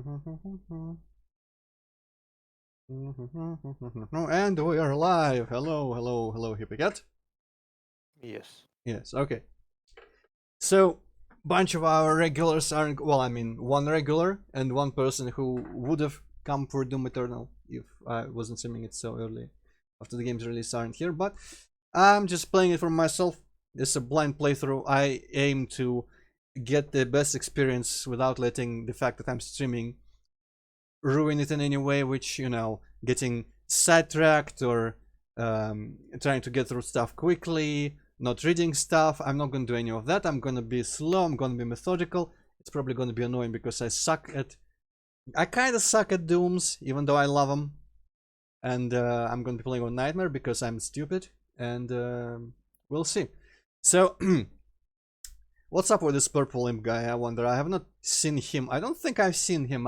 And we are live. Hello, hello, hello, Hippycat. Yes. Yes, okay. So, bunch of our regulars are, well, I mean, one regular and one person who would have come for Doom Eternal if I wasn't streaming it so early after the game's release aren't here, but I'm just playing it for myself. It's a blind playthrough. I aim to get the best experience without letting the fact that I'm streaming ruin it in any way, which, you know, getting sidetracked or trying to get through stuff quickly, not reading stuff. I'm not going to do any of that. I'm going to be slow. I'm going to be methodical. It's probably going to be annoying because I kind of suck at Dooms, even though I love them. And I'm going to be playing on Nightmare because I'm stupid. And we'll see. So, what's up with this purple imp guy? I wonder. I have not seen him. I don't think I've seen him.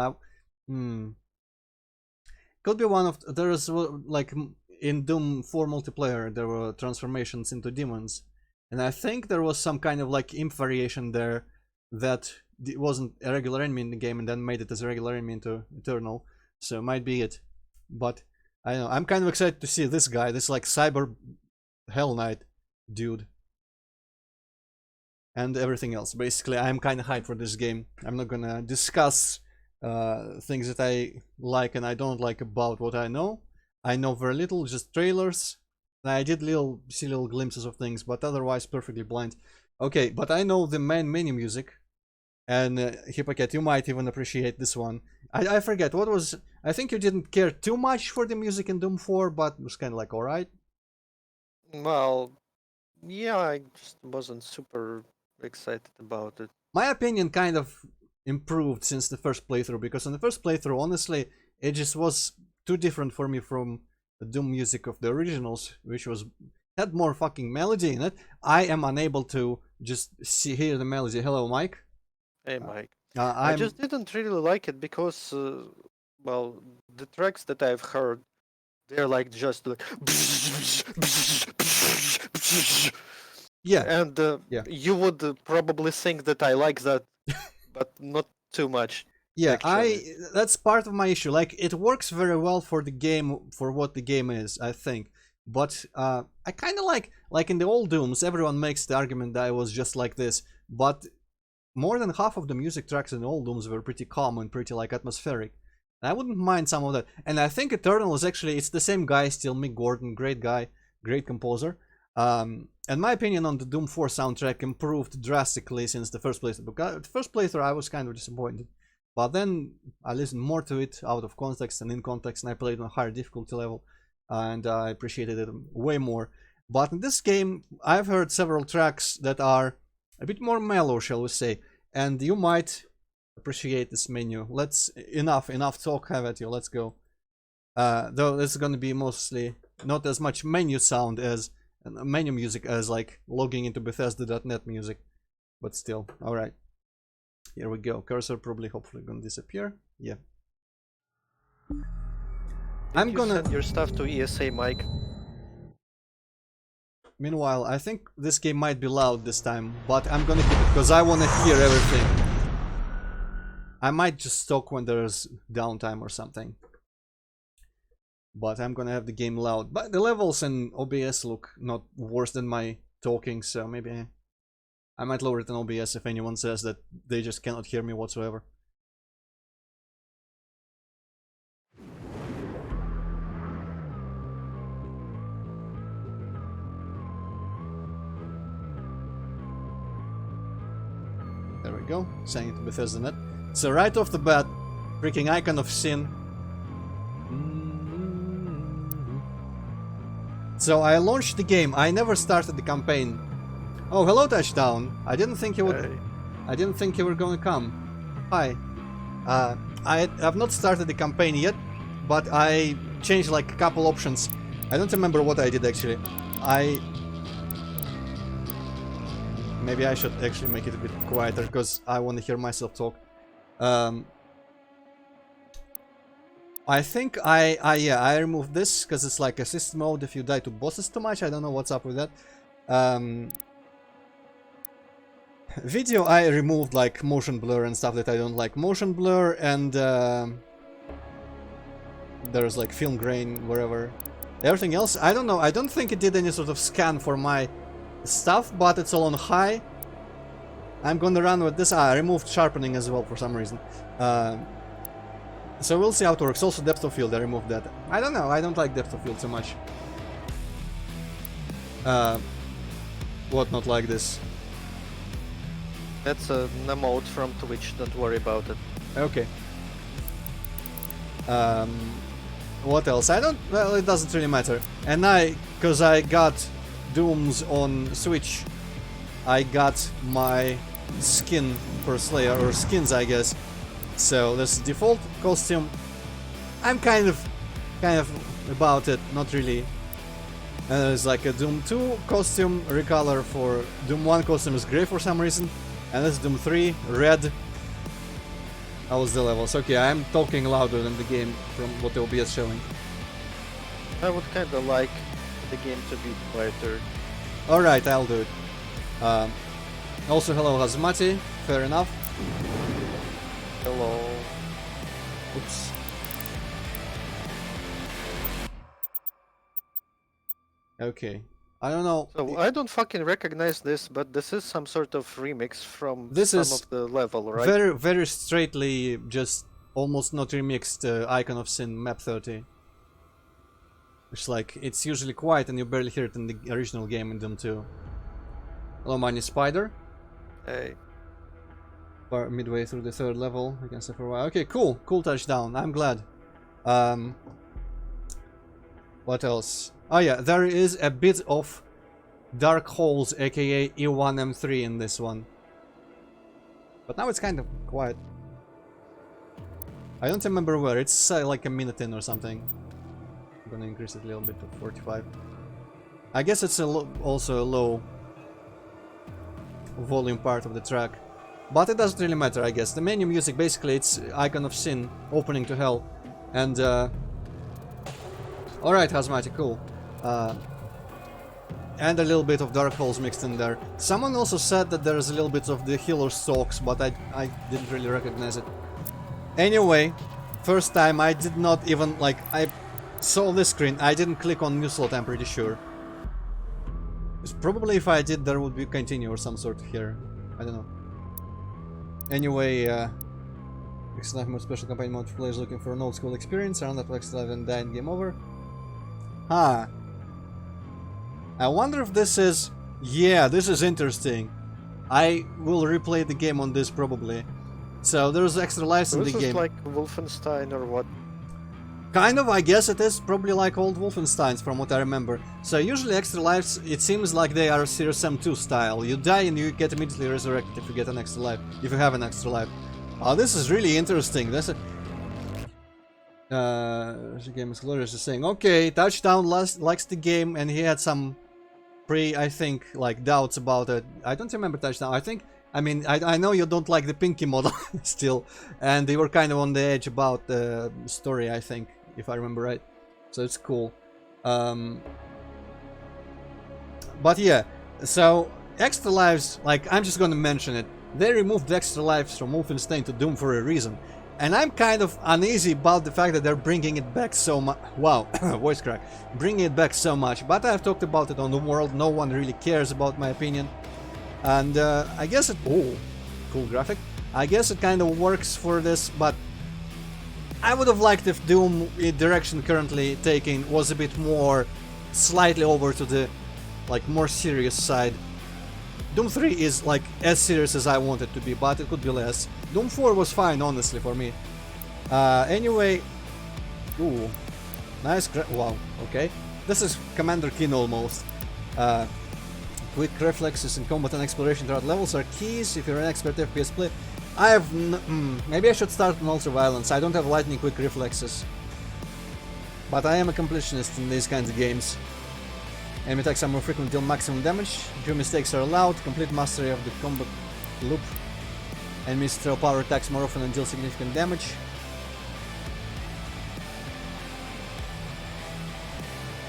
Could be one of... There is, like, in Doom 4 multiplayer, there were transformations into demons. And I think there was some kind of, like, imp variation there that wasn't a regular enemy in the game and then made it as a regular enemy into Eternal. So it might be it. But, I don't know. I'm kind of excited to see this guy. This, like, cyber Hell Knight dude. And everything else. Basically, I'm kind of hyped for this game. I'm not gonna discuss things that I like and I don't like about what I know. I know very little, just trailers. I did see little glimpses of things, but otherwise perfectly blind. Okay, but I know the main menu music. And Hippocat, you might even appreciate this one. I forget, what was... I think you didn't care too much for the music in Doom 4, but it was kind of like, alright. Well, yeah, I just wasn't super excited about it. My opinion kind of improved since the first playthrough, because in the first playthrough, honestly, it just was too different for me from the Doom music of the originals, which had more fucking melody in it. I am unable to just hear the melody. Hello, Mike. Hey, Mike. I just didn't really like it because, well, the tracks that I've heard, they're like just like... Yeah. And yeah. you would probably think that I like that, but not too much. Yeah, actually. that's part of my issue. Like, it works very well for the game, for what the game is, I think. But I kind of like in the old Dooms, everyone makes the argument that I was just like this. But more than half of the music tracks in the old Dooms were pretty calm and pretty, like, atmospheric. I wouldn't mind some of that. And I think Eternal is actually, it's the same guy still, Mick Gordon, great guy, great composer. And my opinion on the Doom 4 soundtrack improved drastically since the first playthrough. Because the first playthrough I was kind of disappointed. But then I listened more to it out of context and in context, and I played on a higher difficulty level, and I appreciated it way more. But in this game, I've heard several tracks that are a bit more mellow, shall we say, and you might appreciate this menu. Enough talk, have at you, let's go. Though this is gonna be mostly not as much menu sound as menu music as like logging into Bethesda.net music, but still, alright. Here we go. Cursor probably hopefully gonna disappear. Yeah. I'm gonna send your stuff to ESA, Mike. Meanwhile, I think this game might be loud this time, but I'm gonna keep it because I wanna hear everything. I might just talk when there's downtime or something. But I'm gonna have the game loud. But the levels in OBS look not worse than my talking, so maybe I might lower it in OBS if anyone says that they just cannot hear me whatsoever. There we go, saying it to Bethesda.net. So right off the bat, freaking icon of sin. So I launched the game. I never started the campaign. Oh, hello, Touchdown. I didn't think you would. Hey. I didn't think you were going to come. Hi. I have not started the campaign yet, but I changed like a couple options. I don't remember what I did actually. Maybe I should actually make it a bit quieter because I want to hear myself talk. I think I removed this because it's like assist mode if you die to bosses too much. I don't know what's up with that. Video, I removed like motion blur and stuff that I don't like. Motion blur and there's like film grain wherever. Everything else, I don't know. I don't think it did any sort of scan for my stuff, but it's all on high. I'm gonna run with this. I removed sharpening as well for some reason. So we'll see how it works. Also depth of field, I removed that. I don't know, I don't like depth of field so much. What not like this? That's an emote from Twitch, don't worry about it. Okay. What else? I don't... Well, it doesn't really matter. And because I got Dooms on Switch, I got my skin for Slayer, or skins I guess. So this default costume. I'm kind of about it, not really. And there's like a Doom 2 costume recolor for Doom 1 costume is grey for some reason. And this Doom 3, red. How was the levels? Okay, I'm talking louder than the game from what the OBS showing. I would kinda like the game to be quieter. Alright, I'll do it. Also, hello Hazmati, fair enough. Hello. Oops. Okay. I don't know. So I don't fucking recognize this, but this is some sort of remix from This some is of the level, right? very straightly just almost not remixed Icon of Sin map 30. It's like, it's usually quiet and you barely hear it in the original game in Doom 2. Hello Money Spider. Hey. Midway through the third level, we can stay for a while. Okay, cool touchdown, I'm glad. What else? Oh yeah, there is a bit of Dark Holes, aka E1M3 in this one. But now it's kind of quiet. I don't remember where, it's like a minute in or something. I'm gonna increase it a little bit to 45. I guess it's also a low volume part of the track. But it doesn't really matter, I guess. The menu music, basically, it's Icon of Sin, Opening to Hell. And, alright, Hazmati, cool. And a little bit of Dark Holes mixed in there. Someone also said that there's a little bit of the Healer Stalks, but I didn't really recognize it. Anyway, first time I did not even, like, I saw this screen, I didn't click on new slot, I'm pretty sure. Because probably if I did, there would be continue or some sort here. I don't know. Anyway, extra life mode, special campaign mode for players looking for an old school experience, around that extra life and die and game over. Huh. I wonder if this is... Yeah, this is interesting. I will replay the game on this probably. So there's extra lives in the game. This is like Wolfenstein or what? Kind of, I guess it is probably like old Wolfensteins from what I remember. So usually extra lives, it seems like they are Serious M2 style. You die and you get immediately resurrected if you get an extra life, if you have an extra life. Oh, this is really interesting. This is... the game is glorious is saying, okay, Touchdown likes the game and he had some I think, like doubts about it. I don't remember Touchdown. I mean, I know you don't like the Pinky model still, and they were kind of on the edge about the story, I think, if I remember right. So it's cool. But yeah, so extra lives, like, I'm just gonna mention it. They removed the extra lives from Wolfenstein to Doom for a reason. And I'm kind of uneasy about the fact that they're bringing it back so much. Wow, voice crack. Bringing it back so much. But I've talked about it on the world. No one really cares about my opinion. And I guess it... Oh, cool graphic. I guess it kind of works for this, but I would have liked if Doom direction currently taking was a bit more slightly over to the like more serious side. Doom 3 is like as serious as I want it to be, but it could be less. Doom 4 was fine, honestly, for me. Anyway... Ooh. Nice wow, okay. This is Commander Keen almost. Quick reflexes in combat and exploration throughout levels are keys if you're an expert FPS player. I have maybe I should start on Ultra Violence. I don't have lightning quick reflexes. But I am a completionist in these kinds of games. Enemy attacks are more frequent, deal maximum damage. Few mistakes are allowed. Complete mastery of the combat loop. Enemies throw power attacks more often and deal significant damage.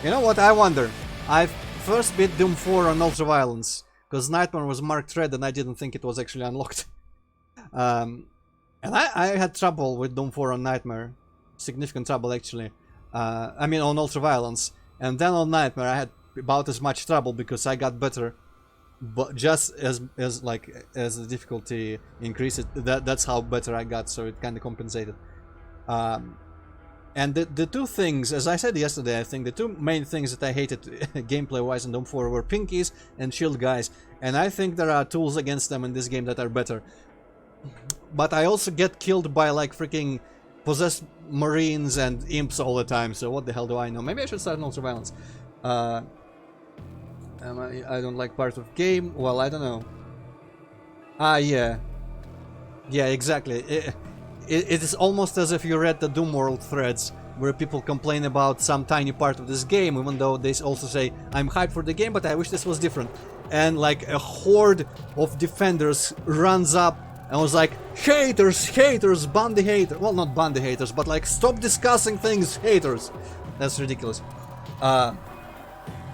You know what? I wonder. I first beat Doom 4 on Ultra Violence. because Nightmare was marked red and I didn't think it was actually unlocked. And I had trouble with Doom 4 on Nightmare, significant trouble actually. I mean on Ultraviolence, and then on Nightmare I had about as much trouble because I got better, but just as the difficulty increased, that's how better I got, so it kind of compensated. And the two things, as I said yesterday, I think the two main things that I hated gameplay-wise in Doom 4 were pinkies and shield guys, and I think there are tools against them in this game that are better. But I also get killed by like freaking possessed marines and imps all the time, so what the hell do I know? Maybe I should start an Ultraviolence. I don't like part of game. Well, I don't know. Yeah, exactly. It is almost as if you read the Doom World threads where people complain about some tiny part of this game, even though they also say, I'm hyped for the game, but I wish this was different. And like a horde of defenders runs up and was like, haters, Bundy haters. Well, not Bundy haters, but like, stop discussing things, haters. That's ridiculous.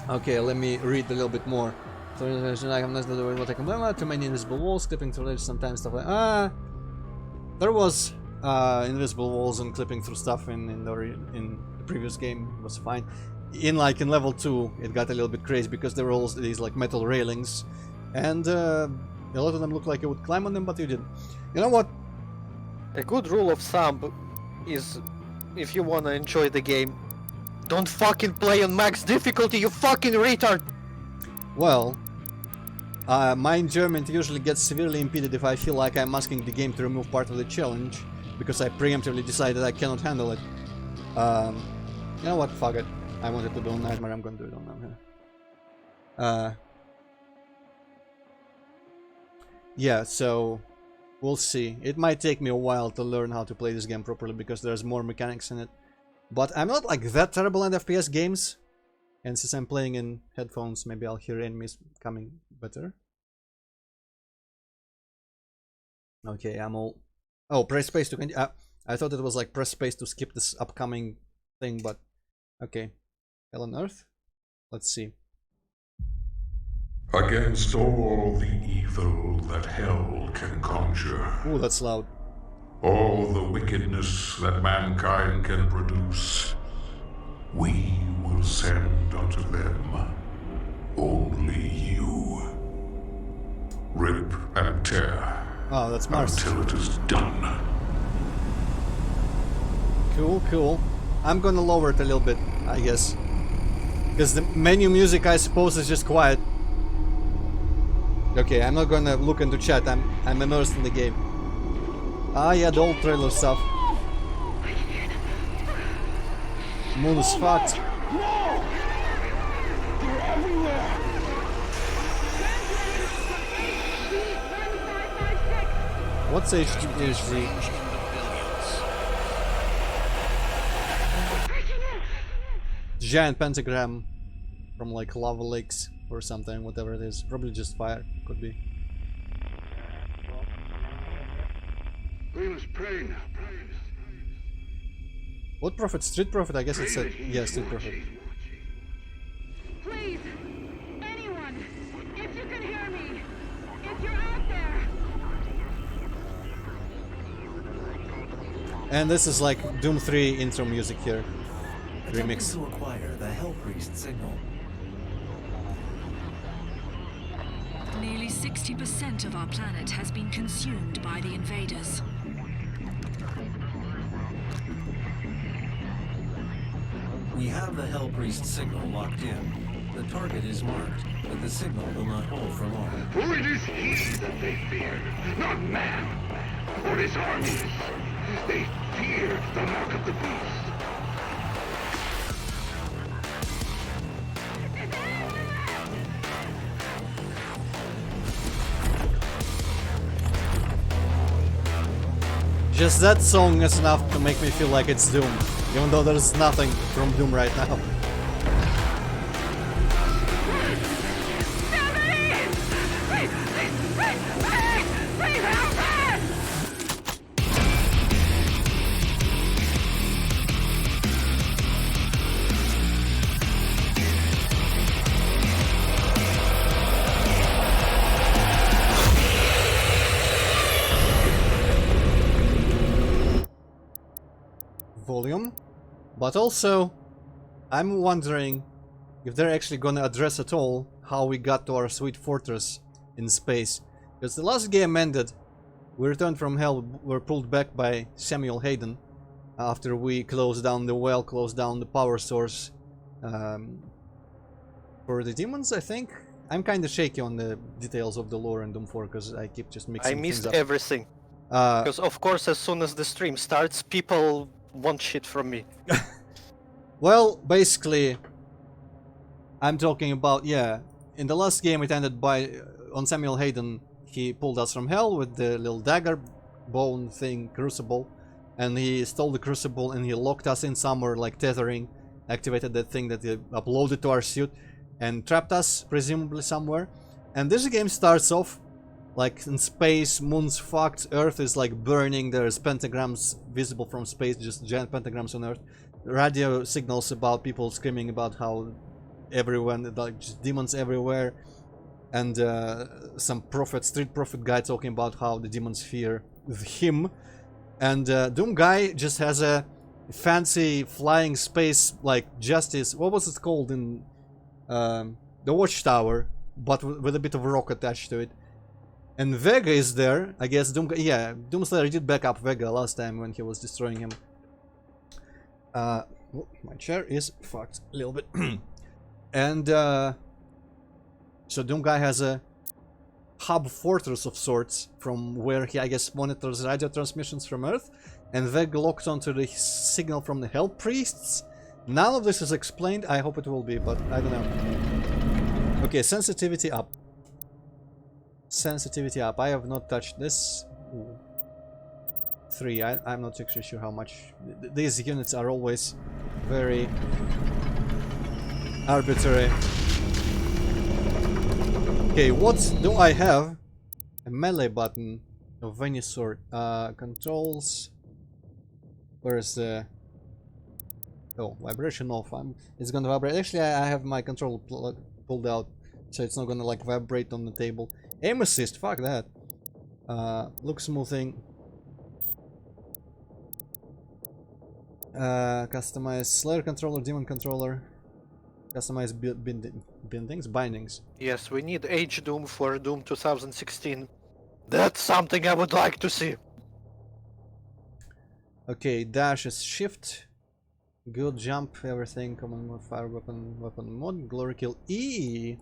Okay, let me read a little bit more. So I'm not doing what I can blame about. Too many invisible walls, clipping through ledges, sometimes stuff like there was invisible walls and clipping through stuff in the previous game. It was fine. In level 2, it got a little bit crazy because there were all these like metal railings, and a lot of them looked like you would climb on them, but you didn't. You know what? A good rule of thumb is, if you wanna enjoy the game, don't fucking play on max difficulty, you fucking retard! Well, my enjoyment usually gets severely impeded if I feel like I'm asking the game to remove part of the challenge, because I preemptively decided I cannot handle it. You know what, fuck it. I wanted to do on Nightmare, I'm gonna do it on Nightmare. Yeah, so we'll see. It might take me a while to learn how to play this game properly because there's more mechanics in it. But I'm not like that terrible at FPS games. And since I'm playing in headphones, maybe I'll hear enemies coming better. Okay, I'm all... Oh, press space to continue. I thought it was like press space to skip this upcoming thing, but... Okay. Hell on Earth? Let's see. Against all the evil that hell can conjure. Ooh, that's loud. All the wickedness that mankind can produce, we will send unto them only you. Rip and tear. Oh, that's Mars. Until it is done. Cool, cool. I'm gonna lower it a little bit, I guess. Because the menu music, I suppose, is just quiet. Okay, I'm not gonna look into chat. I'm immersed in the game. Ah, yeah, the old trailer stuff. Moon is fucked. What's HD? Giant pentagram from like lava lakes or something, whatever it is. Probably just fire, could be. We must pray now, brothers. What prophet? Street prophet? I guess it said, yeah, street prophet. Please, anyone, if you can hear me, if you're out there. And this is like Doom 3 intro music here. Remix. To acquire the Hell Priest signal. Nearly 60% of our planet has been consumed by the invaders. We have the Hell Priest signal locked in. The target is marked, but the signal will not hold for long. For it is he that they fear, not man, or his armies. They fear the mark of the beast. Just that song is enough to make me feel like it's Doom, even though there's nothing from Doom right now. volume, but also I'm wondering if they're actually gonna address at all how we got to our sweet fortress in space. Because the last game ended, we returned from hell, were pulled back by Samuel Hayden after we closed down the well, closed down the power source for the demons, I think. I'm kind of shaky on the details of the lore in Doom 4 because I keep just mixing things up. I missed everything. Because of course, as soon as the stream starts, people want shit from me. Well, basically, I'm talking about, yeah, in the last game it ended by, on Samuel Hayden, he pulled us from hell with the little dagger bone thing, crucible, and he stole the crucible and he locked us in somewhere, like tethering, activated that thing that he uploaded to our suit, and trapped us, presumably somewhere. And this game starts off like in space, moon's fucked, Earth is like burning, there's pentagrams visible from space, just giant pentagrams on Earth. Radio signals about people screaming about how everyone, like just demons everywhere. And some prophet, street prophet guy talking about how the demons fear him. And Doom guy just has a fancy flying space like justice, what was it called in the Watchtower, but with a bit of rock attached to it. And Vega is there, I guess. Doomslayer did back up Vega last time when he was destroying him. My chair is fucked a little bit. And so Doom guy has a hub fortress of sorts from where he, I guess, monitors radio transmissions from Earth. And Vega locked onto the signal from the Hell Priests. None of this is explained. I hope it will be, but I don't know. Okay, sensitivity up. Sensitivity up. I have not touched this. Ooh. 3. I'm not actually sure how much. These units are always very arbitrary. Okay, what do I have? A melee button of any sort. Controls. Where is the... Oh, vibration off. It's gonna vibrate. Actually, I have my controller pulled out, so it's not gonna like vibrate on the table. Aim assist, fuck that. Look smoothing. Customize Slayer controller, Demon controller. Customize bindings. Yes, we need Age Doom for Doom 2016. That's something I would like to see. Okay, dash is shift. Good jump, everything. Common mode, fire weapon mod, glory kill E.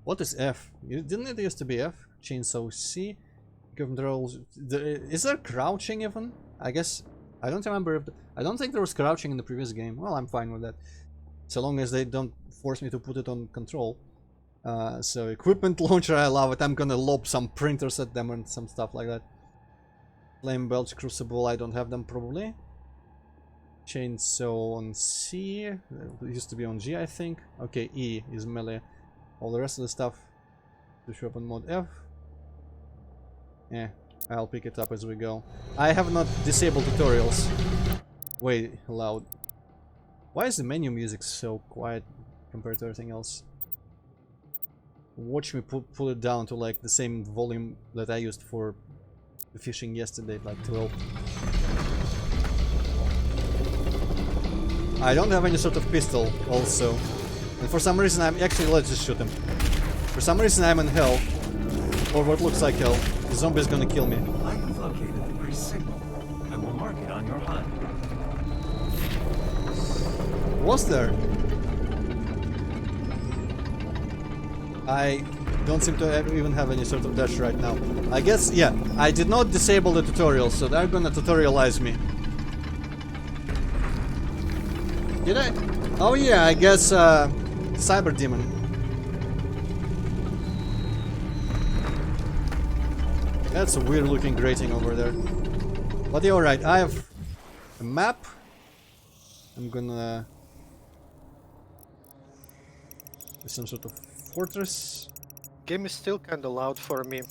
What is F? Didn't it used to be F? Chainsaw C. Controls. Is there crouching even? I guess I don't remember if I don't think there was crouching in the previous game. Well, I'm fine with that, so long as they don't force me to put it on control. So equipment launcher, I love it. I'm gonna lob some printers at them and some stuff like that. Flame belch, crucible. I don't have them probably. Chainsaw on C. It used to be on G, I think. Okay, E is melee. All the rest of the stuff to show up on mod F. Yeah, I'll pick it up as we go. I have not disabled tutorials. Wait, loud. Why is the menu music so quiet compared to everything else? Watch me pull it down to like the same volume that I used for the fishing yesterday, like 12. I don't have any sort of pistol also. And for some reason I'm actually, let's just shoot him. For some reason I'm in hell. Or what looks like hell. The zombie is gonna kill me. I have located the priest signal. I will mark it on your HUD. Was there? I don't seem to even have any sort of dash right now. I guess, yeah, I did not disable the tutorial, so they're gonna tutorialize me. Did I? Oh yeah, I guess, Cyber Demon. That's a weird looking grating over there. But yeah, alright, I have a map. I'm gonna do some sort of fortress. Game is still kinda loud for me.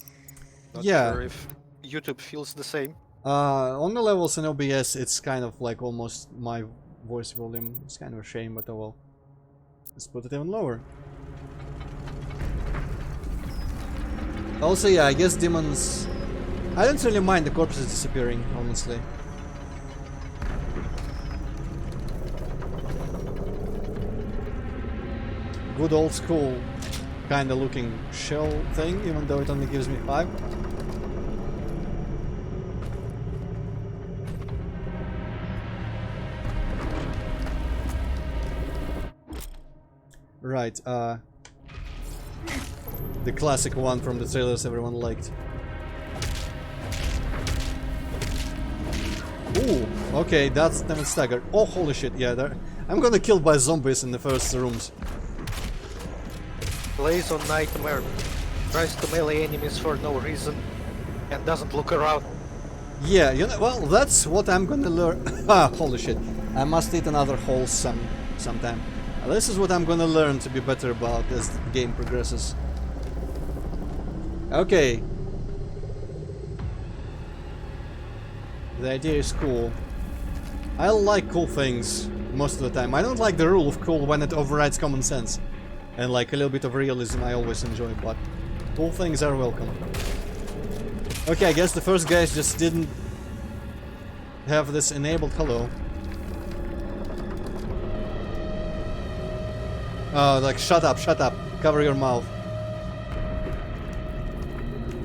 Not Yeah. sure if YouTube feels the same. On the levels in OBS, it's kind of like almost my voice volume. It's kind of a shame, but oh well. Let's put it even lower. Also, yeah, I guess demons... I don't really mind the corpses disappearing, honestly. good old school kind of looking shell thing, even though it only gives me 5. Right, the classic one from the trailers everyone liked. Ooh, okay, that's Devon Stagger. Oh, holy shit, yeah, I'm gonna killed by zombies in the first rooms. Plays on Nightmare, tries to melee enemies for no reason, and doesn't look around. Yeah, you know, well, that's what I'm gonna learn. Ah, holy shit, I must eat another hole sometime. This is what I'm gonna learn to be better about as the game progresses. Okay. The idea is cool. I like cool things most of the time. I don't like the rule of cool when it overrides common sense. And like a little bit of realism I always enjoy, but cool things are welcome. Okay, I guess the first guys just didn't have this enabled. Hello. Like, shut up, cover your mouth.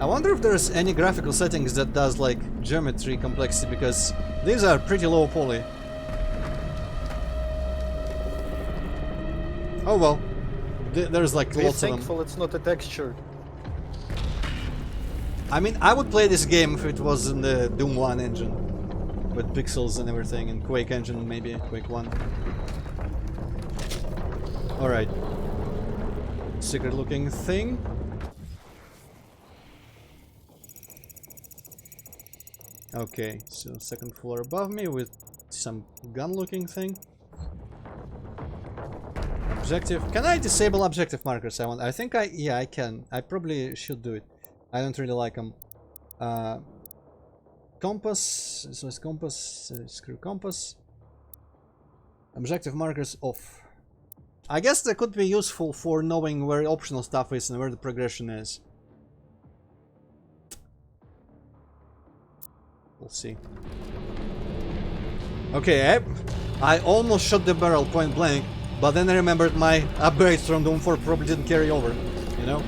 I wonder if there's any graphical settings that does, like, geometry complexity, because these are pretty low poly. Oh well. There's, like, Be lots of them. thankful it's not a texture. I mean, I would play this game if it was in the Doom 1 engine. With pixels and everything, and Quake engine, maybe, Quake 1. Alright. Secret looking thing. Okay, so second floor above me with some gun looking thing. Objective. Can I disable objective markers? I think yeah, I can. I probably should do it. I don't really like them. Compass. So it's compass. Screw compass. Objective markers off. I guess that could be useful for knowing where optional stuff is and where the progression is. We'll see. Okay, I almost shot the barrel point blank, but then I remembered my upgrades from Doom 4 probably didn't carry over, you know?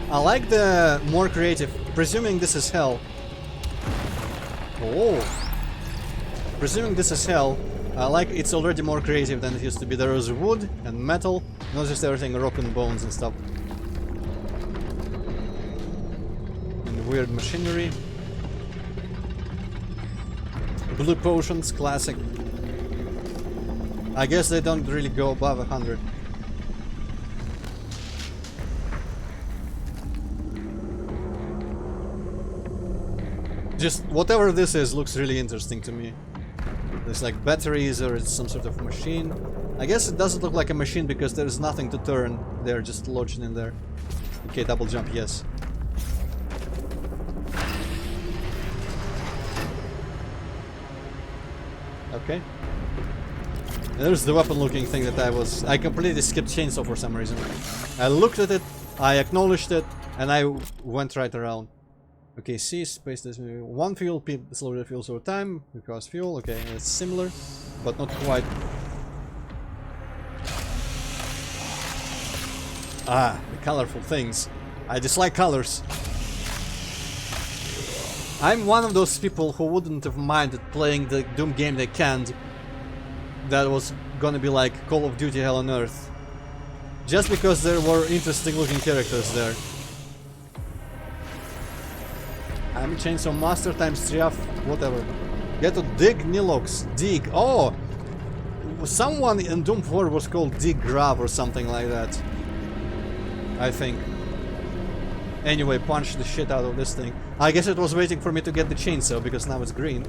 I like the more creative, presuming this is hell. Oh. Presuming this is hell, I like it's already more creative than it used to be. There is wood and metal, not just everything rock and bones and stuff. And weird machinery. Blue potions, classic. I guess they don't really go above 100. Just whatever this is looks really interesting to me. There's like batteries or it's some sort of machine. I guess it doesn't look like a machine because there's nothing to turn. They're just lodged in there. Okay, double jump, yes. Okay. There's the weapon looking thing that I completely skipped chainsaw for some reason. I looked at it, I acknowledged it, and I went right around. Okay, C, space this one fuel, slow the fuels over time, because fuel, okay, it's similar, but not quite. Ah, the colorful things. I dislike colors. I'm one of those people who wouldn't have minded playing the Doom game they canned. That was gonna be like Call of Duty Hell on Earth. Just because there were interesting looking characters there. I'm Chainsaw Master times 3 of whatever. Get to dig Nilox. Dig. Oh! Someone in Doom 4 was called Dig Grav or something like that. I think. Anyway, punch the shit out of this thing. I guess it was waiting for me to get the chainsaw because now it's green.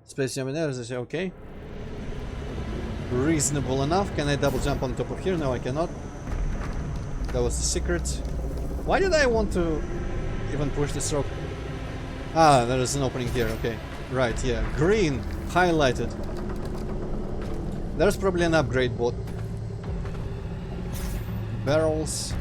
Space jump in there, is okay. Reasonable enough. Can I double jump on top of here? No, I cannot. That was the secret. Why did I want to even push this rock? Ah, there is an opening here, okay. Right, yeah. Green, highlighted. There's probably an upgrade bot. Barrels.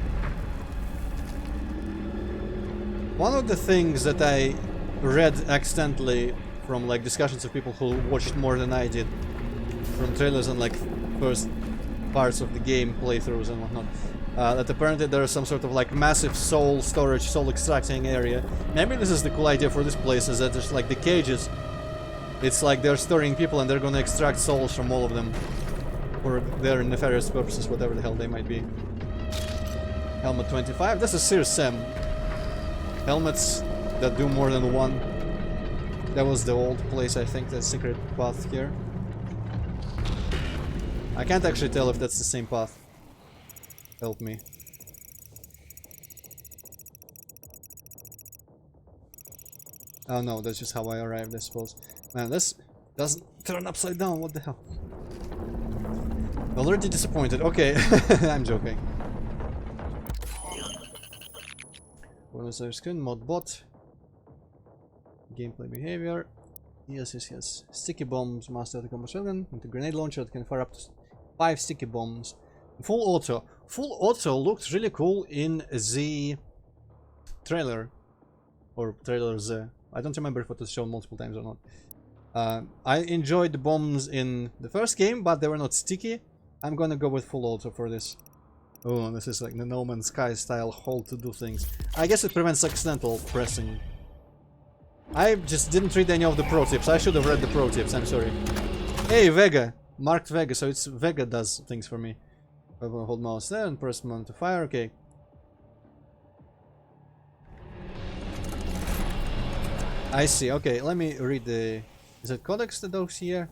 One of the things that I read accidentally from like discussions of people who watched more than I did, from trailers and like first parts of the game playthroughs and whatnot, that apparently there is some sort of like massive soul storage, soul extracting area. Maybe this is the cool idea for this place, is that there's like the cages. It's like they're storing people and they're gonna extract souls from all of them for their nefarious purposes, whatever the hell they might be. Helmet 25. This is Sears Sam. Helmets that do more than one. That was the old place, I think, the secret path here. I can't actually tell if that's the same path. Help me. Oh no, that's just how I arrived, I suppose. Man, this doesn't turn upside down, what the hell? Already disappointed, okay. I'm joking. Bonus screen, mod bot. Gameplay behavior. Yes, yes, yes. Sticky bombs, master the combo shotgun. Into grenade launcher that can fire up to 5 sticky bombs. Full auto. Full auto looked really cool in the trailer. Or trailers. I don't remember if it was shown multiple times or not. I enjoyed the bombs in the first game, but they were not sticky. I'm gonna go with full auto for this. Oh, this is like the No Man's Sky style hold to do things. I guess it prevents accidental pressing. I just didn't read any of the pro tips. I should have read the pro tips, I'm sorry. Hey, Vega. Marked Vega, so it's Vega does things for me. I will hold mouse there and press mount to fire, okay. I see, okay, let me read the... Is it Codex the dogs here?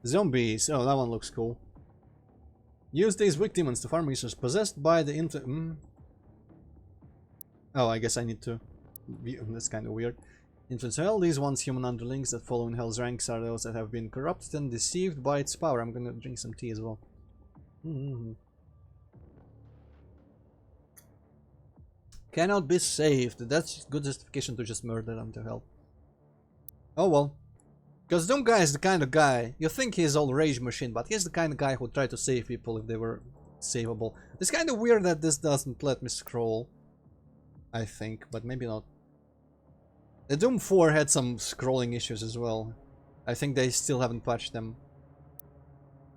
Zombies, oh that one looks cool. Use these weak demons to farm resources possessed by the Oh, I guess I need to... That's kind of weird. Influence hell, these ones human underlings that follow in hell's ranks are those that have been corrupted and deceived by its power. I'm gonna drink some tea as well. Cannot be saved. That's good justification to just murder them to hell. Oh well. Because Doom Guy is the kind of guy, you think he's all rage machine, but he's the kind of guy who tried to save people if they were savable. It's kind of weird that this doesn't let me scroll. I think, but maybe not. The Doom 4 had some scrolling issues as well. I think they still haven't patched them.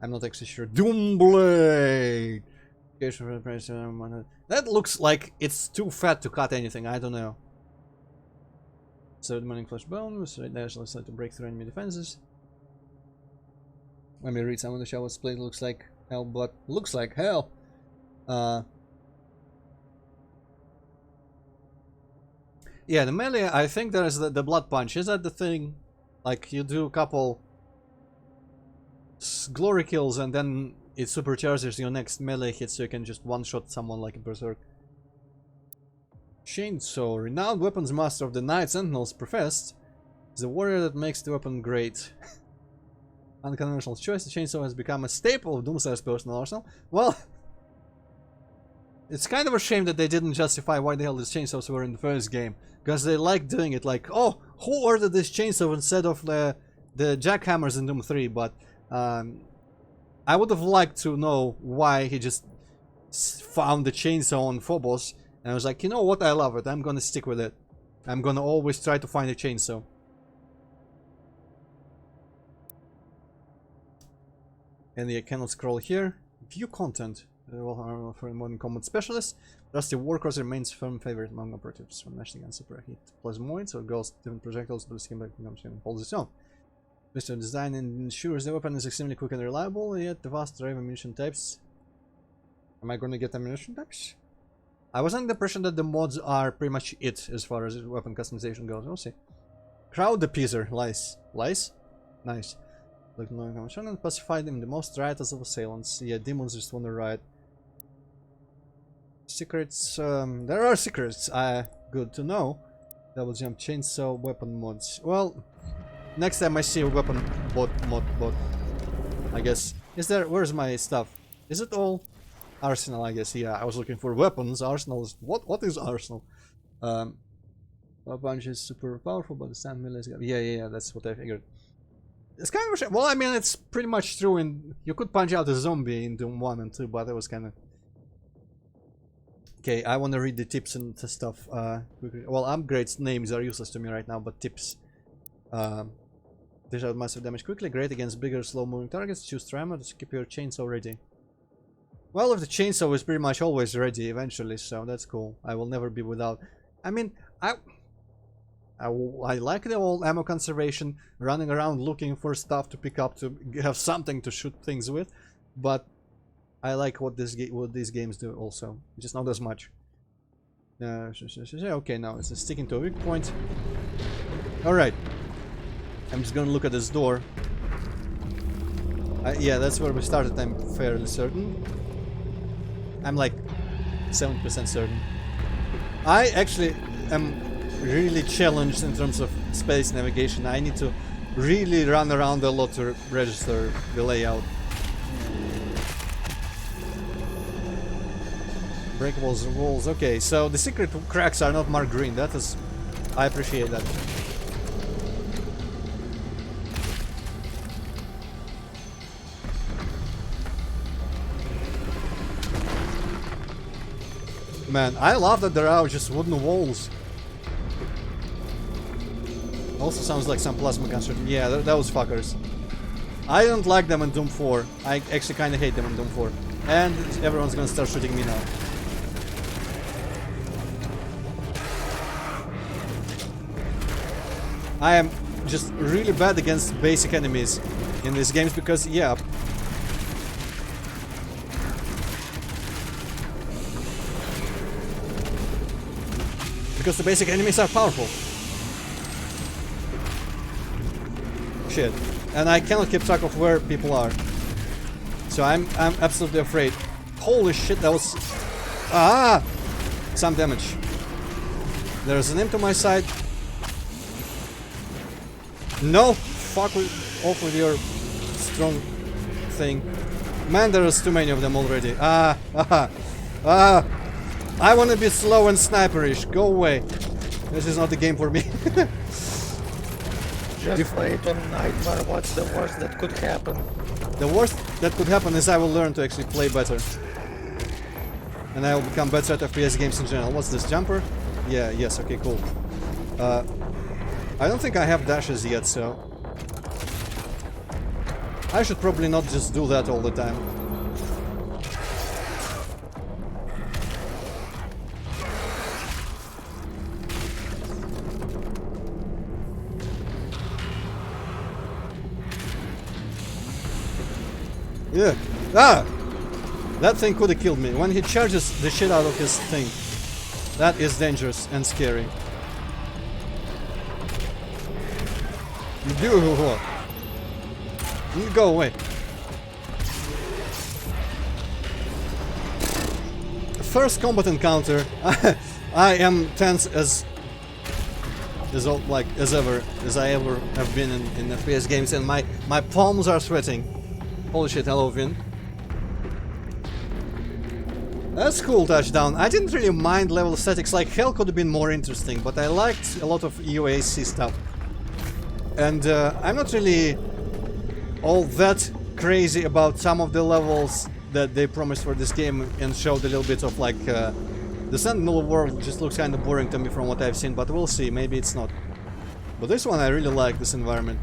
I'm not actually sure. Doomblade! That looks like it's too fat to cut anything, I don't know. So demanding flesh bones, there's less to break through enemy defenses. Let me read some of the shower split. Looks like hell, but looks like hell. Yeah, the melee, I think there's the blood punch. Is that the thing? Like you do a couple glory kills and then it supercharges your next melee hit so you can just one-shot someone like a berserk. Chainsaw, renowned weapons master of the Night Sentinels, professed, is the warrior that makes the weapon great. Unconventional choice, the chainsaw has become a staple of Doomsayer's personal arsenal. Well, it's kind of a shame that they didn't justify why the hell these chainsaws were in the first game. Because they like doing it like, oh, who ordered this chainsaw instead of the jackhammers in Doom 3, but I would have liked to know why he just found the chainsaw on Phobos. And I was like, you know what, I love it, I'm gonna stick with it. I'm gonna always try to find a chainsaw. And I cannot scroll here. View content. Well, for a modern combat specialist, Rusty Warcross remains firm favorite among operatives. From National Gun Super Heat Plasmoids or girls different projectiles, but the skin back becomes holds its own. Mr. Design ensures the weapon is extremely quick and reliable, yet the vast array of ammunition types. Am I gonna get ammunition types? I was under the impression that the mods are pretty much it as far as weapon customization goes. We'll see. Crowd appeaser. Lice. Lice? Nice. Like knowing how much and pacify them the most riotous of assailants. Yeah, demons just want to riot. Secrets. There are secrets. Good to know. Double jump chainsaw weapon mods. Well, next time I see a weapon mod, I guess. Is there? Where's my stuff? Is it all? Arsenal, I guess. Yeah, I was looking for weapons. Arsenal is what is Arsenal? A punch is super powerful, but the sand mill is yeah, that's what I figured. It's kind of a shame. Well, I mean, it's pretty much true. In you could punch out a zombie in Doom 1 and 2, but it was kind of Okay, I want to read the tips and the stuff quickly. Well, upgrades names are useless to me right now, but tips. Dish out massive damage quickly, great against bigger, slow-moving targets. Choose Tremor to keep your chainsaw ready. Well, if the chainsaw is pretty much always ready eventually, so that's cool. I will never be without. I mean, I like the old ammo conservation, running around looking for stuff to pick up to have something to shoot things with, but I like what these games do also, just not as much. Okay, now it's sticking to a weak point. All right. I'm just gonna look at this door. Yeah, that's where we started, I'm fairly certain. I'm like 7% certain. I actually am really challenged in terms of space navigation. I need to really run around a lot to register the layout. Breakables and walls. Okay, so the secret cracks are not marked green. That is... I appreciate that. Man, I love that there are just wooden walls. Also sounds like some plasma construction. Yeah, those fuckers. I don't like them in Doom 4. I actually kind of hate them in Doom 4. And everyone's gonna start shooting me now. I am just really bad against basic enemies in these games because, yeah. Because the basic enemies are powerful. Shit. And I cannot keep track of where people are. So I'm absolutely afraid. Holy shit, that was... Ah! Some damage. There's an imp to my side. No! Fuck off with your strong thing. Man, there's too many of them already. I want to be slow and sniperish. Go away. This is not the game for me. Just play it on Nightmare. What's the worst that could happen? The worst that could happen is I will learn to actually play better. And I will become better at FPS games in general. What's this, jumper? Yeah, yes, okay, cool. I don't think I have dashes yet, so... I should probably not just do that all the time. Yeah. Ah! That thing could have killed me. When he charges the shit out of his thing. That is dangerous and scary. You do what? You go away. First combat encounter. I am tense as ever as I ever have been in FPS games, and my palms are sweating. Holy shit, hello Vin. That's cool touchdown. I didn't really mind level statics, like hell could have been more interesting, but I liked a lot of UAC stuff. And I'm not really all that crazy about some of the levels that they promised for this game and showed a little bit of like the Sentinel world just looks kind of boring to me from what I've seen, but we'll see, maybe it's not. But this one I really like, this environment.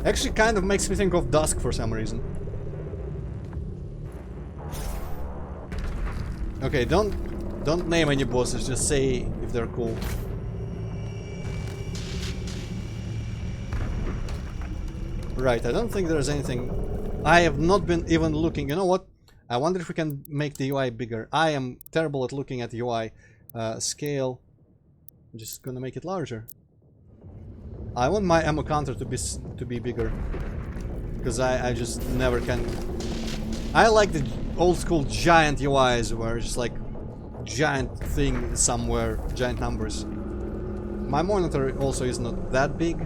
Actually kind of makes me think of Dusk for some reason. Okay, don't name any bosses, just say if they're cool. Right, I don't think there's anything. I have not been even looking. You know what? I wonder if we can make the UI bigger. I am terrible at looking at UI. Scale. I'm just gonna make it larger. I want my ammo counter to be bigger. Because I just never can. I like the old school giant UIs where it's just like giant thing somewhere, giant numbers. My monitor also is not that big.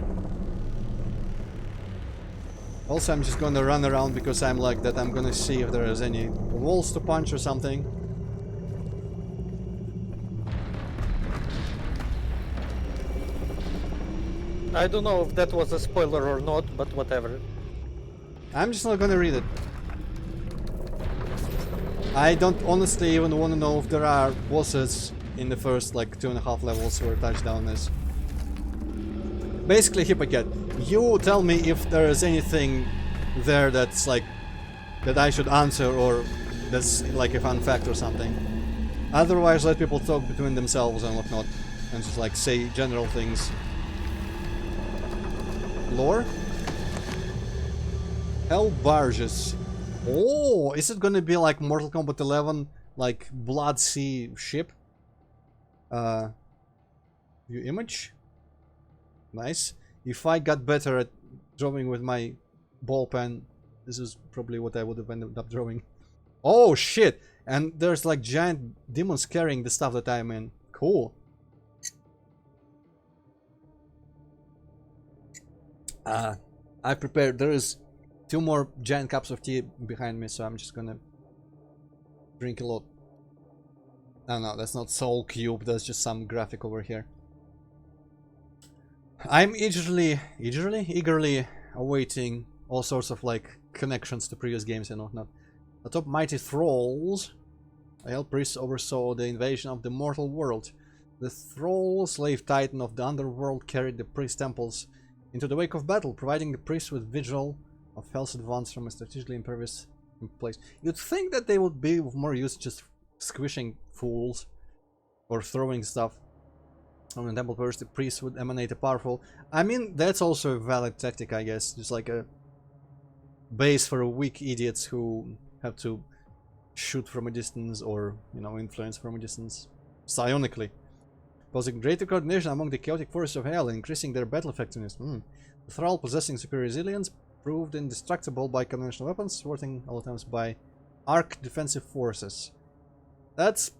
Also, I'm just gonna run around because I'm like that. I'm gonna see if there is any walls to punch or something. I don't know if that was a spoiler or not, but whatever. I'm just not gonna read it. I don't honestly even want to know if there are bosses in the first like 2.5 levels where touchdown is. Basically, Hippocat, you tell me if there is anything there that's like that I should answer or that's like a fun fact or something. Otherwise, let people talk between themselves and whatnot, and just like say general things. Lore? Hell barges. Oh, is it gonna be like Mortal Kombat 11, like Blood Sea ship? View image. Nice. If I got better at drawing with my ball pen, this is probably what I would have ended up drawing. Oh shit! And there's like giant demons carrying the stuff that I'm in. Cool. I prepared. There is 2 more giant cups of tea behind me, so I'm just gonna drink a lot. Oh no, that's not Soul Cube, that's just some graphic over here. I'm eagerly awaiting all sorts of like connections to previous games and whatnot. Atop mighty thralls, a hell priest oversaw the invasion of the mortal world. The thrall slave titan of the underworld carried the priest temples into the wake of battle, providing the priest with vigil of hell's advance from a strategically impervious place. You'd think that they would be of more use just squishing fools or throwing stuff. From the temple first, the priest would emanate a powerful... I mean, that's also a valid tactic, I guess. Just like a base for weak idiots who have to shoot from a distance or, you know, influence from a distance. Psionically. Posing greater coordination among the chaotic forces of hell, increasing their battle effectiveness. The thrall, possessing superior resilience, proved indestructible by conventional weapons, thwarting all attempts by arc defensive forces. That's...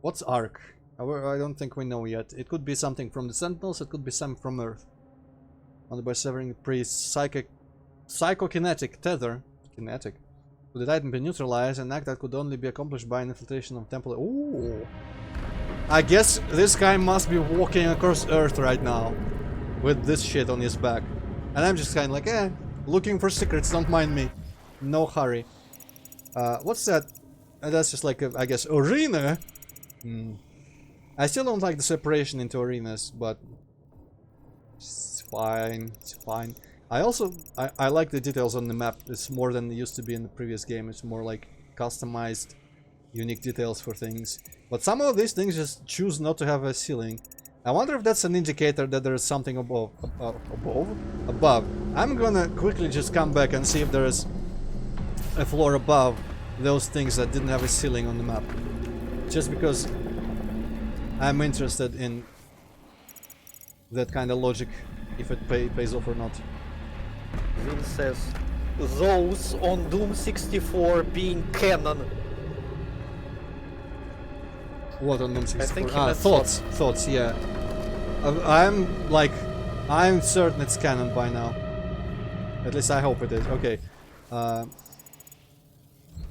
What's arc? I don't think we know yet. It could be something from the Sentinels, it could be something from Earth. Only by severing the priest's psychokinetic tether, kinetic, would the Titan be neutralized, an act that could only be accomplished by an infiltration of temple. Ooh! I guess this guy must be walking across Earth right now, with this shit on his back. And I'm just kinda like, looking for secrets, don't mind me. No hurry. What's that? That's just like a, I guess, arena? I still don't like the separation into arenas, but it's fine, it's fine. I like the details on the map. It's more than it used to be in the previous game. It's more like customized, unique details for things. But some of these things just choose not to have a ceiling. I wonder if that's an indicator that there is something above. Above. I'm gonna quickly just come back and see if there is a floor above those things that didn't have a ceiling on the map. Just because I'm interested in that kind of logic, if it pays off or not. Vin says, those on Doom 64 being canon. What on Doom 64? I think Thoughts, yeah. I'm certain it's canon by now. At least I hope it is. Okay.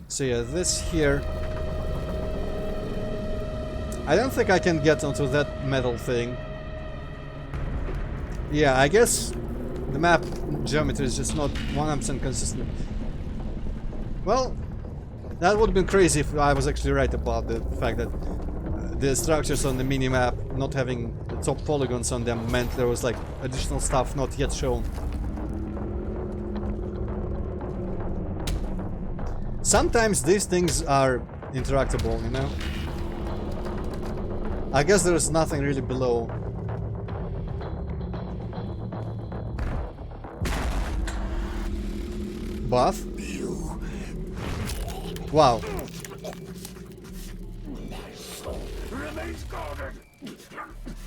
So yeah, this here... I don't think I can get onto that metal thing. Yeah, I guess the map geometry is just not 100% consistent. Well, that would have been crazy if I was actually right about the fact that the structures on the mini-map not having the top polygons on them meant there was like additional stuff not yet shown. Sometimes these things are interactable, you know? I guess there is nothing really below. Buff? Wow.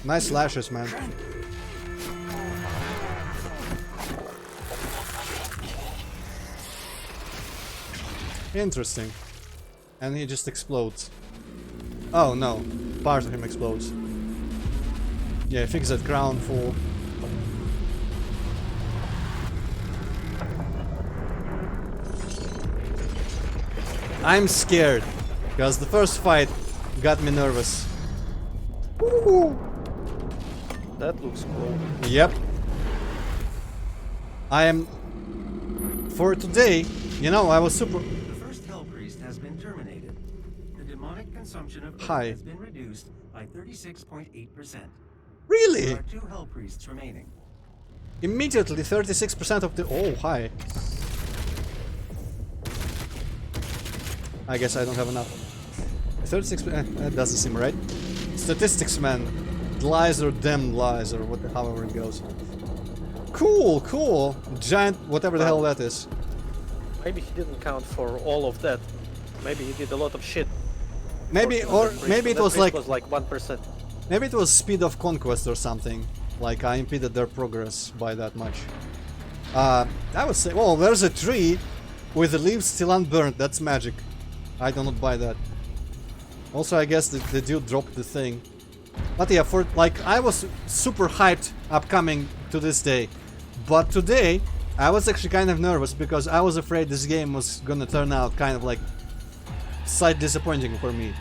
Nice slashes, man. Interesting. And he just explodes. Oh no, part of him explodes. Yeah, fix that crown full. I'm scared, because the first fight got me nervous. Woo! That looks cool. Yep. I am... For today, you know, I was super... The first Hell Priest has been terminated. The demonic consumption of Earth Hi. has been reduced by 36.8%. Really? There are 2 hell priests remaining. Immediately 36% of the... Oh, hi. I guess I don't have enough. 36%... that doesn't seem right. Statistics, man. Lies or damn lies, or what, however it goes. Cool, cool. Giant, whatever the hell that is. Maybe he didn't count for all of that. Maybe he did a lot of shit. Maybe, or maybe it was like 1%. maybe it was speed of conquest or something. Like I impeded their progress by that much. I would say, well, there's a tree with the leaves still unburned. That's magic. I do not buy that. Also, I guess the dude dropped the thing. But yeah, for like I was super hyped upcoming to this day, but today I was actually kind of nervous because I was afraid this game was gonna turn out kind of like slight disappointing for me,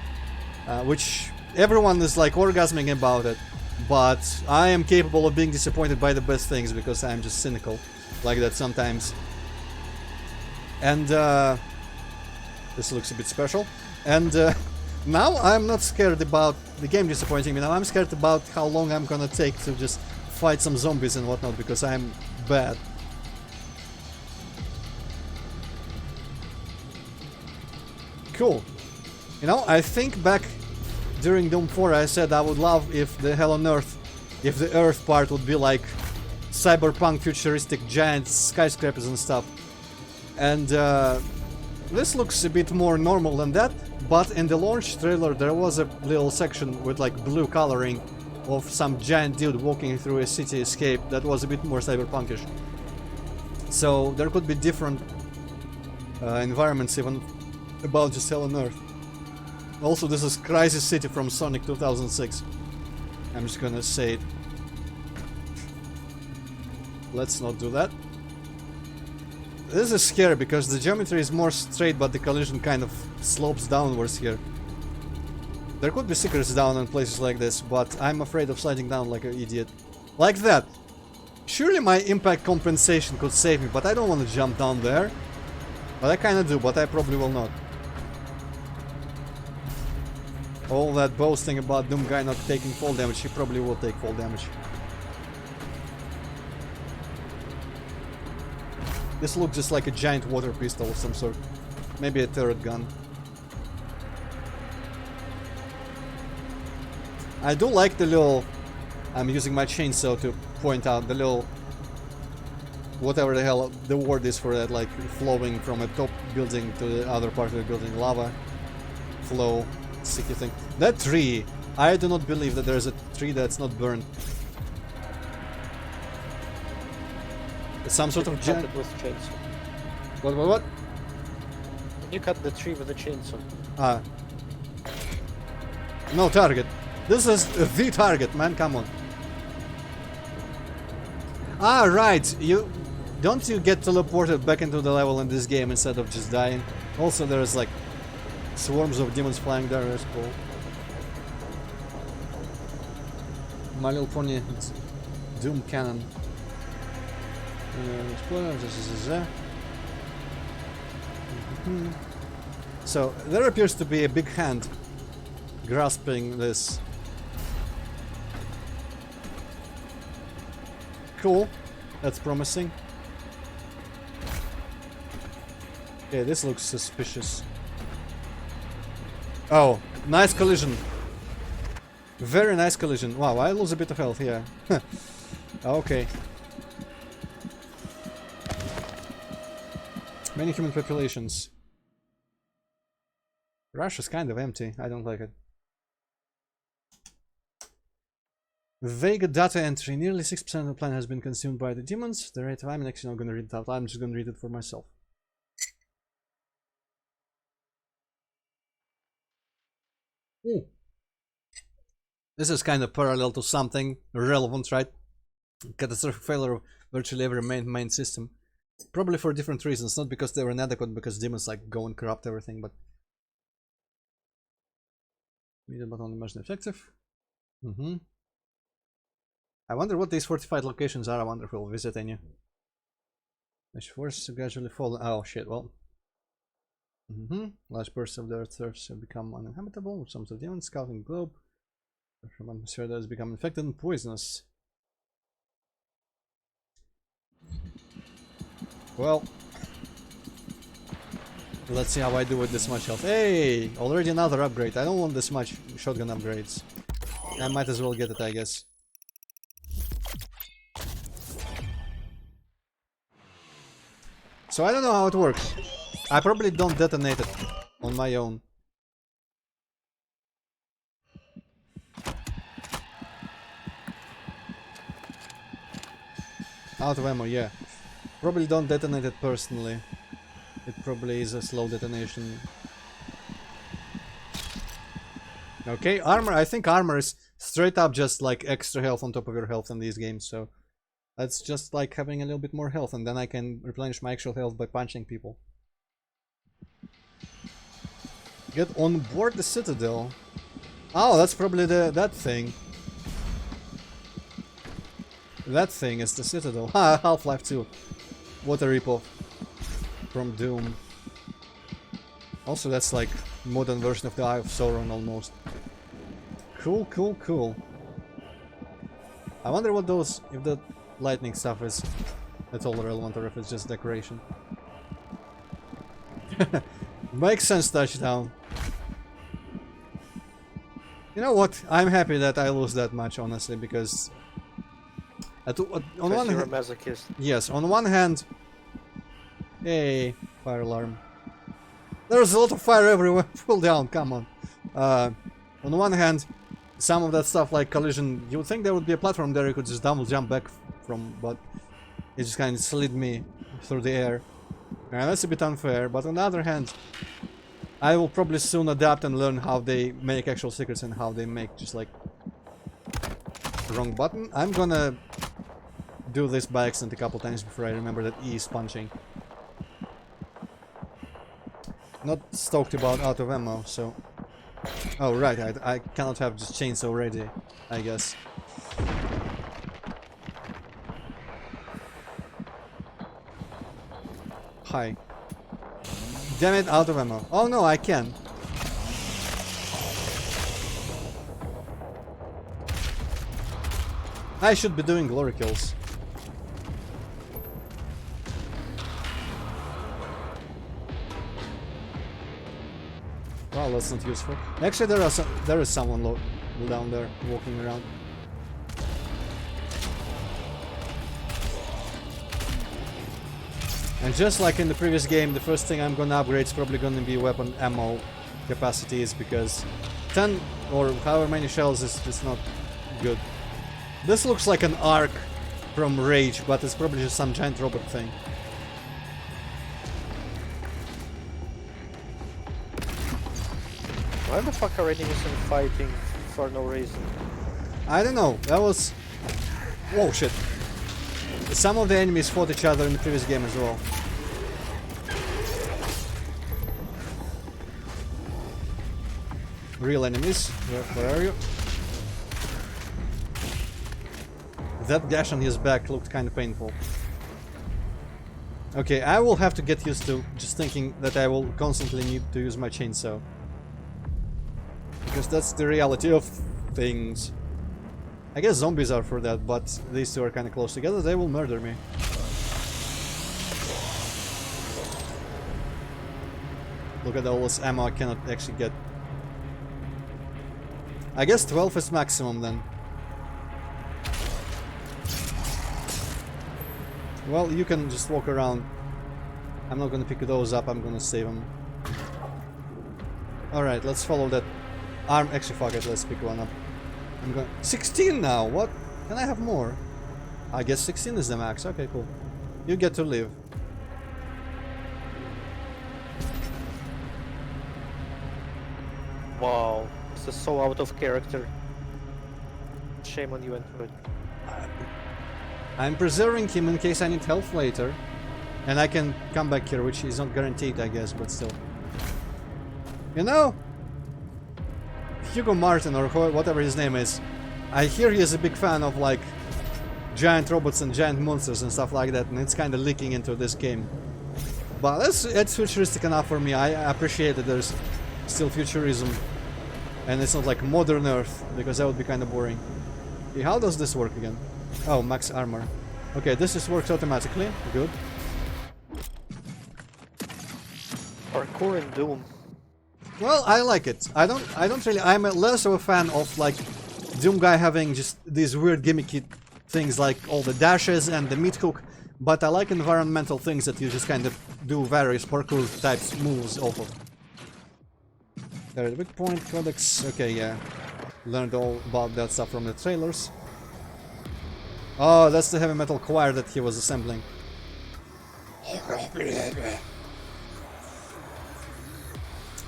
which everyone is like orgasming about it, but I am capable of being disappointed by the best things because I'm just cynical like that sometimes. And this looks a bit special, and now I'm not scared about the game disappointing me. Now I'm scared about how long I'm gonna take to just fight some zombies and whatnot because I'm bad. Cool. You know, I think back during Doom 4 I said I would love if the Hell on Earth, if the Earth part would be like cyberpunk futuristic giant skyscrapers and stuff. And this looks a bit more normal than that, but in the launch trailer there was a little section with like blue coloring of some giant dude walking through a cityscape that was a bit more cyberpunkish. So there could be different environments even about just Hell on Earth. Also, this is Crisis City from Sonic 2006. I'm just gonna say it. Let's not do that. This is scary because the geometry is more straight, but the collision kind of slopes downwards here. There could be secrets down in places like this, but I'm afraid of sliding down like an idiot. Like that. Surely my impact compensation could save me, but I don't want to jump down there. But I kinda do, but I probably will not. All that boasting about Doom guy not taking fall damage, he probably will take fall damage. This looks just like a giant water pistol of some sort. Maybe a turret gun. I do like the little... I'm using my chainsaw to point out the little... whatever the hell the word is for that, like flowing from a top building to the other part of the building. Lava flow, sticky thing. That tree! I do not believe that there's a tree that's not burned. It's some sort of giant... Cut it with chainsaw. What? You cut the tree with a chainsaw. Ah. No target. This is the target, man, come on. Ah, right. Don't you get teleported back into the level in this game instead of just dying? Also, there's like swarms of demons flying there. That's cool. My Little Pony Doom Cannon. So there appears to be a big hand grasping this. Cool. That's promising. Okay, this looks suspicious. Oh, nice collision. Very nice collision. Wow, I lose a bit of health here. Okay. Many human populations. Russia's kind of empty. I don't like it. Vague data entry. Nearly 6% of the planet has been consumed by the demons. The rate of... I'm actually not going to read it out. I'm just going to read it for myself. Ooh. This is kind of parallel to something relevant, right? Catastrophic failure of virtually every main system. Probably for different reasons, not because they were inadequate, because demons like go and corrupt everything, but... Medium but only marginally effective. I wonder what these fortified locations are. I wonder if we'll visit any. Which force gradually fall. Oh shit, well. Large parts of the Earth's surface have become uninhabitable. Some of the demons scouting the globe from atmosphere that has become infected and poisonous. Well, let's see how I do with this much health. Hey! Already another upgrade. I don't want this much shotgun upgrades. I might as well get it, I guess. So I don't know how it works. I probably don't detonate it on my own. Out of ammo, yeah. Probably don't detonate it personally. It probably is a slow detonation. Okay, armor. I think armor is straight up just like extra health on top of your health in these games, so that's just like having a little bit more health, and then I can replenish my actual health by punching people. Get on board the Citadel. Oh, that's probably that thing. That thing is the Citadel. Ha, Half-Life 2. What a ripoff from Doom. Also, that's like modern version of the Eye of Sauron almost. Cool, cool, cool. I wonder what those, if the lightning stuff is at all relevant or if it's just decoration. Makes sense, touchdown. You know what? I'm happy that I lose that much, honestly, because on one you're a hand, masochist. yes, on one hand, hey, fire alarm. There's a lot of fire everywhere. Pull down, come on. On one hand, some of that stuff like collision, you would think there would be a platform there you could just double jump back from, but it just kind of slid me through the air. And that's a bit unfair, but on the other hand, I will probably soon adapt and learn how they make actual secrets and how they make just like wrong button. I'm gonna do this by accident a couple times before I remember that E is punching. Not stoked about out of ammo, so... Oh right, I cannot have just chainsaw ready, I guess. Hi. Damn it, out of ammo. Oh no, I can. I should be doing glory kills. Well, that's not useful. Actually, there is someone down there walking around. And just like in the previous game, the first thing I'm gonna upgrade is probably gonna be weapon ammo capacities, because 10 or however many shells is just not good. This looks like an arc from Rage, but it's probably just some giant robot thing. Why the fuck are enemies fighting for no reason? I don't know, that was... Whoa, shit. Some of the enemies fought each other in the previous game as well. Real enemies, where are you? That gash on his back looked kind of painful. Okay, I will have to get used to just thinking that I will constantly need to use my chainsaw. Because that's the reality of things. I guess zombies are for that, but these two are kind of close together, they will murder me. Look at all this ammo I cannot actually get. I guess 12 is maximum then. Well, you can just walk around. I'm not gonna pick those up, I'm gonna save them. Alright, let's follow that arm. Actually, fuck it, let's pick one up. I'm going 16 now, what? Can I have more? I guess 16 is the max, okay, cool. You get to live. Wow, this is so out of character. Shame on you, Android. I'm preserving him in case I need health later. And I can come back here, which is not guaranteed, I guess, but still. You know, Hugo Martin, or whatever his name is, I hear he is a big fan of, like, giant robots and giant monsters and stuff like that, and it's kind of leaking into this game. but it's futuristic enough for me. I appreciate that there's still futurism, and it's not like modern Earth, because that would be kind of boring. Okay, how does this work again? Oh, max armor. Okay, this just works automatically. Good. Parkour in Doom. Well, I like it. I don't really. I'm less of a fan of like Doom guy having just these weird gimmicky things like all the dashes and the meat hook, but I like environmental things that you just kind of do various parkour types moves off of. There, the big point codex. Okay, yeah, learned all about that stuff from the trailers. Oh, that's the heavy metal choir that he was assembling.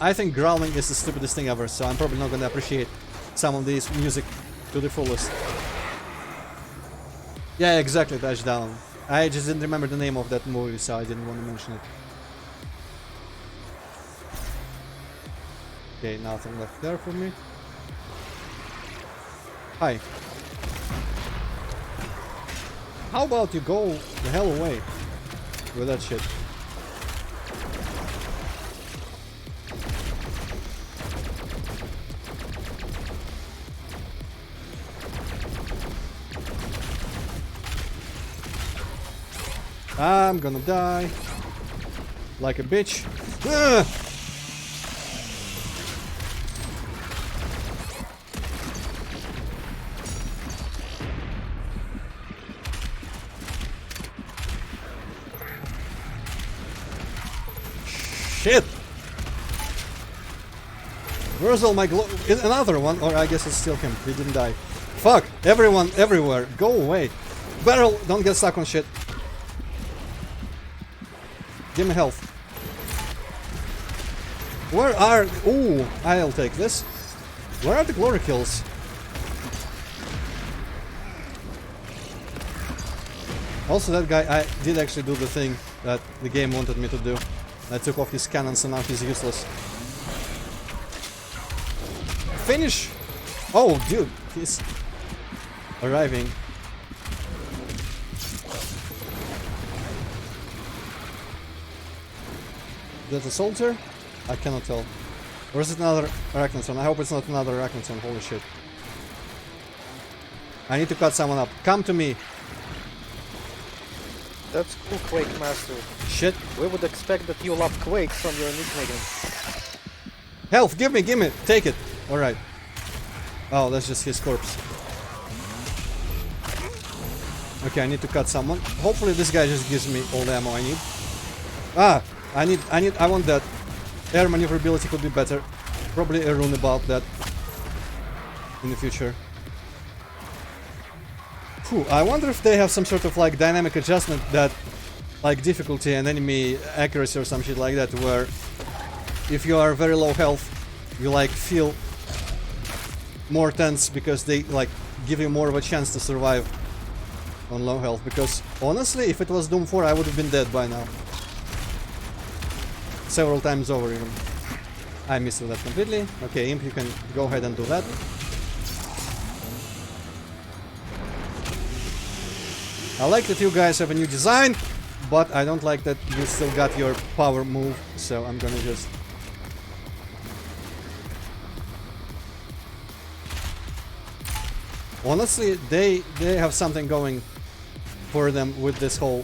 I think growling is the stupidest thing ever, so I'm probably not gonna appreciate some of these music to the fullest. Yeah, exactly, Touchdown. I just didn't remember the name of that movie, so I didn't want to mention it. Okay, nothing left there for me. Hi. How about you go the hell away with that shit? I'm gonna die like a bitch. Ugh! Shit! Where's all my glow? Another one? Or I guess it's still him. He didn't die. Fuck! Everyone, everywhere. Go away. Barrel, don't get stuck on shit. Give me health. Where are... Ooh, I'll take this. Where are the glory kills? Also, that guy, I did actually do the thing that the game wanted me to do. I took off his cannons and now he's useless. Finish! Oh, dude, he's arriving. Is that a soldier? I cannot tell. Or is it another Arachnotron? I hope it's not another Arachnotron. Holy shit. I need to cut someone up. Come to me. That's cool, Quake Master. Shit. We would expect that you love Quake from your nickname. Health, give me, take it. Alright. Oh, that's just his corpse. Okay, I need to cut someone. Hopefully this guy just gives me all the ammo I need. Ah! I want that. Air maneuverability could be better. Probably a rune about that in the future. Phew, I wonder if they have some sort of like dynamic adjustment that like difficulty and enemy accuracy or some shit like that, where if you are very low health you like feel more tense because they like give you more of a chance to survive on low health, because honestly if it was Doom 4 I would have been dead by now. Several times over even. I missed that completely. Okay, Imp, you can go ahead and do that. I like that you guys have a new design, but I don't like that you still got your power move, so I'm gonna just... Honestly, they have something going for them with this whole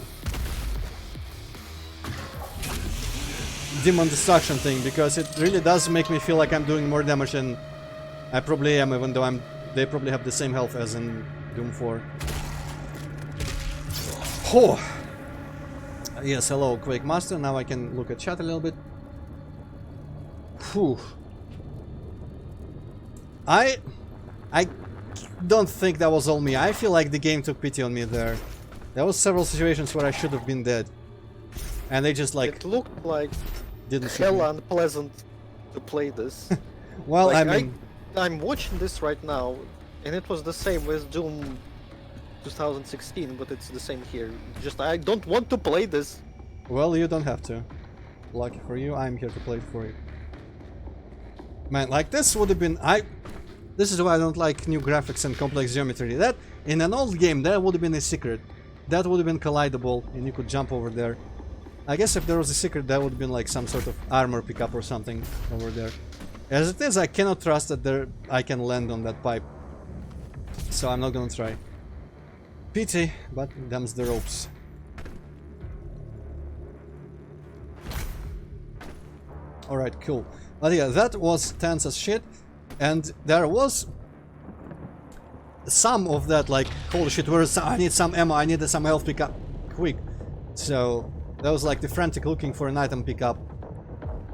demon destruction thing, because it really does make me feel like I'm doing more damage than I probably am, even though they probably have the same health as in Doom 4. Oh! Yes, hello Quake Master, now I can look at chat a little bit. Whew. I don't think that was all me. I feel like the game took pity on me there. There was several situations where I should have been dead. And they just like... It looked like didn't hell unpleasant to play this. Well, like, I mean... I'm watching this right now, and it was the same with Doom 2016, but it's the same here. Just, I don't want to play this. Well, you don't have to. Lucky for you, I'm here to play it for you. Man, like this would have been... This is why I don't like new graphics and complex geometry. That, in an old game, that would have been a secret. That would have been collidable, and you could jump over there. I guess if there was a secret, that would have been like some sort of armor pickup or something over there. As it is, I cannot trust that I can land on that pipe. So I'm not gonna try. Pity, but them's the ropes. Alright, cool. But yeah, that was tense as shit. And there was some of that, like, holy shit, I need some ammo, I need some health pickup. Quick. So, that was like the frantic looking for an item pickup.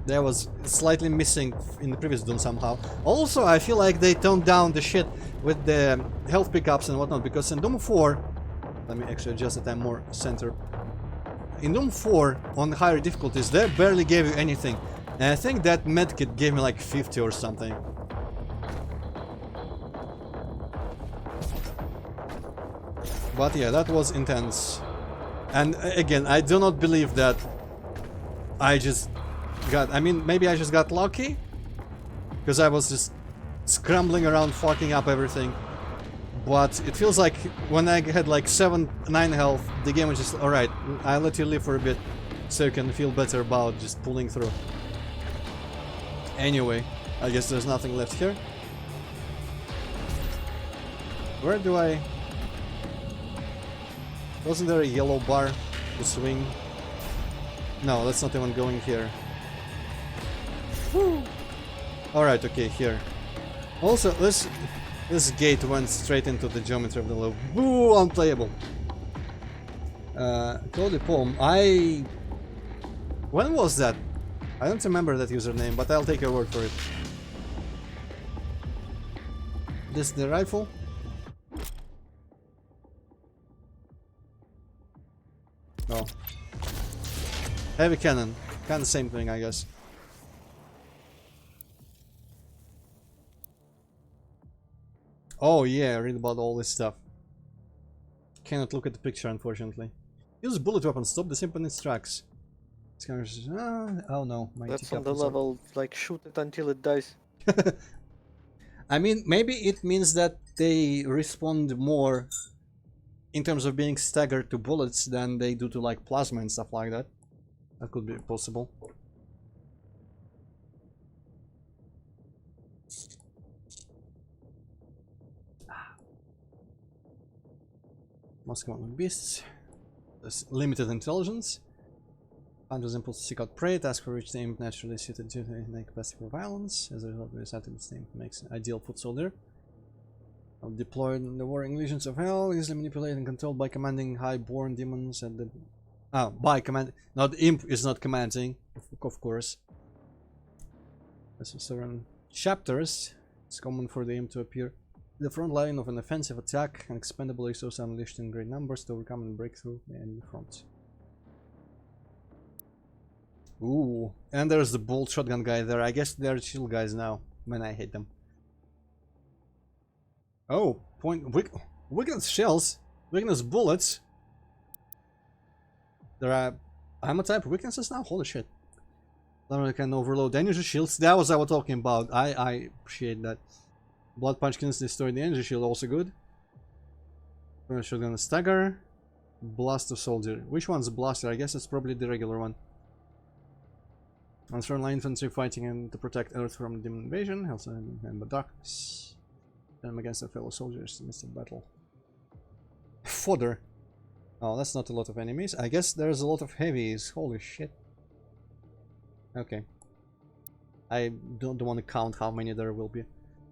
That was slightly missing in the previous Doom somehow. Also, I feel like they toned down the shit with the health pickups and whatnot, because in Doom 4... Let me actually adjust that I'm more center. In Doom 4, on higher difficulties, they barely gave you anything. And I think that medkit gave me like 50 or something. But yeah, that was intense. And again, I do not believe that I just got... I mean, maybe I just got lucky? Because I was just scrambling around, fucking up everything. But it feels like when I had like 7-9 health, the game was just... Alright, I'll let you live for a bit so you can feel better about just pulling through. Anyway, I guess there's nothing left here. Where do I... Wasn't there a yellow bar to swing? No, that's not even going here. Alright, okay, here. Also, this gate went straight into the geometry of the level. Boo, unplayable. Cody Palm, when was that? I don't remember that username, but I'll take your word for it. This the rifle? No. Heavy cannon. Kind of the same thing, I guess. Oh yeah, read about all this stuff. Cannot look at the picture, unfortunately. Use bullet weapon, stop the simple in its tracks. Oh no, my That's on the level, like, shoot it until it dies. I mean, maybe it means that they respond more in terms of being staggered to bullets than they do to like plasma and stuff like that. That could be possible. Must come on beasts. There's limited intelligence. Hunter's impulse to seek out prey, task for which they aim naturally suited to the capacity for violence. As a result, this item makes an ideal foot soldier. Deployed in the warring legions of hell, easily manipulated and controlled by commanding high-born demons and the... Ah, by command... Not imp is not commanding, of course. As for certain chapters, it's common for the imp to appear in the front line of an offensive attack, and expendable resources unleashed in great numbers to overcome and break through the enemy front. Ooh, and there's the bolt shotgun guy there. I guess they're shield guys now, when I hit them. Oh, weakness shells, weakness bullets. There are ammo type weaknesses now? Holy shit. Then can overload energy shields. That was what I was talking about. I appreciate that. Blood punch can destroy the energy shield, also good. Shotgun stagger. Blaster soldier. Which one's the blaster? I guess it's probably the regular one. On frontline infantry fighting and to protect Earth from demon invasion. Also and the darkness. Them against their fellow soldiers in the midst of battle. Fodder. Oh, that's not a lot of enemies. I guess there's a lot of heavies. Holy shit. Okay. I don't want to count how many there will be.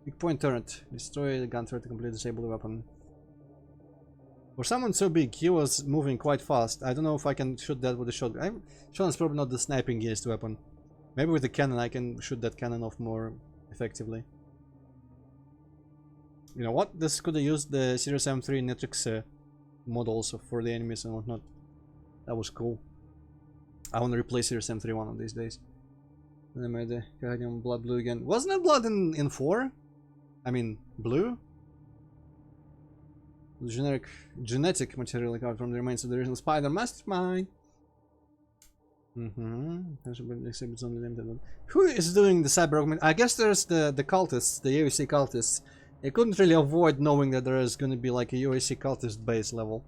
Big point turret. Destroy the gun turret to completely disable the weapon. For someone so big, he was moving quite fast. I don't know if I can shoot that with a shotgun. Shotgun's probably not the sniping-east weapon. Maybe with the cannon I can shoot that cannon off more effectively. You know what? This could have used the Series M3 Netrix models for the enemies and whatnot. That was cool. I want to replace Series M3 one of these days. And I made the Guardian blood blue again. Wasn't it blood in 4? I mean, blue? Genetic material recovered from the remains of the original Spider Mastermind. Exhibits only limited. Who is doing the cyber augment? I guess there's the cultists, the UAC cultists. I couldn't really avoid knowing that there is going to be like a UAC cultist base level.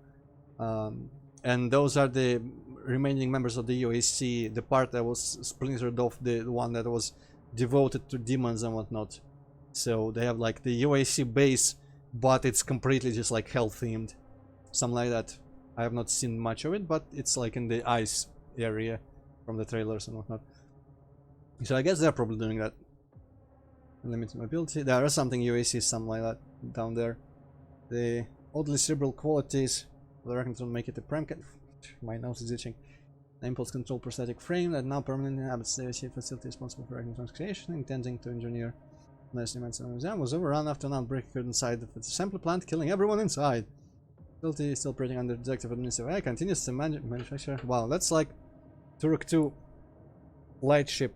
and those are the remaining members of the UAC, the part that was splintered off, the one that was devoted to demons and whatnot. So they have like the UAC base, but it's completely just like hell themed, something like that. I have not seen much of it, but it's like in the ice area from the trailers and whatnot. So I guess they're probably doing that. Limited mobility. There is something UAC, something like that down there. The oddly cerebral qualities of the Reckonton make it a prime. My nose is itching. The impulse control prosthetic frame that now permanently inhabits the UAC facility responsible for Reckonton's creation, intending to engineer medicine museum was overrun after an outbreak occurred inside the assembly plant, killing everyone inside. Facility is still operating under detective administrative AI, continues to manufacture. Wow, that's like Turok 2 light ship.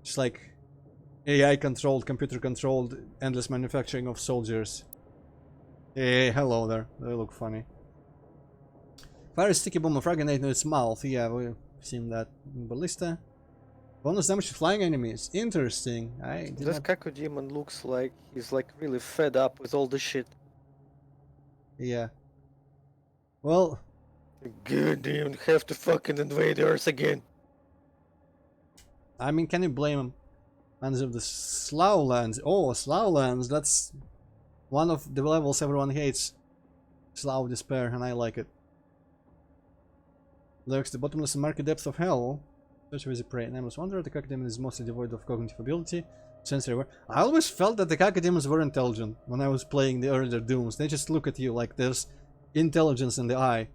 Just like AI controlled, computer controlled, endless manufacturing of soldiers. Hey, hello there. They look funny. Fire a sticky bomb of fragment in its mouth. Yeah, we've seen that in Ballista. Bonus damage to flying enemies. Interesting. This Kaku demon looks like he's like really fed up with all the shit. Yeah. Well. God damn, have to fucking invade Earth again. I mean, can you blame him? Lands of the Slowlands. Oh, Slowlands. That's one of the levels everyone hates. Slough Despair, and I like it. Lurks the bottomless and murky depths of hell. Search with the prey. Nameless Wanderer. The Kakademon is mostly devoid of cognitive ability. Sensory aware. I always felt that the Kakademons were intelligent when I was playing the earlier Dooms. They just look at you like there's intelligence in the eye.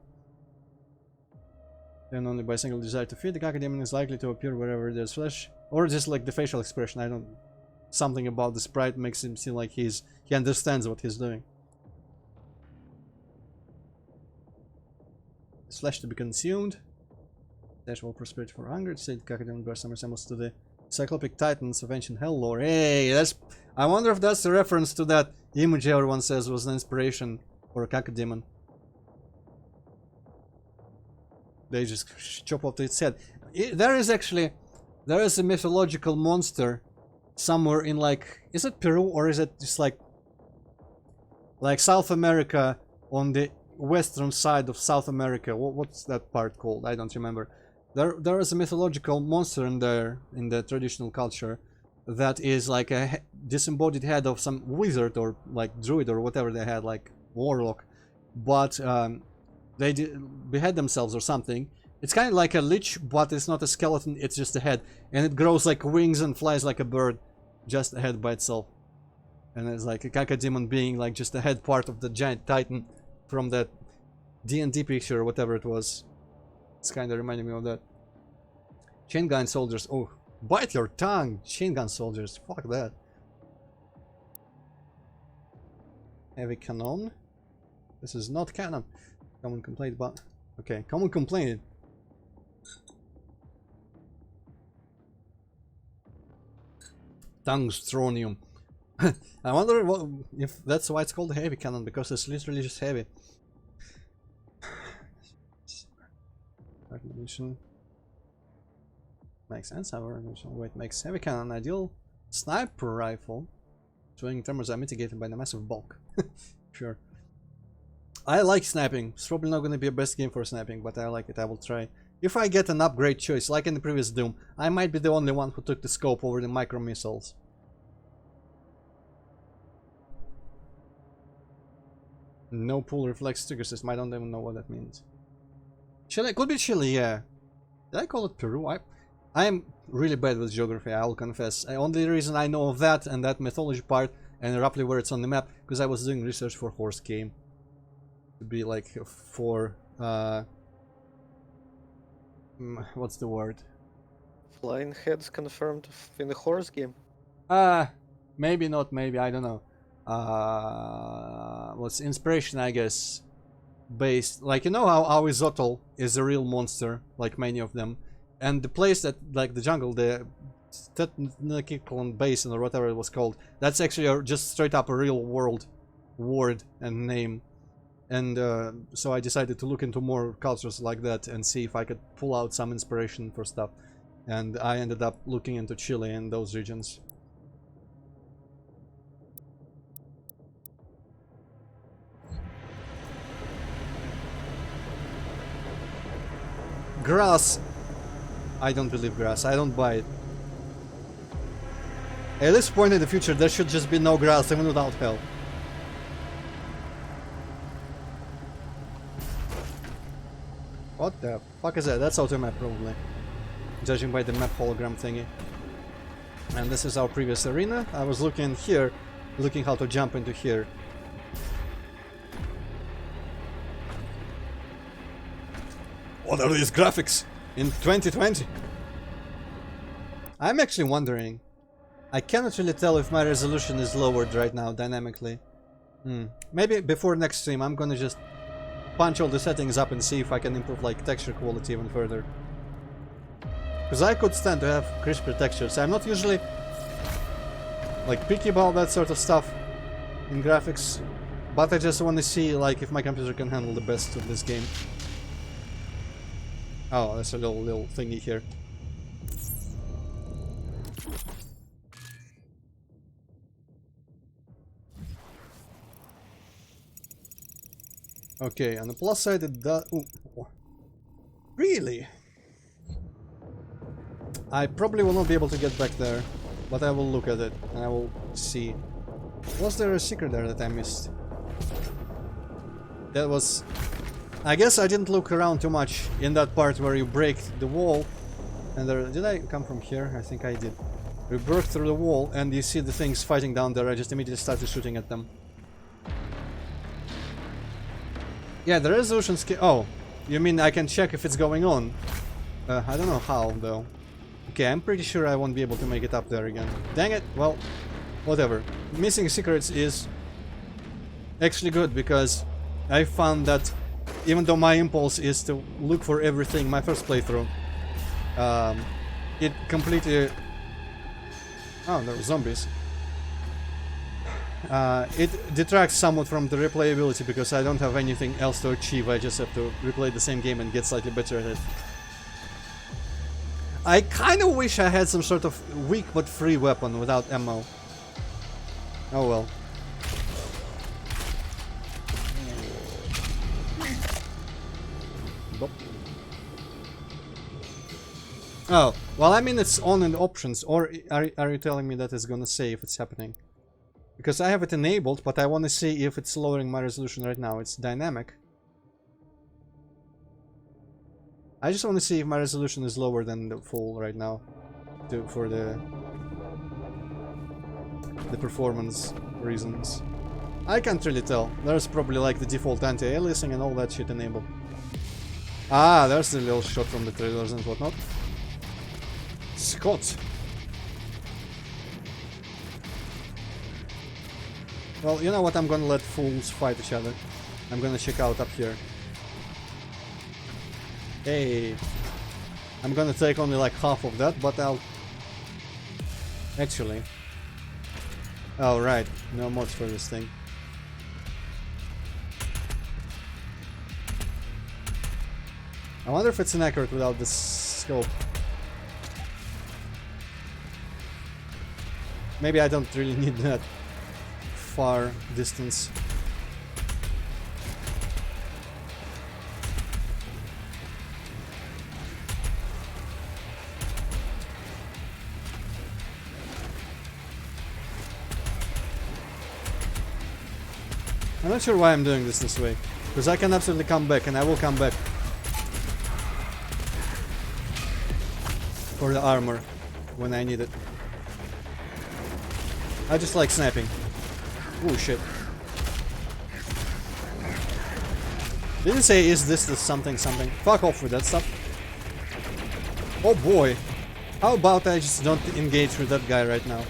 And only by a single desire to feed, the Kakademon is likely to appear wherever there's flesh. Or just like the facial expression. I don't... Something about the sprite makes him seem like he understands what he's doing. His flesh to be consumed. Sexual prosperity for hunger. Said Kakademon bears some resemblance to the Cyclopic Titans of ancient hell lore. Hey, that's... I wonder if that's a reference to that image everyone says was an inspiration for a Kakademon. They just chop off its head. There is a mythological monster somewhere in like... Is it Peru or is it just like South America on the western side of South America? What's that part called? I don't remember. There is a mythological monster in there, in the traditional culture, that is like a disembodied head of some wizard or like druid or whatever they had, like warlock. But they behead themselves or something. It's kind of like a lich, but it's not a skeleton, it's just a head. And it grows like wings and flies like a bird, just a head by itself. And it's like a Kakademon being like just a head part of the giant titan from that D&D picture or whatever it was. It's kind of reminding me of that. Chain gun soldiers. Oh, bite your tongue! Chain gun soldiers. Fuck that. Heavy cannon. This is not canon. Common complaint, but okay. Common complaint. Tungstronium. I wonder if that's why it's called a heavy cannon, because it's literally just heavy. Ammunition makes sense. However, weight makes heavy cannon ideal. Sniper rifle. Swinging tremors are mitigated by the massive bulk. Sure. I like sniping. It's probably not going to be a best game for sniping, but I like it. I will try. If I get an upgrade choice, like in the previous Doom, I might be the only one who took the scope over the micro missiles. No pull reflex trigger system. I don't even know what that means. Chile? Could be Chile, yeah. Did I call it Peru? I am really bad with geography, I'll confess. The only reason I know of that and that mythology part and roughly where it's on the map, because I was doing research for Horse Game. To be like for... what's the word? Flying heads confirmed in the Horse Game. Maybe not, maybe, I don't know. What's inspiration, I guess. Based, like, you know how Izotl is a real monster, like many of them, and the place that, like the jungle, the Tetnikikon Basin or whatever it was called, that's actually just straight up a real world word and name. And so I decided to look into more cultures like that and see if I could pull out some inspiration for stuff, and I ended up looking into Chile and those regions. Grass. I don't believe grass. I don't buy it. At this point in the future, there should just be no grass, even without hell. What the fuck is that? That's auto map probably, judging by the map hologram thingy. And this is our previous arena. I was looking here, looking how to jump into here. What are these graphics in 2020? I'm actually wondering. I cannot really tell if my resolution is lowered right now dynamically. Maybe before next stream I'm gonna just punch all the settings up and see if I can improve like texture quality even further. Because I could stand to have crisper textures. I'm not usually like picky about that sort of stuff in graphics, but I just want to see like if my computer can handle the best of this game. Oh, there's a little thingy here. Okay, on the plus side it does... Really? I probably will not be able to get back there, but I will look at it and I will see. Was there a secret there that I missed? That was... I guess I didn't look around too much in that part where you break the wall. And there... Did I come from here? I think I did. We broke through the wall and you see the things fighting down there. I just immediately started shooting at them. Yeah, the resolution scale... Oh, you mean I can check if it's going on? I don't know how, though. Okay, I'm pretty sure I won't be able to make it up there again. Dang it! Well, whatever. Missing secrets is actually good, because I found that even though my impulse is to look for everything my first playthrough, it completely... Oh, there were zombies. It detracts somewhat from the replayability because I don't have anything else to achieve. I just have to replay the same game and get slightly better at it. I kind of wish I had some sort of weak but free weapon without ammo. Oh well. Oh, well, I mean it's on in the options, or are you telling me that it's gonna say if it's happening? Because I have it enabled, but I want to see if it's lowering my resolution right now. It's dynamic. I just want to see if my resolution is lower than the full right now, for the performance reasons. I can't really tell. There's probably like the default anti-aliasing and all that shit enabled. Ah, there's the little shot from the trailers and whatnot. Scott. Well, you know what? I'm gonna let fools fight each other. I'm gonna check out up here. Hey, I'm gonna take only like half of that, but I'll... Actually... Oh, right. No mods for this thing. I wonder if it's inaccurate without the scope. Maybe I don't really need that far distance. I'm not sure why I'm doing this way, because I can absolutely come back, and I will come back for the armor when I need it. I just like sniping. Oh shit. Didn't say is this the something something. Fuck off with that stuff. Oh boy. How about I just don't engage with that guy right now?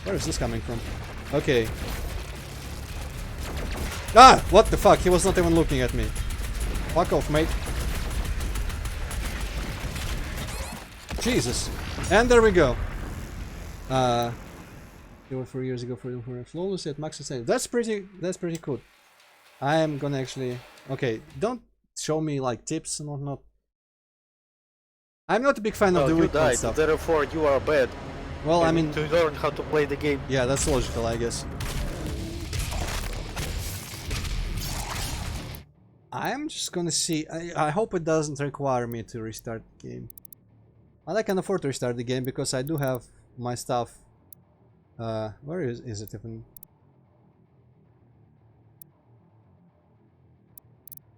Where is this coming from? Okay. Ah! What the fuck? He was not even looking at me. Fuck off, mate. Jesus. And there we go. 4 years ago for flawless at max save. That's pretty cool. I am gonna actually... Okay, don't show me like tips and whatnot. I'm not a big fan of the weak stuff. Therefore you are bad. Well, I mean, to learn how to play the game. yeah, that's logical, I guess. I'm just gonna see. I hope it doesn't require me to restart the game. I can afford to restart the game because I do have my stuff. Where is it even?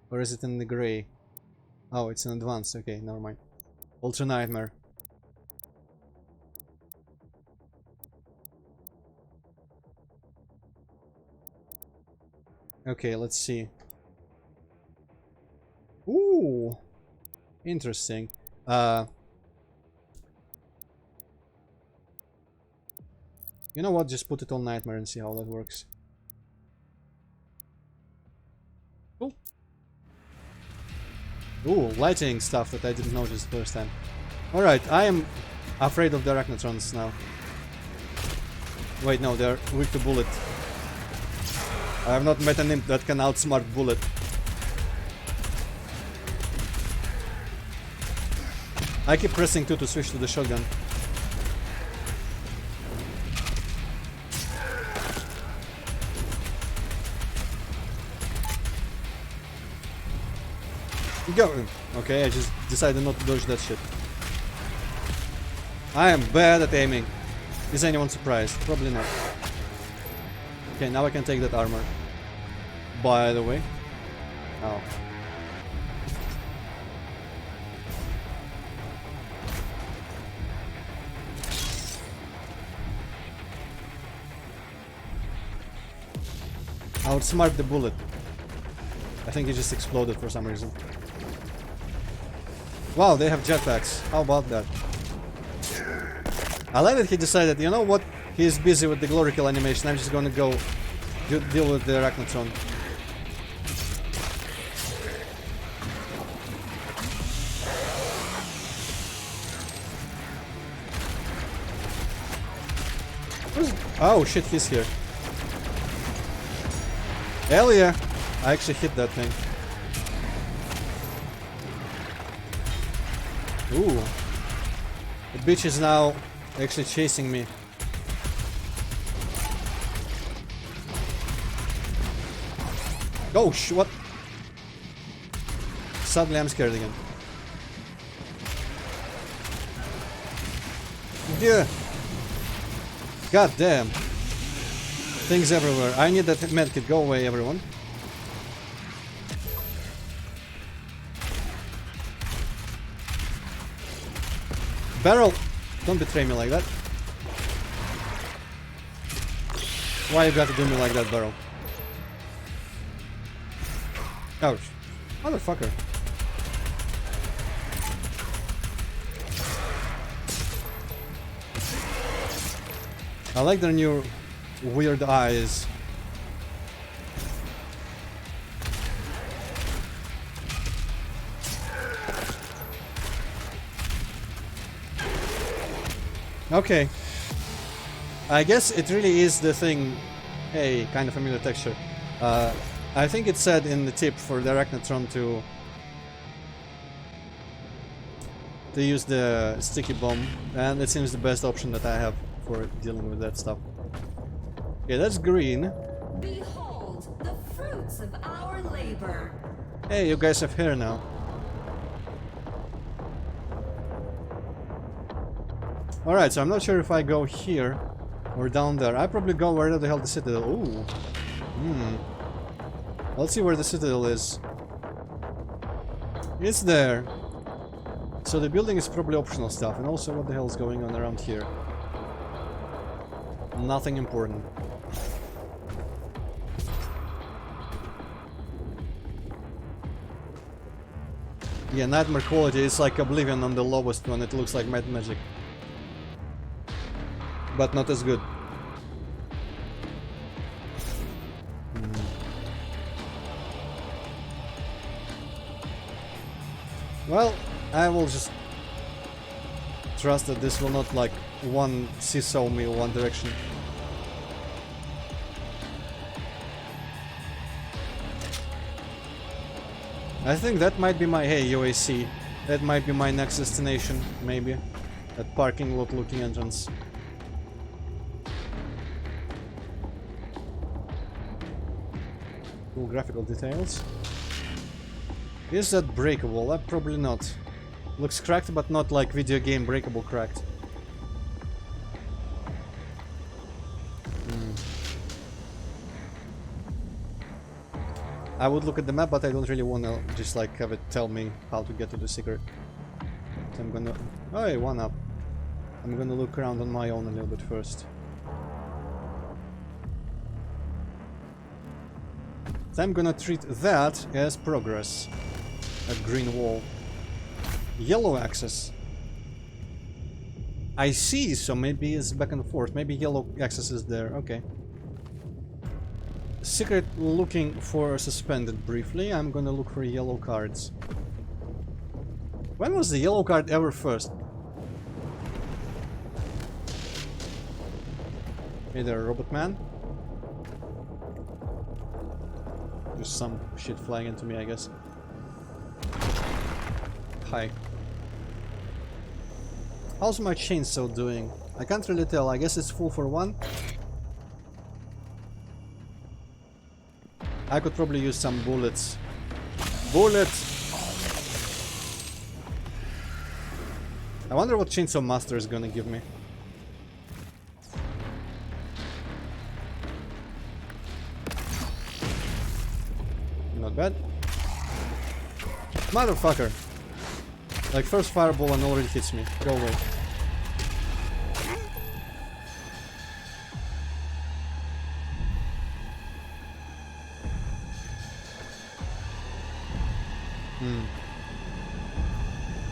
Or is it in the gray? Oh, it's in advanced. Okay, never mind. Ultra Nightmare. Okay, let's see. Ooh, interesting. You know what? Just put it on Nightmare and see how that works. Cool. Ooh, lighting stuff that I didn't notice the first time. Alright, I am afraid of the Arachnotrons now. Wait, no, they're weak to bullet. I have not met an imp that can outsmart bullet. I keep pressing 2 to switch to the shotgun. Go! Okay, I just decided not to dodge that shit. I am bad at aiming. Is anyone surprised? Probably not. Okay, now I can take that armor. By the way. Oh. Outsmart the bullet. I think it just exploded for some reason. Wow, they have jetpacks. How about that? I like that he decided, you know what? He's busy with the glory kill animation. I'm just gonna go deal with the Arachnotron. Oh shit, he's here. Hell yeah! I actually hit that thing. Ooh. The bitch is now actually chasing me. Oh, what? Suddenly I'm scared again. Yeah. God damn. Things everywhere. I need that medkit. Go away, everyone. Barrel! Don't betray me like that. Why you gotta do me like that, Barrel? Ouch. Motherfucker. I like their new weird eyes. Okay. I guess it really is the thing. Hey, kind of familiar texture. I think it said in the tip for the Arachnotron to use the sticky bomb, and it seems the best option that I have for dealing with that stuff. Okay, that's green. Behold the fruits of our labor. Hey, you guys have hair now. Alright, so I'm not sure if I go here or down there. I probably go where the hell the Citadel. Ooh. Let's see where the Citadel is. It's there. So the building is probably optional stuff. And also, what the hell is going on around here? Nothing important. Yeah, nightmare quality is like Oblivion on the lowest one. It looks like magic. But not as good. Well, I will just trust that this will not like one seesaw me one direction. I think that might be my... Hey, UAC. That might be my next destination, maybe. That parking lot looking entrance. Cool graphical details. Is that breakable? Probably not. Looks cracked, but not like video game breakable cracked. I would look at the map, but I don't really want to just like have it tell me how to get to the secret. So I'm gonna... Oh, hey, one up. I'm gonna look around on my own a little bit first. So I'm gonna treat that as progress. A green wall. Yellow axis. I see, so maybe it's back and forth. Maybe yellow axis is there. Okay. Secret looking for suspended briefly. I'm gonna look for yellow cards. When was the yellow card ever first? Hey there, robot man. There's some shit flying into me, I guess. Hi. How's my chainsaw doing? I can't really tell. I guess it's full for one. I could probably use some bullets. Bullets! I wonder what Chainsaw Master is gonna give me. Not bad. Motherfucker! Like first fireball and already hits me. Go away.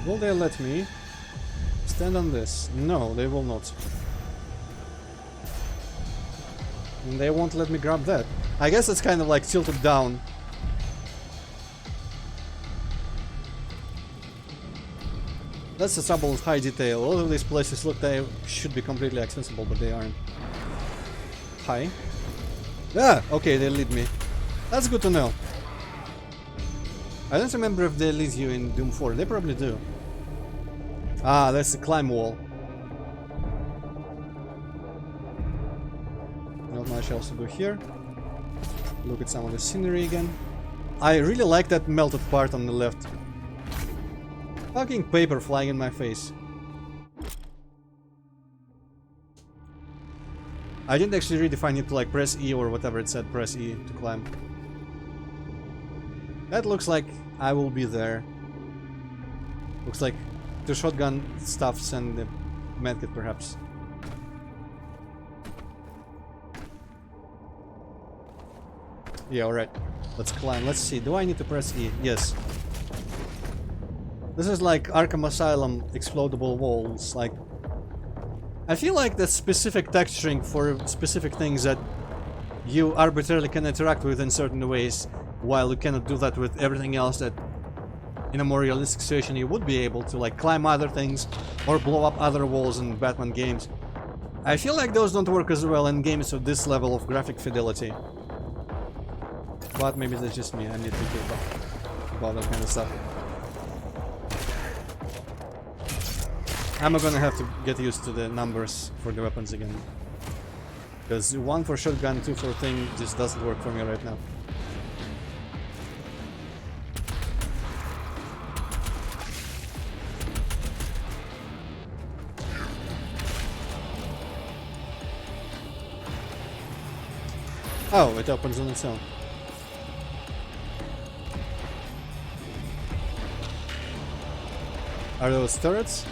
Will they let me stand on this? No, they will not. And they won't let me grab that. I guess it's kind of like tilted down. That's the trouble with high detail. All of these places look they should be completely accessible, but they aren't. Hi. Ah, okay, they lead me. That's good to know. I don't remember if they lead you in Doom 4. They probably do. Ah, that's the climb wall. Not much else to do here. Look at some of the scenery again. I really like that melted part on the left. Fucking paper flying in my face. I didn't actually redefine it to like press E or whatever it said, press E to climb. That looks like I will be there. Looks like the shotgun stuffs and the medkit perhaps. Yeah, alright. Let's climb. Let's see. Do I need to press E? Yes. This is like Arkham Asylum explodable walls. Like, I feel like the specific texturing for specific things that you arbitrarily can interact with in certain ways, while you cannot do that with everything else that in a more realistic situation you would be able to, like climb other things or blow up other walls in Batman games. I feel like those don't work as well in games with this level of graphic fidelity. But maybe that's just me. I need to think about that kind of stuff. I'm gonna have to get used to the numbers for the weapons again. Because 1 for shotgun, 2 for thing just doesn't work for me right now. Oh, it opens on its own. Are those turrets?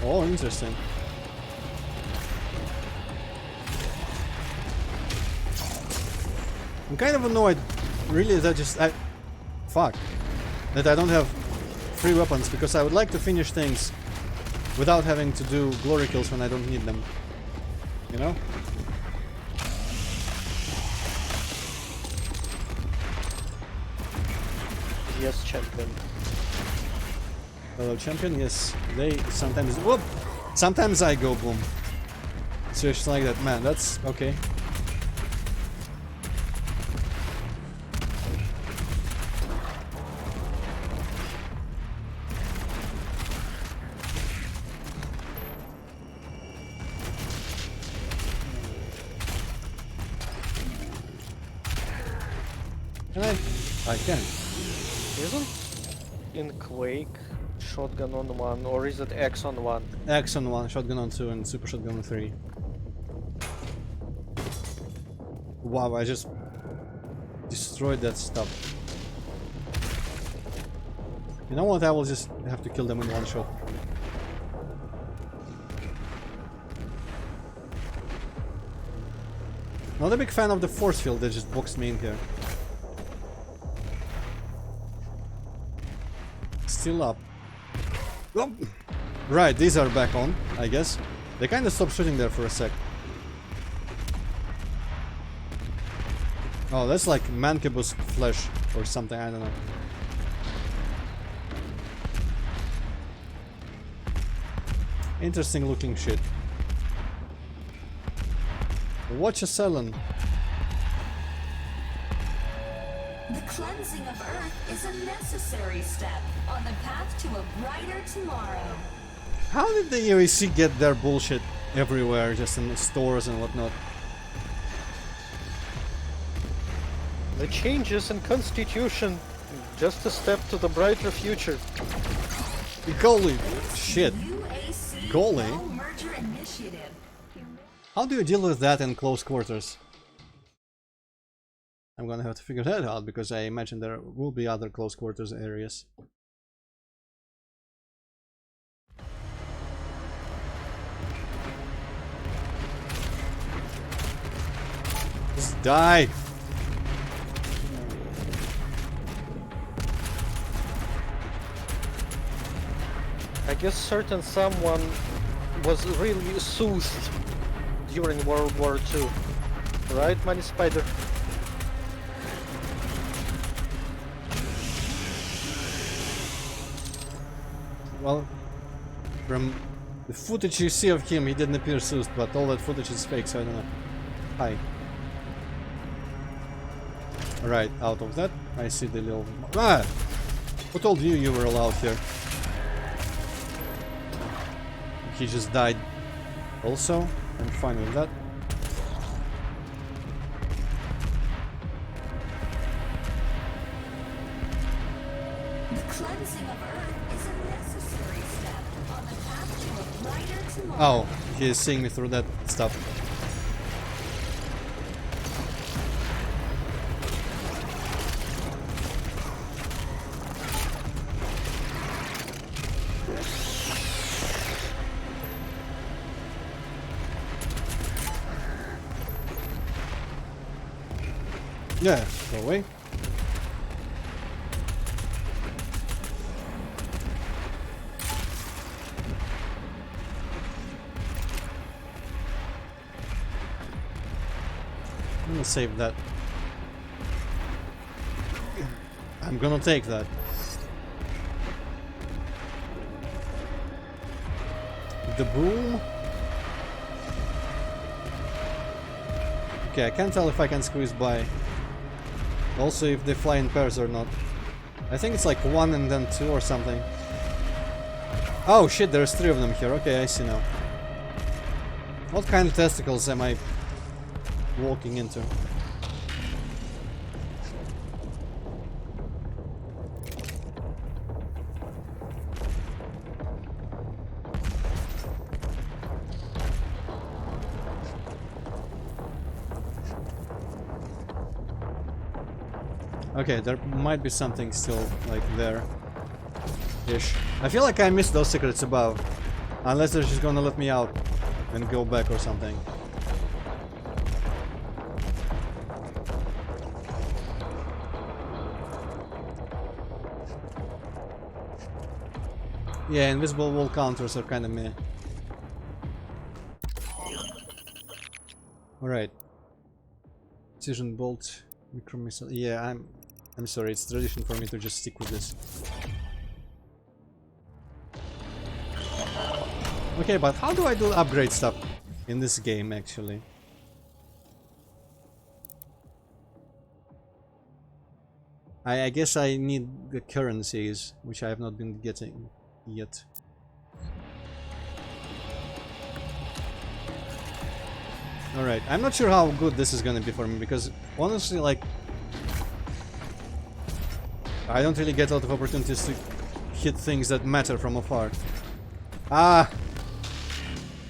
Oh, interesting. I'm kind of annoyed, really, that fuck. That I don't have free weapons, because I would like to finish things without having to do glory kills when I don't need them. You know? Yes, champion. Hello, champion. Yes, they sometimes. Whoop! Sometimes I go boom. Seriously, like that, man. That's okay. Can I? I can. Isn't in Quake shotgun on 1, or is it X on 1? X on 1, shotgun on 2, and super shotgun on 3. Wow, I just destroyed that stuff. You know what? I will just have to kill them in one shot. Not a big fan of the force field that just boxed me in here. Still up. Oh. Right, these are back on, I guess. They kind of stopped shooting there for a sec. Oh, that's like Mancubus flesh or something, I don't know. Interesting looking shit. Watch a Cellen. The cleansing of Earth is a necessary step on the path to a brighter tomorrow. How did the UAC get their bullshit everywhere, just in the stores and whatnot? The changes in Constitution, just a step to the brighter future. Golly, shit. UAC Golly. No merger initiative. How do you deal with that in close quarters? I'm gonna have to figure that out, because I imagine there will be other close quarters areas. Just die! I guess certain someone was really soothed during World War II. Right, Money Spider? Well, from the footage you see of him, he didn't appear soothed, but all that footage is fake, so I don't know. Hi. Alright, out of that, I see the little... Ah! Who told you you were allowed here? He just died. Also, I'm fine with that. The cleansing of Earth is a necessary step on the path to a brighter tomorrow. Oh, he is seeing me through that stuff. Yeah, go away. I'm gonna save that. I'm gonna take that. The boom. Okay, I can't tell if I can squeeze by. Also, if they fly in pairs or not. I think it's like 1 and then 2 or something. Oh shit, there's 3 of them here. Okay, I see now. What kind of testicles am I walking into? Okay, there might be something still, like, there-ish. I feel like I missed those secrets above. Unless they're just gonna let me out and go back or something. Yeah, invisible wall counters are kinda meh. Alright. Precision bolt, micro missile. Yeah, I'm sorry, it's tradition for me to just stick with this. Okay, but how do I do upgrade stuff in this game actually? I guess I need the currencies, which I have not been getting yet. Alright, I'm not sure how good this is gonna be for me, because honestly, like, I don't really get a lot of opportunities to hit things that matter from afar. Ah!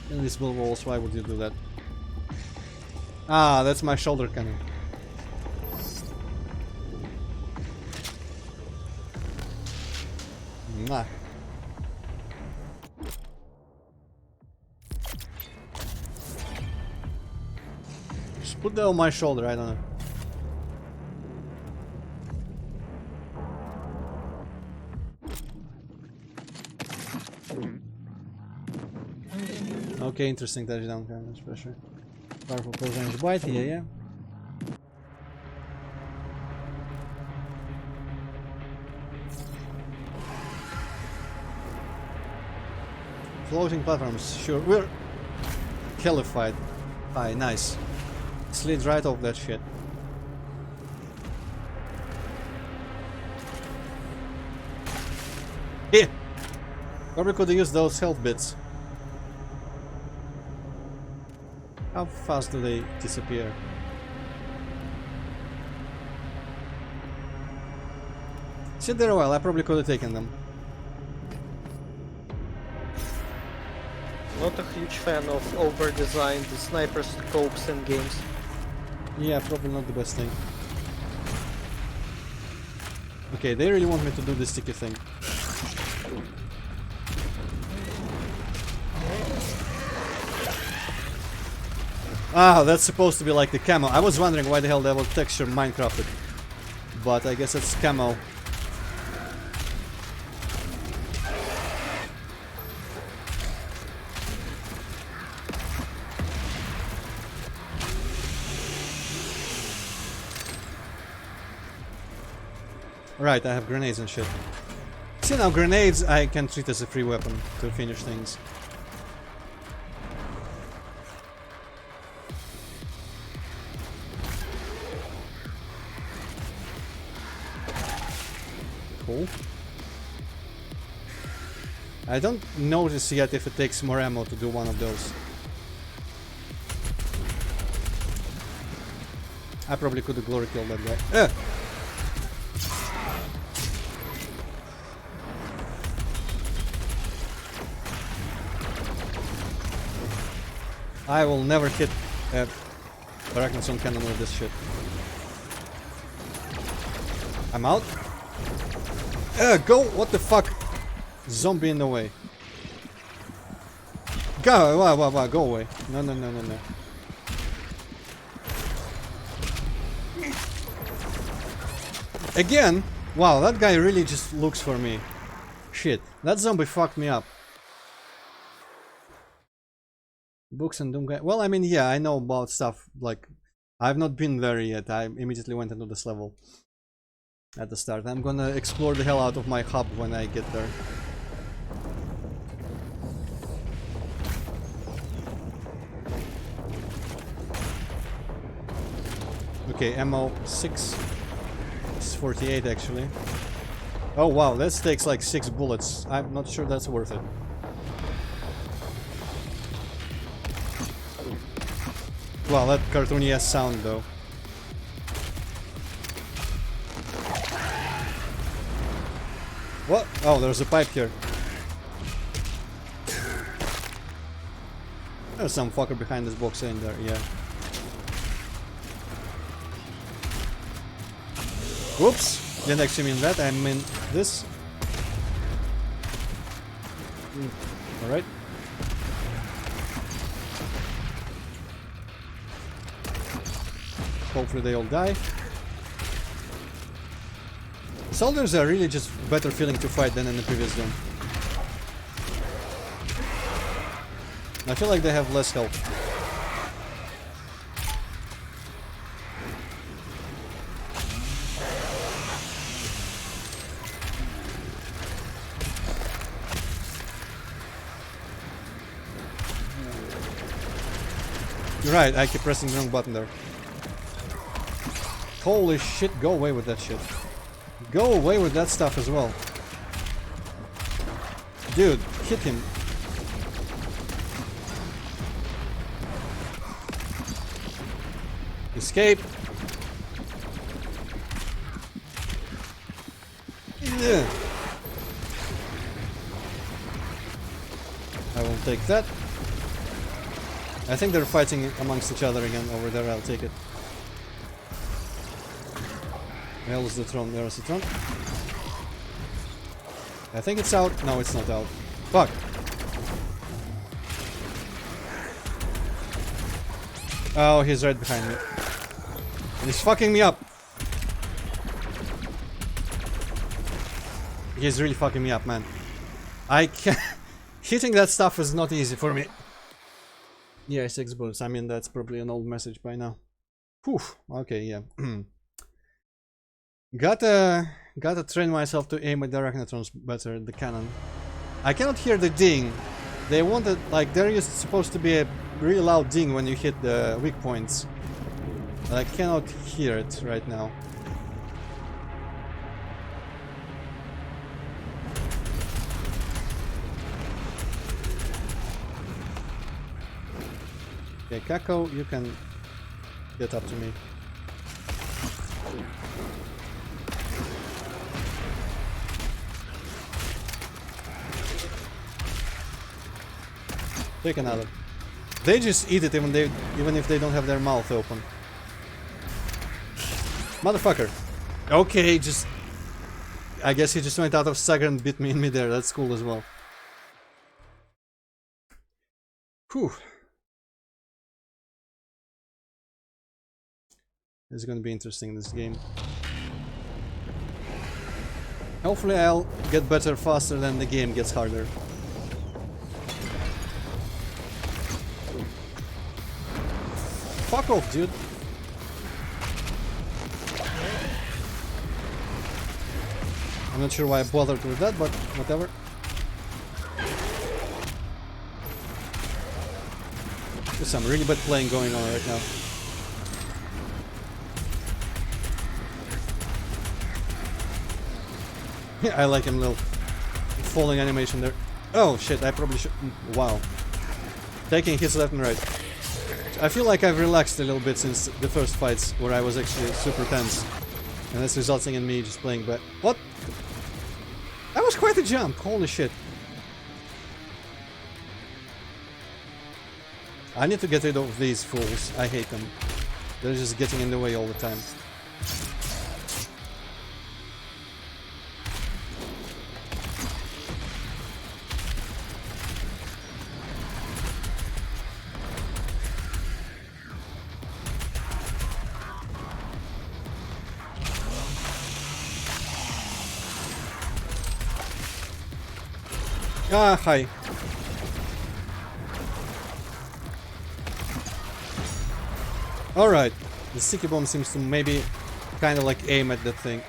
Invisible walls, why would you do that? Ah, that's my shoulder cannon. Mwah. Just put that on my shoulder, I don't know. Okay, interesting touchdown damage pressure. Powerful close range bite, yeah. Floating platforms, sure. We're hellified. Aye, nice. Slid right off that shit. Yeah! Probably could use those health bits. How fast do they disappear? Sit there a while, I probably could have taken them. Not a huge fan of over-designed sniper scopes in games. Yeah, probably not the best thing. Okay, they really want me to do this sticky thing. Ah, that's supposed to be like the camo. I was wondering why the hell that was texture Minecrafted. But I guess it's camo. Right, I have grenades and shit. See now, grenades I can treat as a free weapon to finish things. Cool. I don't notice yet if it takes more ammo to do one of those. I probably could have glory killed that guy. I will never hit a Arachnoson cannon with this shit. I'm out. Go! What the fuck? Zombie in the way. Go! Wow, go away. No. Again? Wow, that guy really just looks for me. Shit, that zombie fucked me up. Books and Doom guy. Well, I mean, yeah, I know about stuff, like, I've not been there yet. I immediately went into this level at the start. I'm gonna explore the hell out of my hub when I get there. Okay, ammo 6. It's 48 actually. Oh wow, this takes like 6 bullets. I'm not sure that's worth it. Wow, that cartoony-ass sound though. What? Oh, there's a pipe here. There's some fucker behind this box in there, yeah. Whoops! Didn't actually mean that, I mean this. Alright. Hopefully they all die. Soldiers are really just better feeling to fight than in the previous zone. I feel like they have less health. You're right, I keep pressing the wrong button there. Holy shit, go away with that shit. Go away with that stuff as well. Dude, hit him. Escape. Yeah. I will take that. I think they're fighting amongst each other again over there. I'll take it. Where is the throne? There is the throne. I think it's out. No, it's not out. Fuck. Oh, he's right behind me. And he's fucking me up. He's really fucking me up, man. I can't... Hitting that stuff is not easy for me. Yeah, 6 bullets. I mean, that's probably an old message by now. Whew. Okay, yeah. Gotta train myself to aim at the arachnotrons better, the cannon. I cannot hear the ding. They wanted, like, there is supposed to be a really loud ding when you hit the weak points. But I cannot hear it right now. Okay, Kako, you can get up to me. Take another. They just eat it even if they don't have their mouth open. Motherfucker. Okay, just... I guess he just went out of stagger and bit me in midair. That's cool as well. Whew. It's gonna be interesting, this game. Hopefully I'll get better faster than the game gets harder. Fuck off, dude. I'm not sure why I bothered with that, but whatever. There's some really bad playing going on right now. Yeah, I like him, little falling animation there. Oh shit, I probably should... Wow. Taking hits left and right. I feel like I've relaxed a little bit since the first fights, where I was actually super tense. And that's resulting in me just playing back. What? That was quite a jump, holy shit. I need to get rid of these fools, I hate them. They're just getting in the way all the time. Ah, hi. Alright. The sticky bomb seems to maybe kind of like aim at that thing.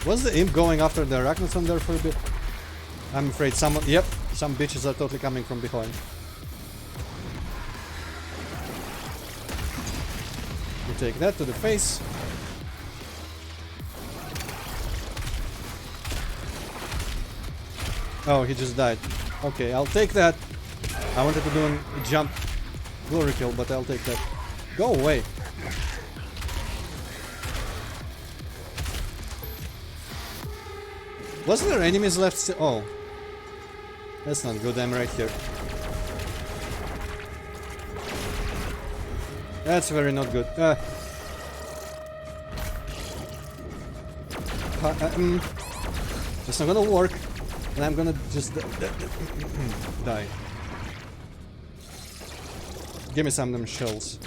Was the imp going after the arachnotron there for a bit? I'm afraid someone... Yep, some bitches are totally coming from behind. You take that to the face. Oh, he just died. Okay, I'll take that. I wanted to do a jump glory kill, but I'll take that. Go away. Wasn't there enemies left still? Oh. That's not good, I'm right here. That's very not good. It's not gonna work. And I'm gonna just die. Give me some of them shells.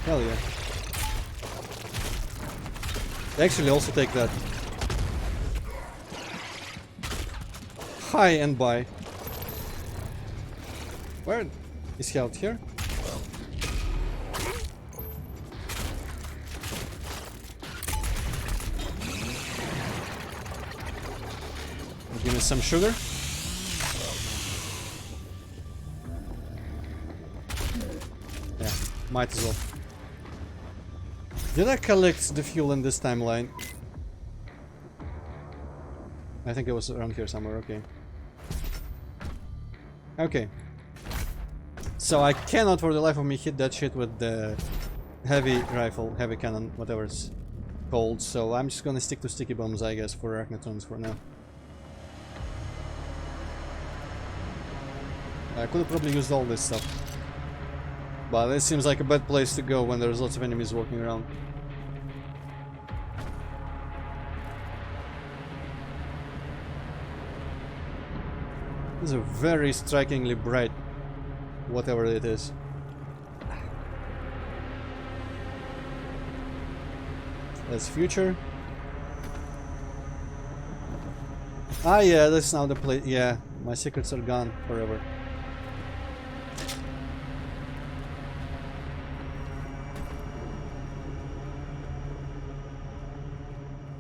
Hell yeah. Actually, also take that. Hi and bye. Where is he out here? Give me some sugar. Yeah, might as well. Did I collect the fuel in this timeline? I think it was around here somewhere, okay. Okay. So I cannot for the life of me hit that shit with the heavy rifle, heavy cannon, whatever it's called. So I'm just gonna stick to sticky bombs, I guess, for arachnotons for now. I could have probably used all this stuff. But it seems like a bad place to go when there's lots of enemies walking around. This is a very strikingly bright whatever it is. That's future. Ah yeah, that's now the place. Yeah, my secrets are gone forever.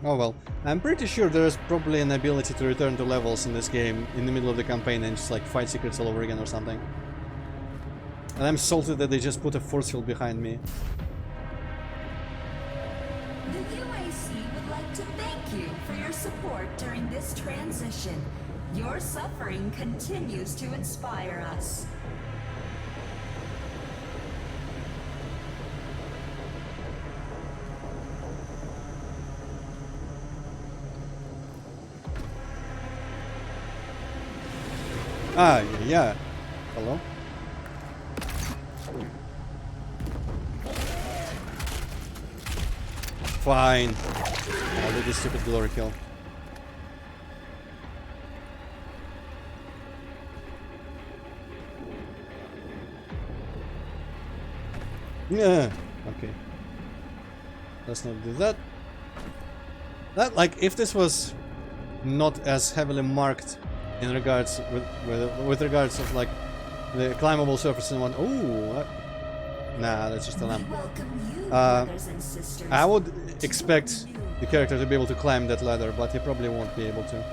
Oh well, I'm pretty sure there's probably an ability to return to levels in this game in the middle of the campaign and just like fight secrets all over again or something. And I'm salted that they just put a force field behind me. The UAC would like to thank you for your support during this transition. Your suffering continues to inspire us. Ah, yeah. Hello? Fine. I'll do this stupid glory kill. Yeah. Okay. Let's not do that. That, like, if this was not as heavily marked in regards with regards of like the climbable surface and one. Ooh, nah, that's just a lamp. I would expect the character to be able to climb that ladder, but he probably won't be able to.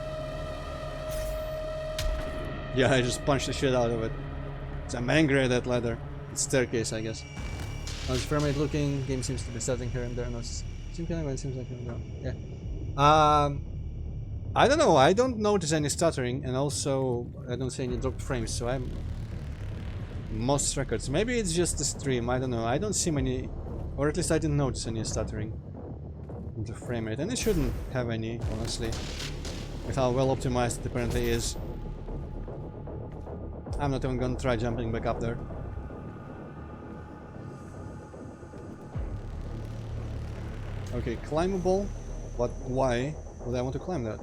Yeah, I just punched the shit out of it. So I'm angry at that ladder. It's staircase, I guess. How's frame rate looking? Game seems to be starting here and there. No, it seems like no. Yeah. I don't know. I don't notice any stuttering, and also I don't see any dropped frames. So I'm most records. Maybe it's just the stream. I don't know. I don't see many, or at least I didn't notice any stuttering in the frame rate, and it shouldn't have any, honestly, with how well optimized it apparently is. I'm not even gonna try jumping back up there. Okay, climbable, but why would I want to climb that?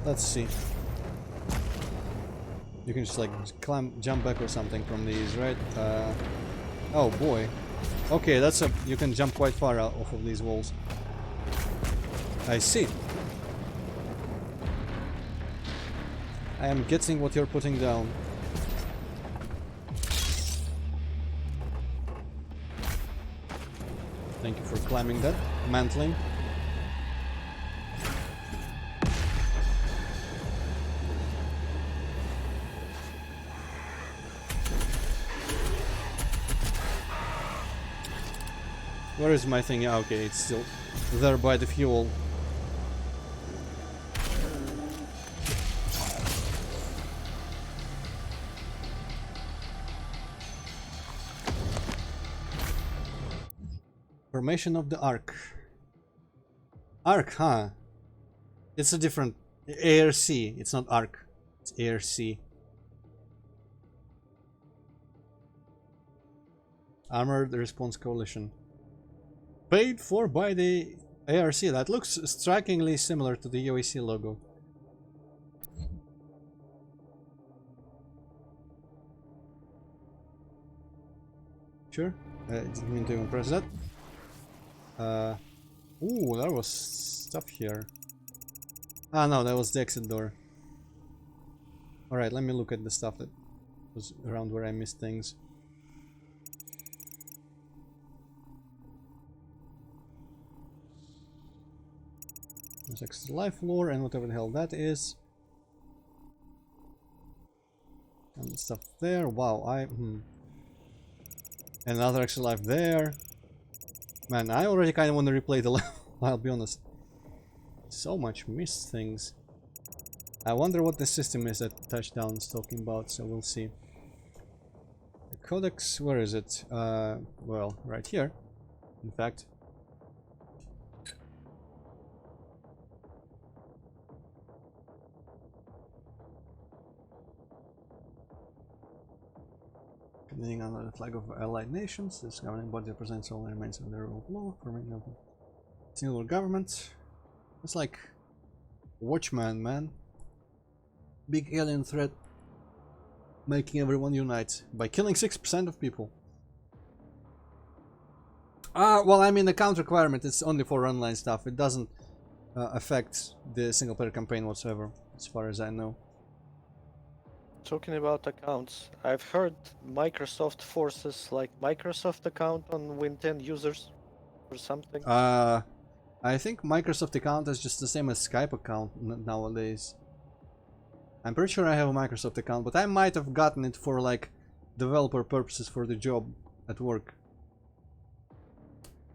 Let's see. You can just like jump back or something from these, right? Oh boy. Okay, that's a. You can jump quite far out off of these walls. I see. I am getting what you're putting down. Thank you for climbing that. Mantling. Where is my thing? Okay, it's still there by the fuel. Formation of the arc. Arc, huh? It's a different ARC. It's not arc. It's ARC. Armored Response Coalition. Paid for by the ARC. That looks strikingly similar to the UAC logo. Sure. I didn't mean to even press that. Ooh, there was stuff here. Ah, no, that was the exit door. Alright, let me look at the stuff that was around where I missed things. There's extra life lore and whatever the hell that is. And stuff there. Wow, Another extra life there. Man, I already kind of want to replay the level, I'll be honest. So much missed things. I wonder what the system is that Touchdown's talking about, so we'll see. Codex, where is it? Well, right here, in fact. Leaning under the flag of allied nations, this governing body represents all the remains of the rule of law, forming a single government. It's like Watchman, man. Big alien threat making everyone unite by killing 6% of people. Well, I mean, the count requirement is only for online stuff. It doesn't affect the single player campaign whatsoever, as far as I know. Talking about accounts, I've heard Microsoft forces like Microsoft account on Win 10 users or something. I think Microsoft account is just the same as Skype account nowadays. I'm pretty sure I have a Microsoft account, but I might have gotten it for like developer purposes for the job at work.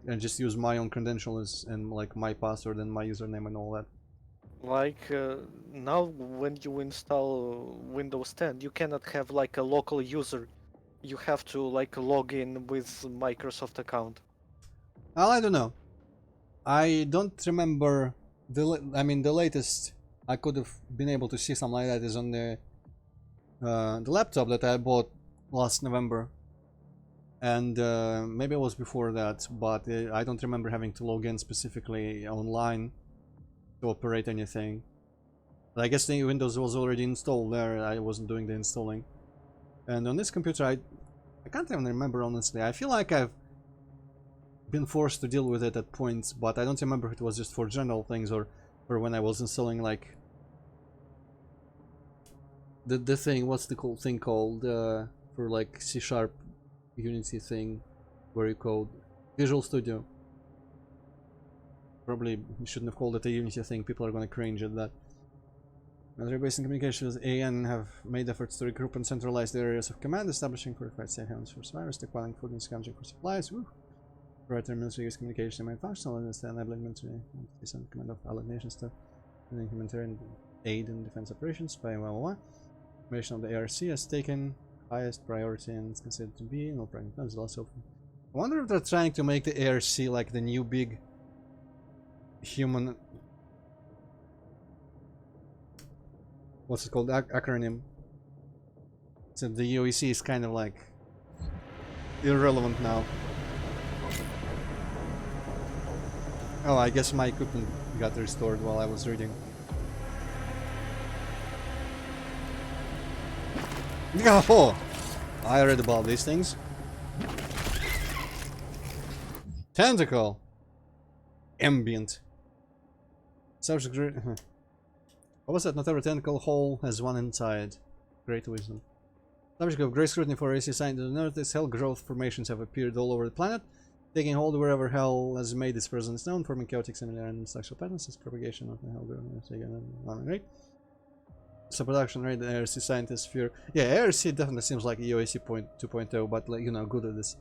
And just use my own credentials and like my password and my username and all that. Like now when you install Windows 10, you cannot have like a local user. You have to like log in with Microsoft account. Well, I don't know. I don't remember the latest I could have been able to see something like that is on the laptop that I bought last November. And maybe it was before that, but I don't remember having to log in specifically online to operate anything. But I guess the Windows was already installed there. I wasn't doing the installing. And on this computer, I can't even remember, honestly. I feel like I've been forced to deal with it at points, but I don't remember if it was just for general things or when I was installing like the thing. What's the cool thing called for like C# Unity thing where you code Visual Studio? Probably shouldn't have called it a Unity thing. People are going to cringe at that. Military base and communications AN have made efforts to regroup and centralize the areas of command, establishing fortified safe havens for survivors, stockpiling food and scavenging for supplies. Woo! Proprietary military use communication and functional and enabling military and command of allied nations to humanitarian aid and defense operations by Formation of the ARC has taken highest priority and is considered to be no pregnant times also. I wonder if they're trying to make the ARC like the new big human, what's it called, acronym. So the UEC is kind of like irrelevant now. Oh, I guess my equipment got restored while I was reading. Oh, I read about these things. Tentacle. Ambient. Subject. What was that? Not every tentacle hole has one inside. Great wisdom. Subject of great scrutiny for AC science to notice, hell growth formations have appeared all over the planet, taking hold wherever hell has made its presence known, forming chaotic, similar, and structural patterns. This propagation of the hell growth rate. So production rate, the ARC scientists fear. Yeah, ARC definitely seems like EOAC 2.0, but like, you know, good at this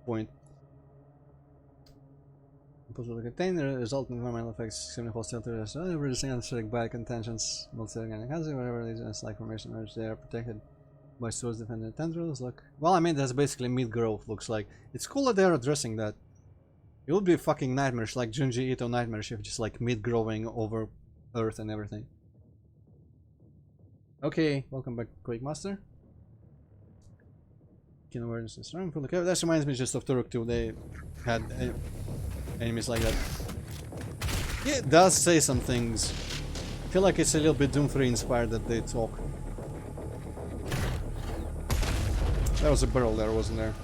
point. Possible to contain the resultant environmental effects, extremely hostile to us, reducing anesthetic bad contentions, multi-organic hazard, whatever these are, like formation urge, they are protected by swords defending tendrils. Look, well, I mean, that's basically mid growth, looks like. It's cool that they're addressing that. It would be fucking nightmarish, like Junji Ito nightmarish, if just like mid growing over Earth and everything. Okay, welcome back, Quake Master. Keen awareness is strong. That reminds me just of Turok 2. They had enemies like that. Yeah, it does say some things. I feel like it's a little bit Doom 3 inspired that they talk. There was a barrel there, wasn't there?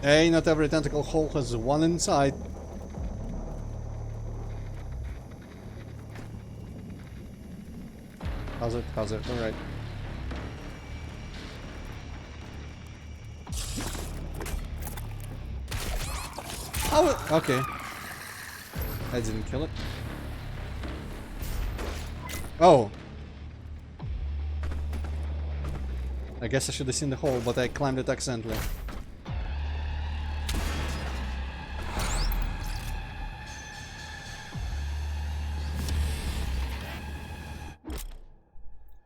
Hey, not every tentacle hole has one inside. How's it? How's it? Alright. Oh, okay. I didn't kill it. Oh. I guess I should have seen the hole, but I climbed it accidentally.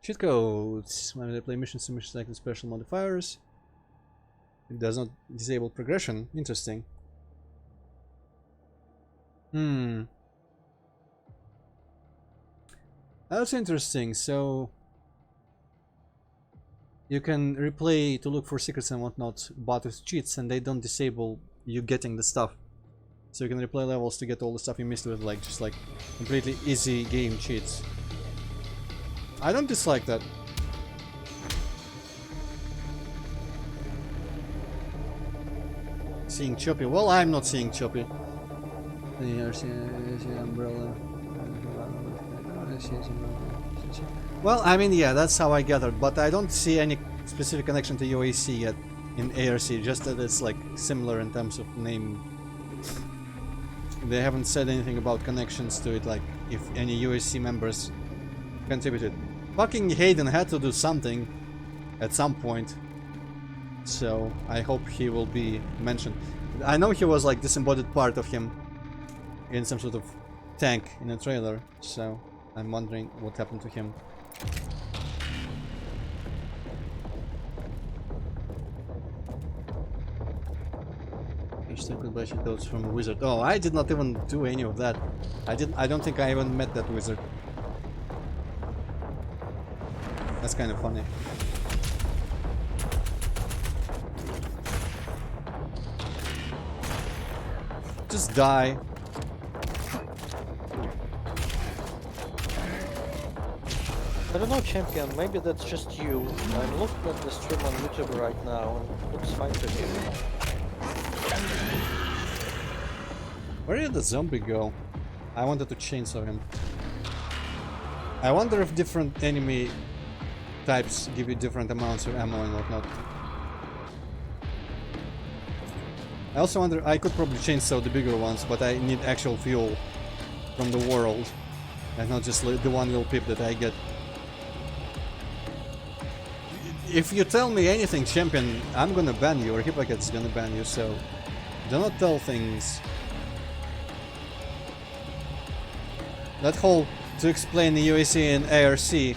Cheat codes. When they play missions, submission select the special modifiers. It does not disable progression. Interesting. That's interesting. So you can replay to look for secrets and whatnot, but with cheats, and they don't disable you getting the stuff. So you can replay levels to get all the stuff you missed with like just like completely easy game cheats. I don't dislike that. Seeing Choppy. Well, I'm not seeing Choppy. Umbrella. Well, I mean, yeah, that's how I gathered, but I don't see any specific connection to UAC yet in ARC, just that it's like similar in terms of name. They haven't said anything about connections to it, like if any UAC members contributed. Fucking Hayden had to do something at some point, so I hope he will be mentioned. I know he was like disembodied part of him in some sort of tank in a trailer, so I'm wondering what happened to him. Goodbye those from a wizard. Oh, I did not even do any of that. I don't think I even met that wizard. That's kind of funny. Just die. I don't know, champion, maybe that's just you. I'm looking at the stream on YouTube right now and it looks fine to me. Where did the zombie go? I wanted to chainsaw him. I wonder if different enemy types give you different amounts of ammo and whatnot. I also wonder, I could probably chainsaw the bigger ones, but I need actual fuel from the world and not just the one little pip that I get. If you tell me anything, champion, I'm gonna ban you, or Hippocat's gonna ban you, so do not tell things. That whole to explain the UAC and ARC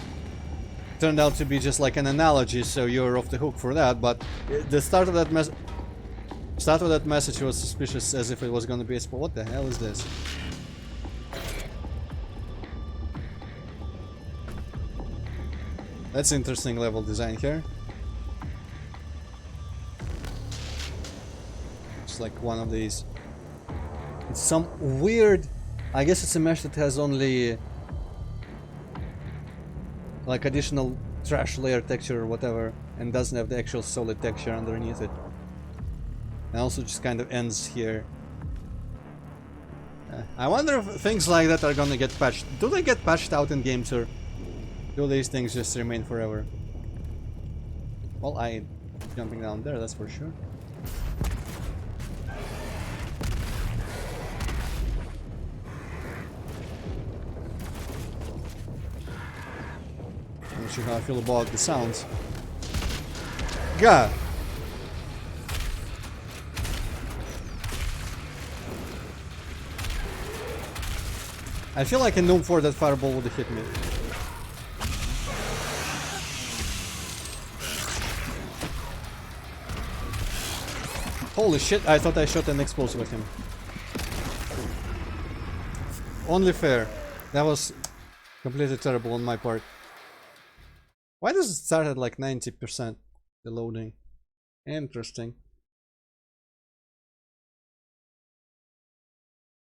turned out to be just like an analogy, so you're off the hook for that, but the start of that message was suspicious, as if it was gonna be a spoiler. What the hell is this? That's interesting level design here. It's like one of these. It's some weird... I guess it's a mesh that has only like additional trash layer texture or whatever, and doesn't have the actual solid texture underneath it. And also just kind of ends here. I wonder if things like that are gonna get patched. Do they get patched out in games, or do these things just remain forever? Well, I jumping down there, that's for sure. I'm not sure how I feel about the sounds. God! I feel like a gnome for that fireball would have hit me. Holy shit, I thought I shot an explosive at him. Only fair. That was completely terrible on my part. Why does it start at like 90%? The loading. Interesting.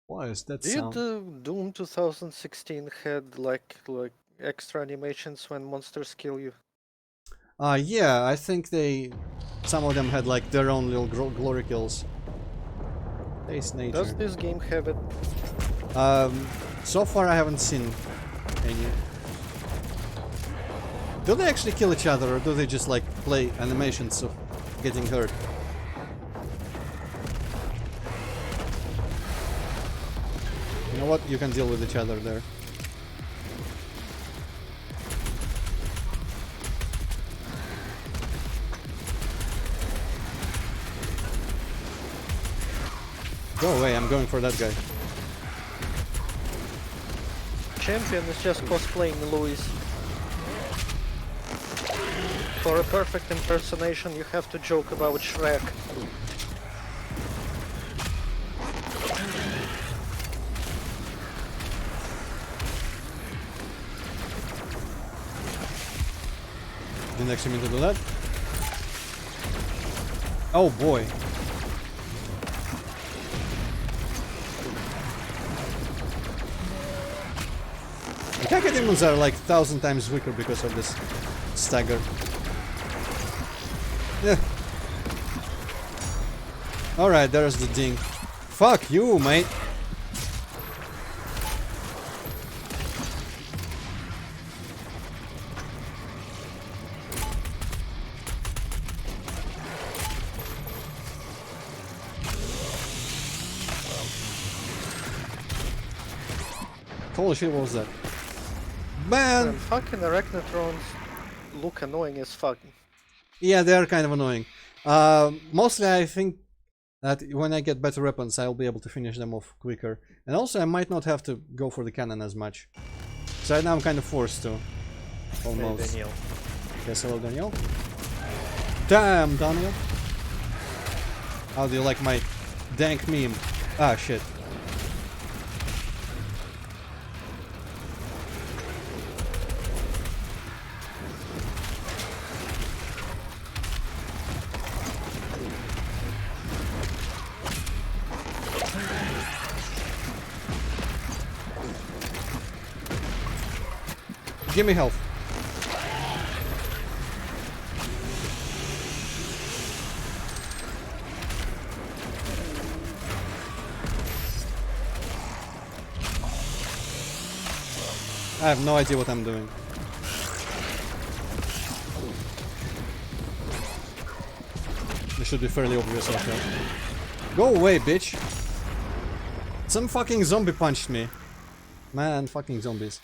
Why is that sound? Did Doom 2016 had like extra animations when monsters kill you? Yeah, I think some of them had like their own little glory kills. Taste nature. Does this game have it? So far I haven't seen any. Do they actually kill each other, or do they just like play animations of getting hurt? You know what? You can deal with each other there. Go away, I'm going for that guy. Champion is just cosplaying Louis. For a perfect impersonation, you have to joke about Shrek. Didn't actually mean to do that. Oh boy. The Kakademons are like 1,000 times weaker because of this stagger. Yeah. Alright, there's the ding. Fuck you, mate. Holy shit, what was that? Man! And fucking Arachnotrons look annoying as fuck. Yeah, they are kind of annoying. Mostly I think that when I get better weapons, I'll be able to finish them off quicker. And also I might not have to go for the cannon as much. So right now I'm kind of forced to. Almost. Hey, Daniel. Yes, hello Daniel. Damn, Daniel. How do you like my dank meme? Ah, shit. Give me health. I have no idea what I'm doing. This should be fairly obvious, okay. Go away, bitch! Some fucking zombie punched me. Man, fucking zombies.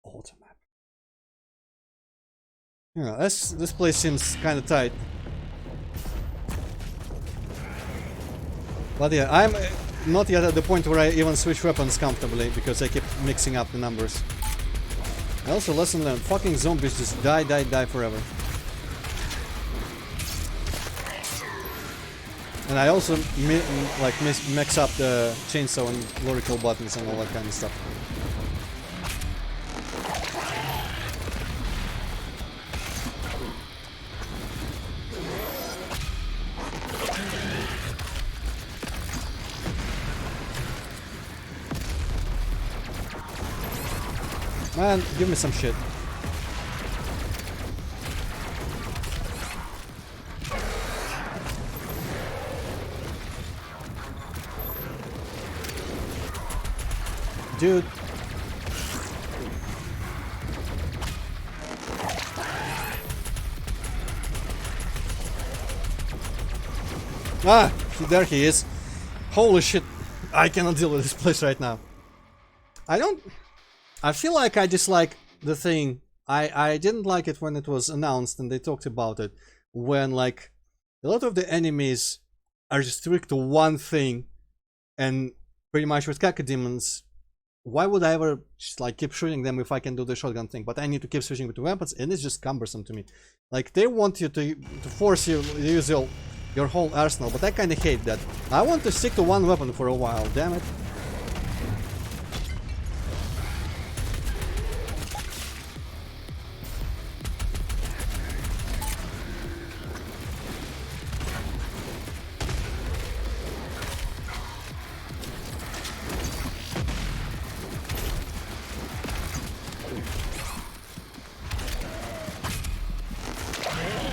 Automap. Yeah, this place seems kind of tight. But yeah, I'm not yet at the point where I even switch weapons comfortably because I keep mixing up the numbers. I also lesson learned: fucking zombies just die forever. And I also mix up the chainsaw and lyrical buttons and all that kind of stuff. Man, give me some shit. Dude. Ah, there he is. Holy shit. I cannot deal with this place right now. I feel like I dislike the thing. I didn't like it when it was announced and they talked about it. When like a lot of the enemies are just strict to one thing, and pretty much with Kakademons, why would I ever just like keep shooting them if I can do the shotgun thing? But I need to keep switching between weapons, and it's just cumbersome to me. Like they want you to force you to use your whole arsenal, but I kind of hate that. I want to stick to one weapon for a while. Damn it.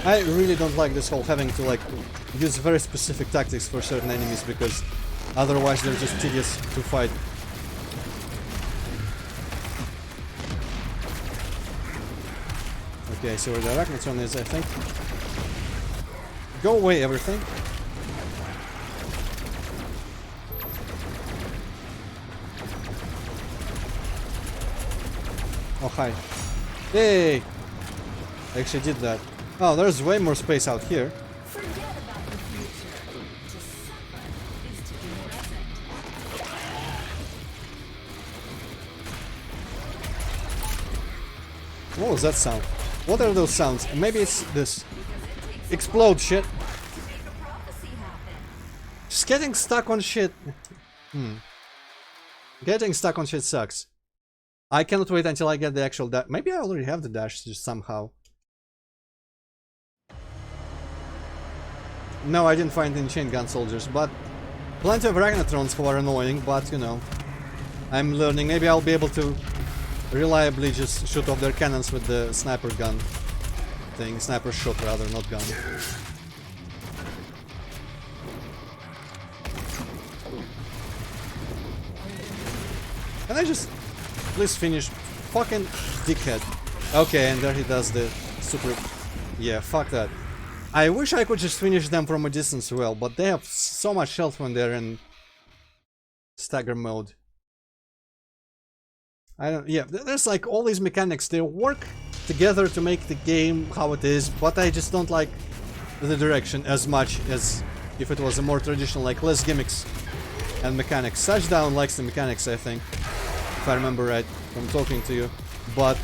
I really don't like this whole having to like use very specific tactics for certain enemies because otherwise they're just tedious to fight. Okay, so where the Arachnotron is, I think. Go away, everything. Oh, hi. Yay! I actually did that. Oh, there's way more space out here. Forget about the future. To suffer is to be present. What was that sound? What are those sounds? Maybe it's this. Explode shit. Just getting stuck on shit. Getting stuck on shit sucks. I cannot wait until I get the actual dash. Maybe I already have the dash just somehow. No, I didn't find any chain gun soldiers, but plenty of Ragnatrons who are annoying, but you know, I'm learning. Maybe I'll be able to reliably just shoot off their cannons with the sniper gun thing. Sniper shot rather, not gun. Can I just please finish? Fucking dickhead. Okay, and there he does the super... Yeah, fuck that. I wish I could just finish them from a distance well, but they have so much health when they're in stagger mode. I don't... Yeah, there's like all these mechanics. They work together to make the game how it is, but I just don't like the direction as much as if it was a more traditional, like less gimmicks and mechanics. Touchdown likes the mechanics, I think, if I remember right from talking to you. But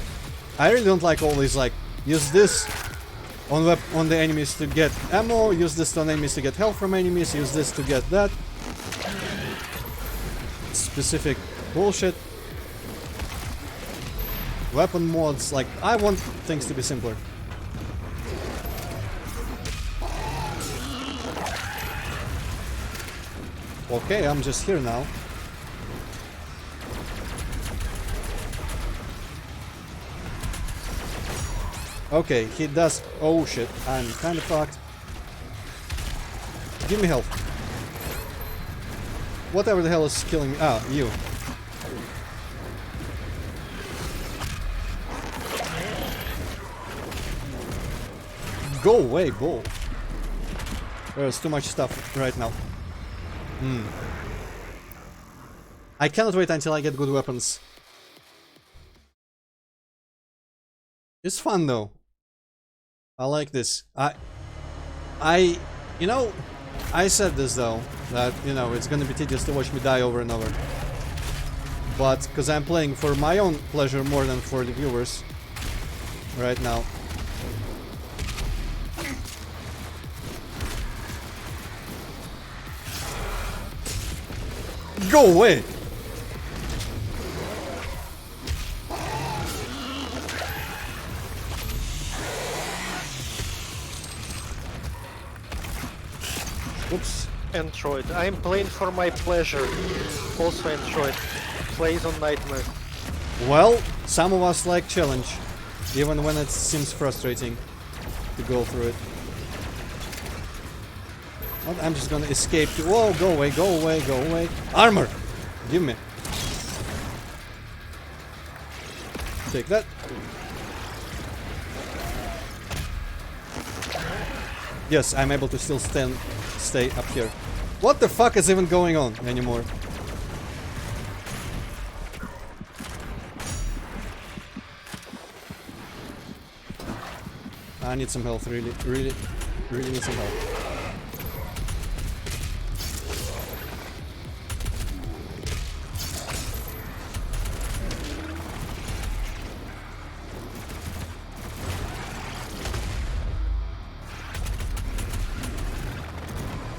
I really don't like all these, like, use this on the enemies to get ammo, use this on enemies to get health from enemies, use this to get that. Specific bullshit. Weapon mods, like, I want things to be simpler. Okay, I'm just here now. Okay, he does... Oh shit, I'm kinda fucked. Give me help. Whatever the hell is killing me. Ah, you. Go away, bull. There's too much stuff right now. I cannot wait until I get good weapons. It's fun though. I like this. You know, I said this though, that, you know, it's gonna be tedious to watch me die over and over. But, because I'm playing for my own pleasure more than for the viewers right now. Go away! Oops. Android. I'm playing for my pleasure. Also Android. Plays on Nightmare. Well, some of us like challenge, even when it seems frustrating to go through it. What? I'm just gonna escape to... Whoa, go away, go away, go away. Armor! Give me. Take that. Yes, I'm able to still stay up here. What the fuck is even going on anymore? I need some health, really need some help.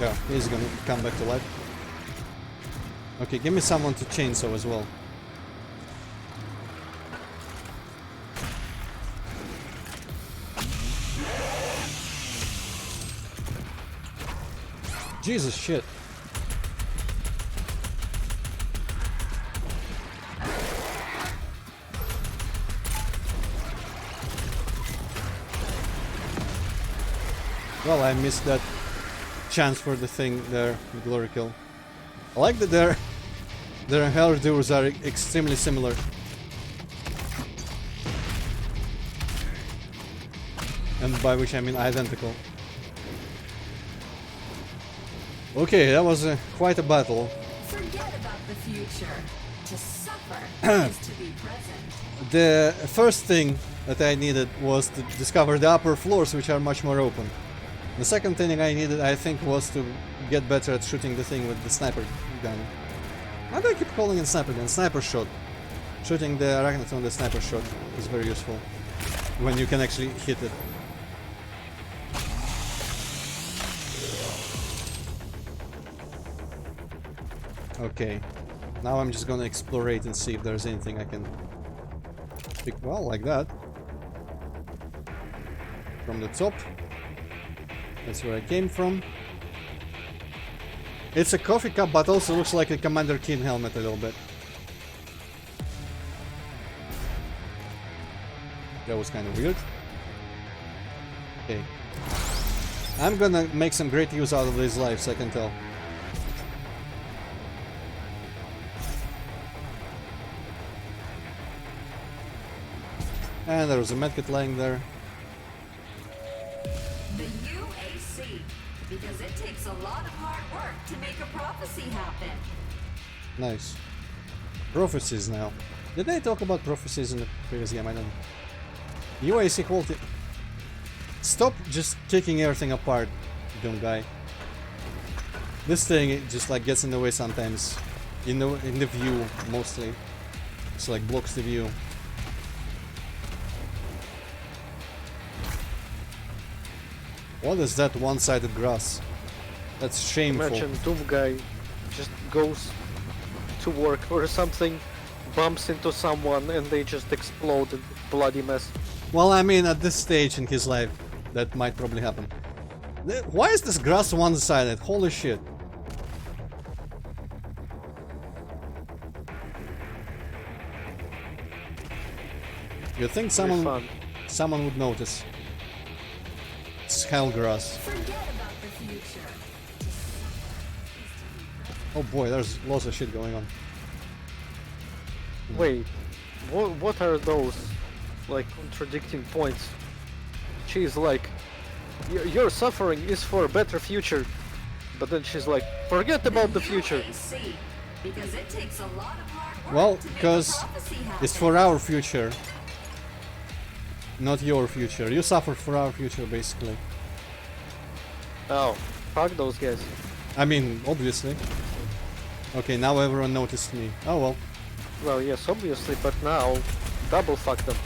Yeah, he's gonna come back to life. Okay, give me someone to chainsaw as well. Jesus shit. Well, I missed that chance for the thing there, the glory kill. I like that their hairdos are extremely similar. And by which I mean identical. Okay, that was quite a battle. Forget about the future. To suffer is to be present. The first thing that I needed was to discover the upper floors, which are much more open. The second thing I needed, I think, was to get better at shooting the thing with the sniper gun. Why do I keep calling it sniper gun? Sniper shot. Shooting the arachnids on the sniper shot is very useful. when you can actually hit it. Okay, now I'm just gonna explore it and see if there's anything I can pick. Well, like that. From the top. That's where I came from. It's a coffee cup, but also looks like a Commander Keen helmet a little bit. That was kind of weird. Okay. I'm gonna make some great use out of these lives, I can tell. And there was a medkit lying there. The UAC, because it takes a lot of hard work to make a prophecy happen. Nice. Prophecies now. Did they talk about prophecies in the previous game? I don't know. UAC quality. Stop just kicking everything apart, dumb guy. This thing, it just like gets in the way sometimes. In the view, mostly. It's like blocks the view. What is that one-sided grass? That's shameful. Imagine Doom guy just goes to work or something, bumps into someone and they just explode. Bloody mess. Well, I mean, at this stage in his life, that might probably happen. Why is this grass one-sided? Holy shit. You'd think someone would notice. It's hell grass. Forget about the future. Oh boy, there's lots of shit going on. Wait, what are those, like, contradicting points? She's like, your suffering is for a better future, but then she's like, forget about the future. UAC, because it takes a lot of hard work Well, to make a because prophecy it's happen. for our future. Not your future. You suffer for our future, basically. Oh, fuck those guys. I mean, obviously. Okay, now everyone noticed me. Oh well. Well, yes, obviously, but now, double fuck them.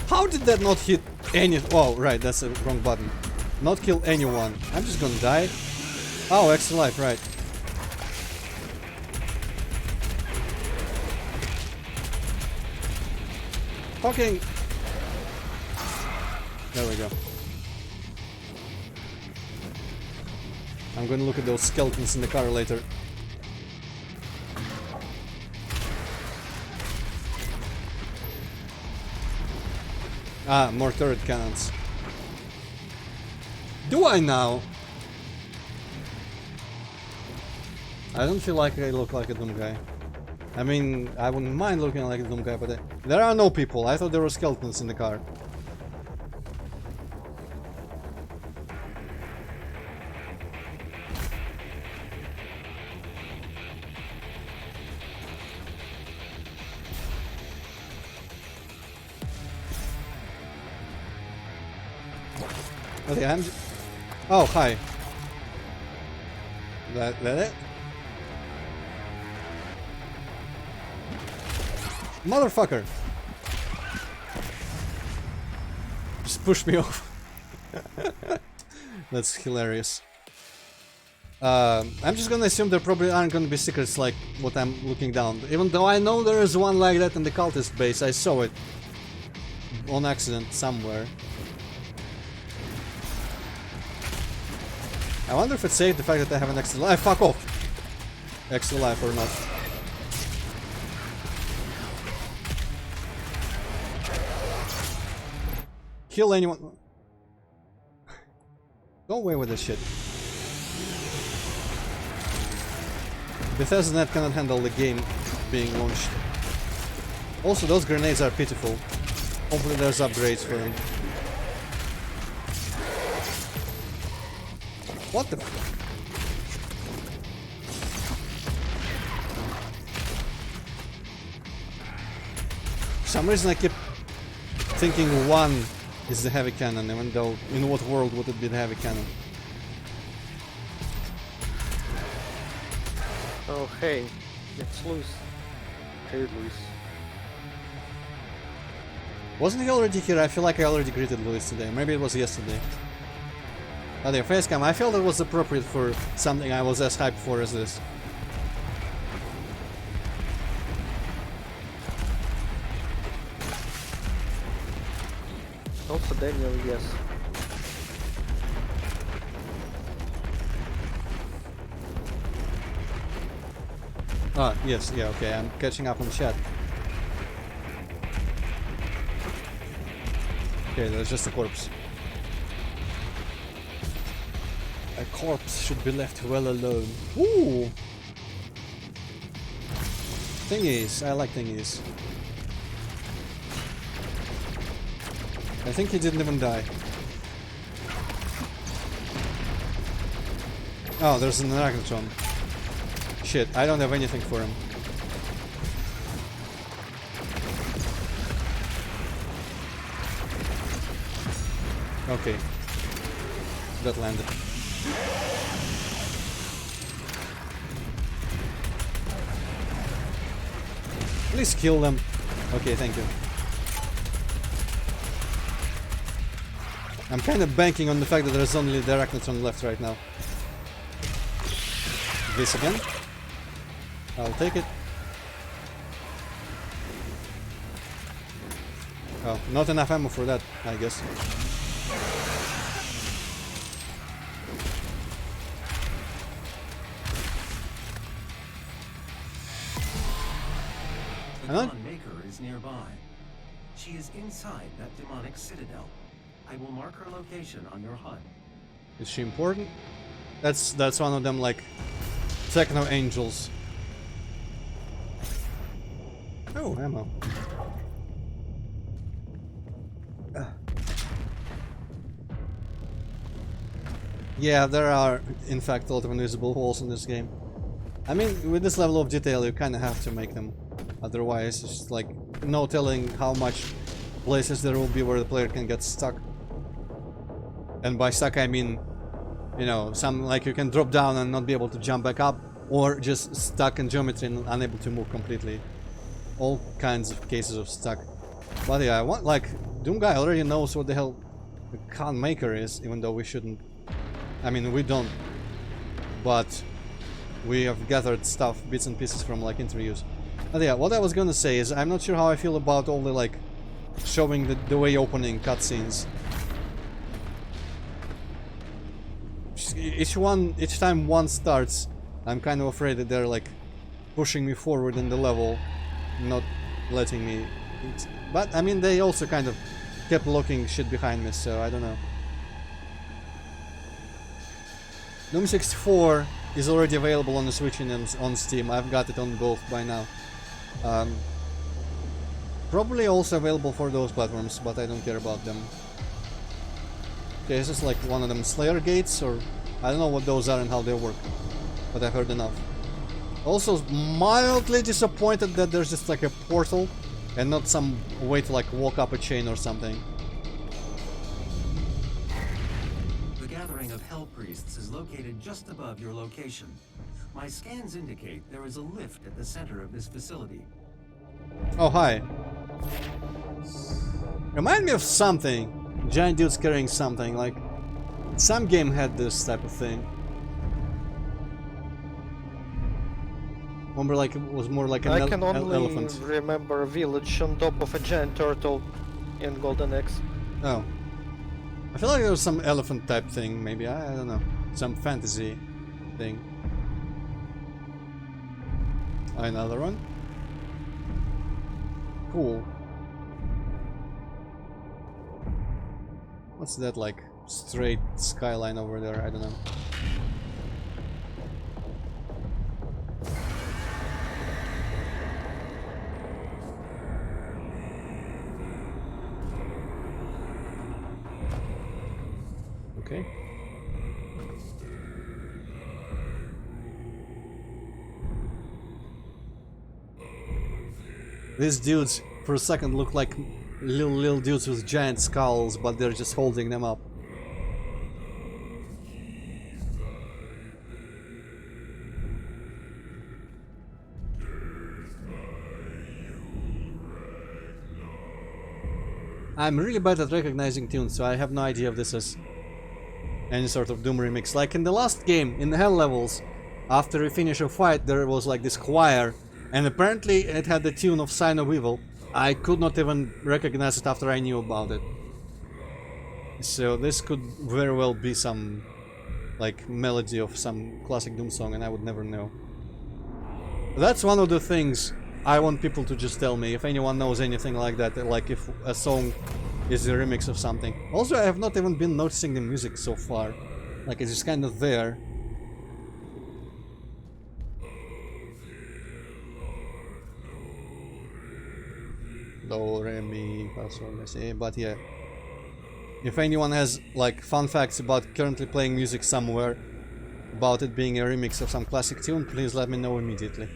How did that not hit any... Oh, right, that's the wrong button. Not kill anyone. I'm just gonna die. Oh, extra life, right. Fucking... There we go. I'm gonna look at those skeletons in the car later. Ah, more turret cannons. Do I now? I don't feel like I look like a dumb guy. I mean, I wouldn't mind looking like a dumb guy, but there are no people. I thought there were skeletons in the car. Okay, I'm... Oh, hi. That it? Motherfucker! Just push me off. That's hilarious. I'm just gonna assume there probably aren't gonna be secrets like what I'm looking down. Even though I know there is one like that in the cultist base, I saw it. On accident somewhere. I wonder if it saved the fact that I have an extra life. Fuck off! Extra life or not. Kill anyone. Go away with this shit. Bethesda.net cannot handle the game being launched. Also, those grenades are pitiful. Hopefully there's upgrades for them. What the f- For some reason I keep thinking one is the heavy cannon, even though in what world would it be the heavy cannon? Oh hey, it's Luis. Hey Luis. Wasn't he already here? I feel like I already greeted Luis today. Maybe it was yesterday. Oh, there, facecam. I felt it was appropriate for something I was as hyped for as this. Also Daniel, yes. Ah, yes, yeah, okay, I'm catching up on chat. Okay, there's just a corpse. A corpse should be left well alone. Ooh! Thingies, I like thingies. I think he didn't even die. Oh, there's an Arachnotron. Shit, I don't have anything for him. Okay. That landed. Please kill them. Okay, thank you. I'm kind of banking on the fact that there's only the Arachnotron left right now. This again. I'll take it. Oh, not enough ammo for that, I guess. The Dawn Maker is nearby. She is inside that demonic citadel. I will mark her location on your HUD. Is she important? That's one of them, like, techno angels. Oh, ammo. Yeah, there are, in fact, a lot of invisible walls in this game. I mean, with this level of detail, you kind of have to make them. Otherwise, it's just like no telling how much places there will be where the player can get stuck. And by stuck, I mean, you know, some like you can drop down and not be able to jump back up, or just stuck in geometry and unable to move completely. All kinds of cases of stuck. But yeah, I want, like, Doom Guy already knows what the hell the Khan Maker is, even though we shouldn't. I mean, we don't. But we have gathered stuff, bits and pieces from, like, interviews. But yeah, what I was gonna say is, I'm not sure how I feel about all the, like, showing the way opening cutscenes. Each time one starts, I'm kind of afraid that they're, like, pushing me forward in the level, not letting me. But I mean, they also kind of kept locking shit behind me, so I don't know. Doom 64 is already available on the Switch and on Steam. I've got it on both by now. Probably also available for those platforms, but I don't care about them. Okay, this is like one of them Slayer gates, or I don't know what those are and how they work, but I've heard enough. Also mildly disappointed that there's just like a portal and not some way to like walk up a chain or something. The gathering of Hell Priests is located just above your location. My scans indicate there is a lift at the center of this facility. Oh, hi. Remind me of something. Giant dudes carrying something, like some game had this type of thing. Remember, like it was more like an I can only elephant. remember a village on top of a giant turtle in Golden Axe. Oh, I feel like there was some elephant type thing. Maybe I don't know, some fantasy thing. Another one. Cool. What's that, like straight skyline over there? I don't know. Okay. These dudes for a second look like little dudes with giant skulls, but they're just holding them up. I'm really bad at recognizing tunes, so I have no idea if this is any sort of Doom remix. Like in the last game, in the Hell levels, after we finish a fight, there was like this choir, and apparently it had the tune of Sign of Evil. I could not even recognize it after I knew about it. So this could very well be some like melody of some classic Doom song, and I would never know. That's one of the things I want people to just tell me, if anyone knows anything like that, like if a song is a remix of something. Also, I have not even been noticing the music so far. Like, it's just kind of there. Do, re, mi, fa, sol, la, si, but yeah. If anyone has, like, fun facts about currently playing music somewhere, about it being a remix of some classic tune, please let me know immediately.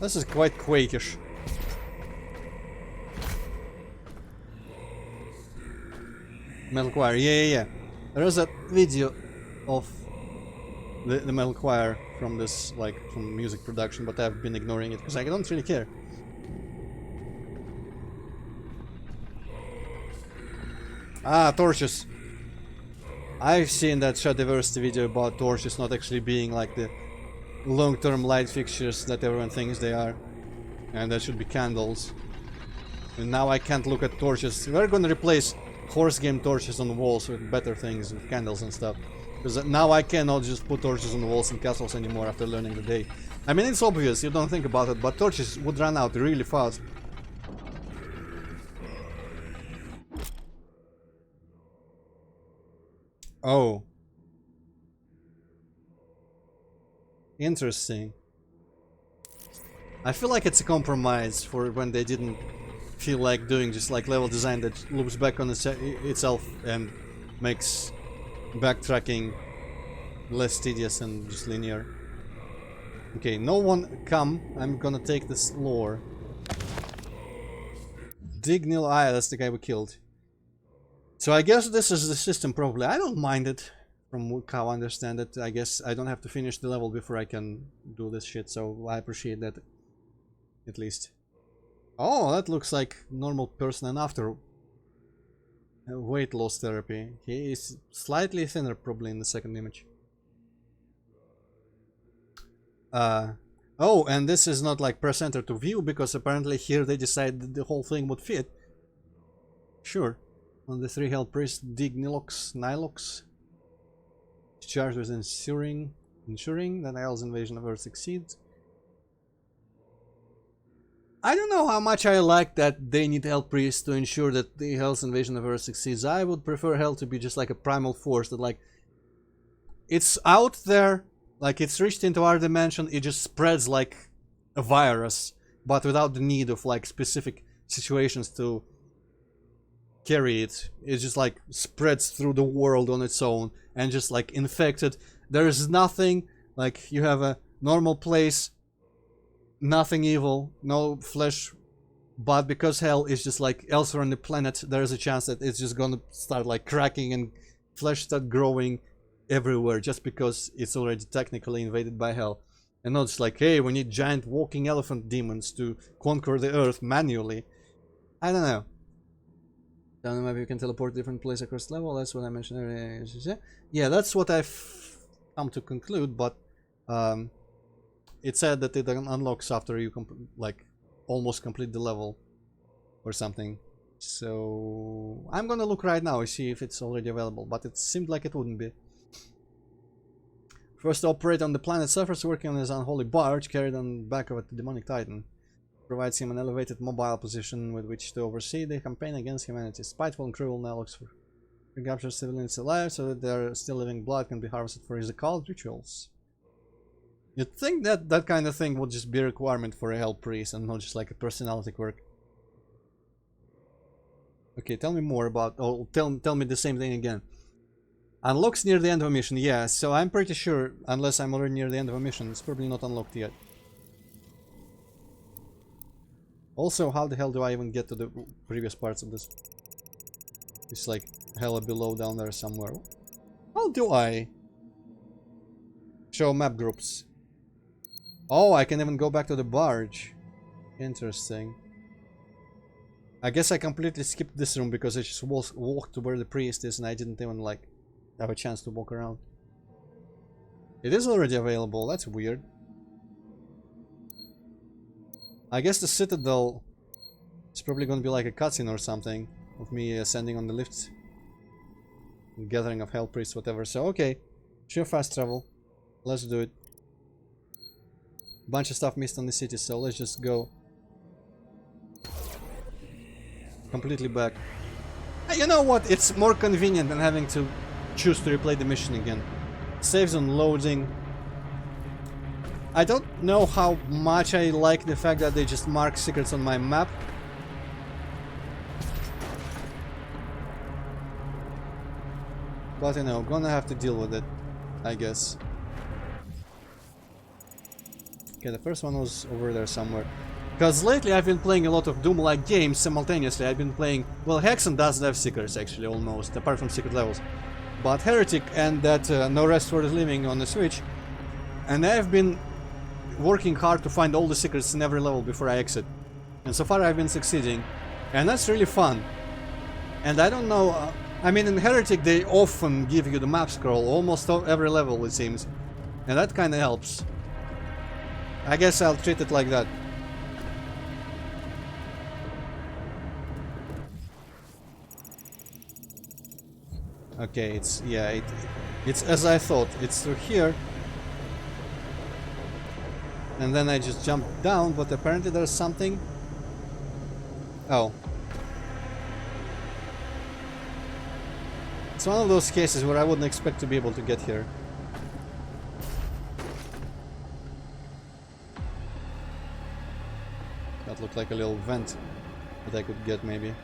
This is quite Quakish. Metal Choir, yeah. There is a video of the Metal Choir from this, like, from music production, but I've been ignoring it because I don't really care. Ah, torches. I've seen that Shadiversity video about torches not actually being like the long-term light fixtures that everyone thinks they are, and that should be candles. And now I can't look at torches. We're gonna replace horse game torches on the walls with better things, with candles and stuff. Because now I cannot just put torches on the walls in castles anymore after learning the day. I mean, it's obvious, you don't think about it, but torches would run out really fast. Oh. Interesting. I feel like it's a compromise for when they didn't feel like doing just like level design that loops back on itself and makes backtracking less tedious and just linear. Okay, no one come. I'm gonna take this lore. Dignil, that's the guy we killed. So I guess this is the system probably. I don't mind it. From how I understand it, I guess I don't have to finish the level before I can do this shit, so I appreciate that. At least. Oh, that looks like normal person and after weight loss therapy. He is slightly thinner probably in the second image. Oh, and this is not like press enter to view because apparently here they decided the whole thing would fit. Sure. On the 3 Hell Priests, dig Nilox. Charged with ensuring that Hell's invasion of Earth succeeds. I don't know how much I like that they need Hell Priests to ensure that the Hell's invasion of Earth succeeds. I would prefer Hell to be just like a primal force that like it's out there, like it's reached into our dimension, it just spreads like a virus, but without the need of like specific situations to carry it. It just like spreads through the world on its own and just like infected. There is nothing, like you have a normal place, nothing evil, no flesh, but because Hell is just like elsewhere on the planet, there is a chance that it's just gonna start like cracking and flesh start growing everywhere just because it's already technically invaded by Hell. And not just like, hey, we need giant walking elephant demons to conquer the Earth manually. I don't know. Down the map you can teleport to different places across the level, that's what I mentioned earlier. Yeah, that's what I've come to conclude, but it said that it unlocks after you like almost complete the level or something. So I'm gonna look right now and see if it's already available, but it seemed like it wouldn't be. First to operate on the planet surface, working on his unholy barge carried on the back of a demonic titan. Provides him an elevated mobile position with which to oversee the campaign against humanity. Spiteful and cruel Nilox recaptures civilians alive so that their still living blood can be harvested for his occult rituals. You'd think that that kind of thing would just be a requirement for a Hell Priest and not just like a personality quirk. Okay, tell me more about... Oh, tell me the same thing again. Unlocks near the end of a mission. Yeah, so I'm pretty sure, unless I'm already near the end of a mission, it's probably not unlocked yet. Also, how the hell do I even get to the previous parts of this? It's like hella below down there somewhere. How do I show map groups? Oh, I can even go back to the barge. Interesting. I guess I completely skipped this room because I just walked to where the priest is and I didn't even like have a chance to walk around. It is already available, that's weird. I guess the Citadel is probably gonna be like a cutscene or something of me ascending on the lifts. Gathering of Hell Priests, whatever. So okay, sheer fast travel. Let's do it. Bunch of stuff missed on the city, so let's just go completely back. You know what? It's more convenient than having to choose to replay the mission again. Saves on loading. I don't know how much I like the fact that they just mark secrets on my map. But you know, gonna have to deal with it, I guess. Okay, the first one was over there somewhere. Because lately I've been playing a lot of Doom-like games simultaneously. I've been playing... Well, Hexen doesn't have secrets, actually, almost, apart from secret levels. But Heretic and that No Rest for the Living on the Switch. And I've been working hard to find all the secrets in every level before I exit. And so far I've been succeeding. And that's really fun. And I don't know... I mean, in Heretic they often give you the map scroll, almost every level it seems. And that kinda helps. I guess I'll treat it like that. Okay, it's... yeah, it's as I thought. It's through here. And then I just jump down, but apparently there's something... Oh. It's one of those cases where I wouldn't expect to be able to get here. That looked like a little vent that I could get, maybe.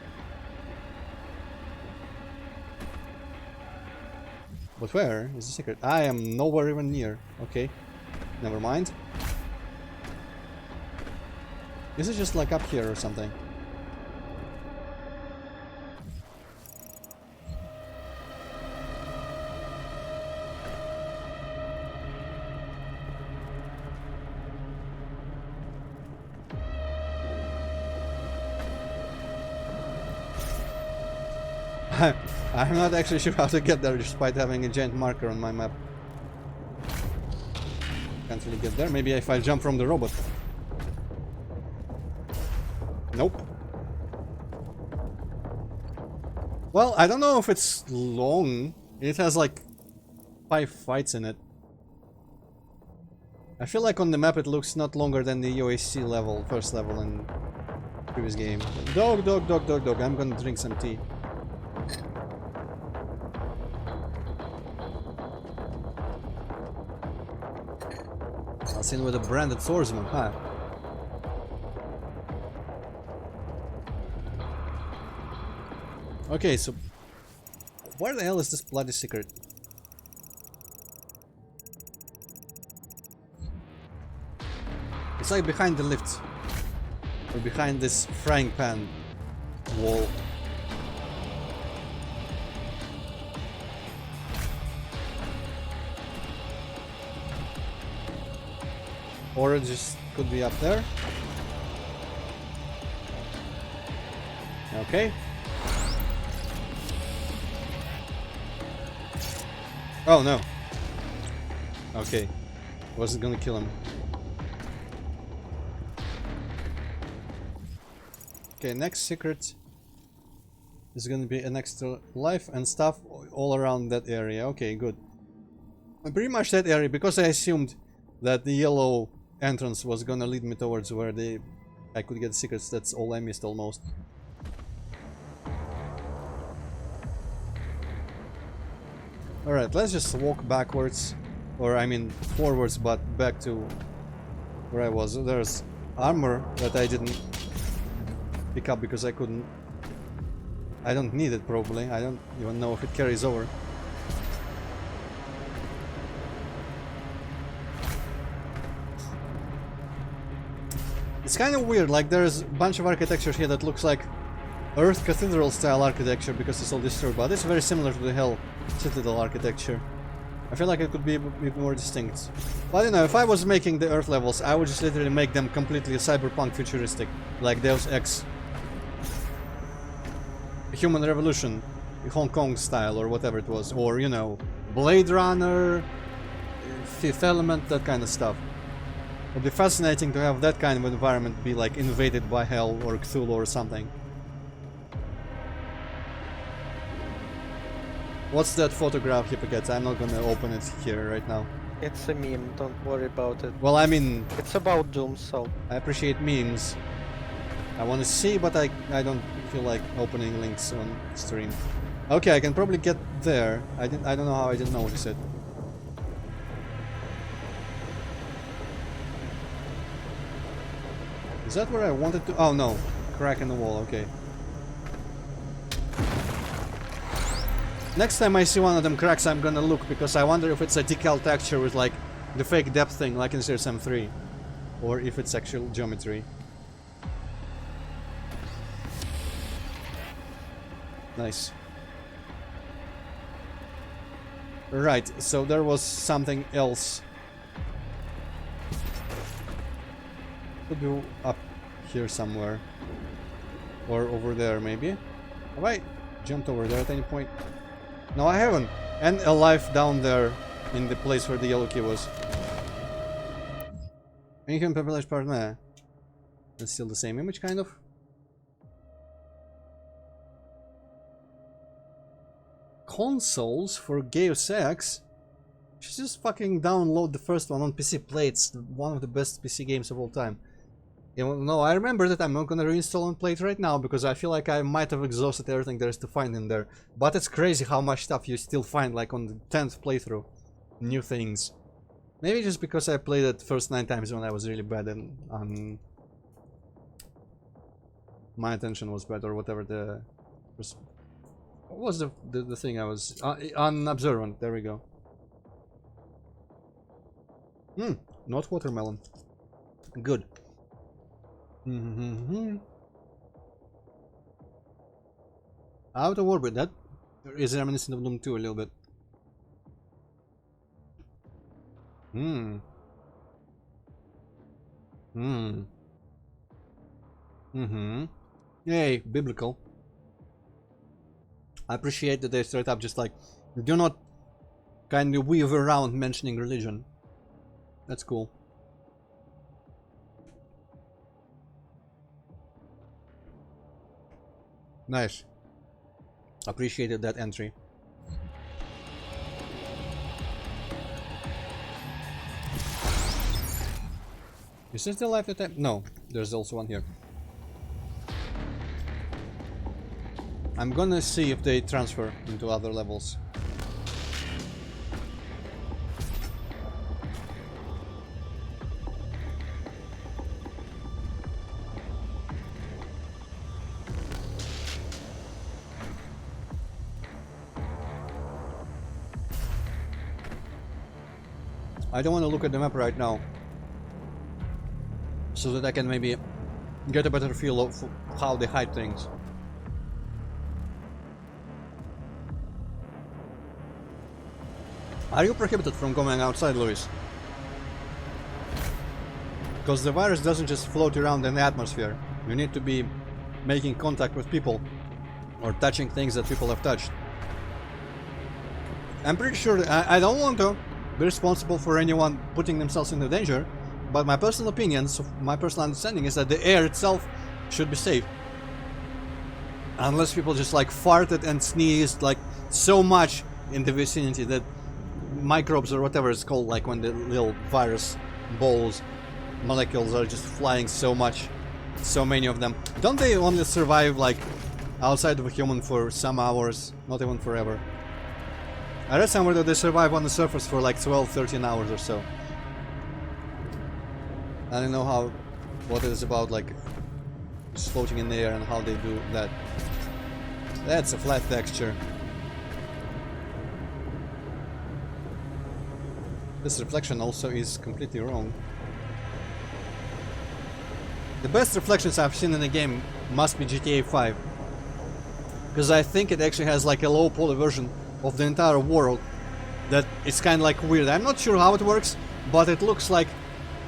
But where is the secret? I am nowhere even near. Okay, never mind. Is it just like up here or something? I'm not actually sure how to get there despite having a giant marker on my map. Can't really get there. Maybe if I jump from the robot. Nope. Well, I don't know if it's long. It has like 5 fights in it. I feel like on the map it looks not longer than the UAC level, first level in the previous game. Dog, dog, dog, dog, dog. I'm gonna drink some tea. I'll see with a branded swordsman, huh? Okay, so where the hell is this bloody secret? It's like behind the lift. Or behind this frying pan wall. Or it just could be up there. Okay. Oh no. Okay. Wasn't gonna kill him. Okay, next secret is gonna be an extra life and stuff all around that area. Okay, good. Pretty much that area, because I assumed that the yellow entrance was gonna lead me towards where I could get secrets. That's all I missed almost. Alright, let's just walk backwards. Or I mean forwards, but back to where I was. There's armor that I didn't pick up because I couldn't. I don't need it probably. I don't even know if it carries over. It's kind of weird, like there's a bunch of architecture here that looks like Earth Cathedral style architecture because it's all destroyed, but it's very similar to the Hell Citadel architecture. I feel like it could be a bit more distinct. But you know, if I was making the Earth levels, I would just literally make them completely cyberpunk futuristic, like Deus Ex, Human Revolution, Hong Kong style, or whatever it was, or you know, Blade Runner, Fifth Element, that kind of stuff. It'd be fascinating to have that kind of environment be like invaded by hell or Cthulhu or something. What's that photograph, Hippocrates? I'm not gonna open it here right now. It's a meme, don't worry about it. Well, I mean, It's about Doom, so... I appreciate memes. I want to see, but I don't feel like opening links on stream. Okay, I can probably get there. I don't know how I didn't notice it. Is that where I wanted to? Oh no, crack in the wall. Okay. Next time I see one of them cracks, I'm gonna look, because I wonder if it's a decal texture with like the fake depth thing, like in Series M3, or if it's actual geometry. Nice. Right, so there was something else. Could be up here somewhere. Or over there, maybe. Have I jumped over there at any point? No, I haven't. And a life down there in the place where the yellow key was. Human population part, nah. That's still the same image, kind of. Consoles for Deus Ex. Should just fucking download the first one on PC Play. It's one of the best PC games of all time. No, I remember that I'm not gonna reinstall and play it right now because I feel like I might have exhausted everything there is to find in there. But it's crazy how much stuff you still find, like on the 10th playthrough. New things. Maybe just because I played it first 9 times when I was really bad and my attention was bad, or whatever the... What was the thing I was... unobservant, there we go. Not watermelon. Good. Out of orbit, that is reminiscent of Doom 2 a little bit. Yay, biblical. I appreciate that they straight up just like do not kind of weave around mentioning religion. That's cool. Nice. Appreciated that entry. Is this the life that I... No, there's also one here. I'm gonna see if they transfer into other levels. I don't want to look at the map right now, so that I can maybe get a better feel of how they hide things. Are you prohibited from going outside, Luis? Because the virus doesn't just float around in the atmosphere. You need to be making contact with people or touching things that people have touched. I'm pretty sure that I don't want to be responsible for anyone putting themselves into danger, but my personal opinion, so my personal understanding is that the air itself should be safe. Unless people just like farted and sneezed like so much in the vicinity that microbes or whatever it's called, like when the little virus balls, molecules are just flying so much, so many of them. Don't they only survive like outside of a human for some hours, not even forever? I read somewhere that they survive on the surface for like 12-13 hours or so. I don't know what it is about like just floating in the air and how they do that. That's a flat texture. This reflection also is completely wrong. The best reflections I've seen in a game must be GTA 5. Because I think it actually has like a low poly version of the entire world. that it's kind of like weird. I'm not sure how it works, but it looks like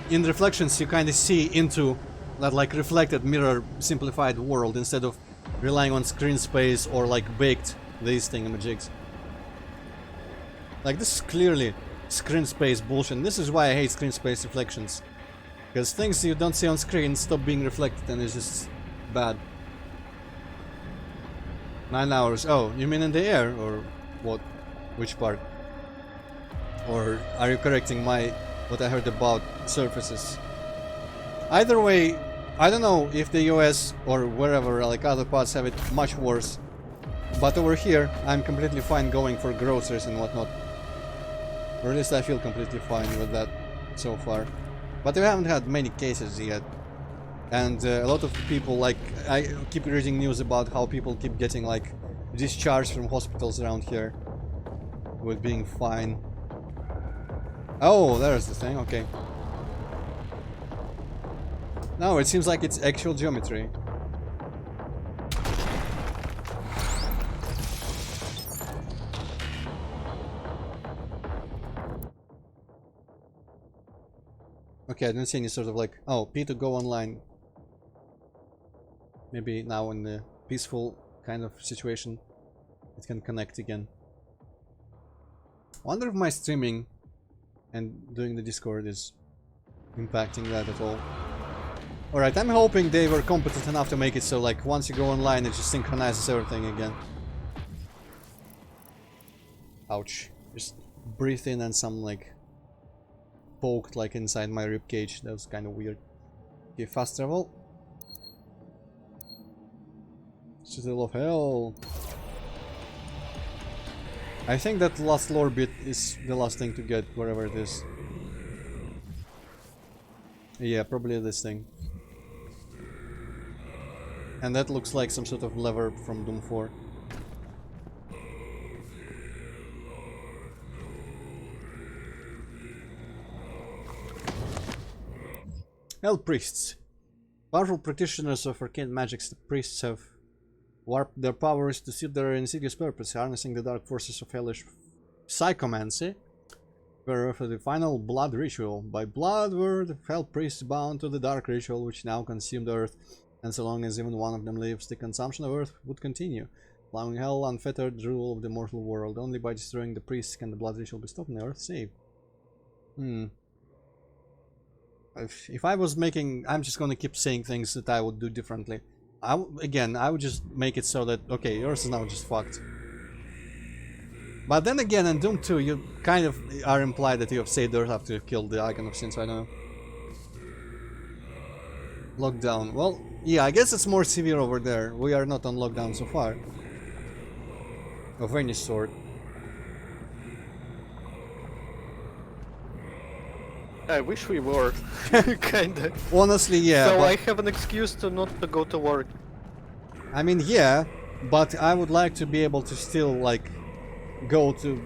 in the reflections you kind of see into that like reflected mirror simplified world instead of relying on screen space or like baked these thingamajigs. Like this is clearly screen space bullshit. This is why I hate screen space reflections. Because things you don't see on screen stop being reflected and it's just bad. 9 hours. Oh, you mean in the air or what? Which part? Or are you correcting what I heard about surfaces? Either way, I don't know if the US or wherever, like other parts, have it much worse. But over here, I'm completely fine going for groceries and whatnot. Or at least I feel completely fine with that so far. But we haven't had many cases yet. And a lot of people, like, I keep reading news about how people keep getting, like, discharged from hospitals around here. With being fine. Oh, there's the thing, okay. No, it seems like it's actual geometry. Okay, I don't see any sort of like... Oh, P to go online. Maybe now in the peaceful kind of situation it can connect again. I wonder if my streaming and doing the Discord is impacting that at all. Alright, I'm hoping they were competent enough to make it so like once you go online it just synchronizes everything again. Ouch. Just breathe in and some like poked like inside my ribcage. That was kind of weird. Okay, fast travel. Citadel of Hell. I think that last lore bit is the last thing to get, wherever it is. Yeah, probably this thing. And that looks like some sort of lever from Doom 4. Hell Priests. Powerful practitioners of arcane magics, the priests have warped their powers to suit their insidious purpose, harnessing the dark forces of hellish psychomancy for the final blood ritual. By blood were the Hell Priests bound to the dark ritual which now consumed Earth, and so long as even one of them lives, the consumption of Earth would continue, allowing Hell unfettered rule of the mortal world. Only by destroying the priests can the blood ritual be stopped and the Earth saved. If I was making... I'm just gonna keep saying things that I would do differently. Again, I would just make it so that, okay, yours is now just fucked. But then again, in Doom 2, you kind of are implied that you have saved Earth after you've killed the Icon of Sin, so I don't know. Lockdown. Well, yeah, I guess it's more severe over there. We are not on lockdown so far. Of any sort. I wish we were. Kinda. Honestly, yeah. So but... I have an excuse to not to go to work. I mean, yeah, but I would like to be able to still, like, go to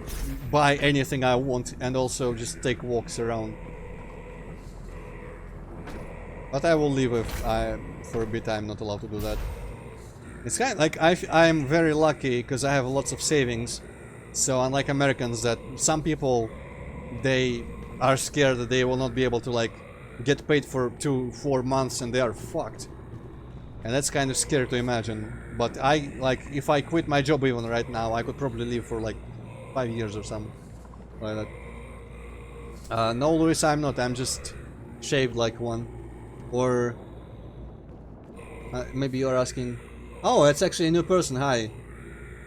buy anything I want and also just take walks around. But I will leave if for a bit I'm not allowed to do that. It's kind of like I'm very lucky because I have lots of savings. So unlike Americans, that some people, they are scared that they will not be able to like get paid for 2-4 months and they are fucked. And that's kind of scary to imagine. But I, like, if I quit my job even right now, I could probably live for like 5 years or something like that. No, Luis, I'm not. I'm just shaved like one. Or maybe you're asking... Oh, it's actually a new person. Hi.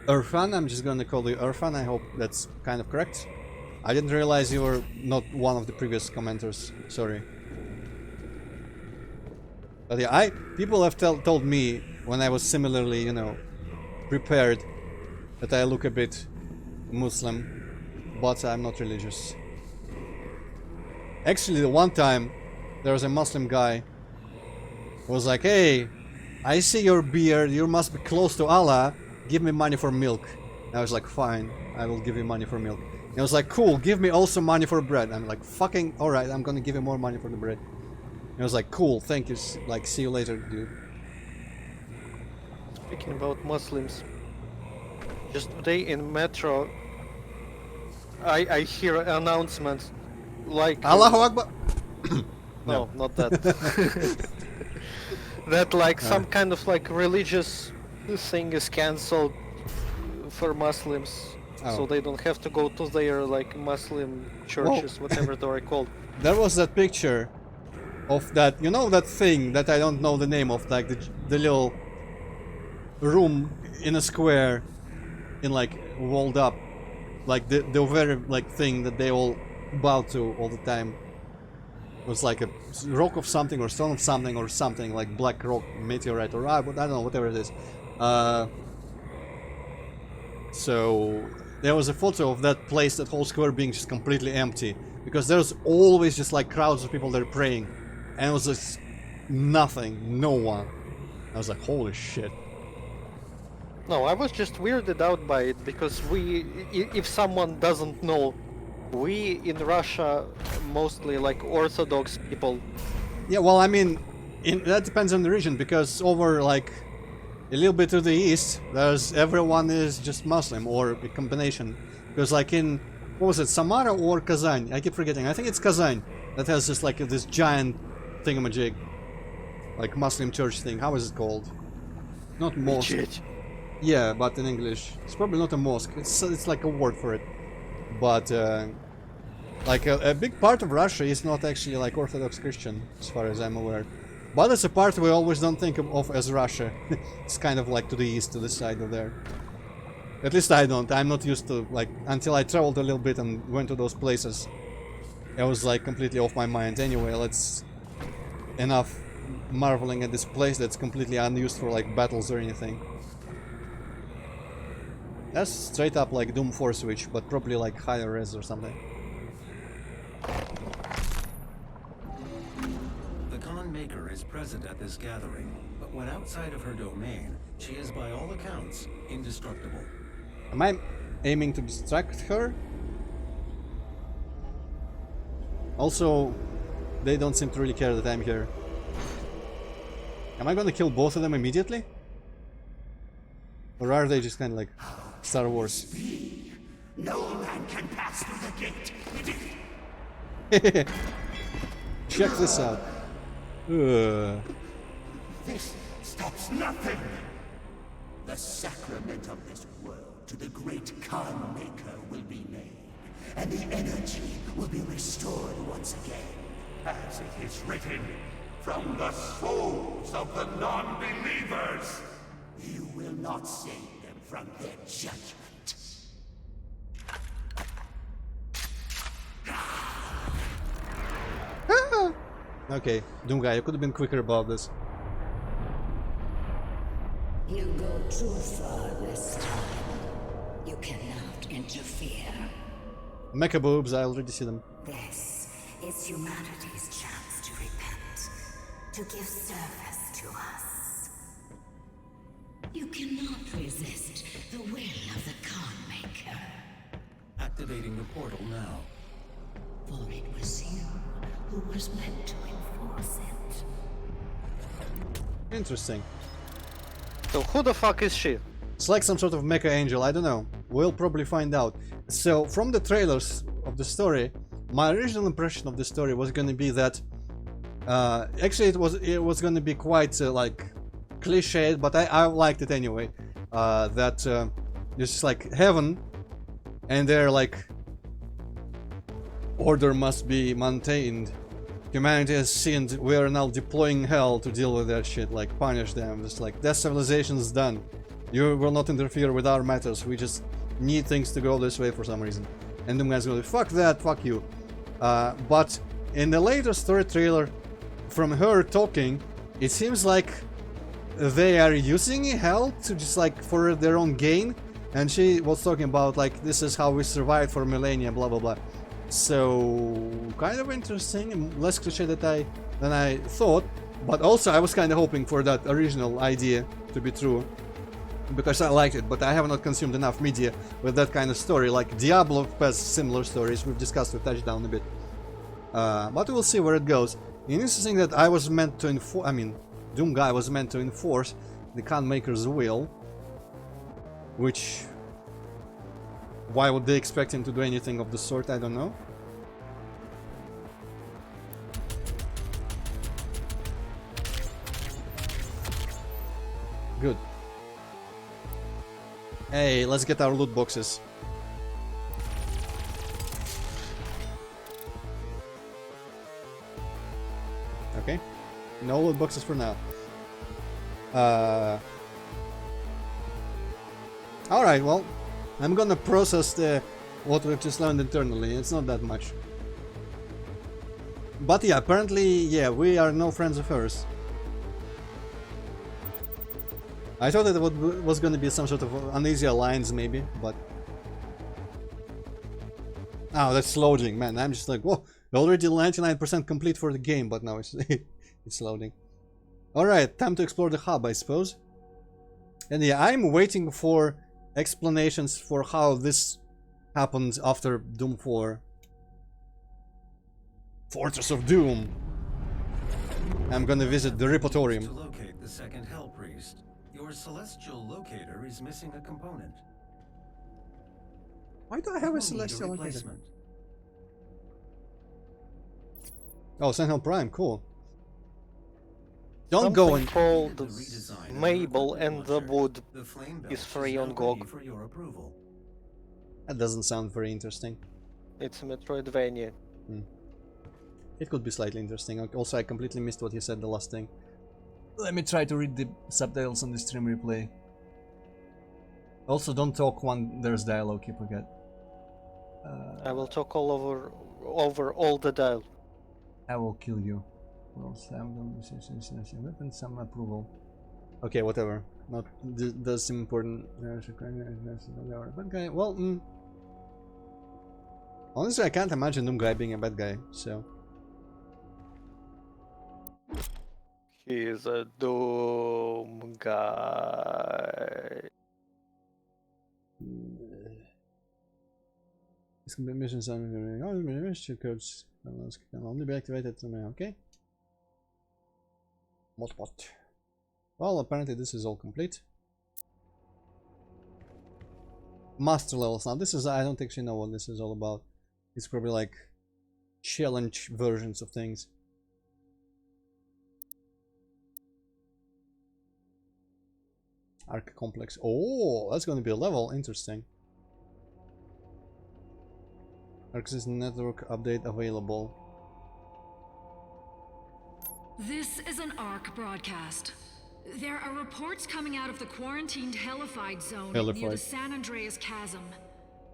Irfan, I'm just gonna call you Irfan. I hope that's kind of correct. I didn't realize you were not one of the previous commenters. Sorry. But yeah, people have told me when I was similarly, you know, prepared, that I look a bit Muslim, but I'm not religious. Actually, the one time there was a Muslim guy who was like, "Hey, I see your beard. You must be close to Allah. Give me money for milk." And I was like, "Fine, I will give you money for milk." And I was like, "Cool, give me also money for bread." I'm like, "Fucking alright, I'm gonna give you more money for the bread." And I was like, "Cool, thank you. Like, see you later, dude." Speaking about Muslims, just today in metro, I hear announcements like Allahu Akbar. no, not that. That like some kind of like religious thing is cancelled for Muslims, so Oh. they don't have to go to their like Muslim churches, whatever they are called. There was that picture of that, you know, that thing that I don't know the name of, like the little room in a square, in like walled up, like the very like thing that they all bow to all the time. It was like a rock of something or stone of something or something, like black rock meteorite or I don't know, whatever it is. So there was a photo of that place, that whole square being just completely empty, because there's always just like crowds of people there praying, and it was just nothing, no one. I was like, holy shit. No, I was just weirded out by it because if someone doesn't know, we in Russia mostly like Orthodox people. Yeah, well, I mean, that depends on the region, because over like a little bit to the east, everyone is just Muslim or a combination. Because like in, what was it, Samara or Kazan? I keep forgetting. I think it's Kazan that has just like this giant thingamajig, like Muslim church thing. How is it called? Not mosque. Church. Yeah, but in English, it's probably not a mosque. It's like a word for it. But like a big part of Russia is not actually like Orthodox Christian, as far as I'm aware. But it's a part we always don't think of as Russia. It's kind of like to the east, to the side of there. At least I don't. I'm not used to, like, until I traveled a little bit and went to those places. I was like completely off my mind. Anyway, let's enough marveling at this place that's completely unused for like battles or anything. That's straight up like Doom 4 Switch, but probably like higher res or something. The con maker is present at this gathering, but when outside of her domain, she is by all accounts indestructible. Am I aiming to distract her? Also, they don't seem to really care that I'm here. Am I gonna kill both of them immediately? Or are they just kind of like Star Wars? No man can pass through the gate. Check this out. Ugh. This stops nothing. The sacrament of this world to the great Khan Maker will be made, and the energy will be restored once again. As it is written, from the souls of the non-believers, you will not save them from their judgment. Okay, Doom guy, you could have been quicker about this. You go too far this time. You cannot interfere. Mecha boobs, I already see them. This is humanity's chance to repent, to give service to us. You cannot resist the will of the Khan Maker, Activating the portal now. for it was you who was meant to enforce it. Interesting. So who the fuck is she? It's like some sort of mecha angel, I don't know. We'll probably find out. So, from the trailers of the story, my original impression of the story was going to be that actually it was going to be quite like cliched, but I liked it anyway. That it's just like heaven, and they're like, order must be maintained. Humanity has sinned. We are now deploying hell to deal with that shit, like punish them. Just like that civilization is done. You will not interfere with our matters. We just need things to go this way for some reason. And them guys go, fuck that, fuck you. But in the later story trailer, from her talking, it seems like they are using hell to just like for their own gain. And she was talking about like, this is how we survived for millennia, blah blah blah. So kind of interesting and less cliche than I thought. But also I was kind of hoping for that original idea to be true, because I liked it, but I have not consumed enough media with that kind of story. Like Diablo has similar stories, we've discussed with Touchdown a bit. But we'll see where it goes. Interesting that I was meant to enforce, I mean, Doom Guy was meant to enforce the Khan Maker's will, which Why would they expect him to do anything of the sort? I don't know. Good. Hey, let's get our loot boxes. Okay. No loot boxes for now. Alright, well, I'm gonna process what we've just learned internally. It's not that much. But yeah, apparently, yeah, we are no friends of hers. I thought it was gonna be some sort of uneasy alliance, maybe, but... Oh, that's loading, man. I'm just like, whoa, already 99% complete for the game, but now it's, it's loading. Alright, time to explore the hub, I suppose. And yeah, I'm waiting for explanations for how this happened after Doom 4. Fortress of Doom. I'm gonna visit the Repotorium. To locate the second Hell Priest, your celestial locator is missing a component. Why do I have You a will need celestial locator? replacement. Oh, Sentinel Prime, cool. Don't go and... called The redesign of Mabel the and the launcher. Wood The flame belt is free now on ready GOG. for your approval. That doesn't sound very interesting. It's a Metroidvania. It could be slightly interesting. Also, I completely missed what you said the last thing. Let me try to read the subtitles on the stream replay. Also, don't talk when there's dialogue, you forget. I will talk all over all the dial. I will kill you. Well, weapons, some approval. Okay, whatever. Not does seem important. Bad guy. Well, honestly, I can't imagine Doom Guy being a bad guy. So He is a Doom guy. This can be missions on mission codes can only be activated. Okay. What? Well, apparently this is all complete. Master levels. Now this is, I don't actually know what this is all about. It's probably like challenge versions of things. Arc complex. Oh, that's going to be a level. Interesting. Arxis network update available. This is an ARC broadcast. There are reports coming out of the quarantined Hellified zone near the Hellified. San Andreas Chasm.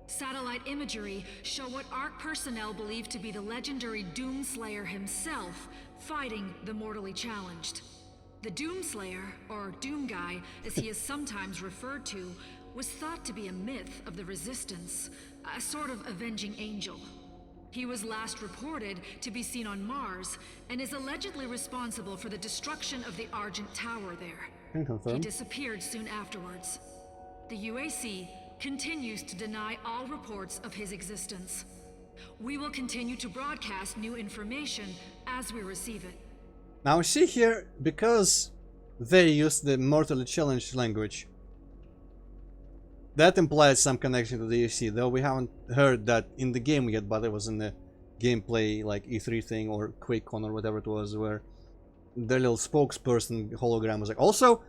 Satellite imagery show what ARC personnel believe to be the legendary Doomslayer himself fighting the mortally challenged. The Doomslayer, or Doom Guy, as he is sometimes referred to, was thought to be a myth of the Resistance, a sort of avenging angel. He was last reported to be seen on Mars, and is allegedly responsible for the destruction of the Argent Tower there. Can He confirm. disappeared soon afterwards. The UAC continues to deny all reports of his existence. We will continue to broadcast new information as we receive it. Now see here, because they use the mortally challenged language, that implies some connection to the UC, though we haven't heard that in the game yet, but it was in the gameplay like E3 thing or QuakeCon or whatever it was, where the little spokesperson hologram was like. Also,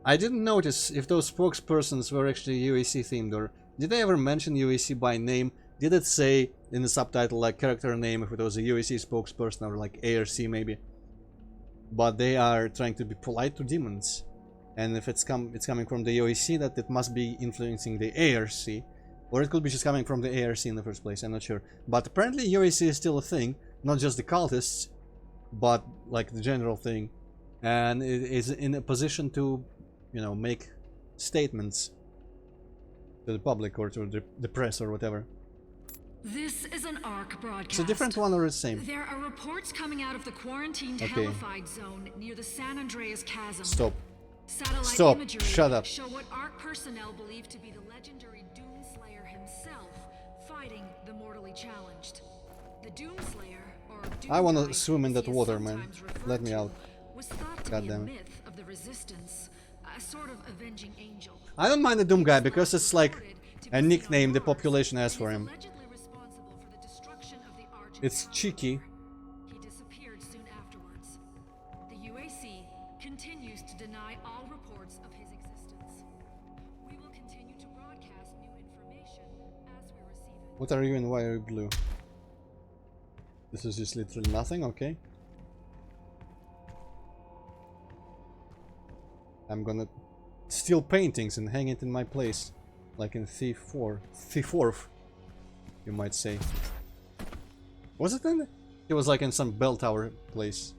I didn't notice if those spokespersons were actually UAC themed, or did they ever mention UAC by name? Did it say in the subtitle like character name if it was a UAC spokesperson or like ARC maybe? But they are trying to be polite to demons. And if it's coming from the UAC, that it must be influencing the ARC, or it could be just coming from the ARC in the first place. I'm not sure. But apparently UAC is still a thing, not just the cultists, but like the general thing, and it is in a position to, you know, make statements to the public or to the press or whatever. This is an ARC broadcast. It's a different one or the same? There are reports coming out of the quarantined Okay. Hellified zone near the San Andreas Chasm. Stop. Satellite Stop. imagery Shut up. show what ARC personnel believe to be the legendary Doomslayer himself fighting the mortally challenged. The Doomslayer, or Doom I wanna Guy, swim in as that he is water, man. sometimes referred Let me to, out. was thought to God be a damn it. myth of the Resistance, a sort of avenging angel. I don't mind the Doom Guy because it's like A nickname the population has for him. It's Cheeky. He disappeared soon afterwards. The UAC continues to deny all reports of his existence. We will continue to broadcast new information as we receive it. What are you and why are you blue? This is just literally nothing, okay. I'm gonna steal paintings and hang it in my place. Like in Thief 4. Thief 4, you might say. Was it in? It was like in some bell tower place.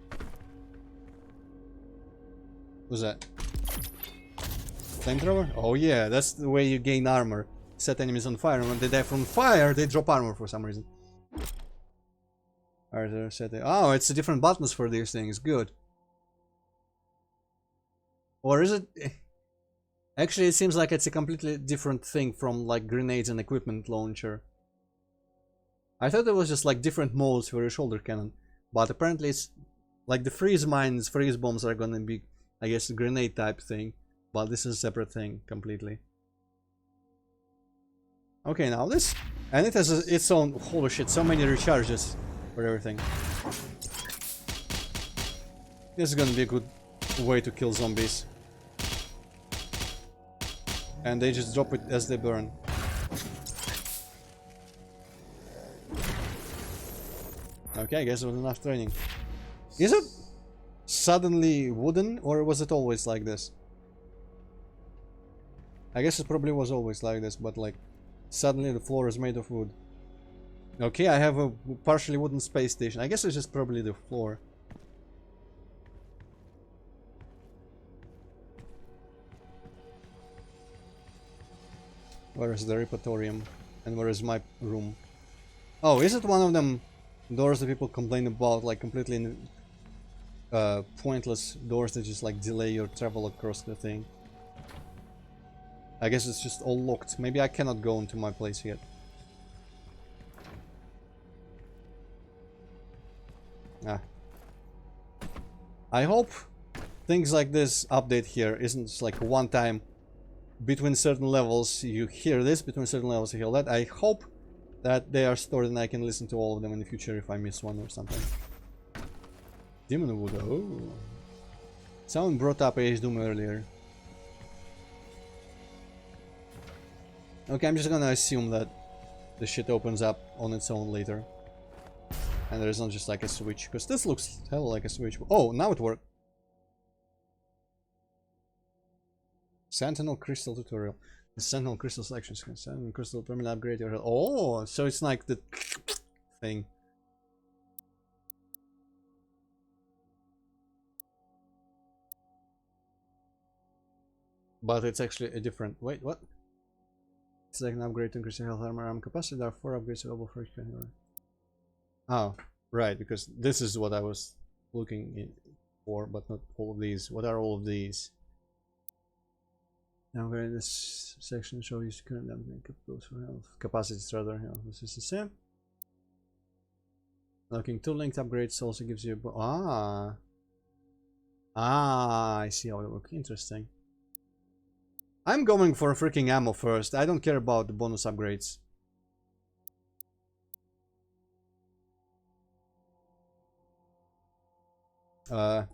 What's that? Flamethrower? Oh yeah, that's the way you gain armor. Set enemies on fire, and when they die from fire, they drop armor for some reason. Alright, set it. Oh, it's different buttons for these things. Good. Or is it? Actually, it seems like it's a completely different thing from like grenades and equipment launcher. I thought it was just like different modes for your shoulder cannon, but apparently it's like the freeze mines, freeze bombs are gonna be, I guess, a grenade type thing, but this is a separate thing completely. Okay, now this, and it has its own, holy shit, so many recharges for everything. This is gonna be a good way to kill zombies. And they just drop it as they burn. Okay, I guess it was enough training. Is it suddenly wooden, or was it always like this? I guess it probably was always like this, but like suddenly the floor is made of wood. Okay, I have a partially wooden space station. I guess it's just probably the floor. Where is the repertorium? And where is my room? Oh, is it one of them doors that people complain about, like completely pointless doors that just like delay your travel across the thing? I guess it's just all locked. Maybe I cannot go into my place yet. Ah. I hope things like this update here isn't just like one time between certain levels you hear this, between certain levels you hear that. I hope that they are stored and I can listen to all of them in the future if I miss one or something. Demon Wood, oh. Someone brought up Age Doom earlier. Okay, I'm just gonna assume that the shit opens up on its own later. And there's not just like a switch, because this looks hell like a switch. Oh, now it worked. Sentinel Crystal tutorial. The Sentinel Crystal selection. Sentinel Crystal permanently upgrade your health. Oh, so it's like the thing. But it's actually a different. Wait, what? It's like an upgrade to increase your health, armor capacity. There are 4 upgrades available for each category. Oh, right, because this is what I was looking for, but not all of these. What are all of these? Now we're in this section show you current capabilities for health. Capacities rather, yeah, this is the same. Unlocking 2 linked upgrades also gives you a I see how it works. Interesting. I'm going for freaking ammo first. I don't care about the bonus upgrades. I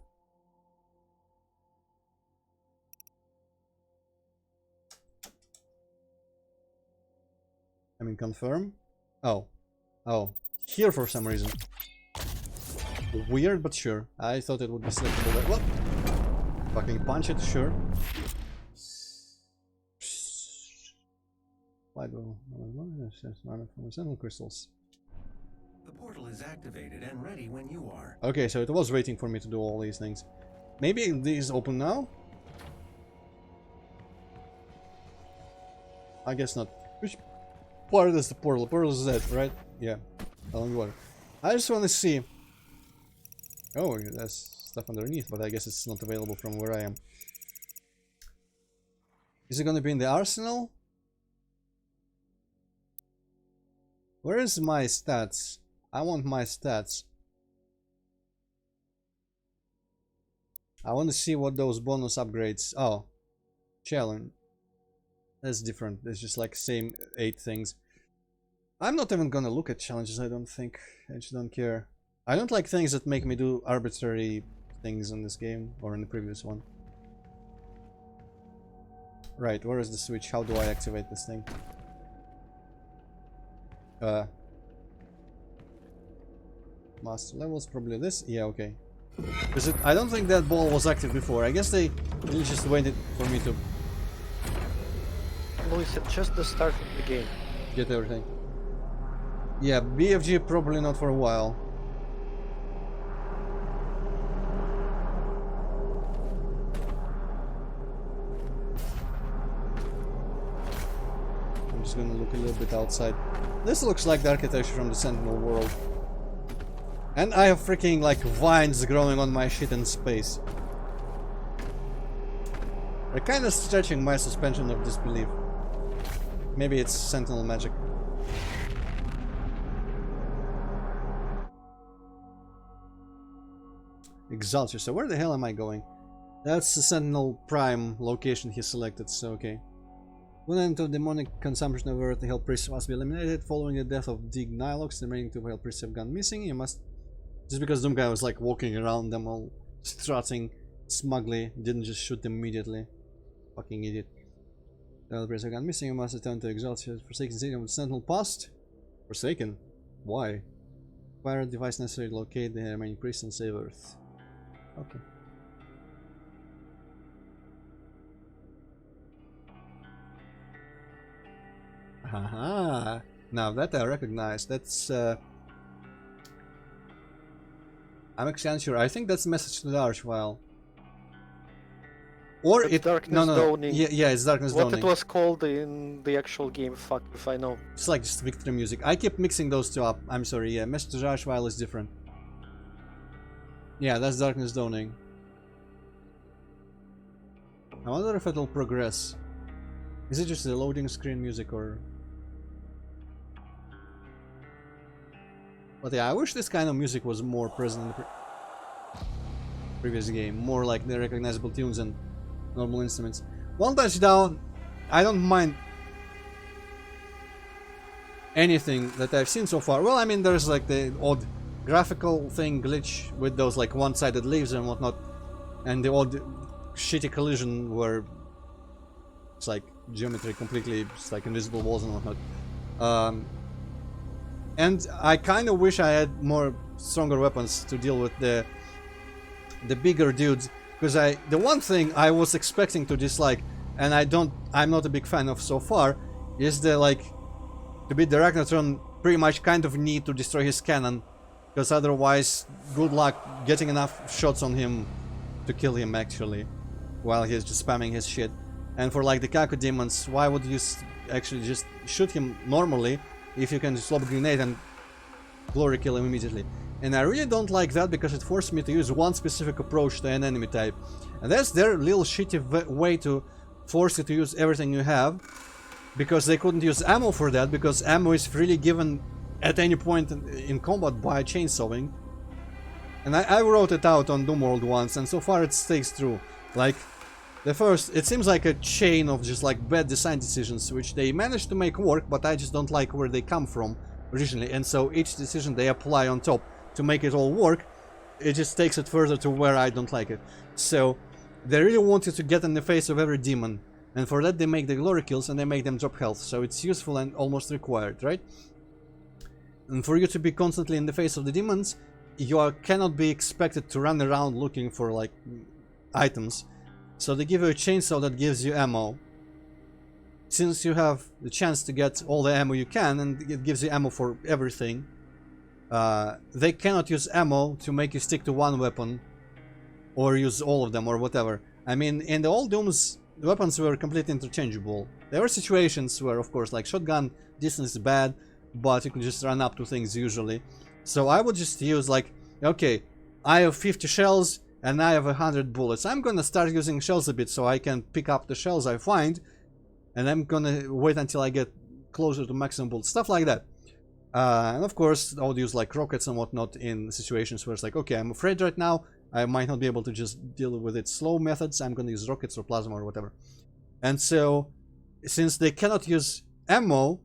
mean, confirm. Oh, here for some reason. Weird, but sure. I thought it would be selectable. What? Fucking punch it, sure. Why do crystals? The portal is activated and ready when you are. Okay, so it was waiting for me to do all these things. Maybe these open now? I guess not. Which part is the portal? The portal is that, right? Yeah. Along the water. I just want to see. Oh, there's stuff underneath, but I guess it's not available from where I am. Is it gonna be in the arsenal? Where is my stats? I want my stats. I want to see what those bonus upgrades. Oh, challenge. That's different. It's just like same 8 things. I'm not even gonna look at challenges, I don't think. I just don't care. I don't like things that make me do arbitrary things in this game, or in the previous one. Right, where is the switch? How do I activate this thing? Master levels, probably this? Yeah, okay. Because I don't think that ball was active before. I guess they really just waited for me to Luis, it's just the start of the game. get everything. Yeah, BFG probably not for a while. I'm just gonna look a little bit outside. This looks like the architecture from the Sentinel world. And I have freaking like vines growing on my shit in space. They're kinda stretching my suspension of disbelief. Maybe it's Sentinel magic. Exalted. So where the hell am I going? That's the Sentinel Prime location he selected, so okay. When into demonic consumption of Earth, the Hell Priests must be eliminated. Following the death of Dig Nilox, the remaining 2 Hell Priests have gone missing. You must... Just because Doomguy was like walking around them all strutting smugly, didn't just shoot them immediately. Fucking idiot. The Hell Priests have gone missing. You must return to Exalted Forsaken City of the Sentinel Past. Forsaken? Why? Acquire a device necessary to locate the remaining priests and save Earth. Okay. Haha. Now that I recognize, that's I'm actually unsure. I think that's a message to the Archvile. Or It's it darkness dawning. Yeah, it's darkness What dawning. it was called in the actual game, fuck if I know. It's like just victory music. I keep mixing those two up. I'm sorry, yeah, message to the Archvile is different. Yeah, that's darkness dawning. I wonder if it'll progress. Is it just the loading screen music or... But yeah, I wish this kind of music was more present in the previous game. More like the recognizable tunes and normal instruments. One touchdown, I don't mind anything that I've seen so far. Well, I mean, there's like the odd graphical thing glitch with those like one-sided leaves and whatnot. And the odd shitty collision where it's like geometry completely, it's like invisible walls and whatnot. And I kind of wish I had more stronger weapons to deal with the bigger dudes, because the one thing I was expecting to dislike, and I'm not a big fan of so far, is the like to beat the Ragnartron pretty much kind of need to destroy his cannon, because otherwise good luck getting enough shots on him to kill him actually while he's just spamming his shit. And for like the Kaku demons, why would you actually just shoot him normally if you can just lob a grenade and glory kill him immediately? And I really don't like that, because it forced me to use one specific approach to an enemy type. And that's their little shitty way to force you to use everything you have, because they couldn't use ammo for that, because ammo is freely given at any point in combat by chainsawing. And I wrote it out on Doomworld once, and so far it stays true. Like, the first, it seems like a chain of just like bad design decisions, which they managed to make work, but I just don't like where they come from originally, and so each decision they apply on top to make it all work, it just takes it further to where I don't like it. So they really want you to get in the face of every demon, and for that they make the glory kills and they make them drop health, so it's useful and almost required, right? And for you to be constantly in the face of the demons, you cannot be expected to run around looking for like items. So they give you a chainsaw that gives you ammo. Since you have the chance to get all the ammo you can, and it gives you ammo for everything, they cannot use ammo to make you stick to one weapon or use all of them or whatever. I mean, in the old Dooms, the weapons were completely interchangeable. There were situations where, of course, like shotgun distance is bad, but you can just run up to things usually. So I would just use like, okay, I have 50 shells and I have 100 bullets. I'm gonna start using shells a bit so I can pick up the shells I find, and I'm gonna wait until I get closer to maximum bullets, stuff like that. And of course, I would use like rockets and whatnot in situations where it's like, okay, I'm afraid right now, I might not be able to just deal with it slow methods, I'm gonna use rockets or plasma or whatever. And so, since they cannot use ammo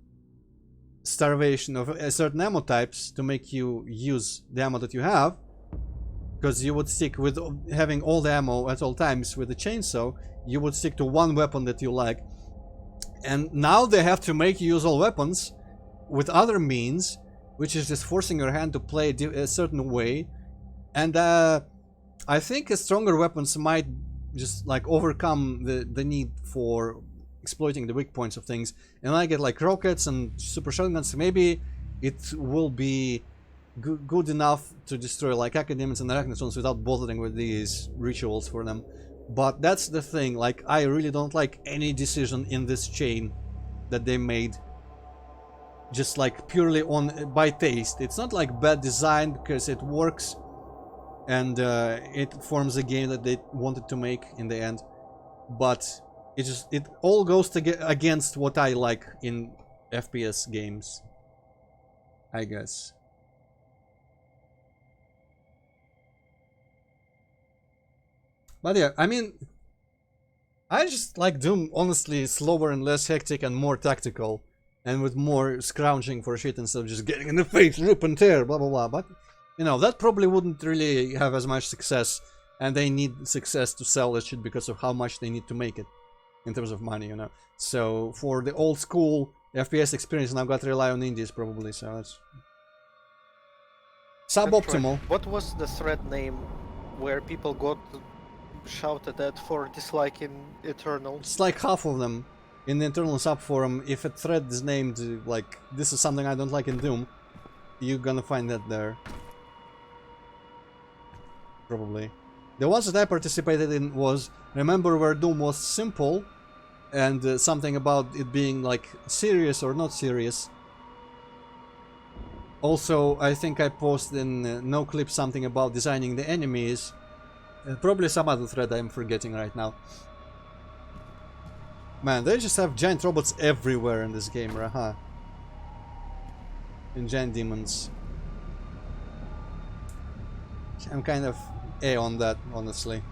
starvation of certain ammo types to make you use the ammo that you have, because you would stick with having all the ammo at all times with the chainsaw, you would stick to one weapon that you like. And now they have to make you use all weapons with other means, which is just forcing your hand to play a certain way. And I think stronger weapons might just like overcome the need for exploiting the weak points of things. And I get like rockets and super shotguns, maybe it will be good enough to destroy like academics and arachnostones without bothering with these rituals for them. But that's the thing, like I really don't like any decision in this chain that they made just like purely on by taste. It's not like bad design, because it works and it forms a game that they wanted to make in the end, but it all goes against what I like in FPS games, I guess. But yeah, I mean, I just like Doom, honestly, slower and less hectic and more tactical, and with more scrounging for shit instead of just getting in the face, rip and tear, blah blah blah. But you know, that probably wouldn't really have as much success, and they need success to sell that shit because of how much they need to make it in terms of money, you know. So for the old school FPS experience, now got to rely on indies probably. So it's suboptimal. Right. What was the thread name where people got shouted at for disliking Eternal? It's like half of them in the internal subforum. If a thread is named like "this is something I don't like in Doom," you're gonna find that there. Probably. The ones that I participated in was remember where Doom was simple, and something about it being like serious or not serious. Also, I think I posted in no clip something about designing the enemies. Probably some other thread I'm forgetting right now. Man, they just have giant robots everywhere in this game, huh? And giant demons. I'm kind of on that, honestly.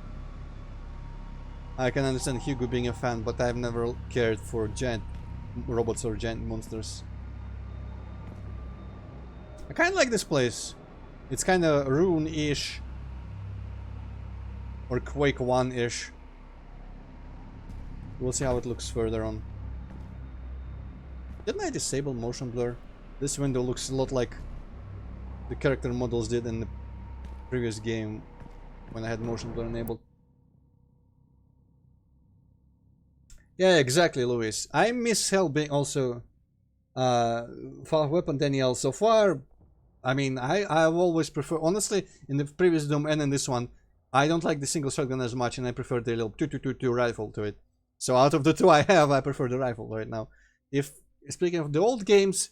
I can understand Hugo being a fan, but I've never cared for giant robots or giant monsters. I kind of like this place. It's kind of Rune-ish. Or Quake 1-ish. We'll see how it looks further on. Didn't I disable motion blur? This window looks a lot like the character models did in the previous game when I had motion blur enabled. Yeah, exactly, Luis. I miss hell being also weapon Danielle. So far, I mean, I've always prefer, honestly, in the previous Doom and in this one, I don't like the single shotgun as much, and I prefer the little 222 rifle to it. So out of the two I have, I prefer the rifle right now. If speaking of the old games,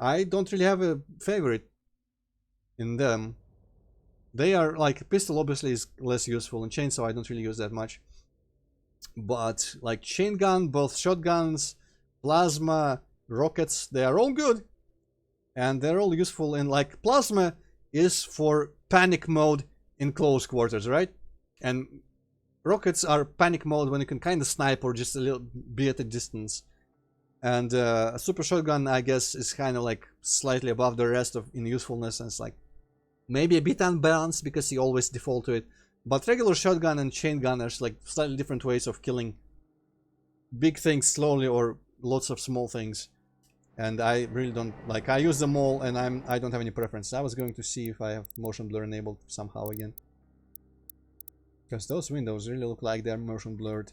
I don't really have a favorite in them. They are like pistol obviously is less useful, and chainsaw I don't really use that much. But like chain gun, both shotguns, plasma, rockets, they are all good, and they're all useful. In like plasma is for panic mode in close quarters, right? And rockets are panic mode when you can kind of snipe or just a little be at a distance. And a super shotgun, I guess, is kind of like slightly above the rest of in usefulness, and it's like maybe a bit unbalanced because you always default to it. But regular shotgun and chain gun are like slightly different ways of killing big things slowly or lots of small things. And I really don't like. I use them all, and I don't have any preference. I was going to see if I have motion blur enabled somehow again, because those windows really look like they're motion blurred.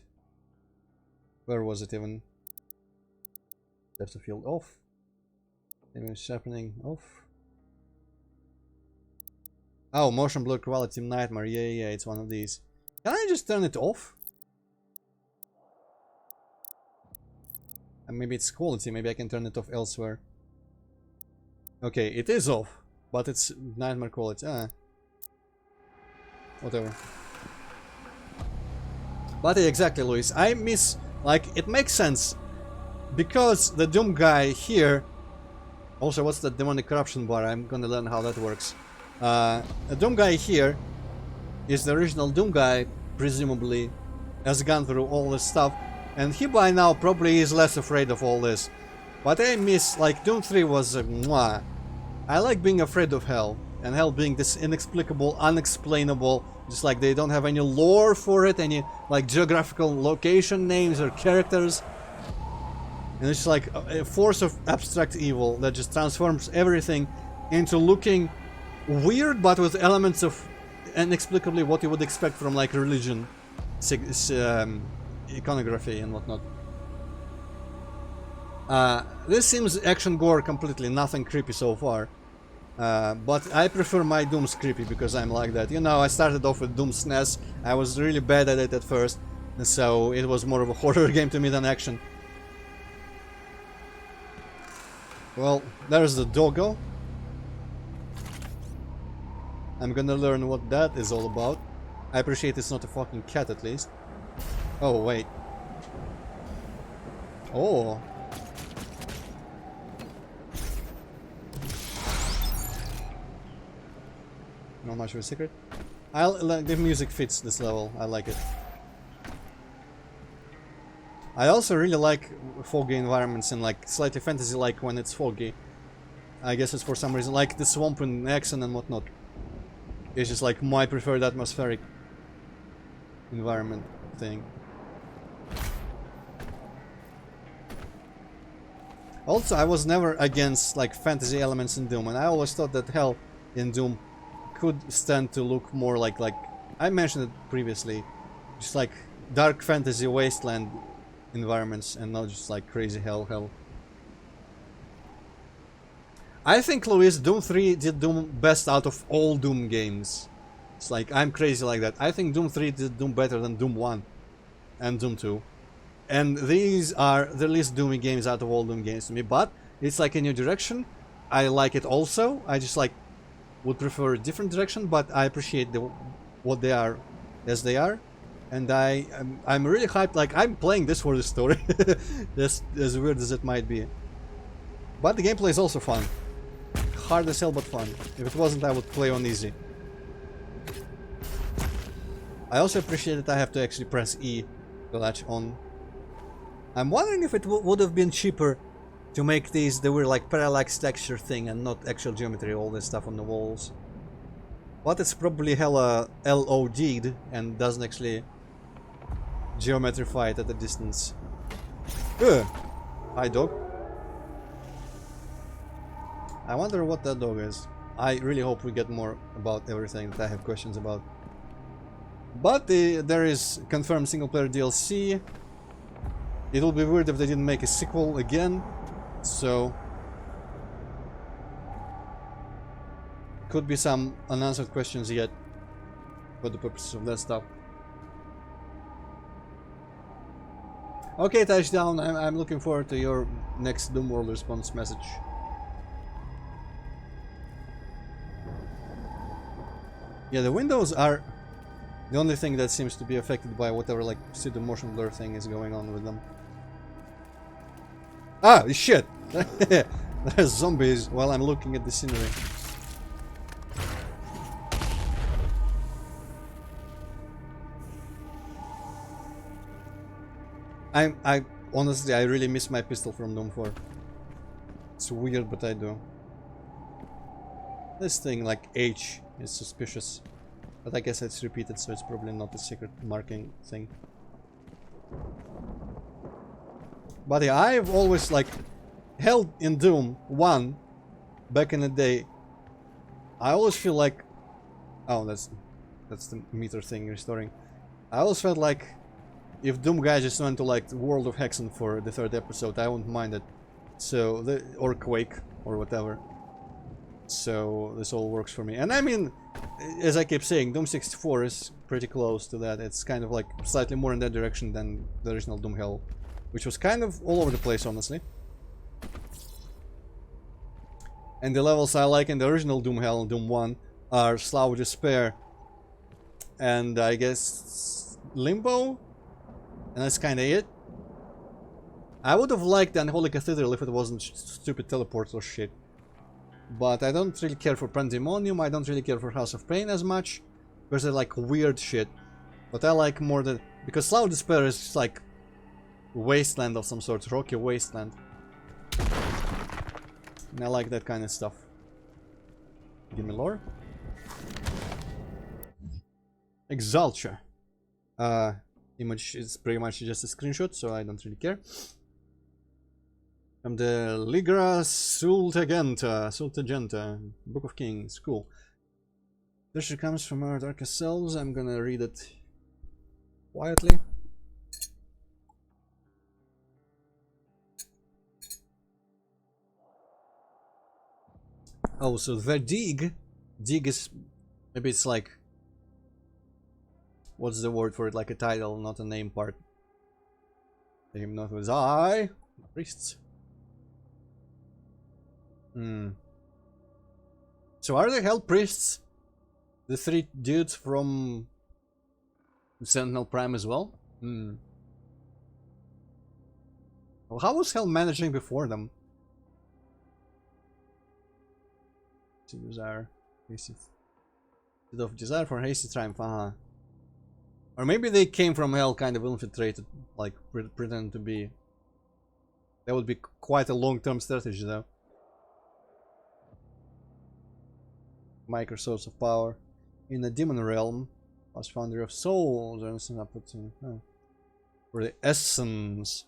Where was it even? Depth of field off. Image sharpening off. Oh, motion blur quality nightmare. Yeah, it's one of these. Can I just turn it off? And maybe it's quality, maybe I can turn it off elsewhere. Okay, it is off, but it's nightmare quality. Whatever. But yeah, exactly, Luis. I miss, like, it makes sense. Because the Doom guy here... Also, what's the demonic corruption bar? I'm gonna learn how that works. The Doom guy here is the original Doom guy, presumably, has gone through all this stuff. And he by now probably is less afraid of all this. But I miss, like, Doom 3 was mwah. I like being afraid of hell. And hell being this inexplicable, unexplainable, just like they don't have any lore for it, any, like, geographical location names or characters. And it's like a force of abstract evil that just transforms everything into looking weird, but with elements of inexplicably what you would expect from, like, religion, iconography and whatnot. This seems action gore completely, nothing creepy so far. But I prefer my Dooms creepy because I'm like that. You know, I started off with Doom SNES. I was really bad at it at first, and so it was more of a horror game to me than action. Well, there's the doggo. I'm gonna learn what that is all about. I appreciate it's not a fucking cat at least. Oh, wait. Oh. Not much of a secret. The music fits this level. I like it. I also really like foggy environments and like slightly fantasy-like when it's foggy. I guess it's for some reason like the swamp in Exxon and whatnot. It's just like my preferred atmospheric environment thing. Also, I was never against like fantasy elements in Doom, and I always thought that hell in Doom could stand to look more like I mentioned it previously, just like dark fantasy wasteland environments and not just like crazy hell. I think, Luis, Doom 3 did Doom best out of all Doom games. It's like, I'm crazy like that. I think Doom 3 did Doom better than Doom 1 and Doom 2. And these are the least Doomy games out of all Doom games to me, but it's like a new direction. I like it also. I just like would prefer a different direction, but I appreciate what they are as they are. And I'm really hyped. Like, I'm playing this for the story. as weird as it might be. But the gameplay is also fun. Hard as hell, but fun. If it wasn't, I would play on easy. I also appreciate that I have to actually press E to latch on. I'm wondering if it would have been cheaper to make these the weird like parallax texture thing and not actual geometry, all this stuff on the walls. But it's probably hella LOD'd and doesn't actually geometrify it at a distance. Ugh. Hi, dog. I wonder what that dog is. I really hope we get more about everything that I have questions about. But there is confirmed single-player DLC. It'll be weird if they didn't make a sequel again. So could be some unanswered questions yet for the purposes of that stuff. Okay, Touchdown, I'm looking forward to your next Doom World response message. Yeah, the windows are the only thing that seems to be affected by whatever like pseudo motion blur thing is going on with them. Ah, shit! There's zombies while I'm looking at the scenery. I honestly, I really miss my pistol from Doom 4. It's weird, but I do. This thing, like H, is suspicious. But I guess it's repeated, so it's probably not a secret marking thing. But yeah, I've always like held in Doom 1 back in the day. I always feel like, oh, that's the meter thing restoring. I always felt like if Doom guys just went to like the World of Hexen for the 3rd episode, I wouldn't mind it. So or Quake or whatever. So this all works for me. And I mean, as I keep saying, Doom 64 is pretty close to that. It's kind of like slightly more in that direction than the original Doom Hell, which was kind of all over the place, honestly. And the levels I like in the original Doom Hell and Doom 1 are Slough Despair and I guess Limbo, and that's kind of it. I would have liked the Unholy Cathedral if it wasn't stupid teleports or shit. But I don't really care for Pandemonium, I don't really care for House of Pain as much, because they're like weird shit. But I like more the... because Slough Despair is just like wasteland of some sort, rocky wasteland. And I like that kind of stuff. Give me lore. Exaltia. Image is pretty much just a screenshot, so I don't really care. From the Ligra Sultagenta, Book of Kings. Cool. Treasure comes from our darkest selves. I'm gonna read it quietly. Oh, so the dig is, maybe it's like, what's the word for it? Like a title, not a name part. Him not with I priests. So are the Hell Priests the 3 dudes from Sentinel Prime as well? Well, how was Hell managing before them? Desire, hasty of desire for hasty triumph. Or maybe they came from Hell, kind of infiltrated, like pretend to be. That would be quite a long-term strategy, though. Micro source of power in the demon realm, plus foundry of souls, for the essence.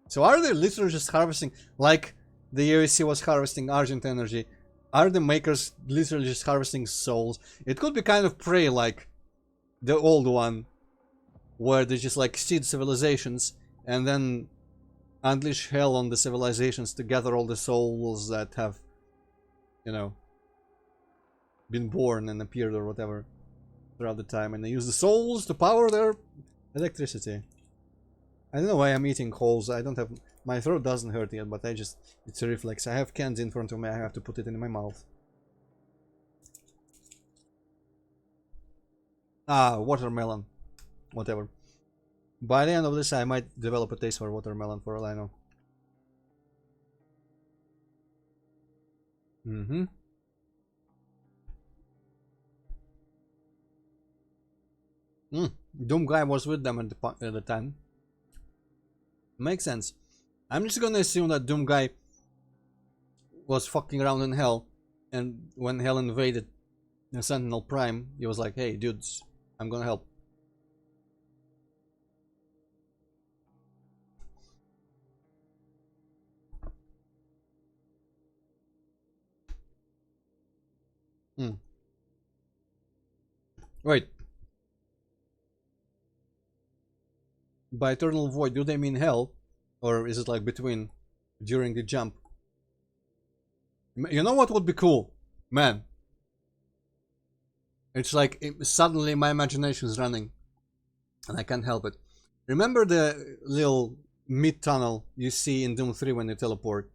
So are they literally just harvesting, like the UAC was harvesting Argent energy? Are the makers literally just harvesting souls? It could be kind of prey like the old one, where they just like seed civilizations and then unleash hell on the civilizations to gather all the souls that have, you know, been born and appeared or whatever throughout the time, and they use the souls to power their electricity. I don't know why I'm eating holes. I don't have, my throat doesn't hurt yet, but I just, it's a reflex. I have cans in front of me, I have to put it in my mouth. Watermelon. Whatever. By the end of this I might develop a taste for watermelon, for all I know. Doom guy was with them at the time. Makes sense. I'm just gonna assume that Doom guy was fucking around in Hell, and when Hell invaded the Sentinel Prime, he was like, hey dudes, I'm gonna help. Wait. By eternal void, do they mean hell? Or is it like between, during the jump? You know what would be cool? Man. It's like, suddenly my imagination is running. And I can't help it. Remember the little mid-tunnel you see in Doom 3 when you teleport?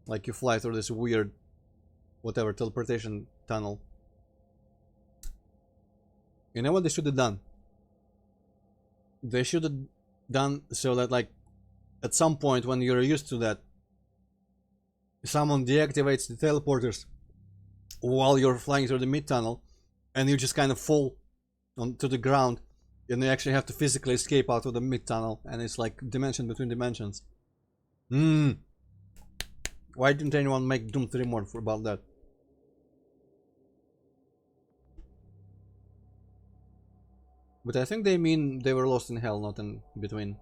Like you fly through this weird, whatever, teleportation tunnel. You know what they should have done? They should have done so that, like, at some point when you're used to that, someone deactivates the teleporters while you're flying through the mid-tunnel, and you just kind of fall onto the ground, and you actually have to physically escape out of the mid-tunnel, and it's like dimension between dimensions. Why didn't anyone make Doom 3 more about that? But I think they mean they were lost in hell, not in between.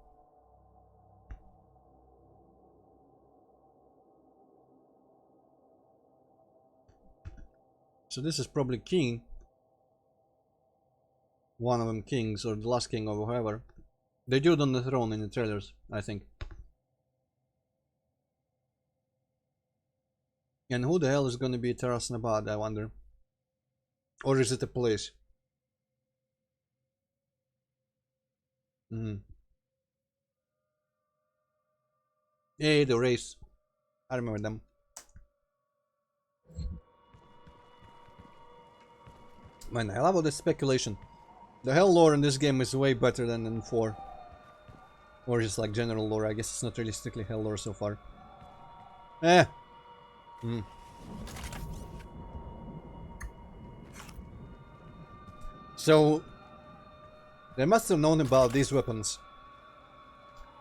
So this is probably king. One of them kings, or the last king, or whoever. They do it on the throne in the trailers, I think. And who the hell is gonna be Taras Nabad, I wonder? Or is it a place? Hey, the race. I remember them. Man, I love all this speculation. The hell lore in this game is way better than in 4. Or just like general lore. I guess it's not really strictly hell lore so far. So They must have known about these weapons.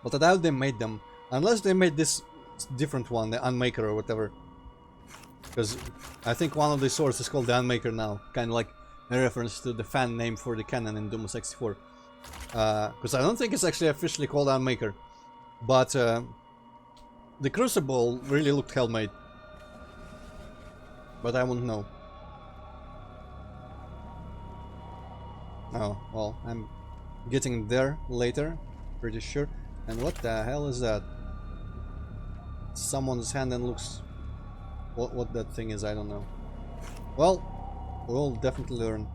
But I doubt they made them. Unless they made this different one, the Unmaker or whatever. Because I think one of the swords is called the Unmaker now. Kind of like a reference to the fan name for the cannon in Doom 64. Because I don't think it's actually officially called Unmaker. But the Crucible really looked hell-made. But I won't know. Oh, well, I'm getting there later, pretty sure. And what the hell is that? Someone's hand and looks... What that thing is, I don't know. Well, we'll definitely learn.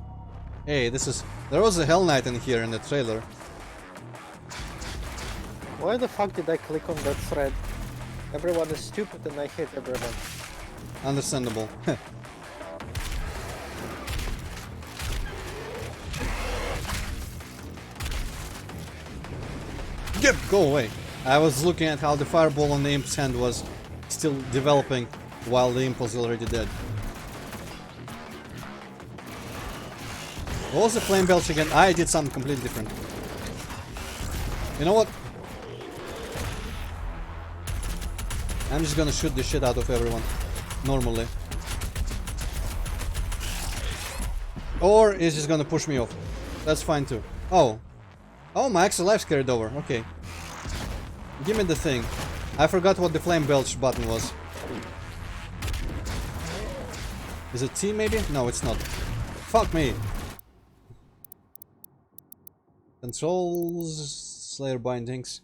Hey, this is... There was a Hell Knight in here in the trailer. Why the fuck did I click on that thread? Everyone is stupid and I hate everyone. Understandable. Yep, go away. I was looking at how the fireball on the imp's hand was still developing while the imp was already dead. What was the flame belch again? I did something completely different. You know what? I'm just gonna shoot the shit out of everyone. Normally. Or it's just gonna push me off. That's fine too. Oh. Oh, my extra life's carried over. Okay. Give me the thing. I forgot what the flame belch button was. Is it T maybe? No, it's not. Fuck me. Controls, Slayer bindings,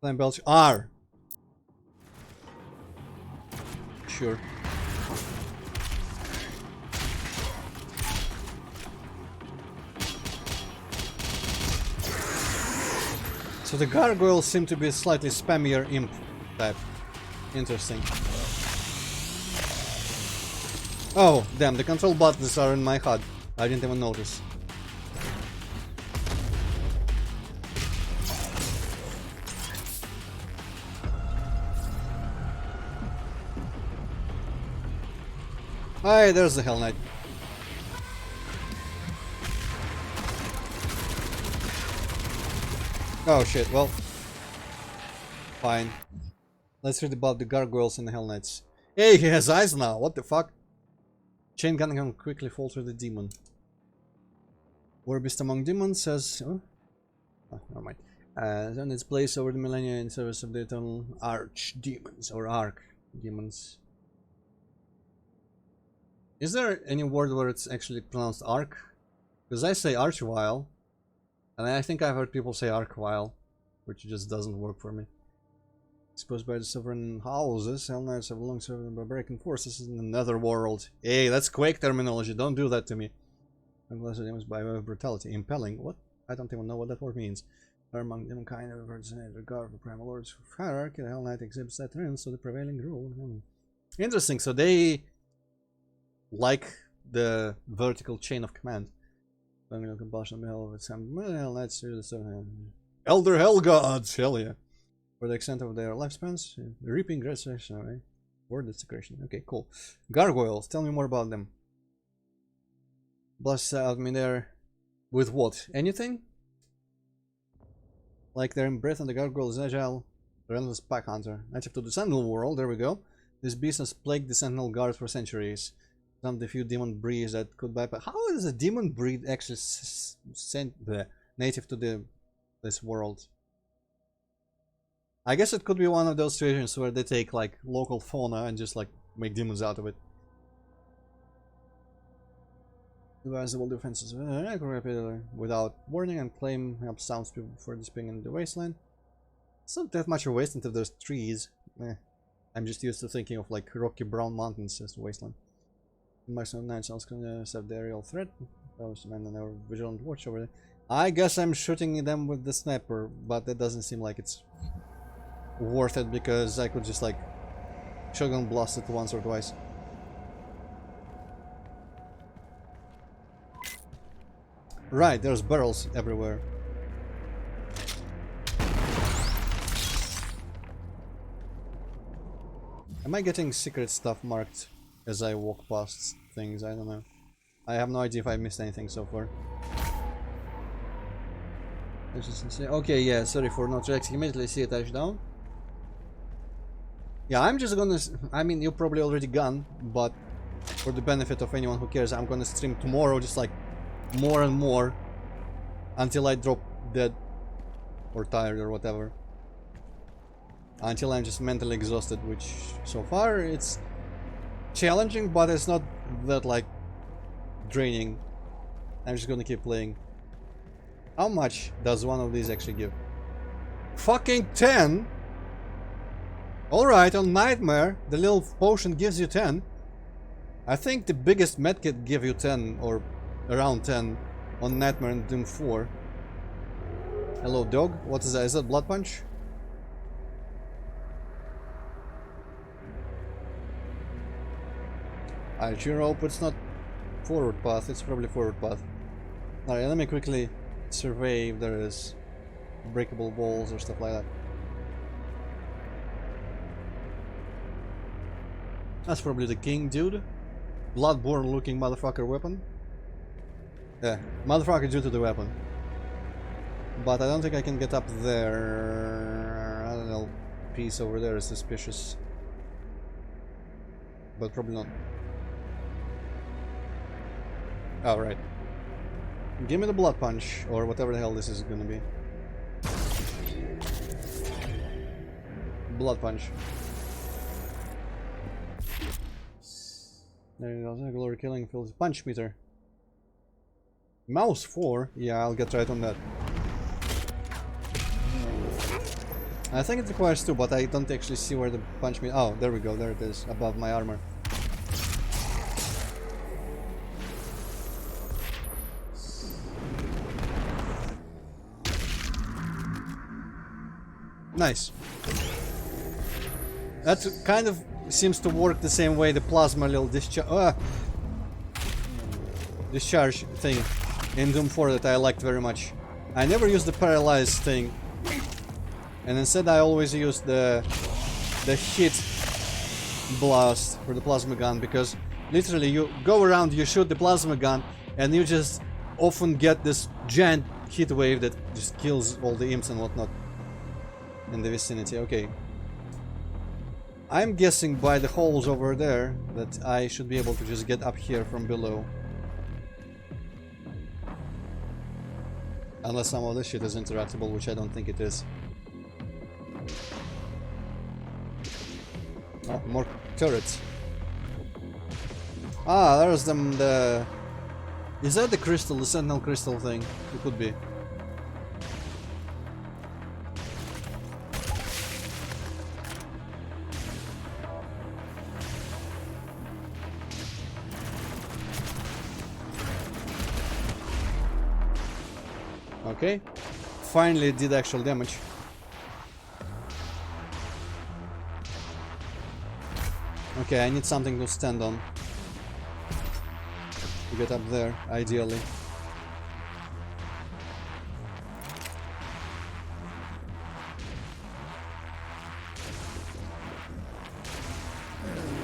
flame belch R. Sure. So the gargoyles seem to be a slightly spammier imp type. Interesting. Oh, damn, the control buttons are in my HUD. I didn't even notice. Hey, there's the Hell Knight. Oh shit, well. Fine. Let's read about the gargoyles and the Hell Knights. Hey, he has eyes now, what the fuck? Chain gun can quickly falter the demon. War Beast Among Demons says... Oh, never mind. On its place over the millennia in service of the eternal arch-demons, or arch-demons. Is there any word where it's actually pronounced arc? Because I say archvile, and I think I've heard people say archvile, which just doesn't work for me. Exposed by the sovereign houses, Hell Knights have long served the barbarian forces in the netherworld. Hey, that's Quake terminology, don't do that to me. Unless it was by way of brutality. Impelling, what? I don't even know what that word means. Are among them kind of regard for primal lords of hierarchy, the Hell Knight exhibits that trend, so the prevailing rule. Interesting, so they like the vertical chain of command. Compulsion of its Hell Knights Elder Hell Gods, hell yeah. For the extent of their lifespans, reaping restoration, right? Word desecration. Okay, cool. Gargoyles, tell me more about them. Blast out me there with what? Anything? Like their breath and the gargoyle is agile, relentless pack hunter. Native to the Sentinel world, there we go. This beast has plagued the Sentinel guards for centuries. Some of the few demon breeds that could bypass. How is a demon breed actually native to this world? I guess it could be one of those situations where they take like local fauna and just like make demons out of it. Advisable defenses without warning and claim help sounds people for displaying in the wasteland. It's not that much of a wasteland if there's trees. I'm just used to thinking of like rocky brown mountains as the wasteland. Maximum 9 sounds can serve the aerial threat. Men on our vigilant watch over there. I guess I'm shooting them with the sniper, but that doesn't seem like it's worth it because I could just like shotgun blast it once or twice. Right, there's barrels everywhere. Am I getting secret stuff marked as I walk past things? I don't know. I have no idea if I missed anything so far. Okay, yeah, sorry for not reacting immediately. See a touchdown. Yeah, I'm just gonna... I mean, you're probably already gone, but for the benefit of anyone who cares, I'm gonna stream tomorrow, just like more and more, until I drop dead or tired or whatever. Until I'm just mentally exhausted, which so far it's challenging, but it's not that like draining. I'm just gonna keep playing. How much does one of these actually give? Fucking 10! Alright, on Nightmare, the little potion gives you 10. I think the biggest medkit give you 10, or around 10, on Nightmare and Doom 4. Hello, dog. What is that? Is that Blood Punch? I sure hope it's not forward path. It's probably forward path. Alright, let me quickly survey if there is breakable walls or stuff like that. That's probably the king, dude. Bloodborne looking motherfucker weapon. Yeah, motherfucker due to the weapon. But I don't think I can get up there. I don't know. Piece over there is suspicious. But probably not. Oh, right. Give me the blood punch, or whatever the hell this is gonna be. Blood punch. There you go, glory killing fills punch meter. Mouse 4? Yeah, I'll get right on that. I think it requires 2, but I don't actually see where the punch meter... Oh, there we go, there it is, above my armor. Nice. That kind of seems to work the same way the plasma little discharge thing in Doom 4 that I liked very much. I never used the paralyzed thing, and instead I always used the hit blast for the plasma gun, because literally you go around, you shoot the plasma gun, and you just often get this giant heat wave that just kills all the imps and whatnot in the vicinity. Okay. I'm guessing by the holes over there that I should be able to just get up here from below. Unless some of this shit is interactable, which I don't think it is. Oh, more turrets. Ah, there's them, the... Is that the crystal, the sentinel crystal thing? It could be. Okay, finally it did actual damage. Okay, I need something to stand on to get up there, ideally.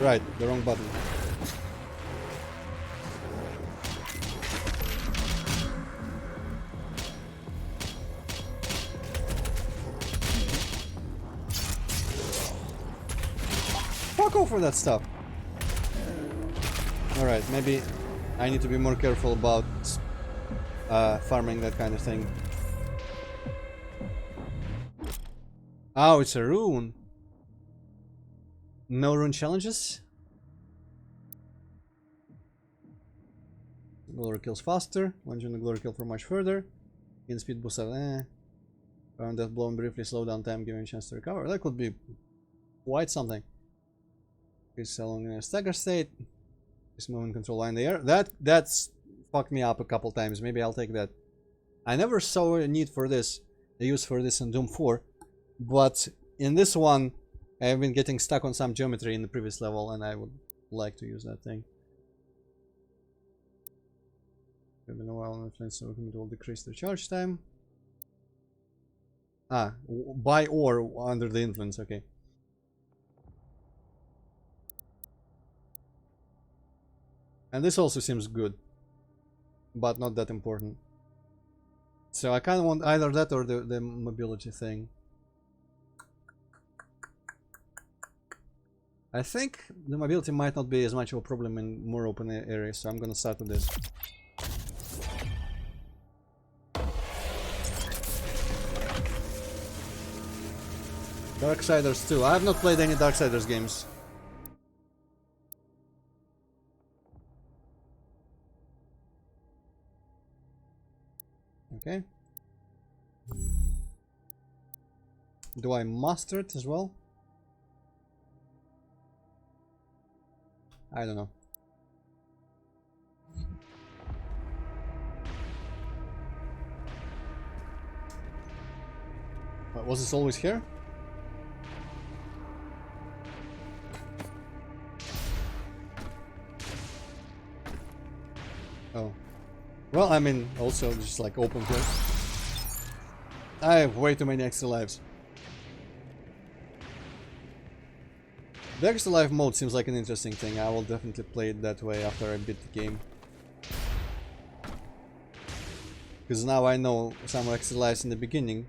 Right, the wrong button. Go for that stuff. Alright, maybe I need to be more careful about farming that kind of thing. Oh, it's a rune. No rune challenges? Glory kills faster. One the glory kill from much further. In speed boost around that blow and briefly slow down time, giving a chance to recover. That could be quite something. Is along in a stagger state. Is movement control line in the air. That's fucked me up a couple times. Maybe I'll take that. I never saw a need for this, a use for this in Doom 4, but in this one, I've been getting stuck on some geometry in the previous level, and I would like to use that thing. Been a while, so it will decrease the charge time. Ah, by or under the influence. Okay. And this also seems good, but not that important. So I kind of want either that or the mobility thing. I think the mobility might not be as much of a problem in more open areas, so I'm gonna start with this. Darksiders 2. I have not played any Darksiders games. Okay. Do I master it as well? I don't know. What, was this always here? Oh. Well, I mean, also just like open here. I have way too many extra lives. The extra life mode seems like an interesting thing. I will definitely play it that way after I beat the game. Because now I know some extra lives in the beginning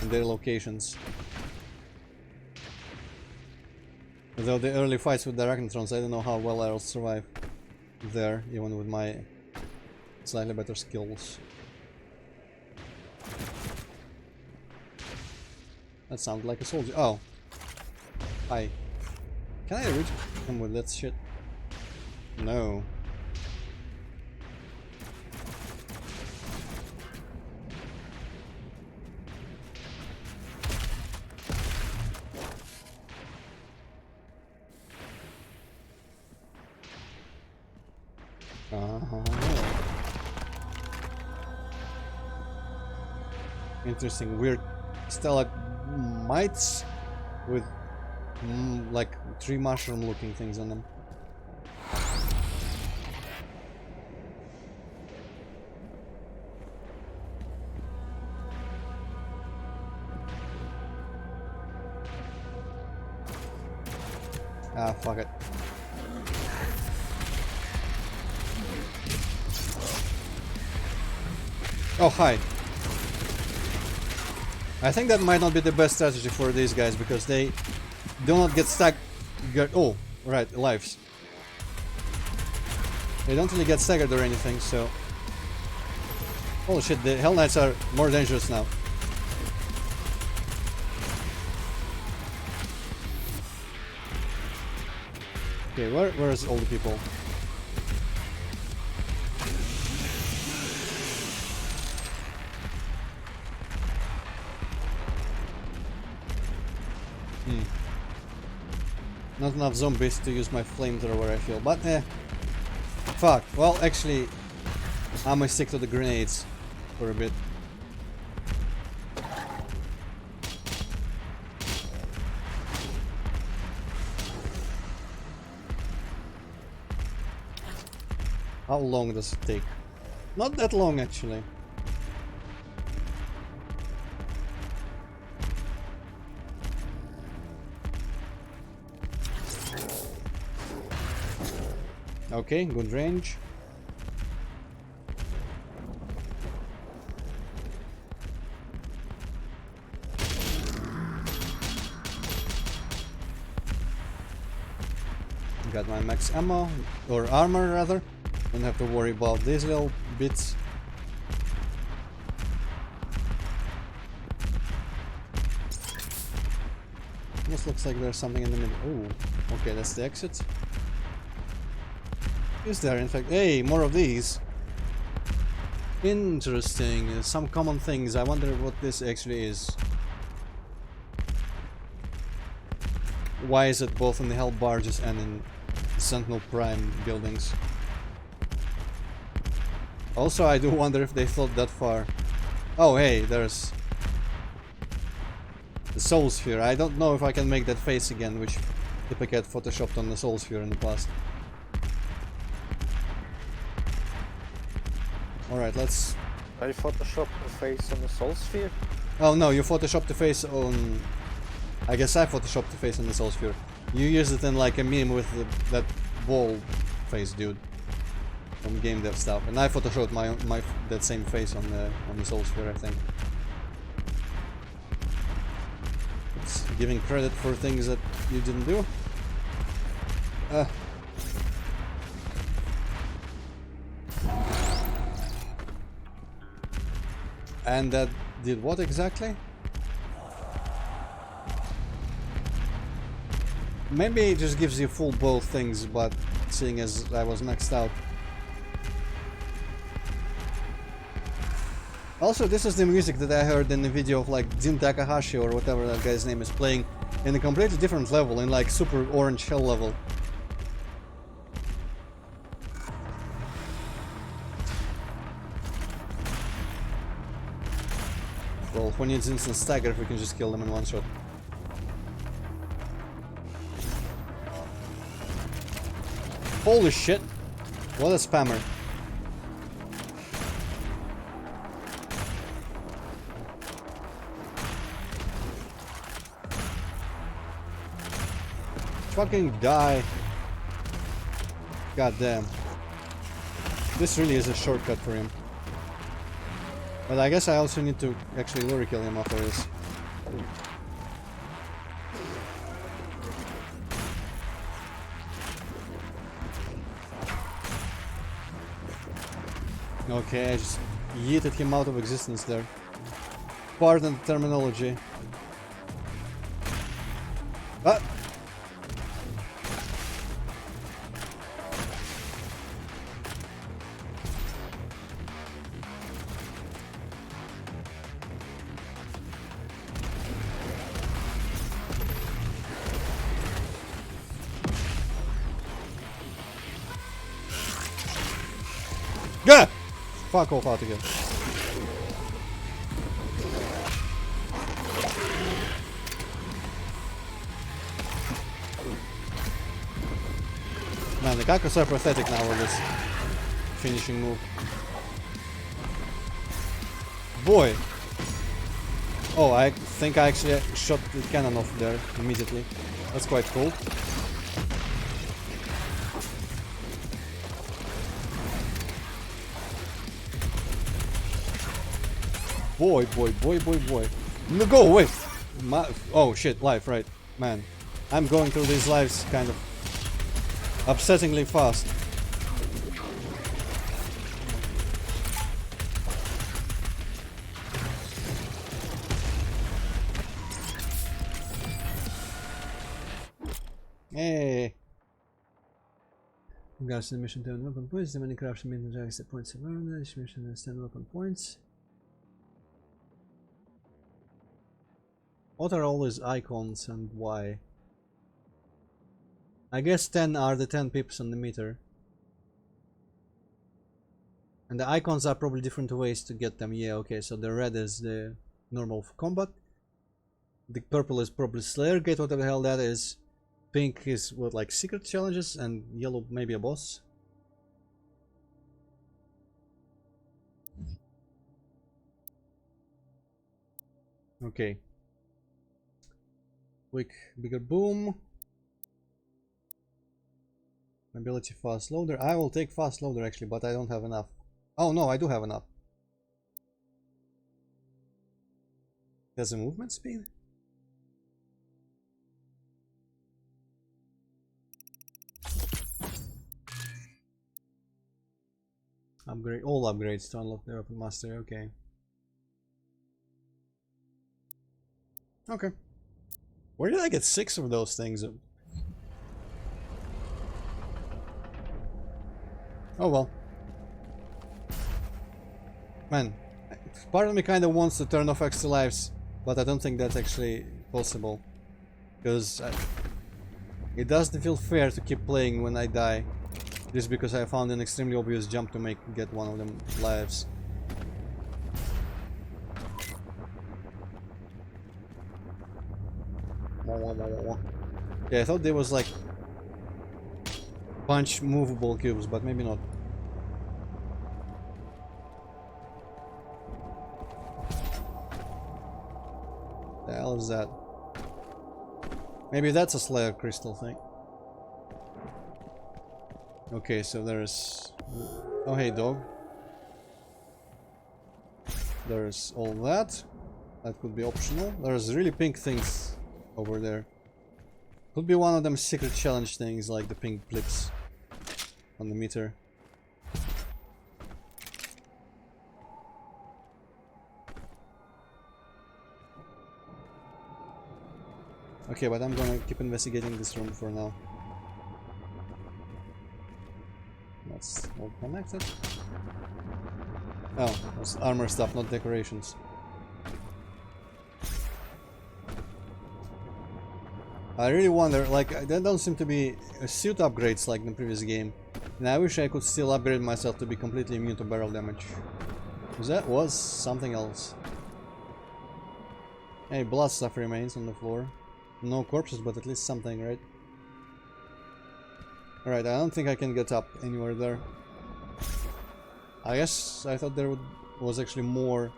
and their locations. Although the early fights with the Arachnotrons, I don't know how well I'll survive there, even with my slightly better skills. That sounded like a soldier. Oh. Hi. Can I reach him with that shit? No. Interesting, weird stalagmites with like tree mushroom looking things on them. Ah, fuck it. Oh, hi. I think that might not be the best strategy for these guys because they do not get stuck. Oh, right, lives. They don't really get staggered or anything, so. Holy shit, the Hell Knights are more dangerous now. Okay, where's all the people? Not enough zombies to use my flamethrower, I feel, but fuck. Well, actually, I might stick to the grenades for a bit. How long does it take? Not that long, actually. Okay, good range. Got my max ammo, or armor rather. Don't have to worry about these little bits. This looks like there's something in the middle. Oh, okay, that's the exit. Is there in fact? Hey, more of these. Interesting. Some common things. I wonder what this actually is. Why is it both in the Hell Barges and in the Sentinel Prime buildings? Also, I do wonder if they thought that far. Oh, hey, there's the Soul Sphere. I don't know if I can make that face again, which Typicat photoshopped on the Soul Sphere in the past. Alright, let's... I photoshopped the face on the Soul Sphere? Oh no, you photoshopped the face on... I guess I photoshopped the face on the Soul Sphere. You used it in like a meme with that ball face dude. from game dev stuff, and I photoshopped that same face on the Soul Sphere, I think. It's giving credit for things that you didn't do. And that did what exactly? Maybe it just gives you full both things, but seeing as I was maxed out. Also, this is the music that I heard in the video of like Jin Takahashi or whatever that guy's name is playing in a completely different level, in like super orange hell level. Well, when it's instant stagger, we can just kill them in one shot. Holy shit! What a spammer. Fucking die. God damn. This really is a shortcut for him. But I guess I also need to actually lure kill him after this. Okay, I just yeeted him out of existence there. Pardon the terminology. Ah! Gah! Fuck off out again. Man, the Kakos are pathetic now with this finishing move. Boy! Oh, I think I actually shot the cannon off there immediately. That's quite cool. Boy, boy, boy, boy, boy. No, go away! Oh shit, life, right. Man, I'm going through these lives kind of upsettingly fast. Hey! Regards to the mission to earn weapon points, the many corruption means the exit points around this mission and stand weapon points. What are all these icons and why? I guess 10 are the 10 pips on the meter. And the icons are probably different ways to get them. Yeah, okay, so the red is the normal combat. The purple is probably Slayer Gate, whatever the hell that is. Pink is what, like secret challenges, and yellow maybe a boss. Okay. Quick, bigger boom. Ability fast loader. I will take fast loader actually, but I don't have enough. Oh no, I do have enough. There's a movement speed? Upgrade all upgrades to unlock the weapon mastery, okay. Okay. Where did I get 6 of those things? Oh well. Man, part of me kind of wants to turn off extra lives, but I don't think that's actually possible. Because it doesn't feel fair to keep playing when I die, just because I found an extremely obvious jump to get one of them lives. Yeah, I thought there was like punch movable cubes, but maybe not. The hell is that? Maybe that's a Slayer crystal thing. Okay, so there's Oh, hey, dog. There's all that. That could be optional. There's really pink things over there. Could be one of them secret challenge things, like the pink blips on the meter. Okay, but I'm gonna keep investigating this room for now. That's all connected. Oh, that's armor stuff, not decorations. I really wonder, like, there don't seem to be suit upgrades like in the previous game. And I wish I could still upgrade myself to be completely immune to barrel damage. Because that was something else. Hey, blood stuff remains on the floor. No corpses, but at least something, right? Alright, I don't think I can get up anywhere there. I guess I thought there was actually more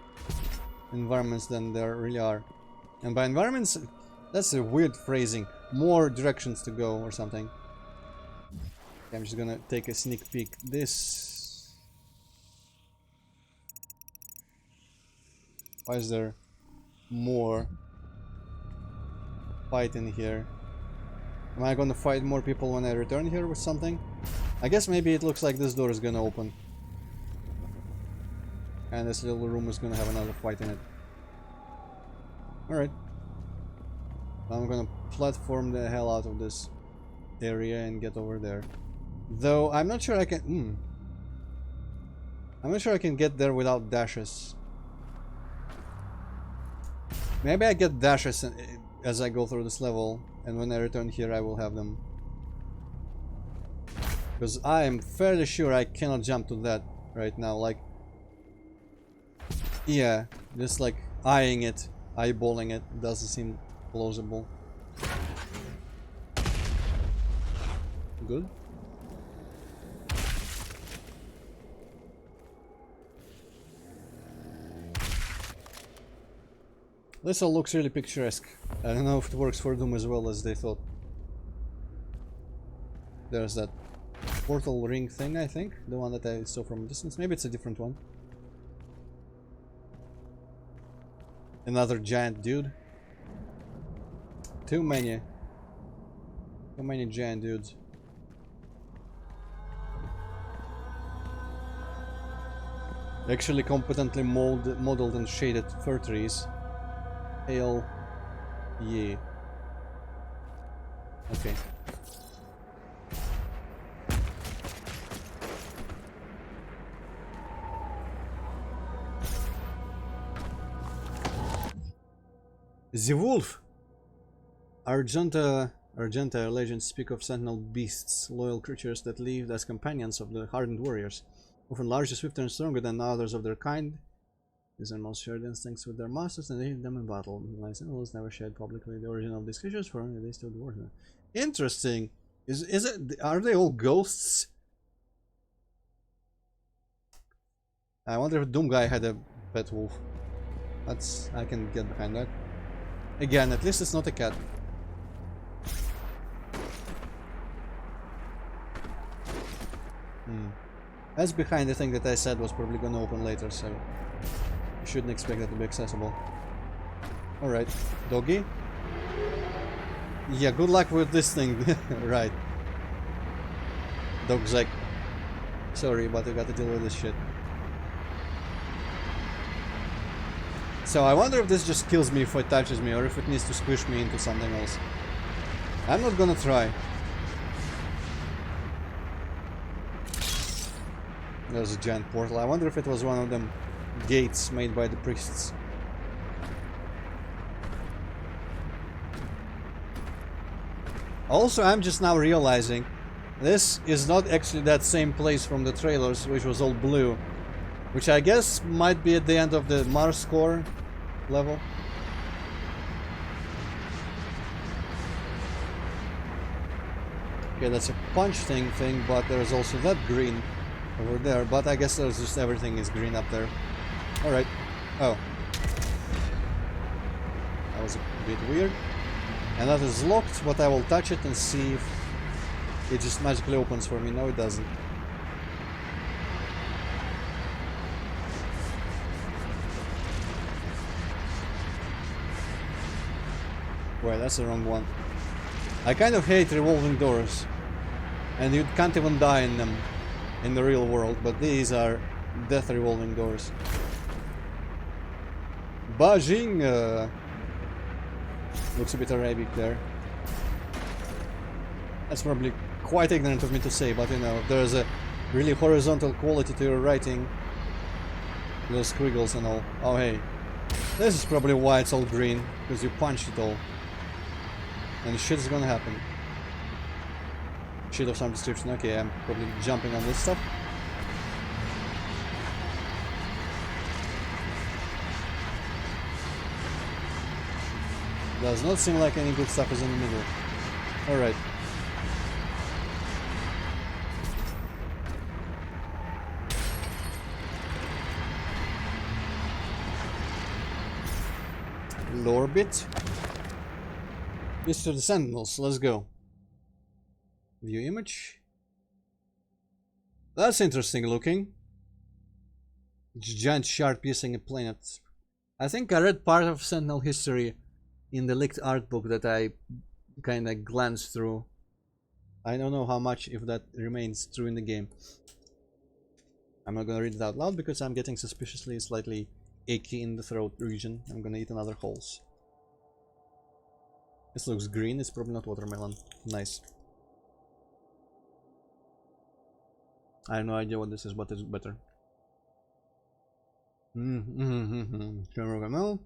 environments than there really are. And by environments, that's a weird phrasing. More directions to go or something. Okay, I'm just gonna take a sneak peek. This... Why is there more fight in here? Am I gonna fight more people when I return here with something? I guess maybe it looks like this door is gonna open. And this little room is gonna have another fight in it. Alright. I'm gonna platform the hell out of this area and get over there. Though I'm not sure I can... I'm not sure I can get there without dashes. Maybe I get dashes as I go through this level, and when I return here I will have them. Because I am fairly sure I cannot jump to that right now, like... Yeah, just like eyeing it, eyeballing it, doesn't seem plausible. Good. This all looks really picturesque. I don't know if it works for Doom as well as they thought. There's that portal ring thing, I think. The one that I saw from a distance. Maybe it's a different one. Another giant dude. Too many. Too many giant dudes. Actually competently modeled and shaded fir trees. Hell yeah. Okay. The wolf! Argenta legends speak of sentinel beasts, loyal creatures that lived as companions of the hardened warriors, often larger, swifter, and stronger than others of their kind. These animals shared instincts with their masters and aided them in battle. The sentinels never shared publicly the origin of these creatures, for only they stood worth it. Interesting. Are they all ghosts? I wonder if Doom Guy had a pet wolf. I can get behind that. Again, at least it's not a cat. That's behind the thing that I said was probably gonna open later, so you shouldn't expect that to be accessible. Alright, doggy. Yeah, good luck with this thing. Right. Dog's like, sorry, but I gotta deal with this shit. So I wonder if this just kills me if it touches me, or if it needs to squish me into something else. I'm not gonna try. There's a giant portal. I wonder if it was one of them gates made by the priests. Also, I'm just now realizing this is not actually that same place from the trailers, which was all blue. Which I guess might be at the end of the Mars core level. Okay, that's a punch thing, but there's also that green over there. But I guess there's just everything is green up there. Alright. Oh. That was a bit weird. And that is locked, but I will touch it and see if it just magically opens for me. No, it doesn't. Wait, that's the wrong one. I kind of hate revolving doors. And you can't even die in them in the real world, but these are death revolving doors. Bajing! Looks a bit Arabic there. That's probably quite ignorant of me to say, but you know, there's a really horizontal quality to your writing. Those squiggles and all. Oh hey. This is probably why it's all green, because you punched it all. And shit is gonna happen. Shit of some description. Okay, I'm probably jumping on this stuff. Does not seem like any good stuff is in the middle. Alright. Lower bit. This to the sentinels. Let's go. View image. That's interesting looking. Giant shard piercing a planet. I think I read part of Sentinel history in the leaked art book that I kinda glanced through. I don't know how much, if that remains true in the game. I'm not gonna read it out loud because I'm getting suspiciously slightly achy in the throat region. I'm gonna eat another Halls. This looks green, it's probably not watermelon. Nice. I have no idea what this is, but it's better. Caramel.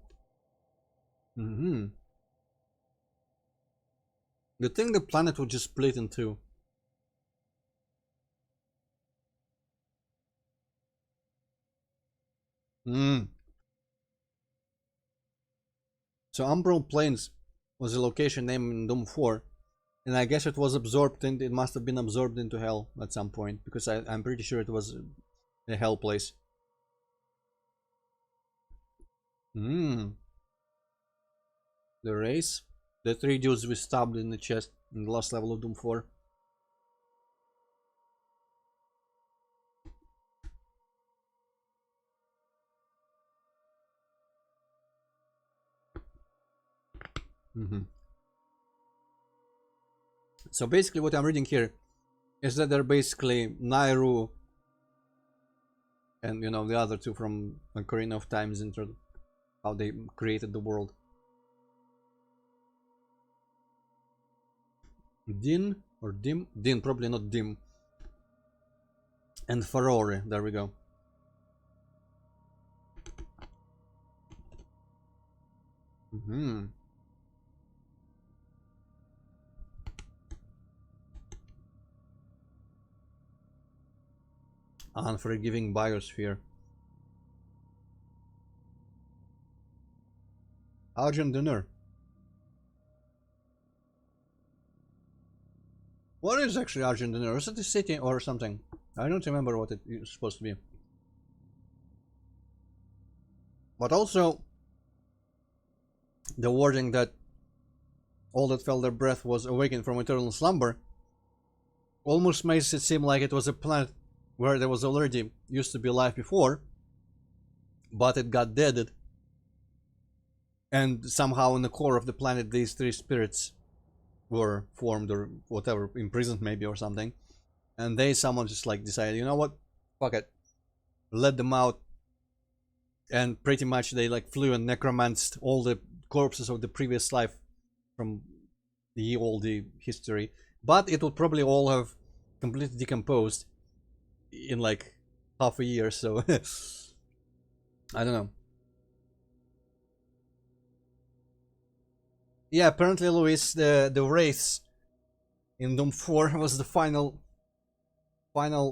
You'd think the planet would just split in two. So Umbral Plains was a location name in Doom 4. And I guess it was absorbed, and it must have been absorbed into Hell at some point, because I'm pretty sure it was a Hell place. The race, the 3 dudes we stabbed in the chest in the last level of Doom 4. So basically what I'm reading here is that they're basically Nairu and, you know, the other two from Ocarina of Time's intro, how they created the world. Din or Dim? Din, probably not Dim. And Farore, there we go. Unforgiving biosphere. Argent dinner. What is actually Argent dinner? Is it a city or something? I don't remember what it is supposed to be. But also the wording that all that felt their breath was awakened from eternal slumber almost makes it seem like it was a planet where there was already used to be life before, but it got deaded, and somehow in the core of the planet these 3 spirits were formed, or whatever, imprisoned maybe or something, and someone just like decided, you know what, fuck it, let them out, and pretty much they like flew and necromanced all the corpses of the previous life from all the history, but it would probably all have completely decomposed in like half a year, so I don't know. Yeah, apparently, Luis, the wraiths in Doom 4 was the final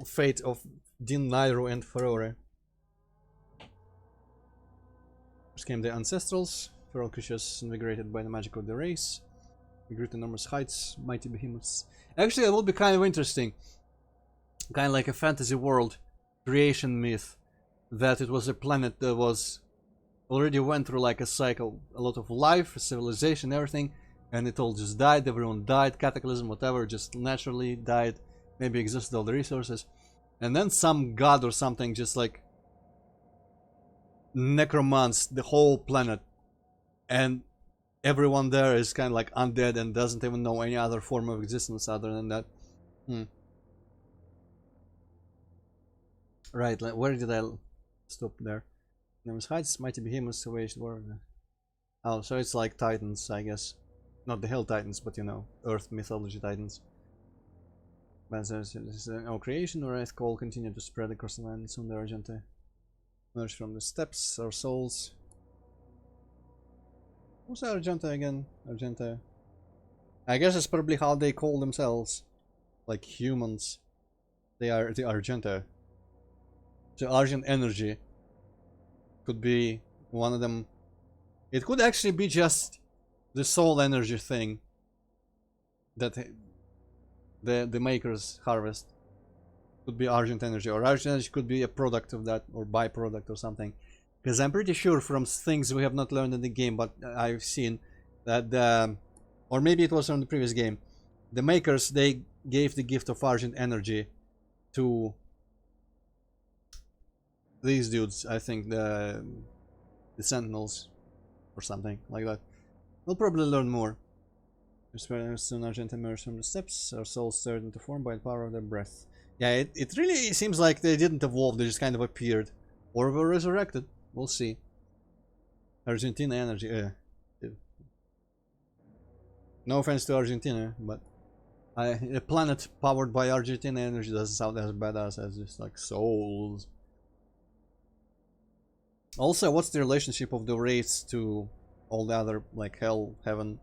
fate of Din, Nairu, and Farore. First came the Ancestrals, feral creatures invigorated by the magic of the race. We grew to enormous heights, mighty behemoths. Actually, it will be kind of interesting. Kind of like a fantasy world creation myth, that it was a planet that was already went through like a cycle, a lot of life, civilization, everything, and it all just died, everyone died, cataclysm, whatever, just naturally died, maybe exhausted all the resources, and then some god or something just like necromanced the whole planet, and everyone there is kind of like undead and doesn't even know any other form of existence other than that. Right, where did I stop there? Nemesis Heights, Mighty Behemoth, Savage Warrior. Oh, so it's like Titans, I guess. Not the Hell Titans, but you know, Earth mythology Titans. But there's no creation or Earth call continue to spread across the land. Soon the Argenta emerge from the steppes, our souls. Who's Argenta again? Argenta. I guess it's probably how they call themselves. Like humans. They are the Argenta. So Argent Energy could be one of them. It could actually be just the soul energy thing that the makers harvest. Could be Argent Energy, or Argent Energy could be a product of that, or byproduct or something. Because I'm pretty sure from things we have not learned in the game, but I've seen that, or maybe it was from the previous game, the makers, they gave the gift of Argent Energy to these dudes, I think, the Sentinels, or something like that. We'll probably learn more. Soon Argent emerged from the steppes, our souls stirred into form by the power of their breath. Yeah, it really seems like they didn't evolve, they just kind of appeared. Or were resurrected. We'll see. Argentina energy, no offense to Argentina, but a planet powered by Argentina energy doesn't sound as badass as just like souls. Also, what's the relationship of the race to all the other, like, hell, heaven?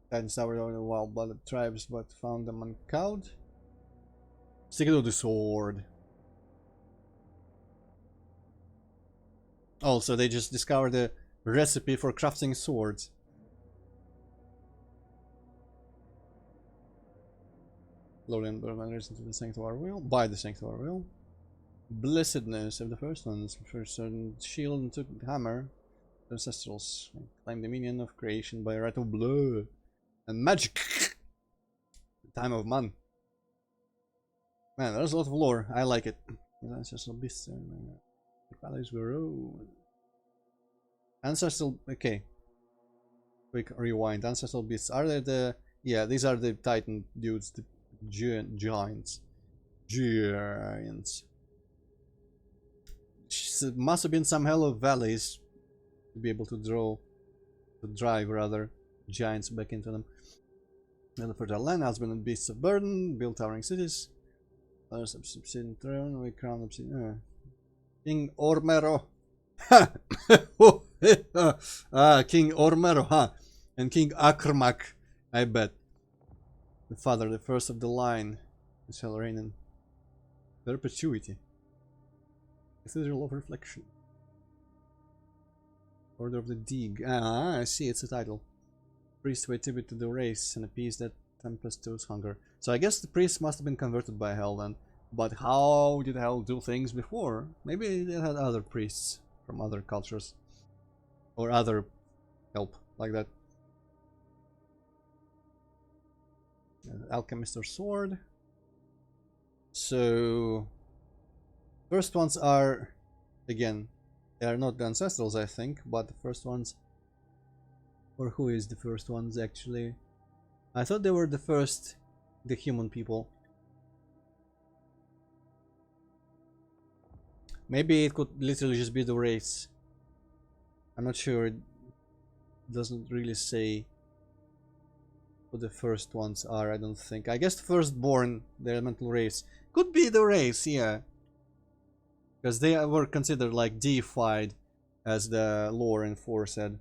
Titans towered over the wild-blooded tribes, but found them uncowed. Stick it to the sword. Also, they just discovered a recipe for crafting swords. Lowland enters into the Sanctuary Wheel. By the Sanctuary Wheel. Blessedness of the first ones. First shield and took the hammer. The ancestrals. Claim dominion of creation by right of blood. And magic! The time of man. Man, there's a lot of lore. I like it. Ancestral beasts. The valleys grow. Ancestral. Okay. Quick rewind. Ancestral beasts. Are they the. Yeah, these are the Titan dudes. The giants. Giants. Must have been some hell of valleys to be able to drive rather giants back into them. And for the land, husband and beasts of burden, build towering cities. There's obsidian throne, we crown obsidian. King Ormero. King Ormero, huh? And King Akrmak, I bet. The father, the first of the line, shall reign in perpetuity. Cathedral of Reflection. Order of the Dig. Ah, I see, it's a title. Priest who tribute to the race and appease that tempestuous hunger. So I guess the priest must have been converted by Hell then. But how did Hell do things before? Maybe they had other priests from other cultures. Or other help like that. Alchemist or sword. So first ones are, again, they are not the ancestrals, I think, but the first ones, or who is the first ones actually? I thought they were the human people. Maybe it could literally just be the race. I'm not sure, it doesn't really say who the first ones are, I don't think. I guess the firstborn, the elemental race, could be the race, yeah. Because they were considered like deified, as the lore in 4 said.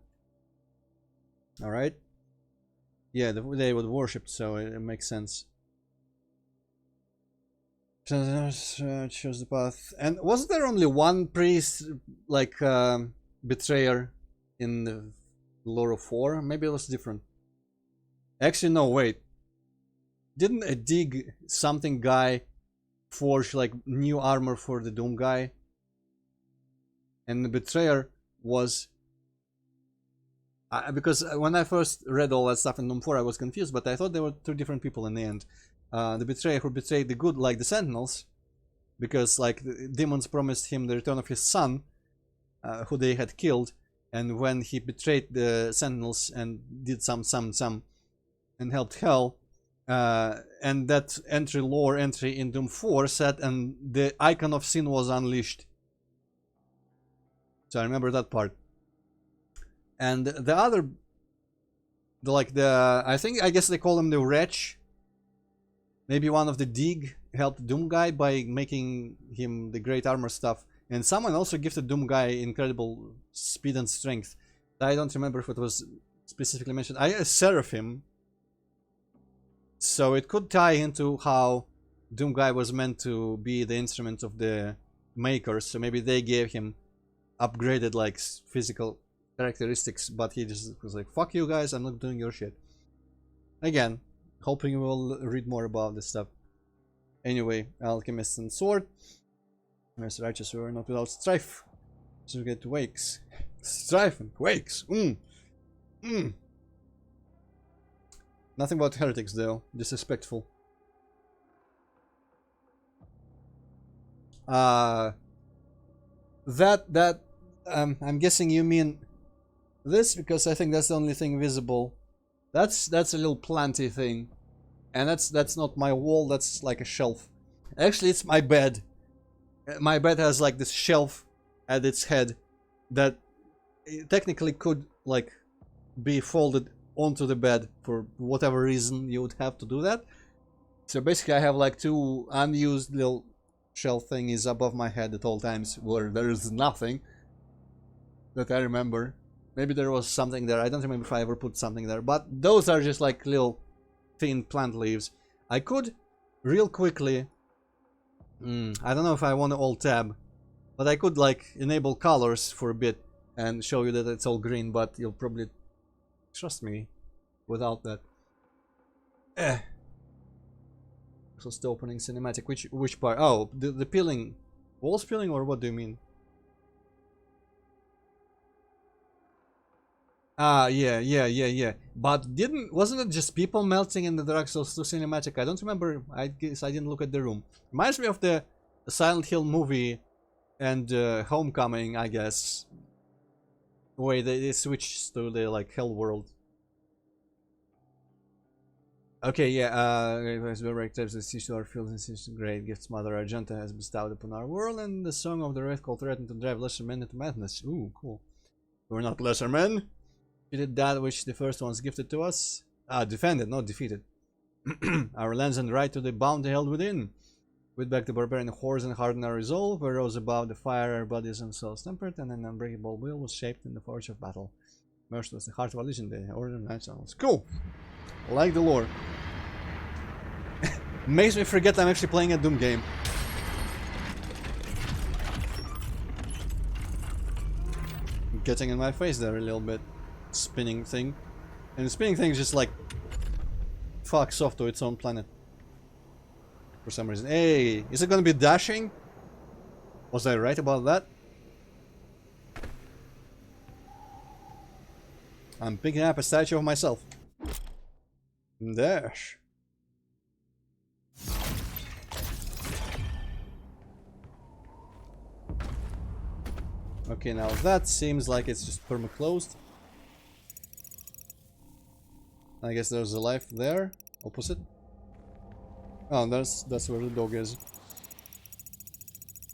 Alright? Yeah, they would worship, so it makes sense. Chose the path. And was there only one priest, like betrayer, in the lore of 4? Maybe it was different. Actually, no, wait. Didn't a dig something guy forge like new armor for the Doom guy? And the betrayer was because when I first read all that stuff in Doom 4 I was confused, but I thought they were 2 different people in the end. The betrayer who betrayed the good, like the Sentinels, because like the demons promised him the return of his son, who they had killed, and when he betrayed the Sentinels and did some and helped Hell, and that lore entry in Doom 4 said, and the icon of sin was unleashed. So I remember that part. And the other, I guess they call him the Wretch. Maybe one of the Dig helped Doom Guy by making him the great armor stuff. And someone also gifted Doom Guy incredible speed and strength. I don't remember if it was specifically mentioned. Seraphim. So it could tie into how Doom Guy was meant to be the instrument of the makers. So maybe they gave him upgraded like physical characteristics, but he just was like, fuck you guys, I'm not doing your shit. Again, hoping you will read more about this stuff. Anyway, Alchemist and Sword. Where's righteous were not without strife. So we get wakes. Strife and wakes. Nothing about heretics though. Disrespectful. I'm guessing you mean this, because I think that's the only thing visible. That's a little planty thing, and that's not my wall. That's like a shelf. Actually, it's my bed. My bed has like this shelf at its head that technically could like be folded onto the bed for whatever reason you would have to do that. So basically, I have like two unused little shelf thingies above my head at all times where there is nothing that I remember. Maybe there was something there. I don't remember if I ever put something there, but those are just like little thin plant leaves. I could real quickly, I don't know if I want to alt tab, but I could like enable colors for a bit and show you that it's all green, but you'll probably trust me without that. So still opening cinematic. Which part? Oh, the peeling. Walls peeling, or what do you mean? Ah, yeah. But wasn't it just people melting in the Dark Souls 2 cinematic? I don't remember. I guess I didn't look at the room. Reminds me of the Silent Hill movie and Homecoming, I guess. Wait, they switched to the like Hell world. Okay, yeah, the seashore fields and great gifts Mother Argenta has bestowed upon our world, and the song of the Red Call threatened to drive lesser men into madness. Ooh, cool. We're not lesser men. We did that which the first ones gifted to us. Defended, not defeated. Our lands and right to the bounty held within. With back the barbarian hordes and hardened our resolve. We rose above the fire, our bodies and souls tempered, and an unbreakable will was shaped in the forge of battle. Merciless, the heart of our legion, the order of nationals. Cool! I like the lore. Makes me forget I'm actually playing a Doom game. Getting in my face there a little bit. Spinning thing. And the spinning thing is just like fucks off to its own planet. For some reason. Hey, is it gonna be dashing? Was I right about that? I'm picking up a statue of myself. Dash. Okay, now that seems like it's just perma-closed. I guess there's a life there, opposite. Oh, that's where the dog is.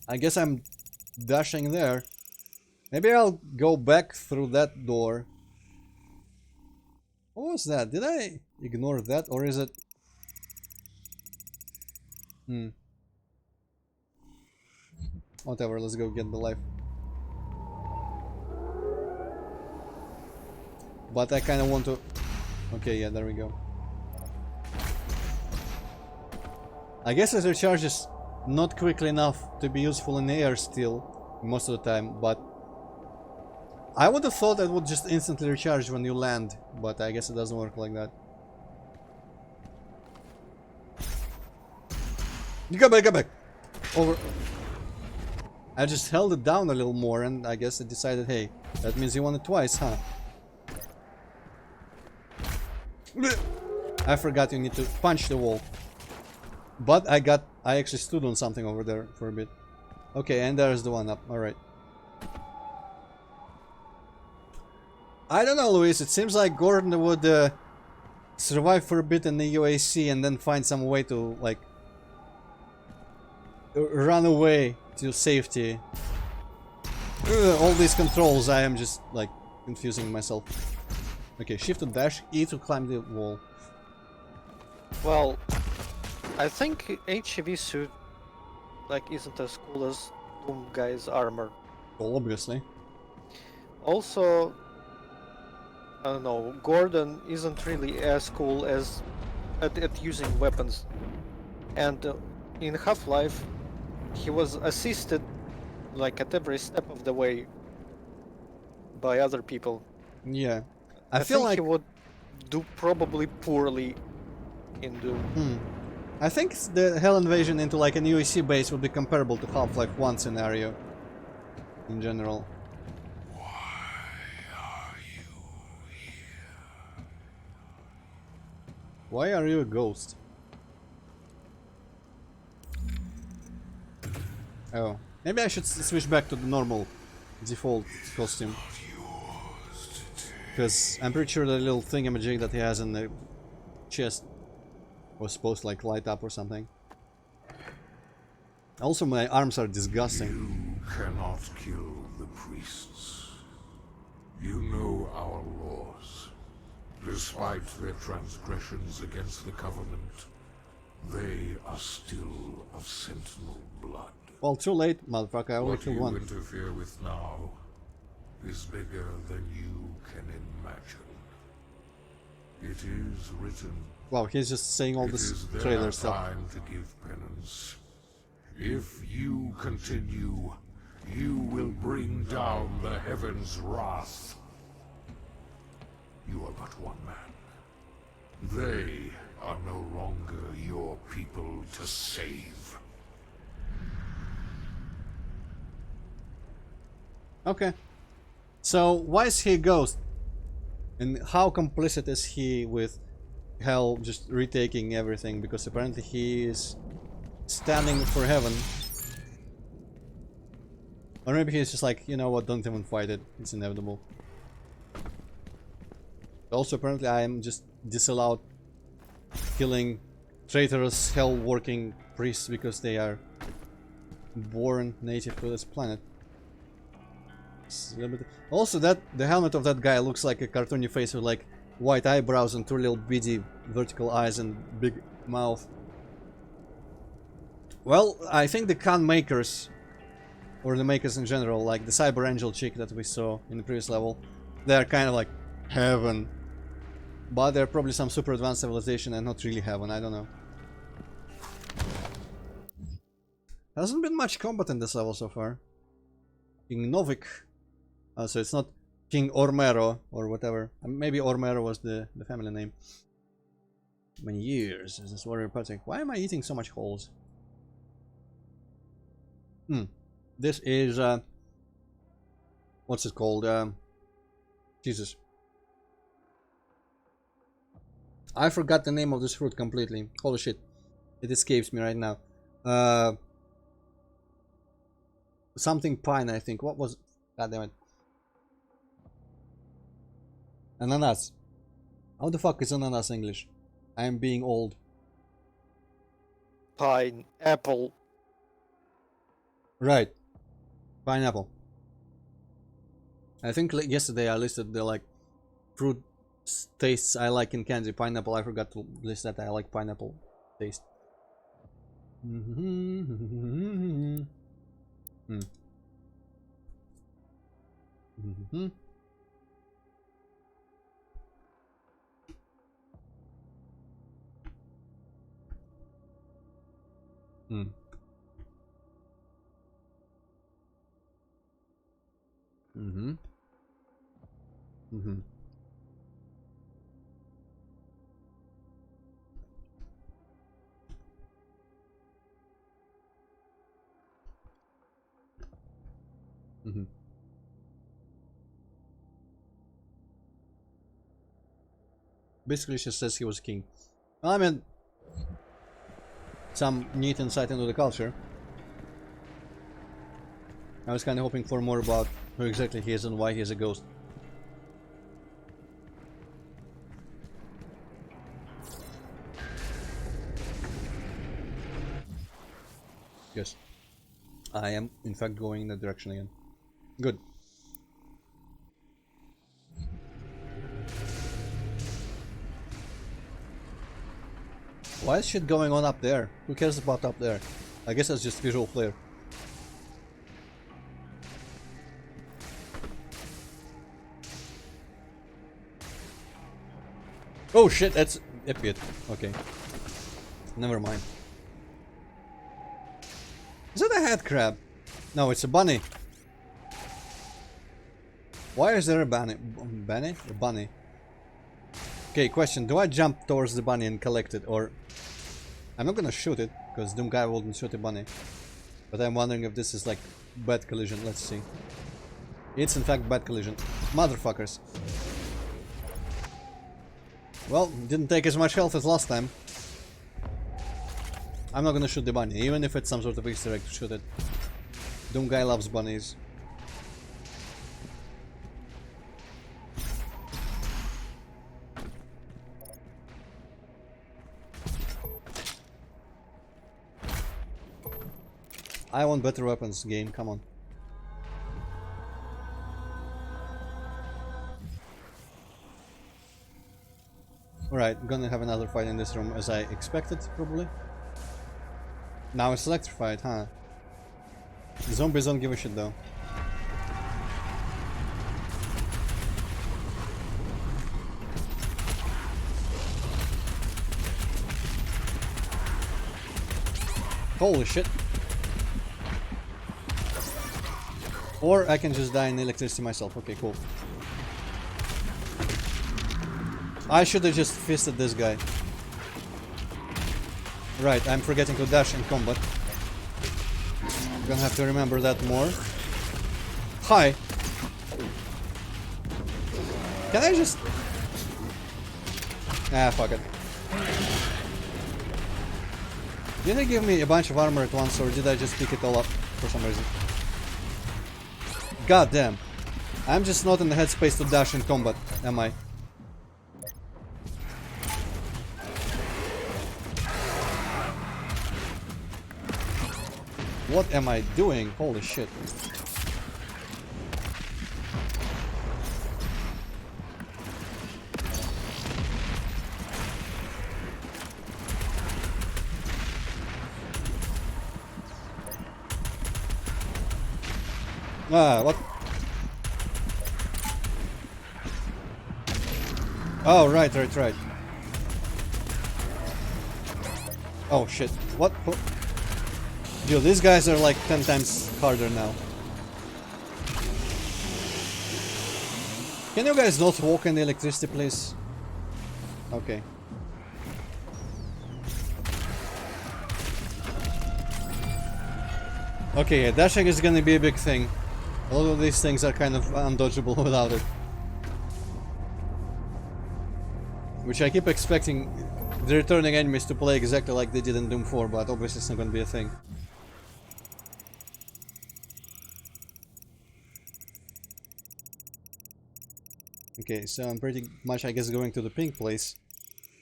I guess I'm dashing there. Maybe I'll go back through that door. What was that? Did I ignore that, or is it... Whatever, let's go get the life. But I kind of want to... Okay, yeah, there we go. I guess it recharges not quickly enough to be useful in air still, most of the time, but... I would have thought it would just instantly recharge when you land, but I guess it doesn't work like that. You go back! Over... I just held it down a little more and I guess it decided, hey, that means you want it twice, huh? I forgot you need to punch the wall. But I actually stood on something over there for a bit. Okay, and there's the one up, alright. I don't know, Luis. It seems like Gordon would survive for a bit in the UAC and then find some way to, like, run away to safety. All these controls, I am just, like, confusing myself. Okay, shift to dash, E to climb the wall. Well, I think HEV suit like isn't as cool as Doom guy's armor. Well, obviously. Also, I don't know, Gordon isn't really as cool as at using weapons. And in Half-Life, he was assisted like at every step of the way by other people. Yeah. I feel think like he would do probably poorly in Doom. I think the Hell invasion into like an UAC base would be comparable to Half-Life 1 scenario in general. Why are you a ghost? Oh, maybe I should switch back to the normal default costume. Because I'm pretty sure the little thingamajig that he has in the chest was supposed to like light up or something. Also, my arms are disgusting. You cannot kill the priests. You know our laws. Despite their transgressions against the Covenant, they are still of Sentinel blood. Well, too late, motherfucker. I only What killed you one. interfere with now is bigger than you can imagine. It is written. Wow, he's just saying all It this is their trailer stuff. time to give penance. If you continue, you will bring down the heavens' wrath. You are but one man. They are no longer your people to save. Okay. So, why is he a ghost? And how complicit is he with Hell just retaking everything? Because apparently he is standing for heaven. Or maybe he's just like, you know what, don't even fight it. It's inevitable. Also, apparently I am just disallowed killing traitorous hell-working priests because they are born native to this planet. It's a little bit... Also, the helmet of that guy looks like a cartoony face with like white eyebrows and two little beady vertical eyes and big mouth. Well, I think the Khan makers, or the makers in general, like the Cyber Angel chick that we saw in the previous level, they're kind of like heaven. But they're probably some super advanced civilization and not really heaven, I don't know. Hasn't been much combat in this level so far. King Novik. So it's not King Ormero or whatever. Maybe Ormero was the family name. Many years as this warrior party. Why am I eating so much holes? This is what's it called? Jesus. I forgot the name of this fruit completely. Holy shit. It escapes me right now. Something pine, I think. What was... God damn it. Ananas. How the fuck is ananas English? I am being old. Pineapple. Right. Pineapple. I think yesterday I listed the like fruit tastes I like in candy. Pineapple, I forgot to list that. I like pineapple taste. Basically, she says he was king. Well, I mean, some neat insight into the culture. I was kind of hoping for more about who exactly he is and why he is a ghost. Yes. I am, in fact, going in that direction again. Good. Why is shit going on up there? Who cares about up there? I guess that's just visual flair. Oh shit, that's a pit. Okay. Never mind. Is that a head crab? No, it's a bunny. Why is there a bunny? Bunny? A bunny. Okay, question. Do I jump towards the bunny and collect it, or... I'm not gonna shoot it, because Doom Guy wouldn't shoot a bunny. But I'm wondering if this is like bad collision. Let's see. It's in fact bad collision. Motherfuckers. Well, didn't take as much health as last time. I'm not gonna shoot the bunny, even if it's some sort of Easter egg to shoot it. Doom Guy loves bunnies. I want better weapons, game, come on. Alright, gonna have another fight in this room as I expected, probably. Now it's electrified, huh? The zombies don't give a shit though. Holy shit. Or I can just die in electricity myself. Okay, cool. I should have just fisted this guy. Right, I'm forgetting to dash in combat. I'm gonna have to remember that more. Hi! Can I just... Ah, fuck it. Did they give me a bunch of armor at once, or did I just pick it all up for some reason? God damn. I'm just not in the headspace to dash in combat, am I? What am I doing? Holy shit. Ah, what? Oh, right. Oh, shit. What? Yo, these guys are like 10 times harder now. Can you guys not walk in the electricity, please? Okay. Okay, yeah, dashing is gonna be a big thing. A lot of these things are kind of undodgeable without it. Which I keep expecting the returning enemies to play exactly like they did in Doom 4, but obviously it's not gonna be a thing. Okay, so I'm pretty much, I guess, going to the pink place.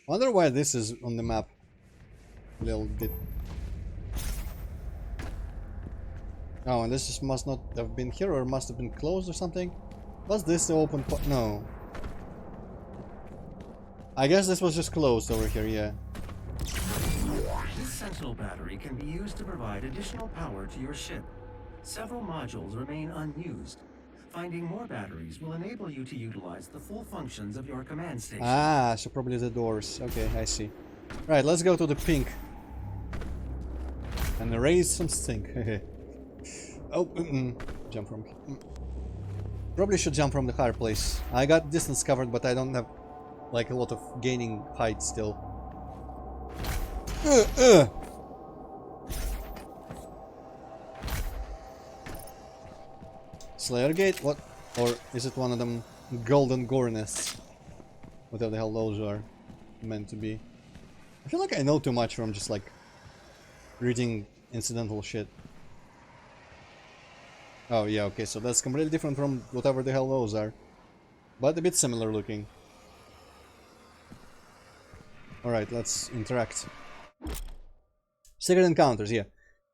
Wonder why this is on the map. A little bit. Oh, and this just must not have been here, or must have been closed or something? Was this the open no. I guess this was just closed over here, yeah. This sentinel battery can be used to provide additional power to your ship. Several modules remain unused. Finding more batteries will enable you to utilize the full functions of your command station. Ah, so probably the doors. Okay, I see. Right, let's go to the pink. And raise some stink. Oh, jump from... Probably should jump from the higher place. I got distance covered, but I don't have like a lot of gaining height still. Slayer Gate? What? Or is it one of them golden gore nests? Whatever the hell those are meant to be. I feel like I know too much from just like reading incidental shit. Oh yeah, okay, so that's completely different from whatever the hell those are. But a bit similar looking. Alright, let's interact. Secret encounters, yeah.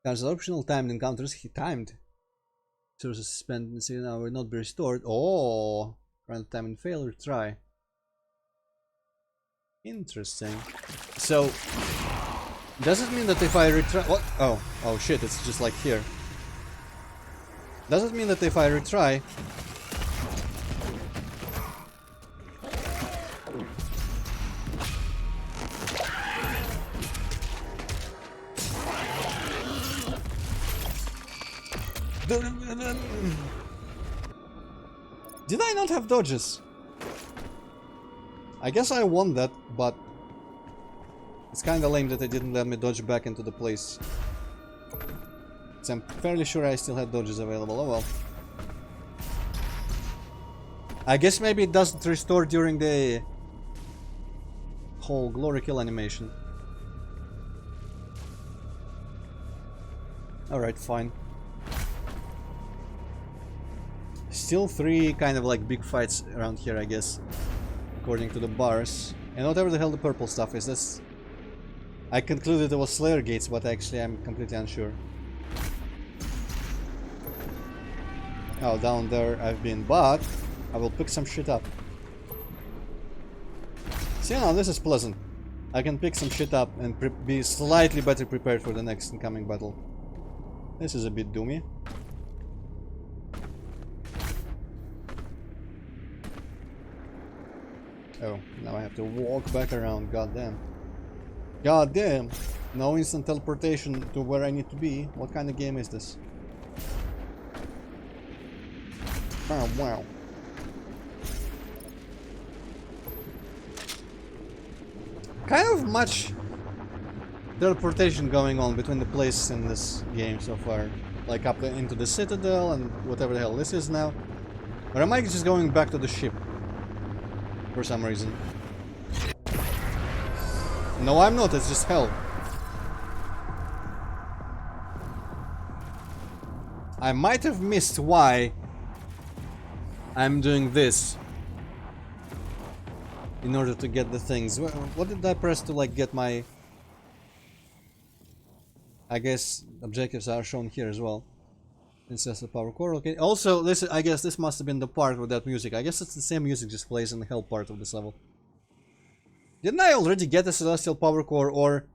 There's optional timed encounters. He timed. Sources spent in an hour will not be restored. Oh, random time and failure. Try. Interesting. So, does it mean that if I retry? What? Oh shit! It's just like here. Does it mean that if I retry? Did I not have dodges? I guess I won that, but it's kinda lame that they didn't let me dodge back into the place. So I'm fairly sure I still had dodges available. Oh well. I guess maybe it doesn't restore during the whole glory kill animation. Alright, fine. Still 3 kind of like big fights around here, I guess, according to the bars. And whatever the hell the purple stuff is, that's... I concluded it was Slayer Gates, but actually I'm completely unsure. Oh, down there I've been, but I will pick some shit up. See, now this is pleasant. I can pick some shit up and be slightly better prepared for the next incoming battle. This is a bit doomy. Oh, now I have to walk back around, goddamn. Goddamn! No instant teleportation to where I need to be. What kind of game is this? Oh, wow. Kind of much teleportation going on between the places in this game so far. Like up into the Citadel and whatever the hell this is now. Or am I just going back to the ship? For some reason. No, I'm not, it's just hell. I might have missed why I'm doing this in order to get the things. What did I press to like get my... I guess objectives are shown here as well. It says the power core, okay. Also, this I guess this must have been the part with that music. I guess it's the same music just plays in the hell part of this level. Didn't I already get the celestial power core, or...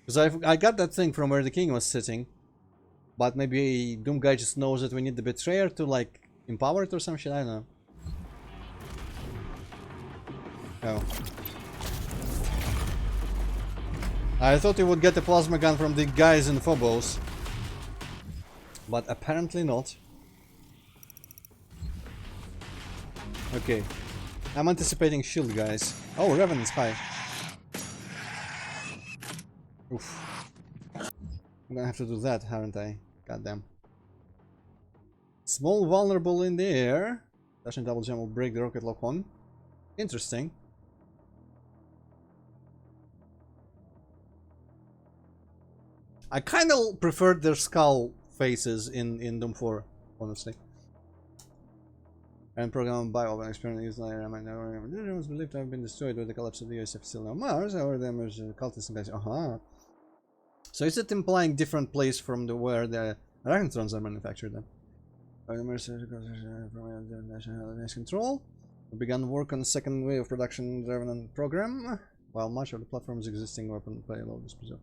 Because I got that thing from where the king was sitting. But maybe Doom Guy just knows that we need the betrayer to like empower it or some shit, I don't know. Oh. I thought you would get the plasma gun from the guys in Phobos. But apparently not. Okay. I'm anticipating shield guys. Oh, Revenant's high. Oof. I'm gonna have to do that, haven't I? Goddamn. Small vulnerable in the air. Dashing double jump will break the rocket lock on. Interesting. I kinda preferred their skull faces in Doom 4, honestly. And programmed by open experiment used later. I might never was believed to have been destroyed with the collapse of the USF facility on Mars. However, the emerged cultists and guys. So is it implying different place from the where the Arachnotrons are manufactured then? From national control. We began work on the second wave of production Revenant program, while much of the platform's existing weapon payload is preserved.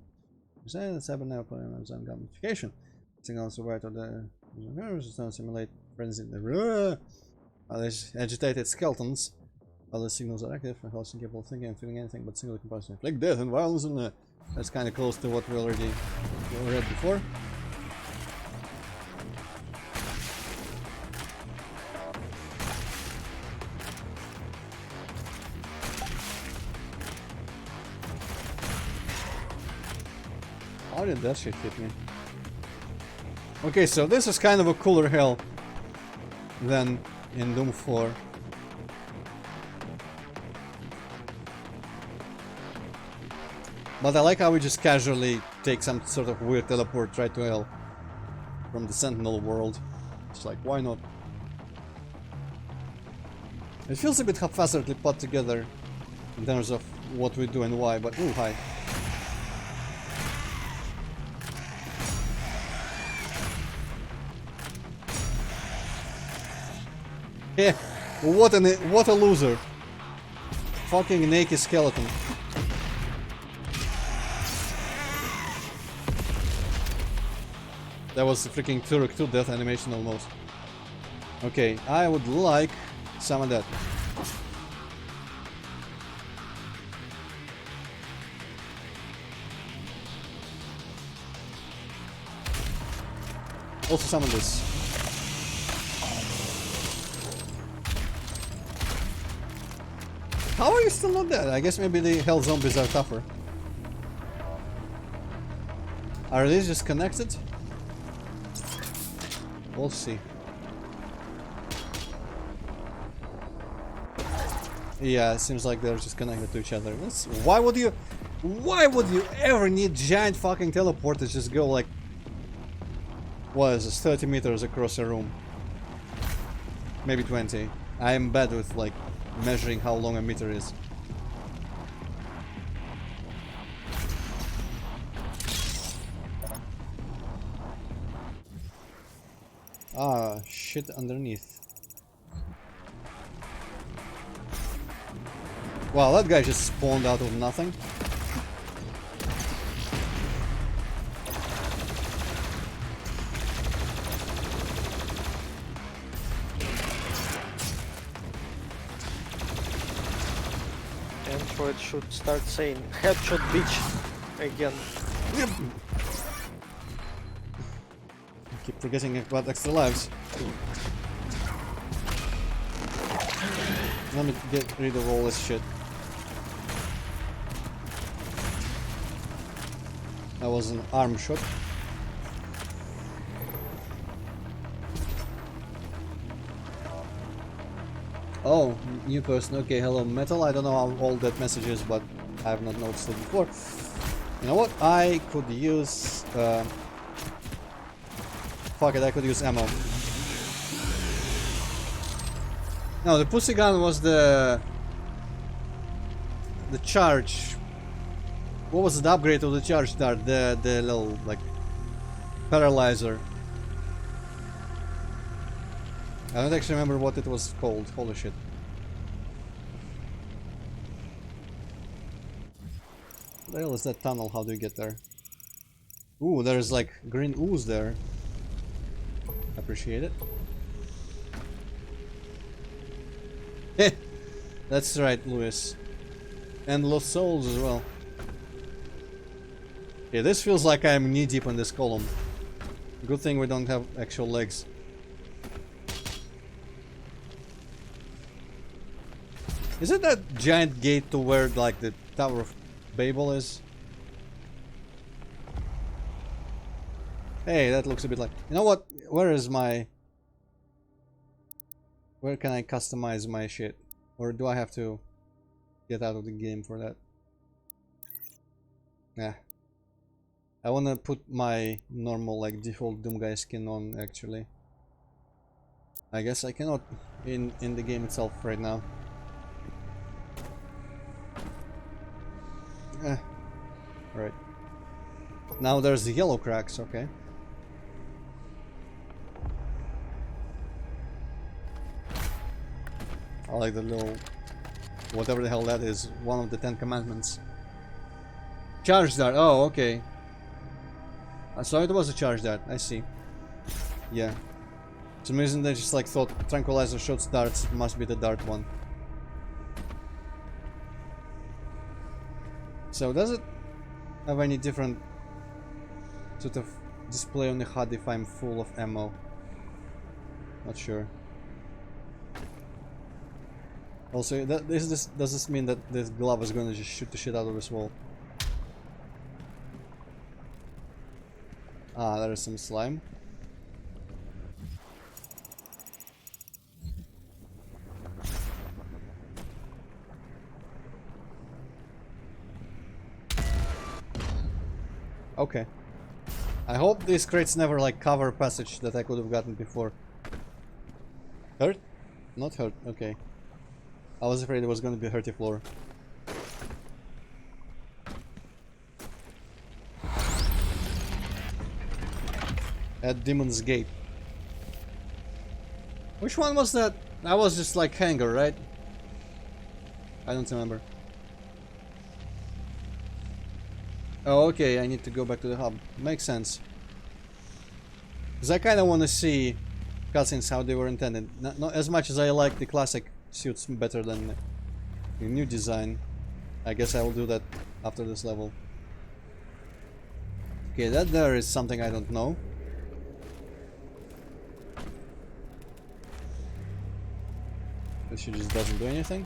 Let's have now on gamification. Signals right of the simulate frenzy. Agitated skeletons. Other signals are active, and also capable of thinking and feeling anything but single compulsion. Like death and violence, and that's kind of close to what we already read before. How did that shit hit me? Okay, so this is kind of a cooler hell than in Doom 4. But I like how we just casually take some sort of weird teleport right to hell from the Sentinel world. It's like, why not? It feels a bit haphazardly put together in terms of what we do and why, but ooh, hi. Yeah, what a loser. Fucking naked skeleton. That was a freaking Turok 2 death animation almost. Okay, I would like some of that. Also some of this. How are you still not dead? I guess maybe the hell zombies are tougher. Are these just connected? We'll see. Yeah, it seems like they're just connected to each other. Why would you ever need giant fucking teleport to just go like, what is this, 30 meters across a room? Maybe 20. I am bad with like measuring how long a meter is. Ah, shit underneath. Wow, that guy just spawned out of nothing. Android should start saying headshot bitch again. Keep forgetting about extra lives. Let me get rid of all this shit. That was an arm shot. Oh, new person. Okay, hello metal. I don't know how old that message is, but I have not noticed it before. You know what? I could use... fuck it, I could use ammo. No, the pussy gun was the charge. What was the upgrade of the charge dart? The little like paralyzer. I don't actually remember what it was called. Holy shit. What the hell is that tunnel? How do you get there? Ooh, there's like green ooze there. Appreciate it. Heh, that's right, Lewis. And Lost Souls as well. Yeah, this feels like I'm knee deep in this column. Good thing we don't have actual legs. Is it that giant gate to where like the Tower of Babel is? Hey, that looks a bit like... You know what? Where is my... Where can I customize my shit? Or do I have to get out of the game for that? Yeah. I wanna put my normal like default Doom Guy skin on actually. I guess I cannot in the game itself right now. Alright. Now there's the yellow cracks, okay. I like the little... whatever the hell that is. One of the 10 commandments. Charge dart. Oh, okay. So it was a charge dart. I see. Yeah. For some reason they just like thought tranquilizer shots darts must be the dart one. So does it have any different sort of display on the HUD if I'm full of ammo? Not sure. Also, does this mean that this glove is gonna just shoot the shit out of this wall? Ah, there is some slime. Okay. I hope these crates never like cover passage that I could have gotten before. Hurt? Not hurt, okay. I was afraid it was going to be a hurty floor. At Demon's Gate. Which one was that That was just like hangar, right? I don't remember. Oh, okay, I need to go back to the hub. Makes sense. Because I kind of want to see cutscenes how they were intended. Not as much as I like the classic suits better than the new design. I guess I will do that after this level. Okay, that there is something I don't know. This shit just doesn't do anything.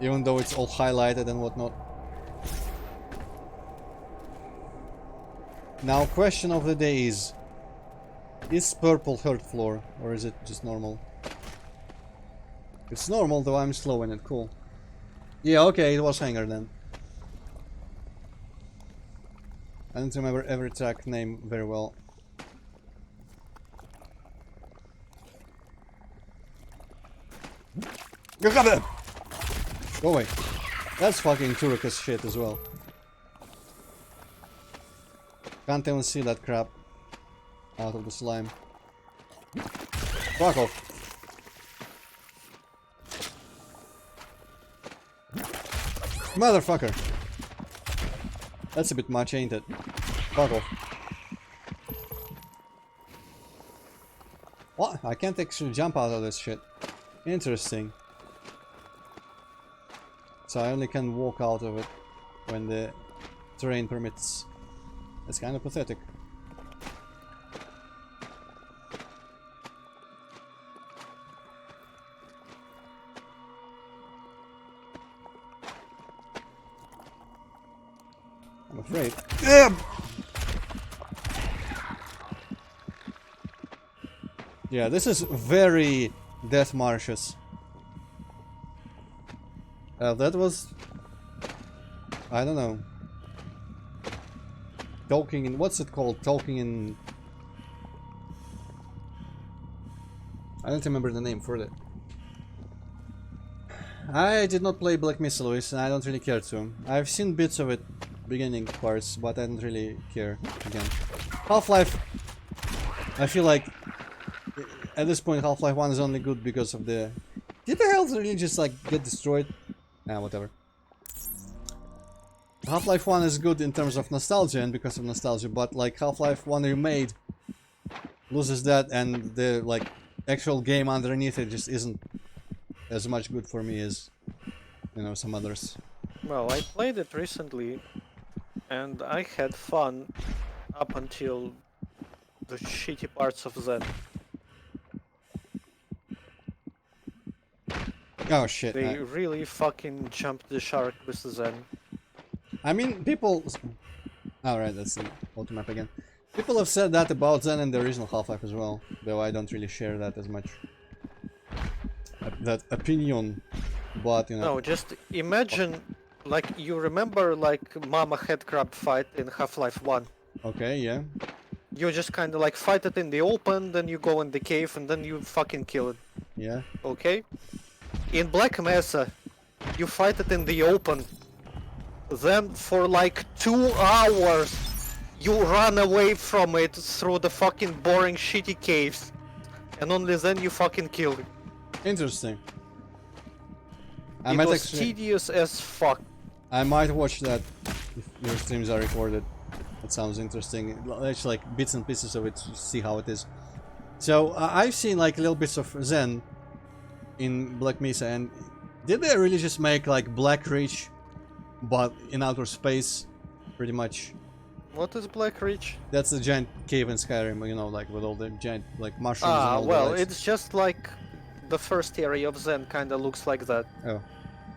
Even though it's all highlighted and whatnot. Now, question of the day is purple third floor, or is it just normal? It's normal, though I'm slow in it, cool. Yeah, okay, it was hangar then. I don't remember every track name very well. Go away. That's fucking Turek shit as well. Can't even see that crap out of the slime. Fuck off. Motherfucker. That's a bit much, ain't it? Fuck off. What? I can't actually jump out of this shit. Interesting. So I only can walk out of it when the terrain permits. That's kind of pathetic. I'm afraid. Yeah, this is very Death Marshes. That was... I don't know. Talking in... What's it called? Talking in... I don't remember the name for that. I did not play Black Mesa, Luis, and I don't really care to. I've seen bits of it, beginning parts, but I don't really care again. Half-Life... I feel like... At this point, Half-Life 1 is only good because of the... Did the health really just like get destroyed? Ah, whatever. Half-Life 1 is good in terms of nostalgia and because of nostalgia, but like Half-Life 1 remade loses that, and the like actual game underneath it just isn't as much good for me as, you know, some others. Well, I played it recently and I had fun up until the shitty parts of Zen. Oh shit. They really fucking jumped the shark with Zen. I mean, people... Alright, that's the auto map again. People have said that about Zen and the original Half-Life as well, though I don't really share that as much. That opinion, but you know... No, just imagine, like, you remember, like, Mama Headcrab fight in Half-Life 1. Okay, yeah. You just kinda like fight it in the open, then you go in the cave, and then you fucking kill it. Yeah. Okay? In Black Mesa, you fight it in the open. Then for like 2 hours, you run away from it through the fucking boring shitty caves. And only then you fucking kill it. Interesting. It was tedious as fuck. I might watch that if your streams are recorded. That sounds interesting. It's like bits and pieces of it to see how it is. So I've seen like little bits of Zen in Black Mesa, and did they really just make like Black Reach but in outer space, pretty much? What is Black Reach? That's the giant cave in Skyrim, you know, like with all the giant like mushrooms and all well, the lights. it's just like the first area of Zen kinda looks like that. Oh.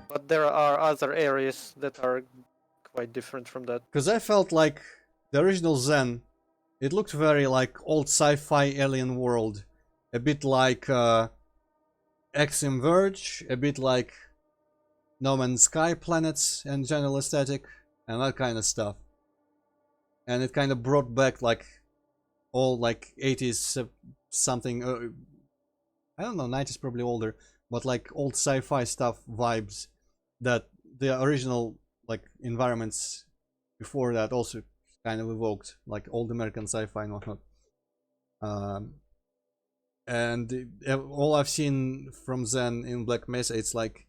But there are other areas that are quite different from that. Because I felt like the original Zen, it looked very like old sci-fi alien world. A bit like Exim Verge, a bit like No Man's Sky planets and general aesthetic, and that kind of stuff. And it kind of brought back like all like 80s something, I don't know, 90s probably older, but like old sci-fi stuff vibes that the original like environments before that also kind of evoked, like old American sci-fi and whatnot. And all I've seen from Zen in Black Mesa, it's like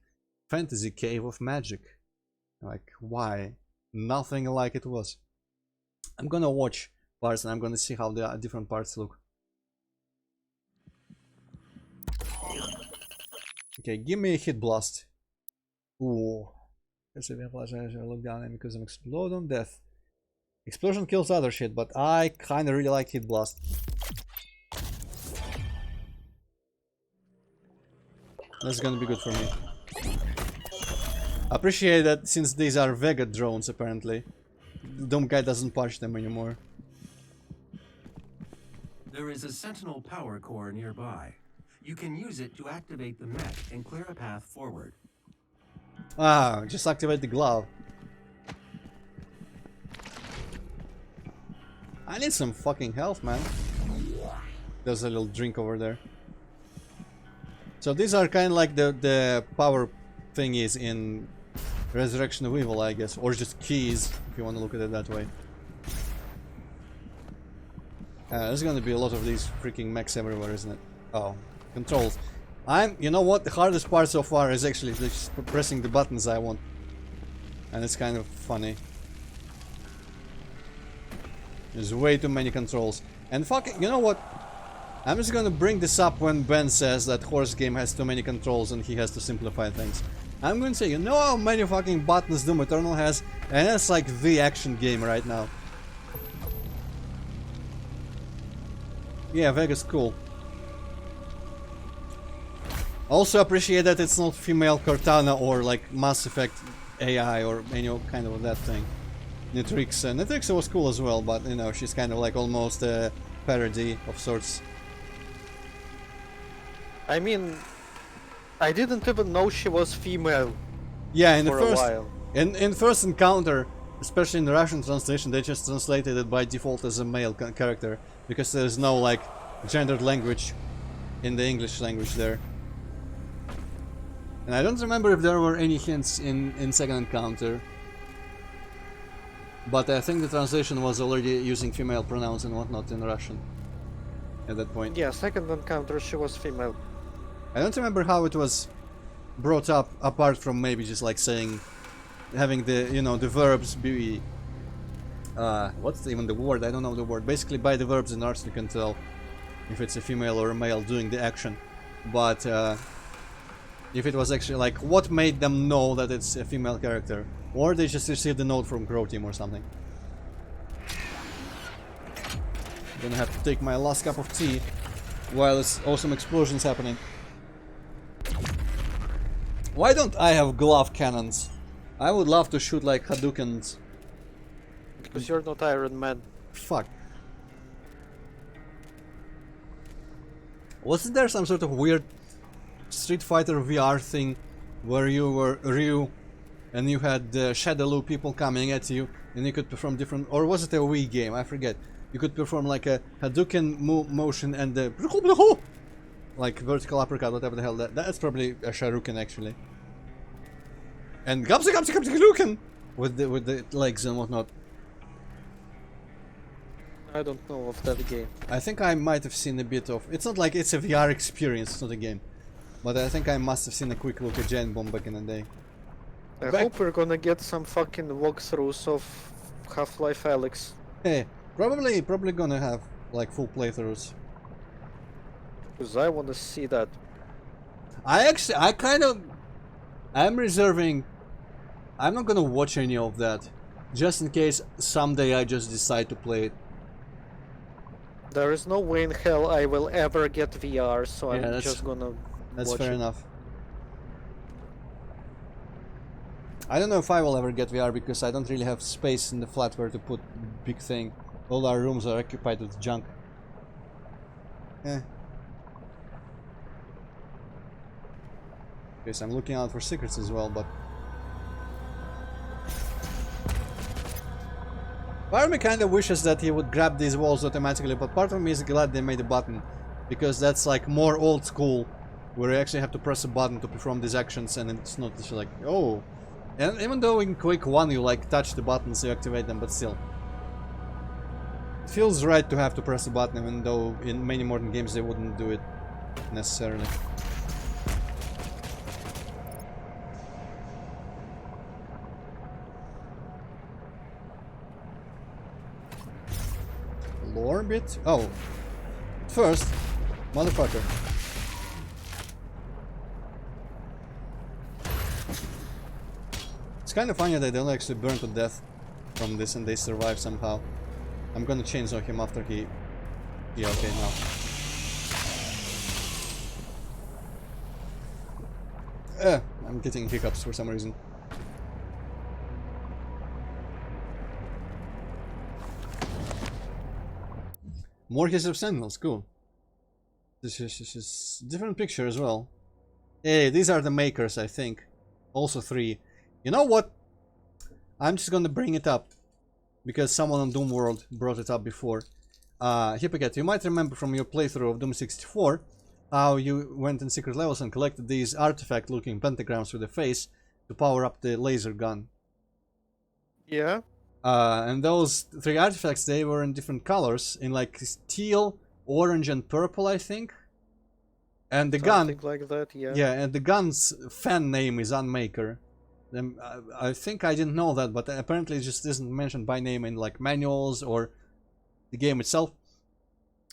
fantasy cave of magic. Like, why? Nothing like it was. I'm gonna watch parts and I'm gonna see how the different parts look. Okay, give me a hit blast. Ooh. Look down and because I'm explode on death. Explosion kills other shit, but I kinda really like hit blast. That's gonna be good for me. Appreciate that since these are Vega drones apparently. Doom guy doesn't punch them anymore. There is a Sentinel power core nearby. You can use it to activate the mech and clear a path forward. Ah, just activate the glove. I need some fucking health, man. There's a little drink over there. So these are kind of like the power thingies in Resurrection of Evil, I guess. Or just keys, if you want to look at it that way. There's gonna be a lot of these freaking mechs everywhere, isn't it? Oh, controls. You know what? The hardest part so far is actually just pressing the buttons I want. And it's kind of funny. There's way too many controls. And fuck it, you know what? I'm just gonna bring this up when Ben says that horse game has too many controls and he has to simplify things. I'm gonna say, you know how many fucking buttons Doom Eternal has? And that's like the action game right now. Yeah, Vega's cool. Also appreciate that it's not female Cortana or like Mass Effect AI or any kind of that thing. Nitrixa. Nitrixa was cool as well, but you know, she's kind of like almost a parody of sorts. I mean, I didn't even know she was female. Yeah, in the for first a while. in first encounter, especially in the Russian translation, they just translated it by default as a male character because there's no like gendered language in the English language there. And I don't remember if there were any hints in second encounter. But I think the translation was already using female pronouns and whatnot in Russian at that point. Yeah, second encounter she was female. I don't remember how it was brought up, apart from maybe just like saying, having the, you know, the verbs be, what's even the word? I don't know the word. Basically by the verbs in Arts you can tell if it's a female or a male doing the action. But if it was actually like, what made them know that it's a female character? Or they just received a note from Crow Team or something. Gonna have to take my last cup of tea while it's awesome explosions happening. Why don't I have glove cannons? I would love to shoot like Hadoukens. Because you're not Iron Man. Fuck. Wasn't there some sort of weird Street Fighter VR thing where you were Ryu and you had Shadaloo people coming at you and you could perform different, or was it a Wii game? I forget. You could perform like a Hadouken motion and the like vertical uppercut, whatever the hell that's probably a Sharuken actually. And Gamsa with the legs and whatnot. I don't know of that game. I think I might have seen a bit of. It's not like it's a VR experience, it's not a game. But I think I must have seen a quick look at Giant Bomb back in the day. I hope we're gonna get some fucking walkthroughs of Half-Life Alyx. Hey, probably gonna have like full playthroughs. Because I wanna see that. I'm reserving. I'm not gonna watch any of that, just in case someday I just decide to play it. There is no way in hell I will ever get VR, so Yeah, I'm just gonna That's watch fair it. enough. I don't know if I will ever get VR because I don't really have space in the flat where to put big thing. All our rooms are occupied with junk. Eh. Okay, so I'm looking out for secrets as well, but part of me kind of wishes that he would grab these walls automatically, but part of me is glad they made a button, because that's like more old school, where you actually have to press a button to perform these actions, and it's not just like, oh. And even though in Quake 1 you like touch the buttons to activate them, but still. It feels right to have to press a button, even though in many modern games they wouldn't do it. necessarily. Lore bit? Oh. First, motherfucker. It's kind of funny that they don't actually burn to death from this and they survive somehow. I'm gonna chainsaw him after he... Yeah, okay, now. I'm getting hiccups for some reason. More History of Sentinels, cool. This is different picture as well. Hey, these are the makers, I think. Also 3. You know what? I'm just gonna bring it up. Because someone on Doom World brought it up before. Hippocat, you might remember from your playthrough of Doom 64 how you went in secret levels and collected these artifact-looking pentagrams with a face to power up the laser gun. Yeah. And those 3 artifacts, they were in different colors, in like teal, orange, and purple, I think. And the Something gun, like that, yeah. yeah, and the gun's fan name is Unmaker. I think I didn't know that, but apparently it just isn't mentioned by name in like manuals or the game itself.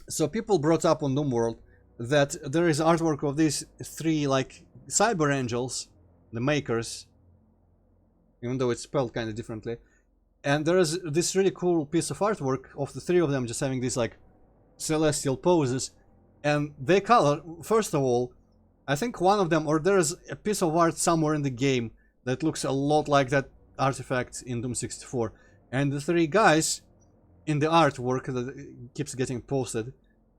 So people brought up on Doom World that there is artwork of these 3 like cyber angels, the makers, even though it's spelled kind of differently. And there is this really cool piece of artwork of the 3 of them just having these like celestial poses. And they color, first of all, I think one of them, or there's a piece of art somewhere in the game that looks a lot like that artifact in Doom 64. And the 3 guys in the artwork that keeps getting posted,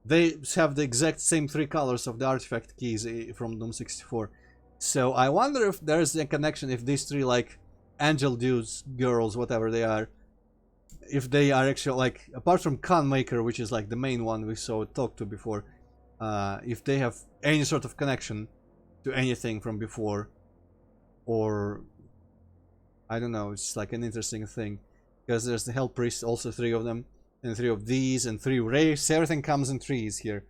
they have the exact same 3 colors of the artifact keys from Doom 64. So I wonder if there's a connection, if these 3 like angel dudes, girls, whatever they are, if they are actually like, apart from Khanmaker, which is like the main one we saw talk to before, if they have any sort of connection to anything from before, or I don't know, it's like an interesting thing, because there's the Hell Priest, also 3 of them, and 3 of these, and 3 wraiths. Everything comes in 3s here,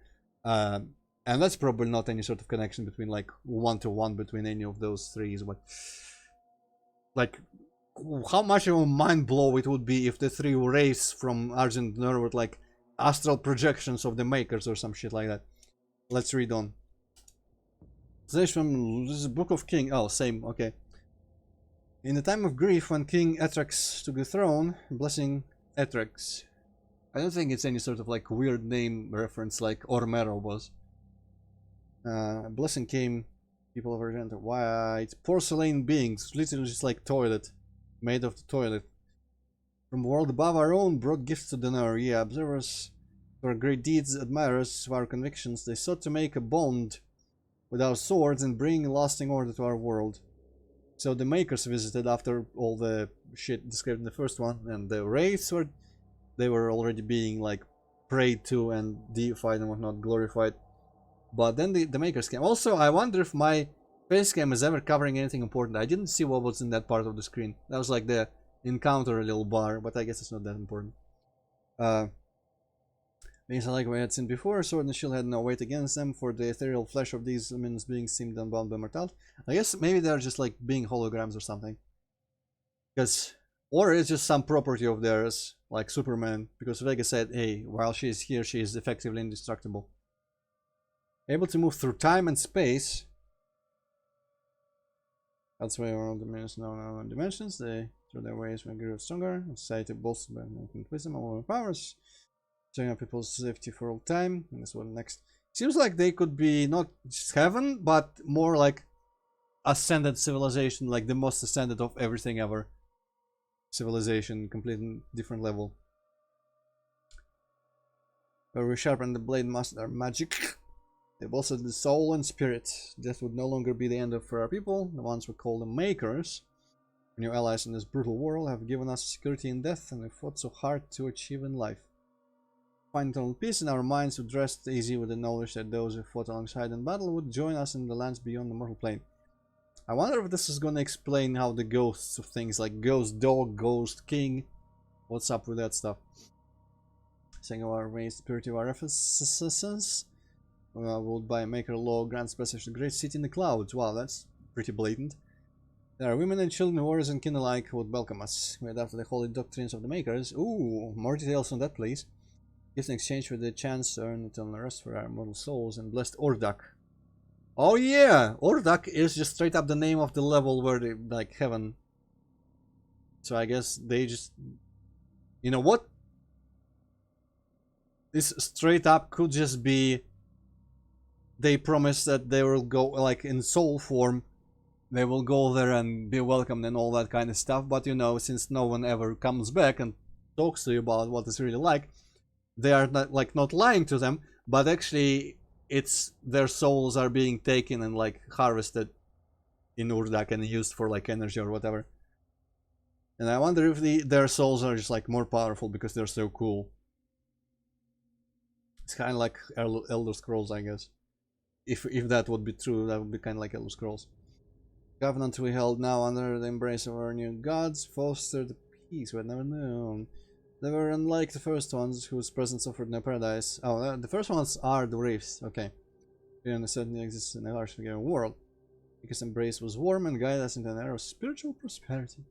and that's probably not any sort of connection between like 1-to-1 between any of those 3s, but like how much of a mind blow it would be if the 3 wraiths from Argent Nerve were like astral projections of the makers or some shit like that. Let's read on. This is Book of King. Oh, same, okay. In the time of grief, when King Etrax took the throne, blessing Etrax. I don't think it's any sort of like weird name reference like Ormero was. Blessing came, people of Argent, white porcelain beings, literally just like toilet, made of the toilet. From the world above our own, brought gifts to Donor. Yeah, observers of our great deeds, admirers of our convictions, they sought to make a bond with our swords and bring lasting order to our world. So the makers visited after all the shit described in the first one, and the wraiths were, they were already being like prayed to and deified and whatnot, glorified. But then the makers came. Also, I wonder if my face cam is ever covering anything important. I didn't see what was in that part of the screen. That was like the encounter little bar, but I guess it's not that important. Beings like we had seen before, sword and shield had no weight against them, for the ethereal flesh of these minions beings seemed unbound by mortality. I guess maybe they're just like being holograms or something. Because, or it's just some property of theirs, like Superman, because Vega said, hey, while she is here, she is effectively indestructible. Able to move through time and space. That's why all dimensions know dimensions. They, through their ways, may grow stronger. Society bolstered by infinite wisdom over powers. Showing up people's safety for all time. And this one next. Seems like they could be not just heaven, but more like ascended civilization, like the most ascended of everything ever. Civilization, completely different level. Where we sharpen the blade, master our magic. They bolstered the soul and spirit. Death would no longer be the end for our people. The ones we call the makers. New allies in this brutal world have given us security in death, and we fought so hard to achieve in life. Find eternal peace in our minds, would rest easy with the knowledge that those who fought alongside in battle would join us in the lands beyond the mortal plane. I wonder if this is going to explain how the ghosts of things like Ghost Dog, Ghost King, what's up with that stuff. Saying of our raised purity of our Ephesus. Would by Maker Law grants passage to Great City in the Clouds. Wow, that's pretty blatant. There are women and children, warriors and kin alike who would welcome us. We adapt the holy doctrines of the Makers. Ooh, more details on that, please. Gifts in exchange for the chance to earn eternal rest for our mortal souls and blessed Ordak. Oh yeah! Ordak is just straight up the name of the level where they, like, heaven. So I guess they just... You know what? This straight up could just be... They promise that they will go, like, in soul form. They will go there and be welcomed and all that kind of stuff. But you know, since no one ever comes back and talks to you about what it's really like, they are not, like, not lying to them, but actually it's their souls are being taken and, like, harvested in Urdak and used for, like, energy or whatever. And I wonder if their souls are just, like, more powerful because they're so cool. It's kind of like Elder Scrolls, I guess. If that would be true, that would be kind of like Elder Scrolls. Covenant we held now under the embrace of our new gods fostered the peace we had never known. They were unlike the first ones, whose presence offered no paradise. Oh, the first ones are the reefs. Okay. And certainly exists in a harsh forgiving world. Because embrace was warm and guided us into an era of spiritual prosperity.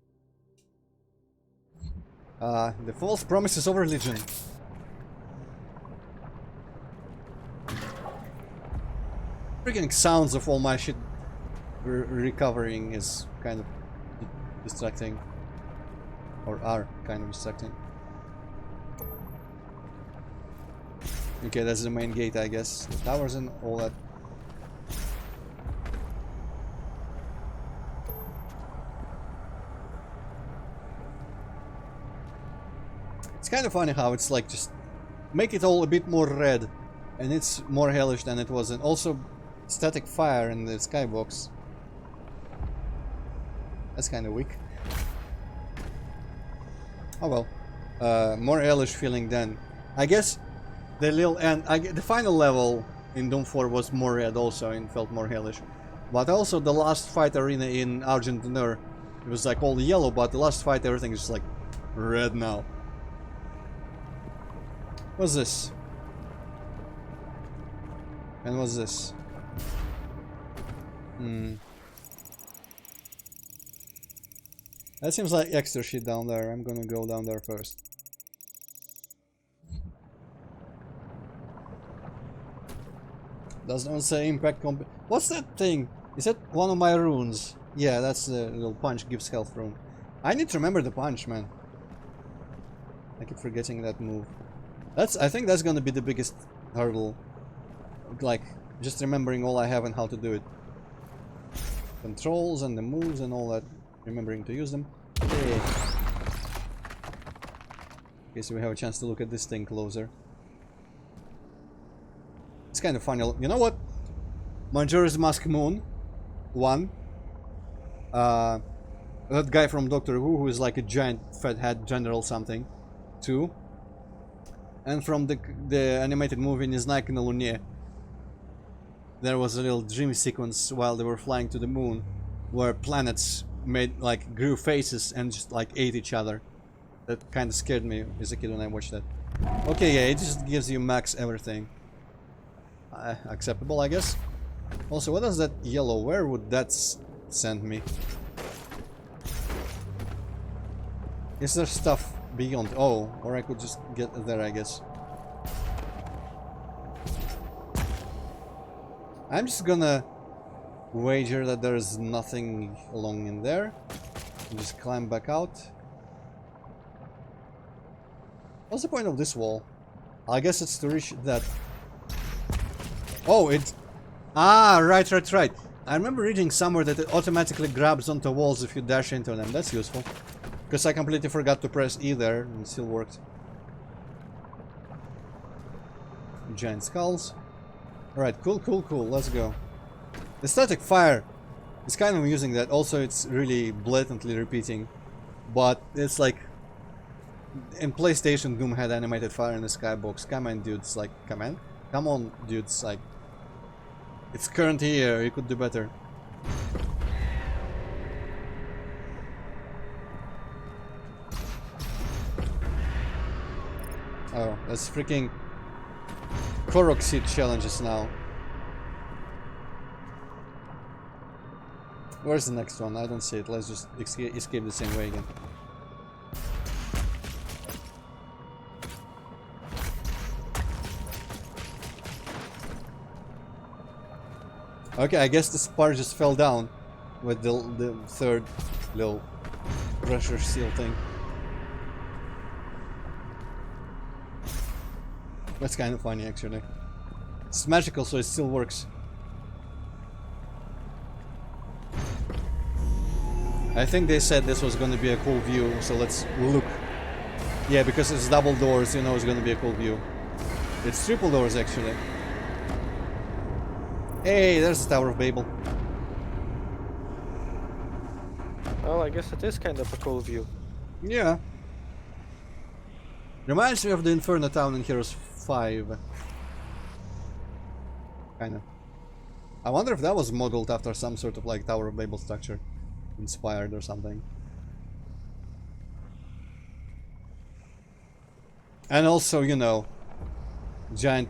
The false promises of religion. Freaking sounds of all my shit recovering is kind of distracting. Or are kind of distracting. Okay, that's the main gate, I guess. The towers and all that. It's kind of funny how it's like just make it all a bit more red, and it's more hellish than it was, and also static fire in the skybox. That's kind of weak. Oh well, more hellish feeling then. I guess the little end, the final level in Doom 4 was more red also and felt more hellish. But also the last fight arena in Argent Nur, it was like all yellow, but the last fight everything is like red now. What's this? And what's this? That seems like extra shit down there. I'm gonna go down there first. Does not say impact comp. What's that thing? Is that one of my runes? Yeah, that's the little punch gives health rune. I need to remember the punch, man. I keep forgetting that move. I think that's gonna be the biggest hurdle. Like, just remembering all I have and how to do it. Controls and the moves and all that. Remembering to use them. Okay. Okay, so we have a chance to look at this thing closer. It's kind of funny. You know what? Majora's Mask Moon. 1. That guy from Doctor Who is like a giant fat head general something. 2. And from the animated movie Neznaiky na Lunie. There was a little dream sequence while they were flying to the moon, where planets made like grew faces and just like ate each other. That kind of scared me as a kid when I watched that. Okay, yeah, it just gives you max everything. Acceptable, I guess. Also, what does that yellow? Where would that send me? Is there stuff beyond? Oh, or I could just get there, I guess. I'm just gonna wager that there's nothing along in there. Just climb back out. What's the point of this wall? I guess it's to reach that. Oh, it... Ah, right. I remember reading somewhere that it automatically grabs onto walls if you dash into them. That's useful. Because I completely forgot to press E there, and it still worked. Giant skulls. Alright, cool. Let's go. The static fire is kind of using that. Also, it's really blatantly repeating. But it's like... In PlayStation, Doom had animated fire in the skybox. Come on, dudes. Like, come on, dudes. Like... It's current year. You could do better. Oh, that's freaking... Korok seed challenges now. Where's the next one? I don't see it. Let's just escape the same way again. Okay, I guess this part just fell down with the third little pressure seal thing. That's kind of funny, actually. It's magical, so it still works. I think they said this was gonna be a cool view, so let's look. Yeah, because it's double doors, you know it's gonna be a cool view. It's triple doors, actually. Hey, there's the Tower of Babel. Well, I guess it is kind of a cool view. Yeah. Reminds me of the Inferno Town in Heroes 5. Kinda. I wonder if that was modeled after some sort of like Tower of Babel structure. Inspired or something. And also, you know, giant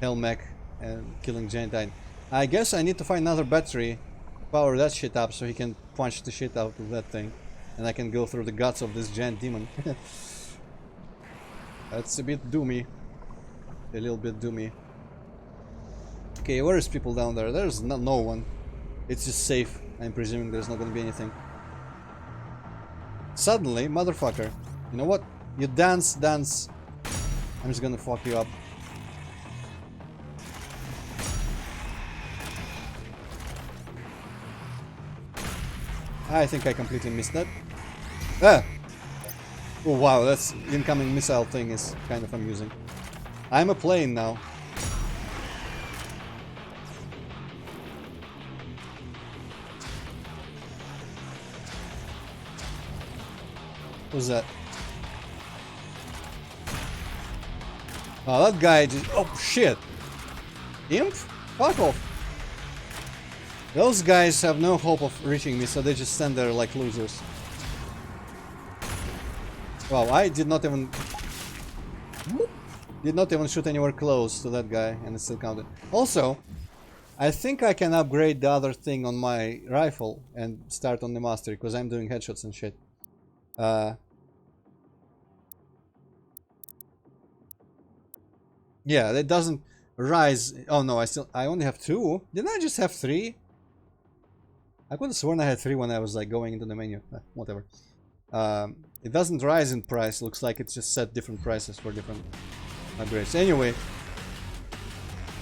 Hellmech and killing giant Titan. I guess I need to find another battery, power that shit up so he can punch the shit out of that thing. And I can go through the guts of this giant demon. That's a bit doomy. A little bit doomy. Okay, where is people down there? There's no one. It's just safe. I'm presuming there's not gonna be anything. Suddenly, motherfucker. You know what? You dance. I'm just gonna fuck you up. I think I completely missed that. Ah! Oh wow, that's incoming missile thing is kind of amusing. I'm a plane now. Who's that? Oh, that guy just... Oh, shit! Imp? Fuck off! Those guys have no hope of reaching me, so they just stand there like losers. Wow, I did not even shoot anywhere close to that guy, and it still counted. Also, I think I can upgrade the other thing on my rifle and start on the mastery, because I'm doing headshots and shit. Yeah, that doesn't rise. Oh no, I only have 2. Didn't I just have 3? I could have sworn I had 3 when I was like going into the menu. Whatever. It doesn't rise in price. Looks like it's just set different prices for different upgrades. Anyway,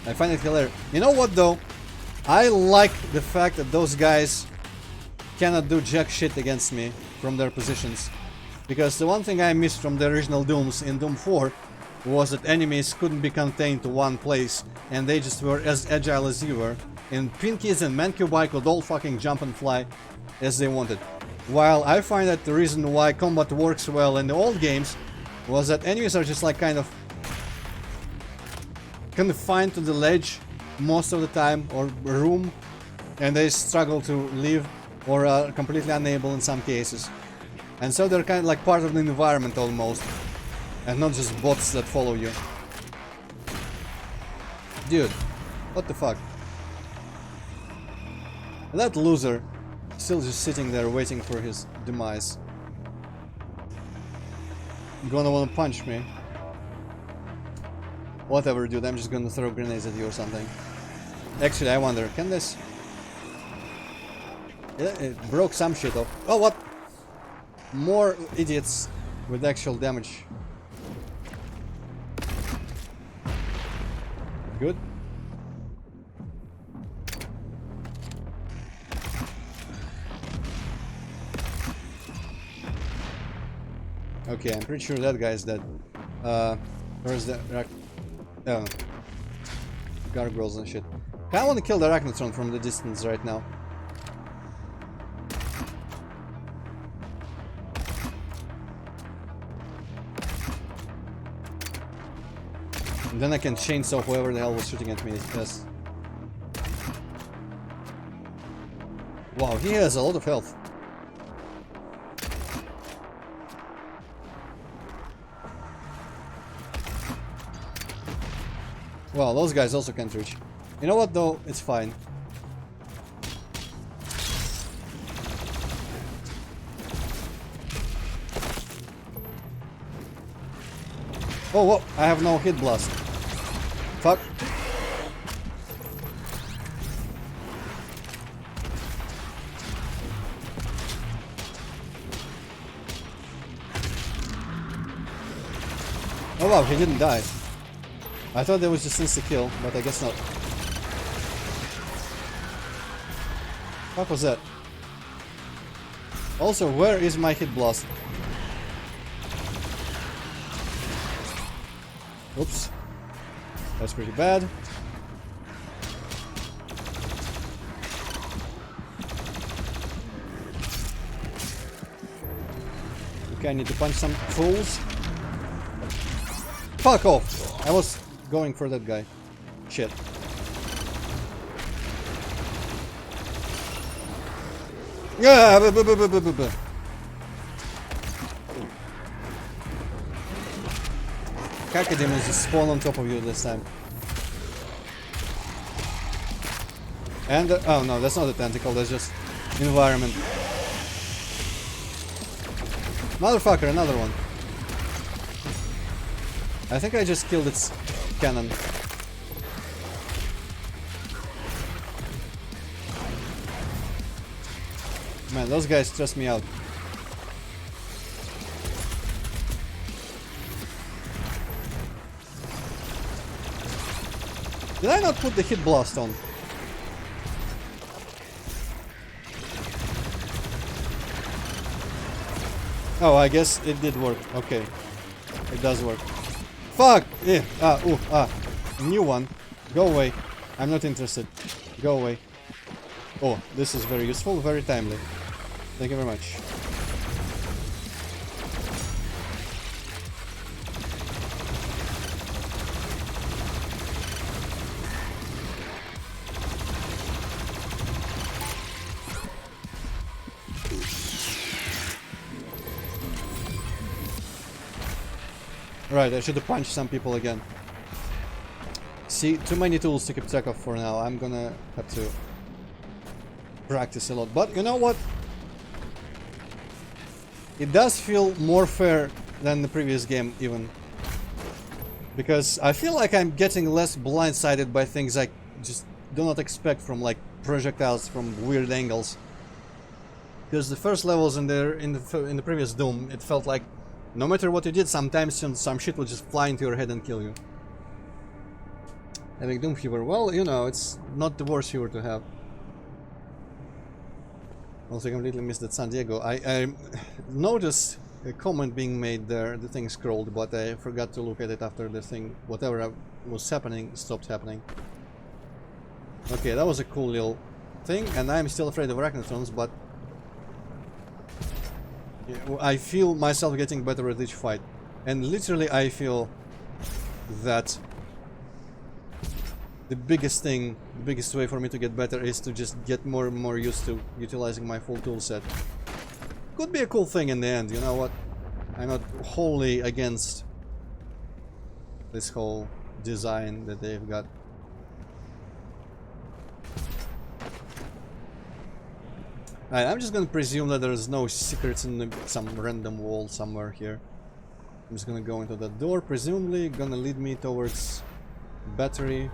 I find it hilarious. You know what though? I like the fact that those guys cannot do jack shit against me from their positions. Because the one thing I missed from the original Dooms in Doom 4 was that enemies couldn't be contained to one place and they just were as agile as you were. And Pinkies and Mancubi could all fucking jump and fly as they wanted. While I find that the reason why combat works well in the old games was that enemies are just like kind of confined to the ledge most of the time, or room, and they struggle to leave, or are completely unable in some cases. And so they're kind of like part of the environment almost, and not just bots that follow you. Dude, what the fuck? That loser still just sitting there waiting for his demise. Gonna wanna punch me. Whatever, dude, I'm just gonna throw grenades at you or something. Actually, I wonder, can this... It broke some shit off. Oh, what? More idiots with actual damage. Good. Okay, I'm pretty sure that guy's dead. Where's the... gargoyles and shit. I want to kill the Arachnotron from the distance right now. And then I can chainsaw whoever the hell was shooting at me. Yes. Wow, he has a lot of health. Well, those guys also can't reach. You know what though? It's fine. Oh, whoa, I have no hit blast. Fuck. Oh wow, he didn't die. I thought there was just insta-kill, but I guess not. What was that? Also, where is my hit blast? Oops. That's pretty bad. Okay, I need to punch some fools. Fuck off! I was going for that guy. Shit. Yeah! Cacodemons just spawn on top of you this time. And oh no, that's not a tentacle, that's just environment. Motherfucker, another one. I think I just killed its cannon. Man, those guys stress me out. Did I not put the hit blast on? Oh, I guess it did work. Okay. It does work. Fuck! Yeah. New one. Go away. I'm not interested. Go away. Oh, this is very useful, very timely. Thank you very much. Right, I should have punched some people again. See, too many tools to keep track of for now. I'm gonna have to practice a lot. But you know what? It does feel more fair than the previous game, even. Because I feel like I'm getting less blindsided by things I just do not expect from, like, projectiles from weird angles. Because the first levels in the previous Doom, it felt like no matter what you did, sometimes some shit would just fly into your head and kill you. Having Doom Fever, well, you know, it's not the worst fever to have. Also, I completely missed that San Diego. I noticed a comment being made there, the thing scrolled, but I forgot to look at it after the thing, whatever was happening, stopped happening. Okay, that was a cool little thing, and I'm still afraid of arachnotrons, but I feel myself getting better at each fight. And literally I feel that the biggest thing, the biggest way for me to get better is to just get more and more used to utilizing my full tool set. Could be a cool thing in the end, you know what? I'm not wholly against this whole design that they've got. Right, I'm just gonna presume that there's no secrets in some random wall somewhere here. I'm just gonna go into that door, presumably gonna lead me towards battery.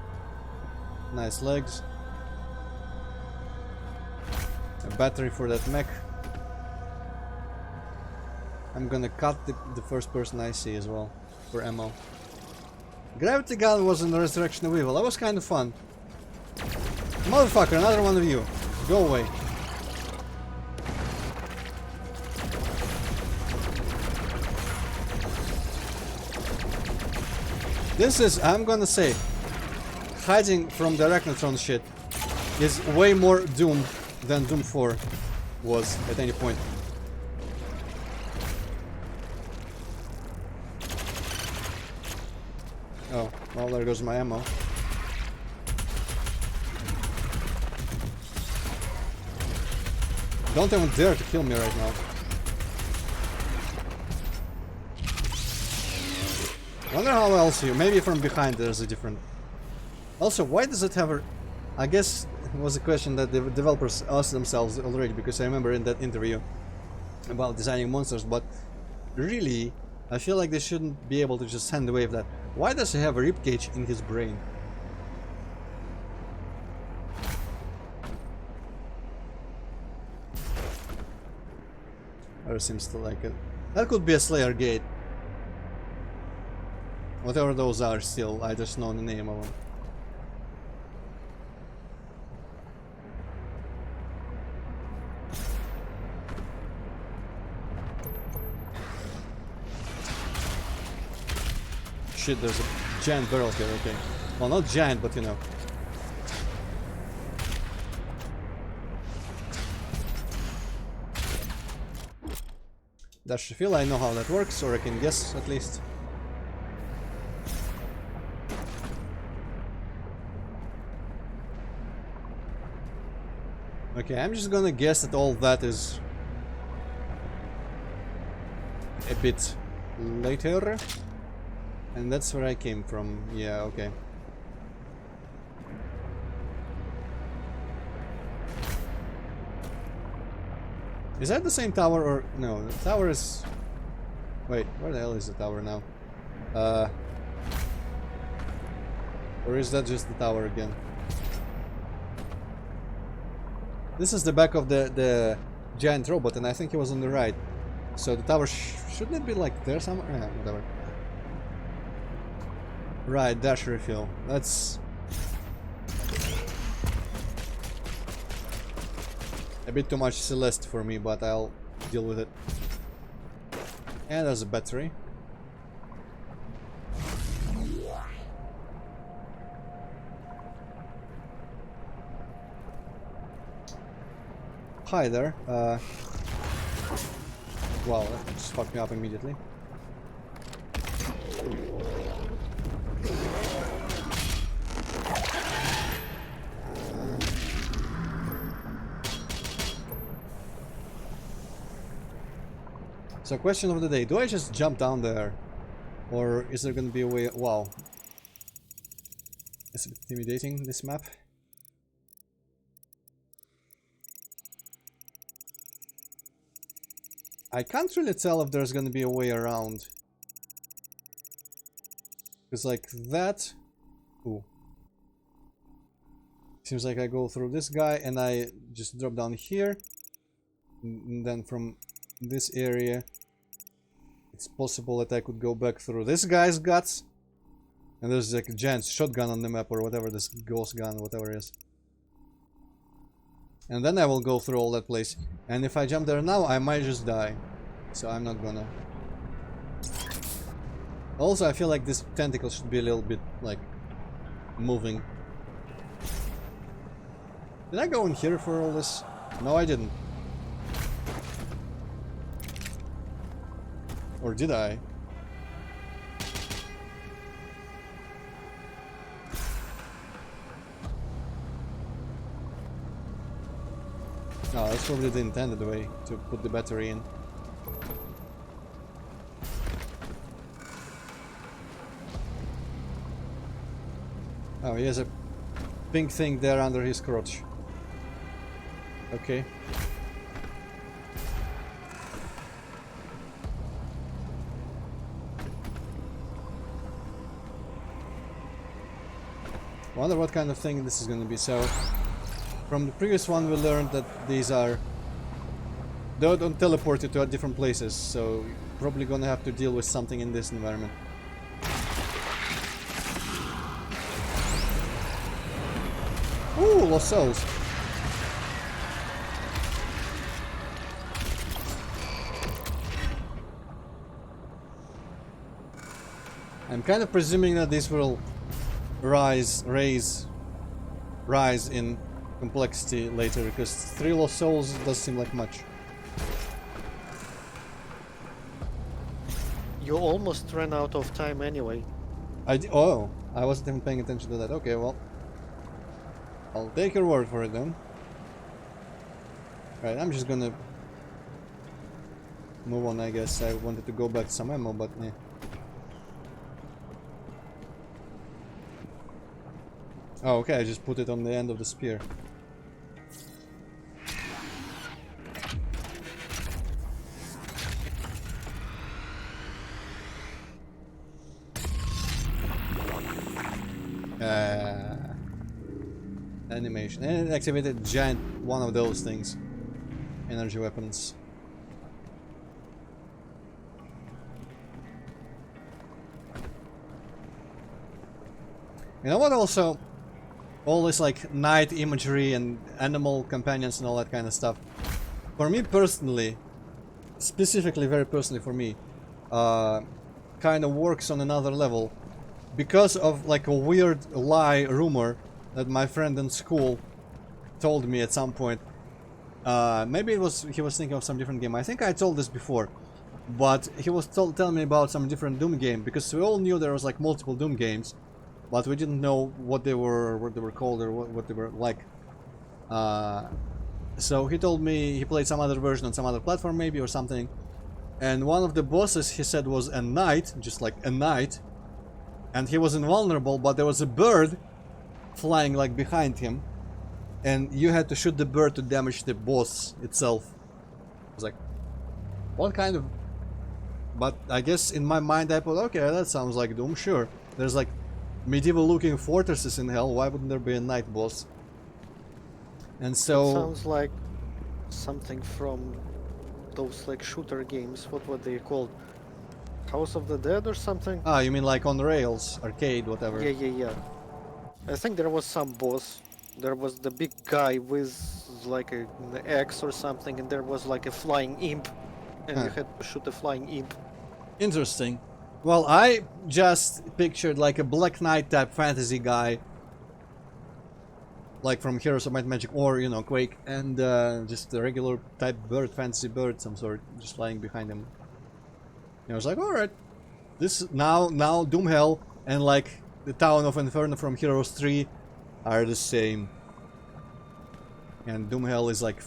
Nice legs. A battery for that mech. I'm gonna cut the first person I see as well, for ammo. Gravity gun was in the Resurrection of Evil. That was kind of fun. Motherfucker, another one of you. Go away. This is, I'm gonna say, hiding from the Arachnotron shit is way more Doom than Doom 4 was at any point. Oh, well, there goes my ammo. Don't even dare to kill me right now. Wonder how else you. Maybe from behind there's a different. Also, why does it have a? I guess it was a question that the developers asked themselves already, because I remember in that interview about designing monsters. But really, I feel like they shouldn't be able to just hand wave that. Why does he have a ribcage in his brain? Or seems to like it. That could be a Slayer gate. Whatever those are still, I just know the name of them. Shit, there's a giant barrel here, okay. Well, not giant, but you know. Dash refill, I know how that works, or I can guess at least. Okay, I'm just gonna guess that all that is a bit later. And that's where I came from. Yeah, okay. Is that the same tower or... No, the tower is... Wait, where the hell is the tower now? Or is that just the tower again? This is the back of the giant robot, and I think he was on the right. So the tower shouldn't it be like there somewhere? Yeah, whatever. Right, dash refill. That's a bit too much Celeste for me, but I'll deal with it. And there's a battery. Hi there. Wow, that just fucked me up immediately. So, question of the day, do I just jump down there? Or is there gonna be a way... Wow. It's a bit intimidating, this map. I can't really tell if there's gonna be a way around. Because like that... Ooh. Seems like I go through this guy and I just drop down here. And then from this area it's possible that I could go back through this guy's guts, and there's like a giant shotgun on the map or whatever, this ghost gun, whatever it is, and then I will go through all that place, and if I jump there now I might just die, so I'm not gonna. Also I feel like this tentacle should be a little bit like moving. Did I go in here for all this? No, I didn't. Or did I? No, that's probably the intended way to put the battery in. Oh, he has a pink thing there under his crotch. Okay. Wonder what kind of thing this is going to be. So, from the previous one we learned that these are... They don't teleport you to different places, so you're probably going to have to deal with something in this environment. Ooh, lost souls. I'm kind of presuming that this will rise in complexity later, because 3 lost souls does seem like much. You almost ran out of time anyway. Oh, I wasn't even paying attention to that. Okay, well, I'll take your word for it then. Right, I'm just gonna move on, I guess. I wanted to go back to some ammo, but yeah. Oh, okay, I just put it on the end of the spear. animation. And it activated giant one of those things. Energy weapons. You know what also? All this like night imagery and animal companions and all that kind of stuff. For me personally, specifically very personally for me, kind of works on another level. Because of like a weird lie rumor that my friend in school told me at some point. Maybe he was thinking of some different game. I think I told this before. But he was telling me about some different Doom game. Because we all knew there was like multiple Doom games. But we didn't know what they were called or what they were like. So he told me he played some other version on some other platform maybe or something. And one of the bosses he said was a knight, just like a knight. And he was invulnerable, but there was a bird flying like behind him. And you had to shoot the bird to damage the boss itself. I was like, what kind of... But I guess in my mind I put, okay, that sounds like Doom, sure. There's like medieval looking fortresses in hell, why wouldn't there be a night boss? And so... It sounds like something from those like shooter games, what were they called? House of the Dead or something? Ah, you mean like on rails, arcade, whatever. Yeah. I think there was some boss. There was the big guy with like an axe or something, and there was like a flying imp, and you had to shoot a flying imp. Interesting. Well, I just pictured like a Black Knight type fantasy guy, like from Heroes of Might and Magic or, you know, Quake, and just a regular type bird, fantasy bird, some sort, just flying behind him. And I was like, alright, this now Doom Hell and like the town of Inferno from Heroes 3 are the same. And Doom Hell is like,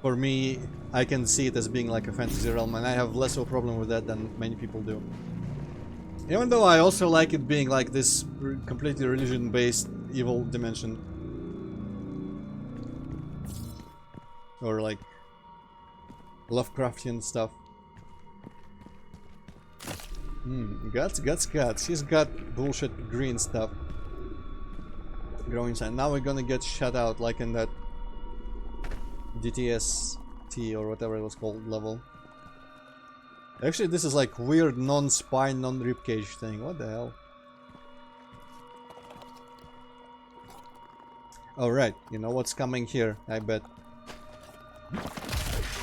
for me, I can see it as being like a fantasy realm, and I have less of a problem with that than many people do. Even though I also like it being like this completely religion-based evil dimension. Or like Lovecraftian stuff. Guts. He's got bullshit green stuff growing inside. Now we're gonna get shut out like in that DTST or whatever it was called level. Actually, this is like weird non-spine, non-ribcage thing. What the hell? Alright, you know what's coming here, I bet.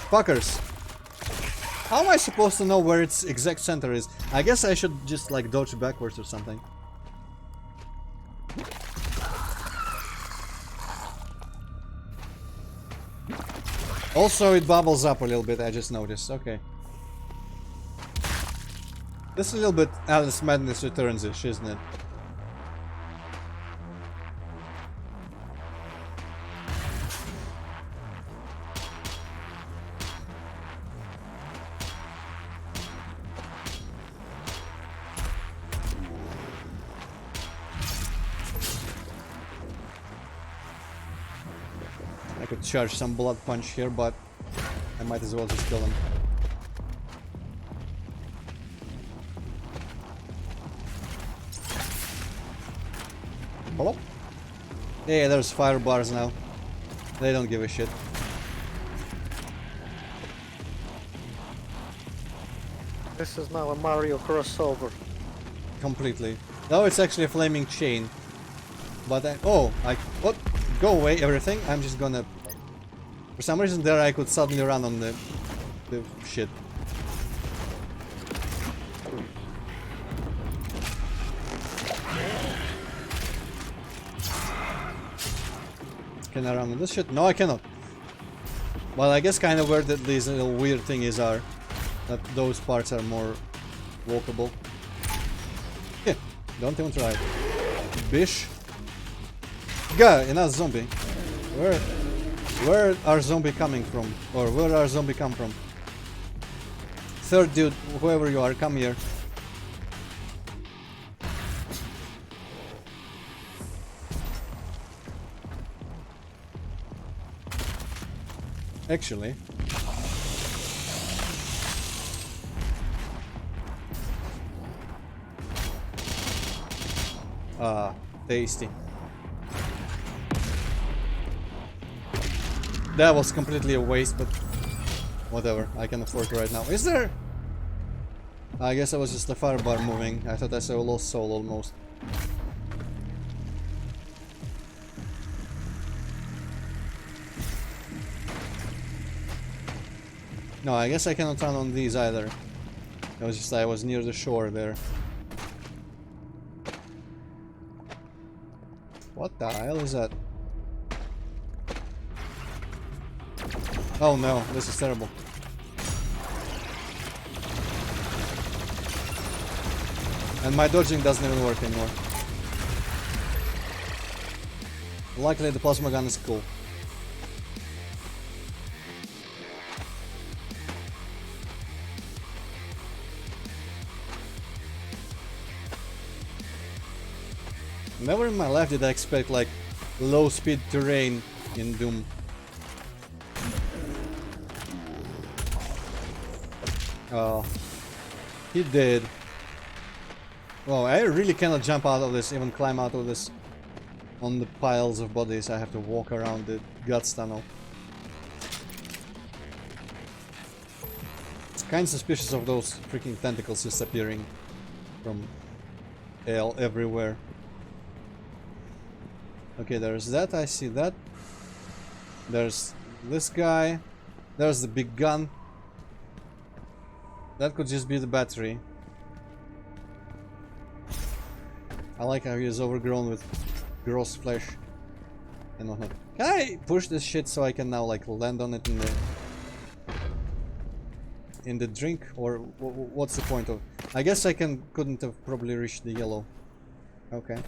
Fuckers! How am I supposed to know where its exact center is? I guess I should just like dodge backwards or something. Also, it bubbles up a little bit, I just noticed. Okay. This is a little bit Alice Madness Returns-ish, isn't it? I could charge some blood punch here, but I might as well just kill him. Hello? Yeah, there's fire bars now. They don't give a shit. This is now a Mario crossover. Completely. No, it's actually a flaming chain. But I... Oh, what? Go away, everything. I'm just gonna... For some reason there I could suddenly run on the shit. Can I run on this shit? No, I cannot. Well, I guess kind of where these little weird thingies are. That those parts are more walkable. Yeah, don't even try it. Bish. Gah, another zombie. Where are zombie coming from? Or where are zombie come from? Third dude, whoever you are, come here. Actually. Ah, tasty. That was completely a waste, but whatever. I can afford it right now. Is there? I guess it was just the firebar moving. I thought I saw a lost soul almost. No, I guess I cannot turn on these either. It was just I was near the shore there. What the hell is that? Oh no, this is terrible. And my dodging doesn't even work anymore. Luckily the plasma gun is cool. Never in my life did I expect like low speed terrain in Doom. Oh, he did. Oh, I really cannot jump out of this, even climb out of this on the piles of bodies. I have to walk around the guts tunnel. It's kind of suspicious of those freaking tentacles disappearing from hell everywhere. Okay, there's that, I see that. There's this guy. There's the big gun. That could just be the battery. I like how he is overgrown with gross flesh and whatnot. Can I push this shit so I can now like land on it in the drink, or what's the point of? I guess I couldn't have probably reached the yellow. Okay.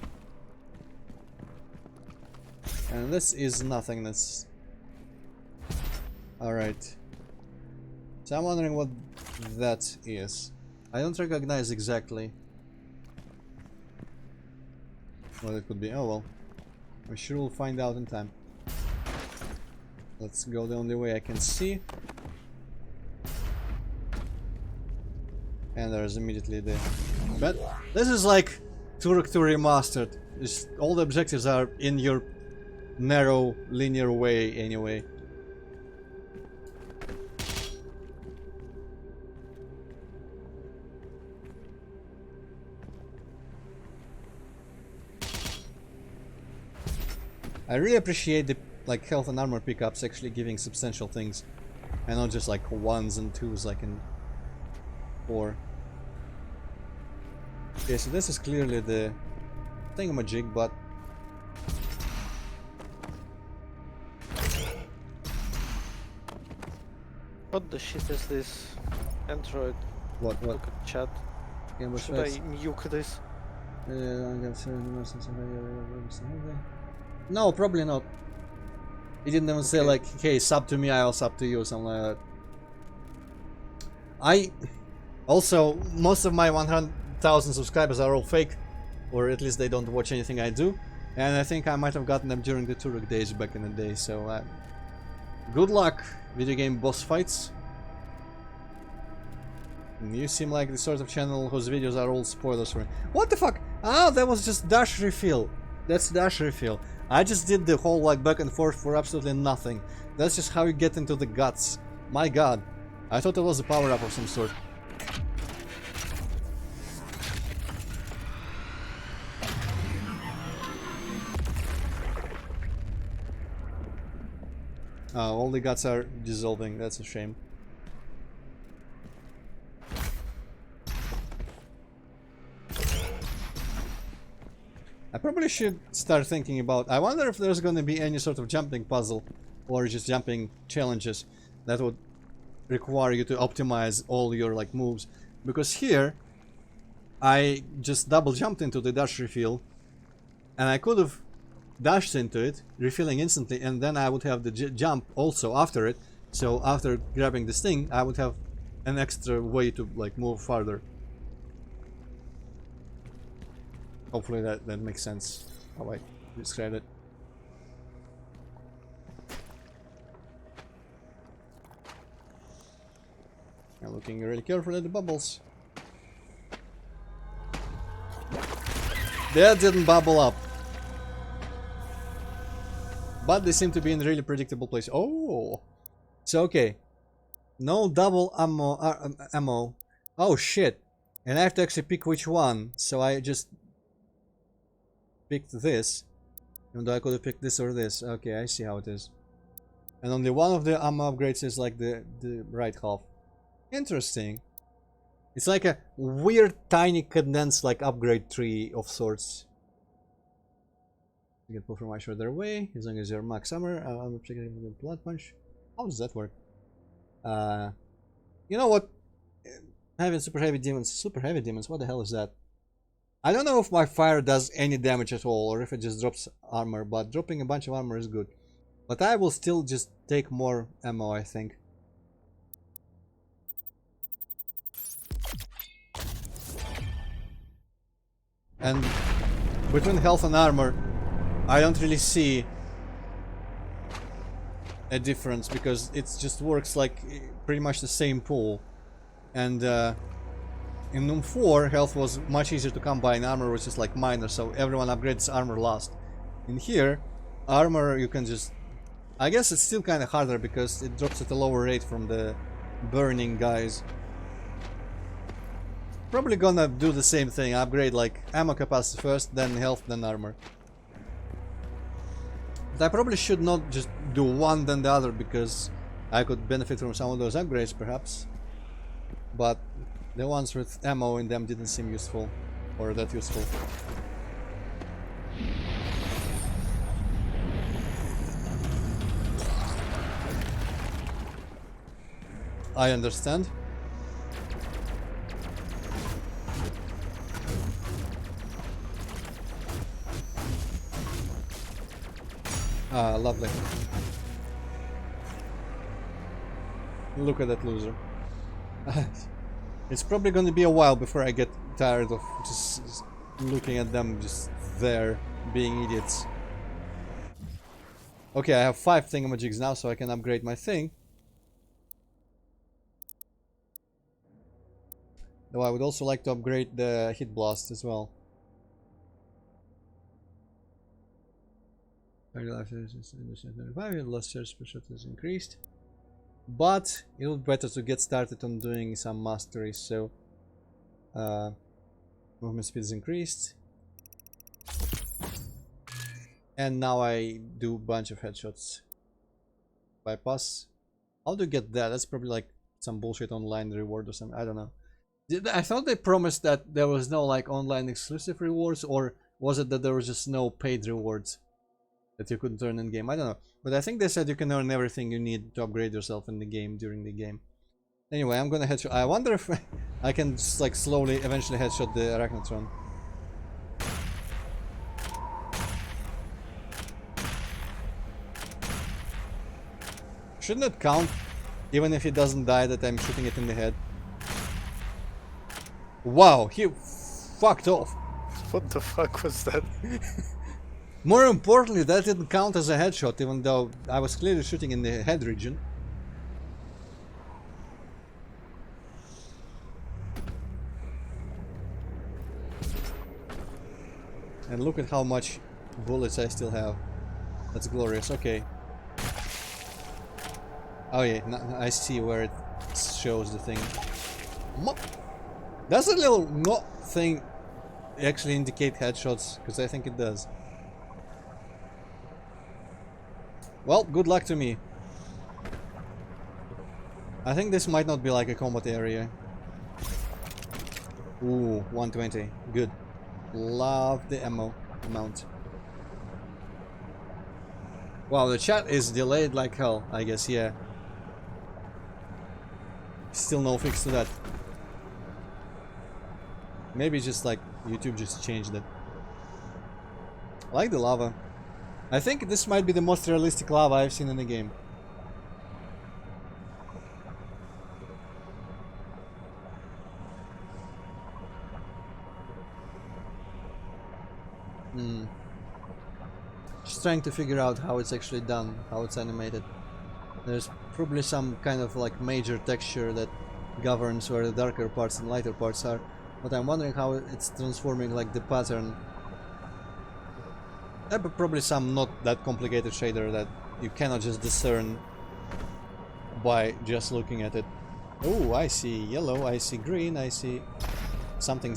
And this is nothingness. Alright. So I'm wondering what that is. I don't recognize exactly what it could be. Oh well. We sure will find out in time. Let's go the only way I can see. And there's immediately the... But this is like Turok 2 Remastered. Just all the objectives are in your narrow, linear way anyway. I really appreciate the like health and armor pickups actually giving substantial things, and not just like 1s and 2s like in 4. Okay, so this is clearly the thingamajig, but what the shit is this? Android. what? Look at chat. Game Should I nuke this? No, probably not. He didn't even say like, hey, sub to me, I'll sub to you, something like that. I also, most of my 100,000 subscribers are all fake, or at least they don't watch anything I do, and I think I might have gotten them during the Turok days back in the day, so good luck, video game boss fights. You seem like the sort of channel whose videos are all spoilers for me. What the fuck? Oh, that was just dash refill. That's dash refill. I just did the whole like back and forth for absolutely nothing. That's just how you get into the guts. My god. I thought it was a power up of some sort. All the guts are dissolving. That's a shame. I probably should start thinking about... I wonder if there's going to be any sort of jumping puzzle or just jumping challenges that would require you to optimize all your like moves. Because here, I just double jumped into the dash refill and I could have dashed into it, refilling instantly, and then I would have the jump also after it. So after grabbing this thing, I would have an extra way to like move farther. Hopefully that makes sense how I described it. I'm looking really carefully at the bubbles. That didn't bubble up. But they seem to be in really predictable place. Oh! So, okay. No double ammo. Oh, shit. And I have to actually pick which one. So I just picked this. Even though I could have picked this or this. Okay, I see how it is. And only one of the ammo upgrades is like the right half. Interesting. It's like a weird, tiny, condensed like upgrade tree of sorts. You can pull from my shoulder away as long as you're max armor. I'm protecting the blood punch. How does that work? You know what? Having super heavy demons. What the hell is that? I don't know if my fire does any damage at all or if it just drops armor, but dropping a bunch of armor is good. But I will still just take more ammo, I think. And between health and armor, I don't really see a difference because it just works like pretty much the same pool. And in Doom 4, health was much easier to come by and armor was just like minor, so everyone upgrades armor last. In here, armor you can just... I guess it's still kind of harder because it drops at a lower rate from the burning guys. Probably gonna do the same thing, upgrade like ammo capacity first, then health, then armor. But I probably should not just do one then the other because I could benefit from some of those upgrades perhaps. But the ones with ammo in them didn't seem useful, or that useful. I understand. Ah, lovely. Look at that loser. It's probably going to be a while before I get tired of just looking at them just there, being idiots. Okay, I have 5 thingamajigs now, so I can upgrade my thing. Though I would also like to upgrade the hit blast as well. Lost charge per shot is increased. But it would be better to get started on doing some masteries, so movement speed is increased. And now I do a bunch of headshots. Bypass. How do you get that? That's probably like some bullshit online reward or something. I don't know. I thought they promised that there was no like online exclusive rewards, or was it that there was just no paid rewards that you couldn't earn in game? I don't know. But I think they said you can earn everything you need to upgrade yourself in the game during the game. Anyway, I'm gonna headshot. I wonder if I can just like slowly eventually headshot the Arachnotron. Shouldn't it count even if he doesn't die that I'm shooting it in the head? Wow, he fucked off. What the fuck was that? More importantly, that didn't count as a headshot, even though I was clearly shooting in the head region. And look at how much bullets I still have. That's glorious. Okay. Oh yeah, I see where it shows the thing. Does a little not thing actually indicate headshots? Because I think it does. Well, good luck to me. I think this might not be like a combat area. Ooh, 120. Good. Love the ammo amount. Wow, the chat is delayed like hell, I guess, yeah. Still no fix to that. Maybe just like YouTube just changed it. I like the lava. I think this might be the most realistic lava I've seen in the game. Just trying to figure out how it's actually done, how it's animated. There's probably some kind of like major texture that governs where the darker parts and lighter parts are, but I'm wondering how it's transforming like the pattern But probably some not that complicated shader that you cannot just discern by just looking at it. Oh, I see yellow, I see green, I see something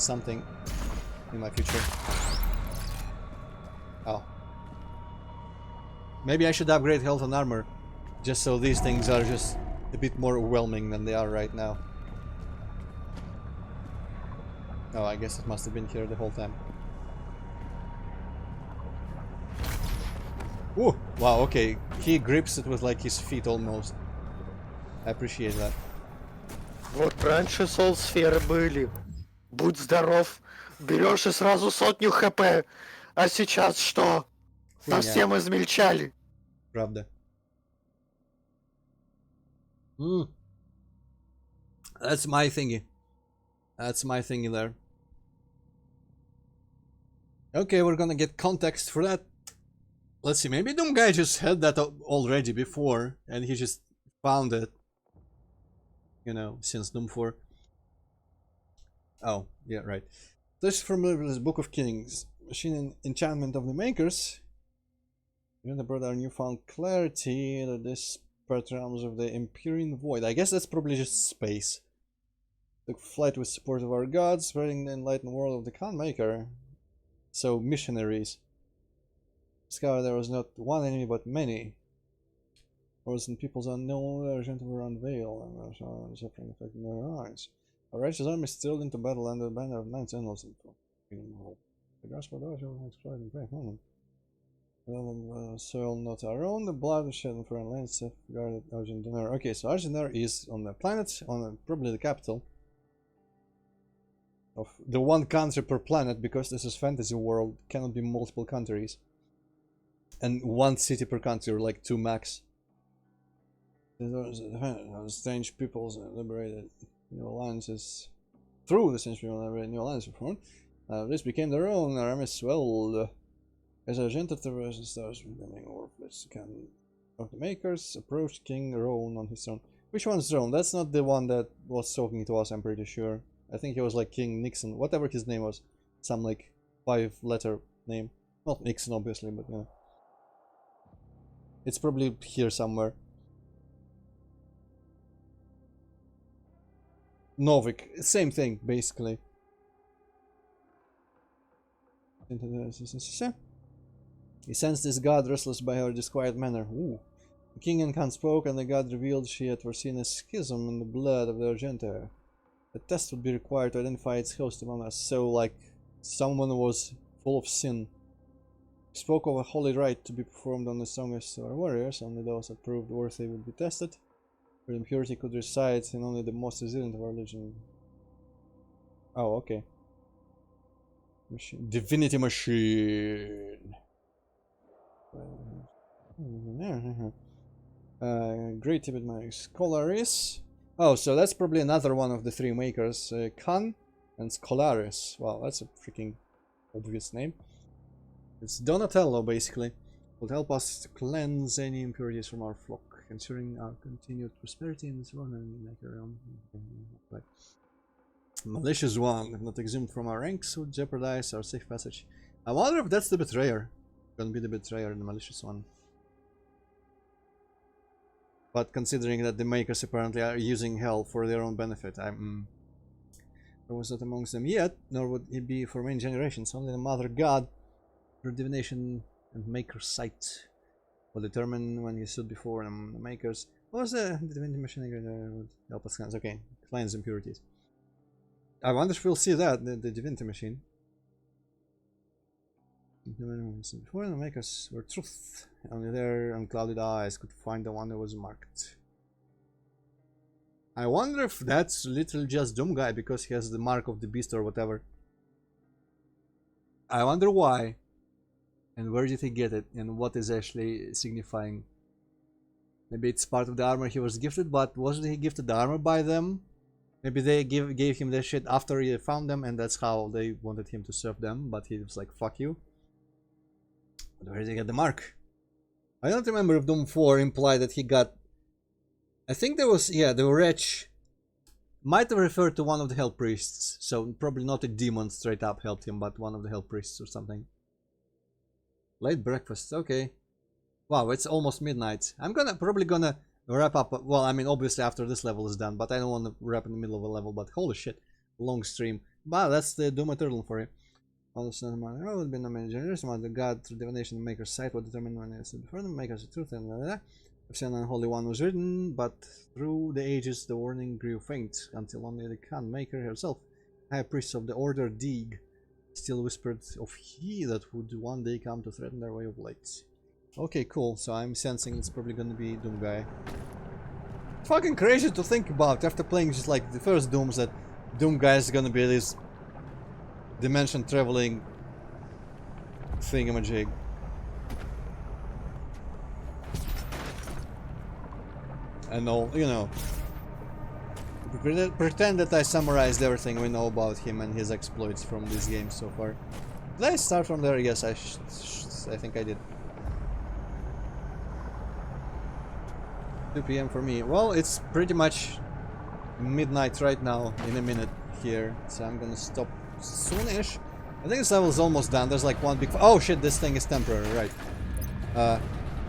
in my future. Oh. Maybe I should upgrade health and armor, just so these things are just a bit more overwhelming than they are right now. Oh, I guess it must have been here the whole time. Ooh, wow, okay. He grips it with like his feet almost. I appreciate that. Вот раньше сол-сферы были. Будь здоров, берешь и сразу 100 хп. А сейчас что? Совсем измельчали. Правда. That's my thingy. That's my thingy there. Okay, we're gonna get context for that. Let's see, maybe Doom Guy just had that already before, and he just found it. You know, since Doom 4. Oh, yeah, right. This is from the Book of Kings. Machine and enchantment of the makers. You brought our newfound clarity to this realms of the Empyrean Void. I guess that's probably just space. Took flight with support of our gods, spreading the enlightened world of the Khan Maker. So, missionaries. Discovered there was not one enemy but many. Frozen peoples unknown, Argent were unveiled, and suffering affecting their eyes. A righteous army stirred into battle under the banner of Knights Endless. The grasp of those who explored and break. Soil not our own, the blood was shed in foreign lands safeguarded Argentina. Okay, so Argentina is on the planet, on probably the capital of the one country per planet, because this is fantasy world, cannot be multiple countries. And one city per country, or like 2 max. Strange peoples liberated new alliances. Through the strange people liberated new alliances formed. This became their own, our army swelled. As Argenta traversed the stars, becoming worthless can of the makers, approached King Roan on his throne. Which one's Roan? That's not the one that was talking to us, I'm pretty sure. I think he was like King Nixon, whatever his name was. Some like 5-letter name. Not Nixon, obviously, but yeah. It's probably here somewhere. Novik, same thing, basically. He sensed this god restless by her disquiet manner. Ooh. The king and Khan spoke, and the god revealed she had foreseen a schism in the blood of the Argenta. A test would be required to identify its host among us. So, like, someone was full of sin. He spoke of a holy rite to be performed on the strongest of our warriors. Only those that proved worthy would be tested. Where impurity could reside in only the most resilient of our legion. Oh, okay. Machine. Divinity machine. Great Tibet Magic Scholaris. Oh, so that's probably another one of the 3 makers. Khan and Scholaris. Wow, that's a freaking obvious name. It's Donatello, basically. Will help us to cleanse any impurities from our flock, ensuring our continued prosperity in this world and make our own. Malicious one, if not exempt from our ranks, would jeopardize our safe passage. I wonder if that's the betrayer. Gonna be the betrayer and the malicious one. But considering that the makers apparently are using hell for their own benefit, I was not amongst them yet, nor would he be for many generations. Only the Mother God, through divination and maker sight, will determine when he stood before them. The makers. What was the divinity machine would help us cleanse? Okay, cleanse impurities. I wonder if we'll see that, the divinity machine. Before the makers were truth, only their unclouded eyes could find the one that was marked. I wonder if that's literally just Doom Guy because he has the mark of the beast or whatever. I wonder why, and where did he get it, and what is actually signifying. Maybe it's part of the armor he was gifted, but wasn't he gifted the armor by them? Maybe they gave him the shit after he found them, and that's how they wanted him to serve them, but he was like, fuck you. But where did he get the mark? I don't remember if Doom 4 implied that he got... I think there was... yeah, the wretch might have referred to one of the Hell Priests, so probably not a demon straight up helped him, but one of the Hell Priests or something. Late breakfast, okay. Wow, it's almost midnight. I'm probably gonna wrap up. Well, I mean, obviously after this level is done, but I don't want to wrap in the middle of a level. But holy shit, long stream. Wow, that's the Doom Eternal for you. All of a sudden, oh, would be no many generations. The God through divination, the Maker's sight would determine when it is before the Maker's truth and blah, blah, blah. If Sin Unholy One was written, but through the ages the warning grew faint, until only the Khan Maker herself, High Priest of the Order Deeg, still whispered of he that would one day come to threaten their way of light. Okay, cool. So I'm sensing it's probably gonna be Doom guy. It's fucking crazy to think about after playing just like the first Dooms that Doom guy is gonna be this dimension traveling thingamajig. And all, you know. Pretend that I summarized everything we know about him and his exploits from this game so far. Did I start from there? Yes, I think I did. 2 PM for me. Well, it's pretty much midnight right now, in a minute here, so I'm gonna stop soonish. I think this level is almost done. There's like one big... Oh shit, this thing is temporary, right.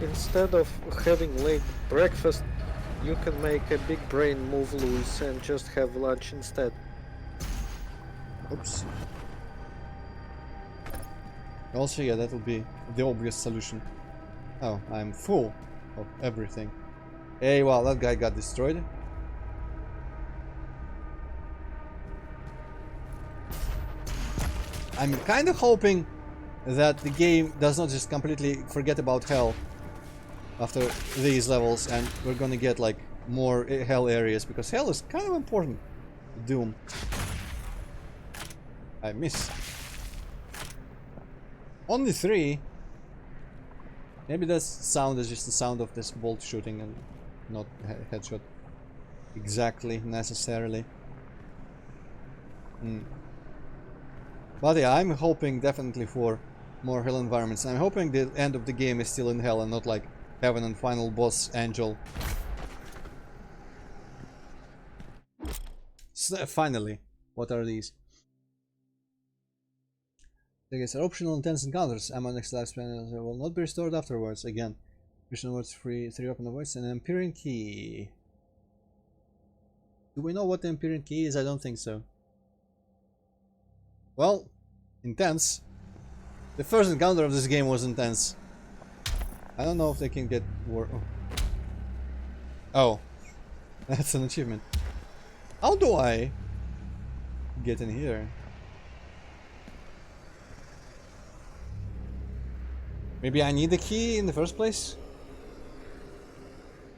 Instead of having late breakfast, you can make a big brain move loose and just have lunch instead. Oops. Also, yeah, that will be the obvious solution. Oh, I'm full of everything. Hey, wow, that guy got destroyed. I'm kind of hoping that the game does not just completely forget about hell after these levels, and we're gonna get like more hell areas, because hell is kind of important to Doom. I miss. Only 3. Maybe that sound is just the sound of this bolt shooting and not headshot exactly necessarily. But yeah, I'm hoping definitely for more hell environments. I'm hoping the end of the game is still in hell and not like heaven and final boss angel. So, finally, what are these? These are optional intense encounters. Ammo next lifespan will not be restored afterwards. Again, mission words free 3 open avoids and an Empyrean key. Do we know what the Empyrean key is? I don't think so. Well, intense. The first encounter of this game was intense. I don't know if they can get war. Oh, that's an achievement. How do I get in here? Maybe I need the key in the first place?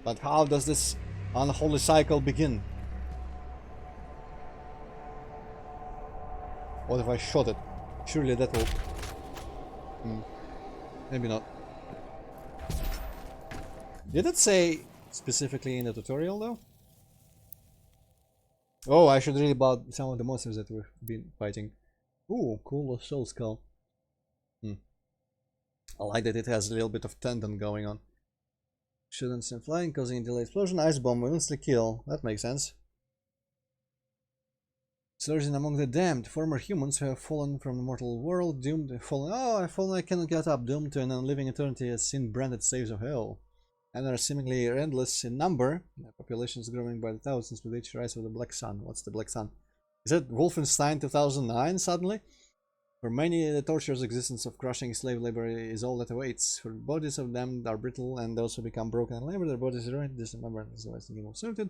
But how does this unholy cycle begin? What if I shot it? Surely that will... Maybe not. Did it say specifically in the tutorial though? Oh, I should read about some of the monsters that we've been fighting. Ooh, cool soul skull. I like that it has a little bit of tendon going on. Shouldn't send flying, causing a delayed explosion. Ice bomb will instantly kill. That makes sense. Surging among the damned, former humans who have fallen from the mortal world, doomed, fallen. Oh, I've fallen, I cannot get up, doomed to an unliving eternity as sin-branded slaves of hell. And are seemingly endless in number. The population is growing by the thousands with each rise of the Black Sun. What's the Black Sun? Is it Wolfenstein 2009 suddenly? For many, the torturous existence of crushing slave labor is all that awaits. For the bodies of them are brittle and also become broken in labor, their bodies are ruined, dismembered, as the Western game of sorted.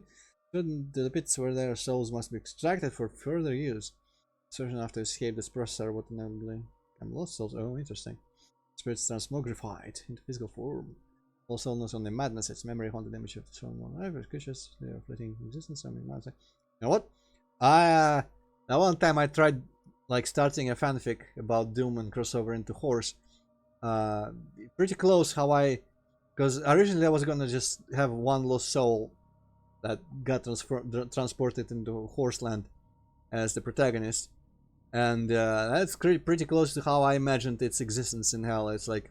To the pits where their souls must be extracted for further use. Certain after escape, this process are what inevitably become lost souls. Oh, interesting. Spirits transmogrified into physical form. Also not only madness, its memory haunted image of the soul one life, vicious, they are fleeting existence. I mean, you know what? At one time I tried like starting a fanfic about Doom and crossover into Horse. Pretty close how because originally I was gonna just have one lost soul that got transported into Horseland as the protagonist, and that's pretty close to how I imagined its existence in hell. It's like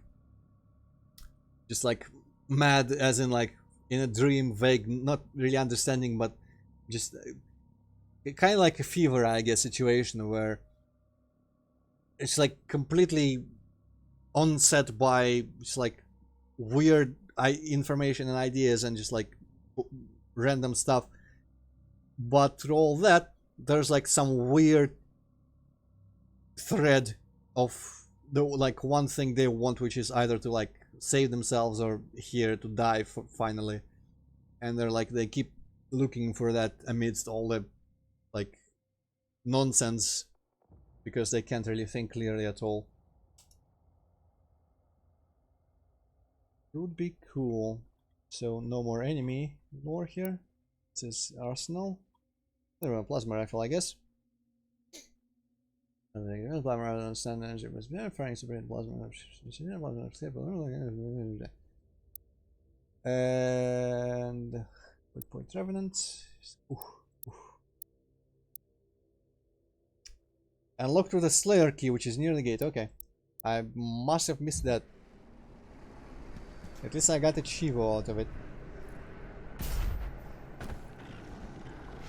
just like mad, as in like in a dream, vague, not really understanding, but just kind of like a fever, I guess, situation where it's like completely onset by just like weird information and ideas and just like random stuff. But through all that, there's like some weird thread of the like one thing they want, which is either to like save themselves or here to die finally. And they're like, they keep looking for that amidst all the like nonsense because they can't really think clearly at all. It would be cool. So no more enemy lore here. This is arsenal. A plasma rifle, I guess. Plasma rifle understand energy was firing separated plasma. And quick point revenant. And look through the Slayer key, which is near the gate. Okay, I must have missed that. At least I got a Chivo out of it.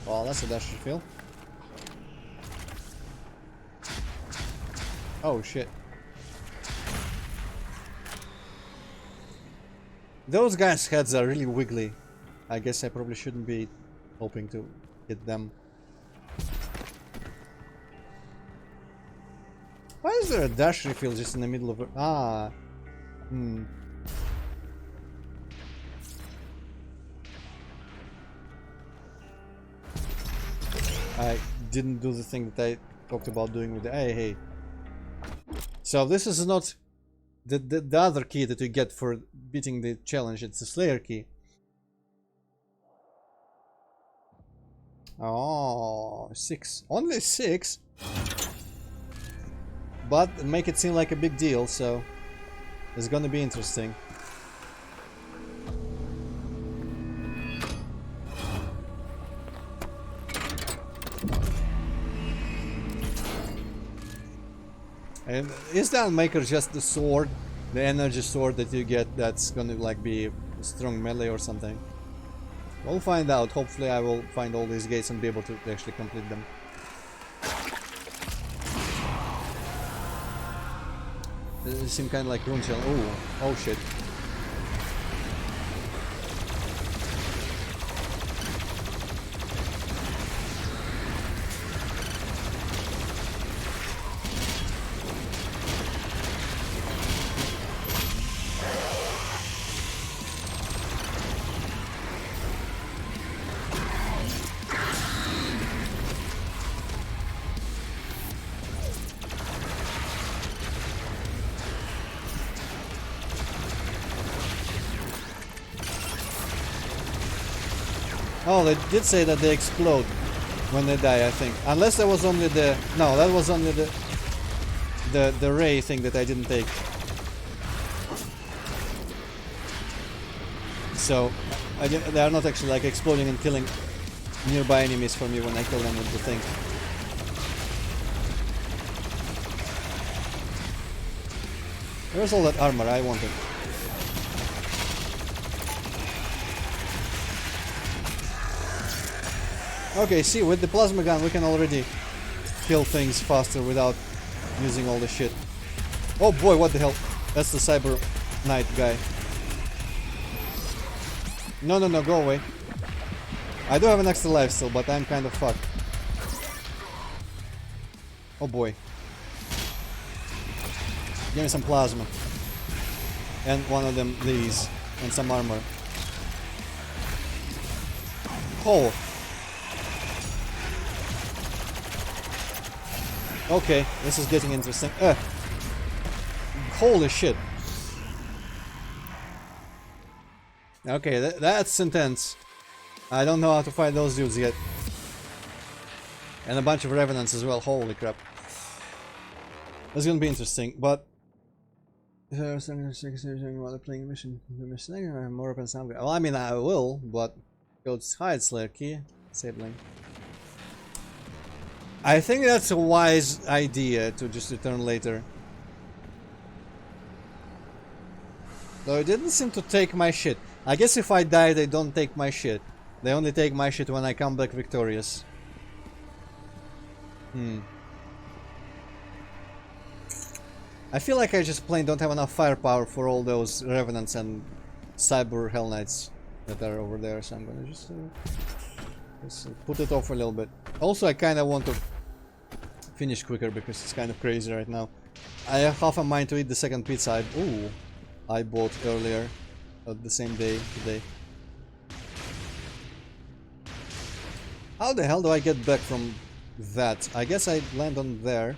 Well, that's a dash refill. Oh shit. Those guys' heads are really wiggly. I guess I probably shouldn't be hoping to hit them. Why is there a dash refill just in the middle of it? Ah. I didn't do the thing that I talked about doing with the hey. So this is not the other key that you get for beating the challenge. It's the Slayer key. Oh, 6. Only 6? But make it seem like a big deal, so it's gonna be interesting. And is the Unmaker just the sword, the energy sword that you get that's gonna like be a strong melee or something? We'll find out. Hopefully I will find all these gates and be able to actually complete them. They seem kind of like rune shell. Oh shit. Oh, they did say that they explode when they die, I think. Unless that was only the... No, that was only the ray thing that I didn't take. So, they are not actually like exploding and killing nearby enemies for me when I kill them with the thing. Where's all that armor I wanted? Okay, see, with the plasma gun we can already kill things faster without using all the shit. Oh boy, what the hell? That's the Cyber Knight guy. No, go away. I do have an extra life still, but I'm kind of fucked. Oh boy. Give me some plasma. And one of them, these. And some armor. Oh! Okay, this is getting interesting. Holy shit. Okay, that's intense. I don't know how to fight those dudes yet. And a bunch of revenants as well, holy crap. That's gonna be interesting, but... Well, I mean, I will, but... Go to hide Slayer key. Disabling. I think that's a wise idea to just return later. Though it didn't seem to take my shit. I guess if I die, they don't take my shit. They only take my shit when I come back victorious. I feel like I just plain don't have enough firepower for all those Revenants and Cyber Hell Knights that are over there, so I'm gonna just put it off a little bit. Also, I kind of want to finish quicker because it's kind of crazy right now. I have half a mind to eat the second pizza I bought earlier the same day today. How the hell do I get back from that? I guess I land on there.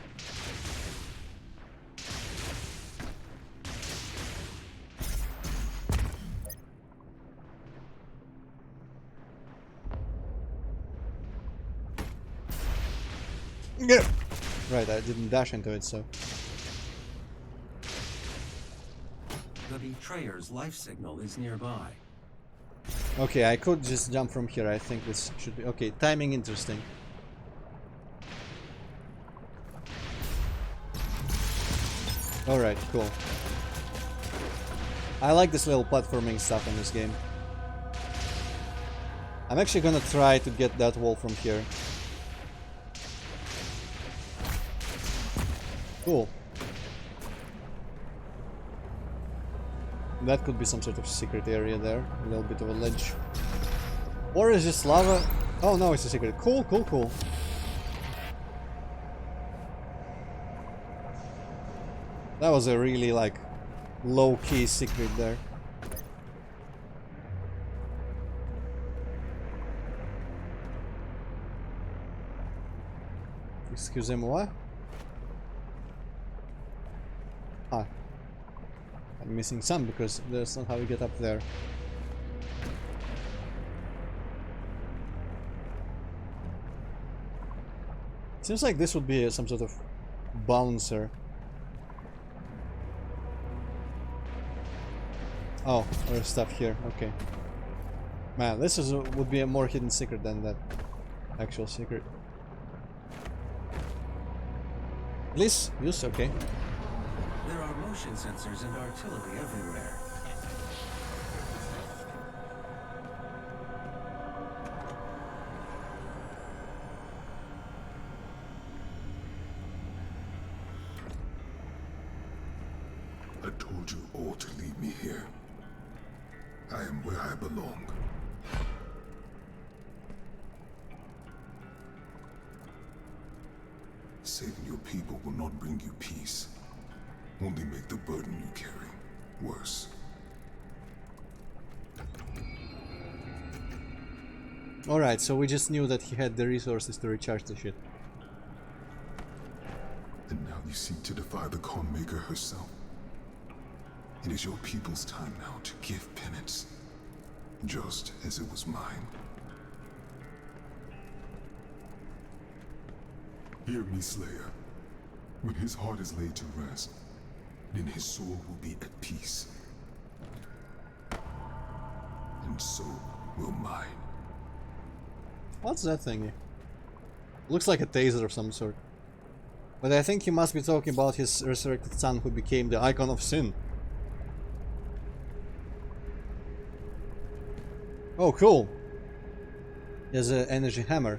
Yeah. Right, I didn't dash into it, so... The betrayer's life signal is nearby. Okay, I could just jump from here. I think this should be... Okay, timing interesting. Alright, cool. I like this little platforming stuff in this game. I'm actually gonna try to get that wall from here. Cool. That could be some sort of secret area there. A little bit of a ledge. Or is this lava? Oh no, it's a secret. Cool, cool, cool. That was a really like low-key secret there. Excusez-moi. Ah. I'm missing some because that's not how we get up there. Seems like this would be some sort of bouncer. Oh, there's stuff here. Okay. Man, this would be a more hidden secret than that actual secret. At least use okay. There are motion sensors and artillery everywhere. I told you all to leave me here. I am where I belong. Saving your people will not bring you peace. Only make the burden you carry worse. Alright, so we just knew that he had the resources to recharge the shit. And now you seek to defy the Calm Maker herself. It is your people's time now to give penance, just as it was mine. Hear me, Slayer. When his heart is laid to rest, then his soul will be at peace. And so will mine. What's that thingy? Looks like a taser of some sort. But I think he must be talking about his resurrected son who became the icon of sin. Oh, cool. He has an energy hammer.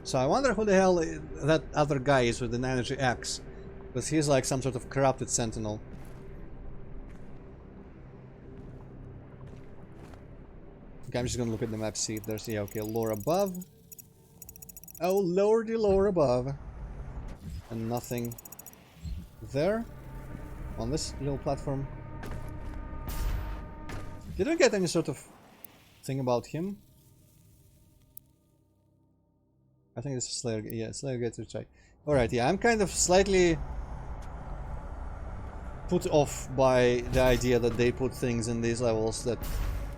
So I wonder who the hell that other guy is with an energy axe. Because he's like some sort of corrupted sentinel. Okay, I'm just gonna look at the map, see if there's... Yeah, okay, lore above. Oh, lordy lore above. And nothing there. On this little platform. Did we get any sort of thing about him? I think this is Slayer. Yeah, Slayer gets to try. Alright, yeah, I'm kind of slightly put off by the idea that they put things in these levels that...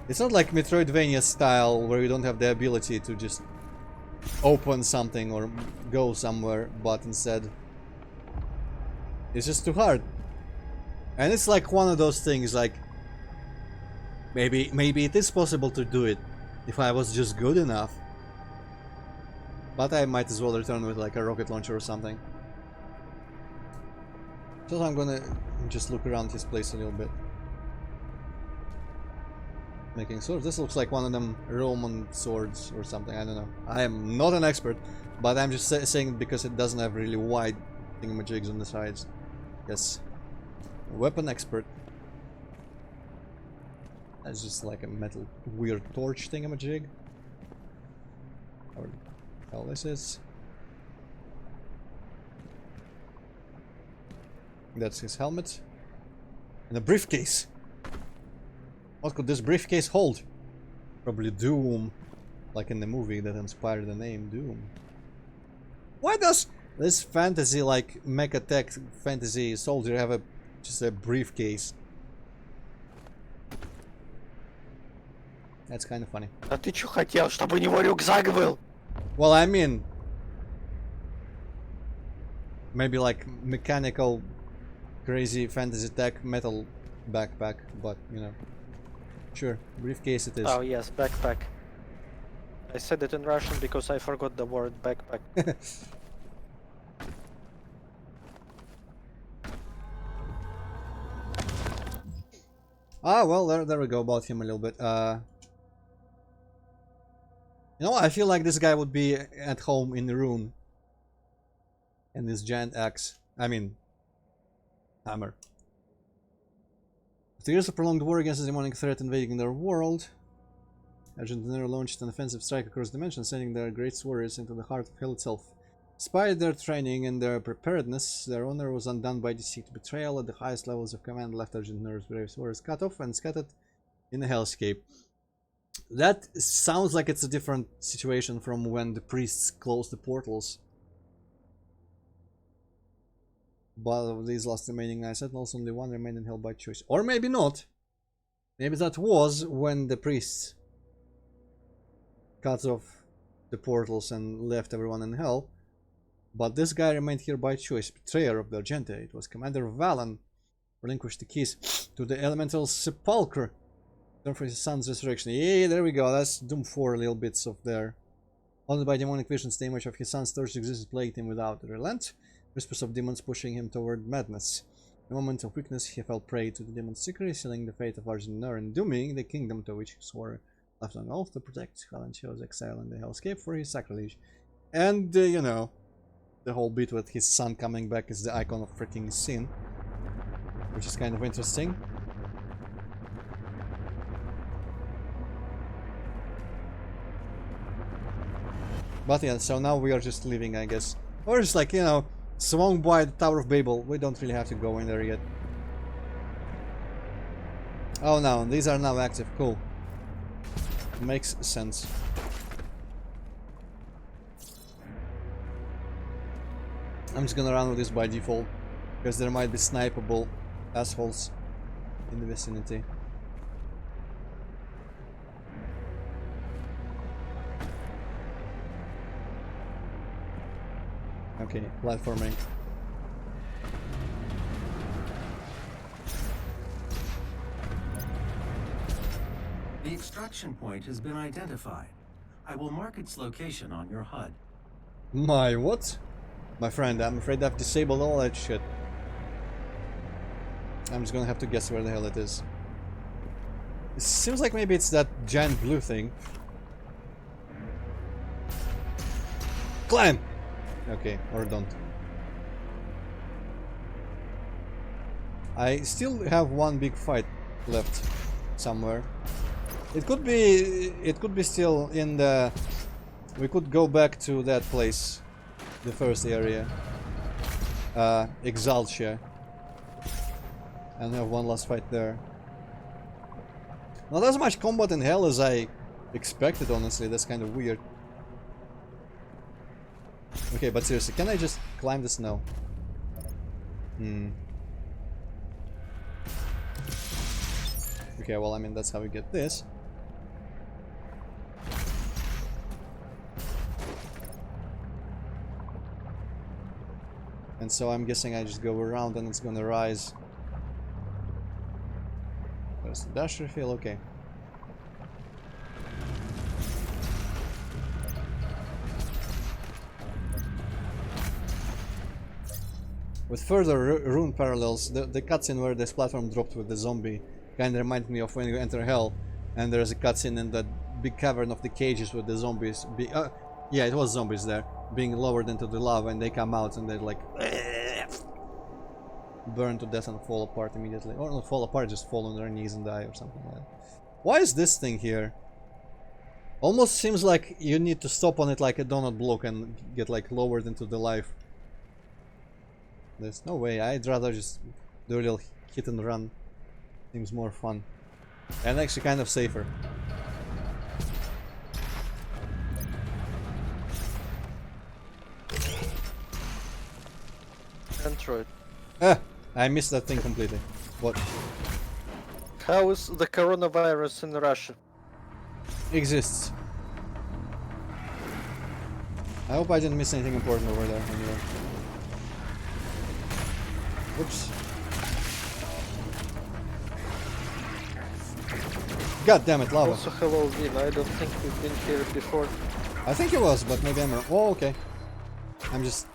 It's not like Metroidvania style where you don't have the ability to just open something or go somewhere, but instead it's just too hard. And it's like one of those things like maybe it is possible to do it if I was just good enough. But I might as well return with like a rocket launcher or something. So I'm gonna just look around this place a little bit. making swords. This looks like one of them Roman swords or something. I don't know. I am not an expert, but I'm just saying it because it doesn't have really wide thingamajigs on the sides. Yes. Weapon expert. That's just like a metal weird torch thingamajig. Or the hell this is. That's his helmet. And a briefcase. What could this briefcase hold? Probably Doom. Like in the movie that inspired the name Doom. Why does this fantasy, like mecha tech fantasy soldier, have just a briefcase? That's kind of funny. А ты чё хотел, чтобы у него рюкзак был? Well, I mean, maybe like mechanical, crazy fantasy tech metal backpack, but you know, sure, briefcase it is. Oh yes, backpack. I said it in Russian because I forgot the word backpack. Ah, well, there we go about him a little bit. You know, I feel like this guy would be at home in the Rune. And this giant axe. I mean, hammer. After years of prolonged war against the demonic threat invading their world, Argentina launched an offensive strike across dimensions, sending their great warriors into the heart of hell itself. Despite their training and their preparedness, their honor was undone by deceit. Betrayal at the highest levels of command left Argentina's brave warriors cut off and scattered in the hellscape. That sounds like it's a different situation from when the priests closed the portals. But of these last remaining 9 sentinels, only one remained in hell by choice. Or maybe not. Maybe that was when the priests cut off the portals and left everyone in hell. But this guy remained here by choice, betrayer of the Argente. It was Commander Valen relinquished the keys to the elemental sepulchre. Turn for his son's resurrection. Yeah, there we go. That's Doom 4 little bits of there. Haunted by demonic visions, the image of his son's thirst existence plagued him without relent. Whispers of demons pushing him toward madness. In a moment of weakness, he fell prey to the demon's secret, sealing the fate of Argentina and dooming the kingdom to which he swore left on oath to protect. Helen chose exile in the hellscape for his sacrilege. And, you know, the whole bit with his son coming back is the icon of freaking sin, which is kind of interesting. But yeah, so now we are just leaving, I guess. Or just like, you know, swung by the Tower of Babel. We don't really have to go in there yet. Oh no, these are now active. Cool. Makes sense. I'm just gonna run with this by default, because there might be snipeable assholes in the vicinity. Okay, platforming. The extraction point has been identified. I will mark its location on your HUD. My what? My friend, I'm afraid I've disabled all that shit. I'm just gonna have to guess where the hell it is. It seems like maybe it's that giant blue thing. Climb! Okay, or don't. I still have one big fight left somewhere. It could be still in the... We could go back to that place, the first area, Exaltia, and have one last fight there. Not as much combat in hell as I expected, honestly. That's kind of weird. Okay, but seriously, can I just climb the snow? Okay, well, I mean, that's how we get this. And so I'm guessing I just go around and it's gonna rise. There's the dash refill, okay. With further rune parallels, the cutscene where this platform dropped with the zombie kinda reminded me of when you enter hell and there's a cutscene in that big cavern of the cages with the zombies. Yeah, it was zombies there being lowered into the lava, and they come out and they're like burn to death and fall apart immediately, or not fall apart, just fall on their knees and die or something like that. Why is this thing here? Almost seems like you need to stop on it like a donut block and get like lowered into the life. There's no way. I'd rather just do a little hit and run. Seems more fun. And actually kind of safer. Android. Ah! I missed that thing completely. What? How is the coronavirus in Russia? Exists. I hope I didn't miss anything important over there anyway. Oops. God damn it, lava. Also, hello, Vin. I don't think we've been here before. I think it was, but maybe I'm wrong. Oh, okay. I'm just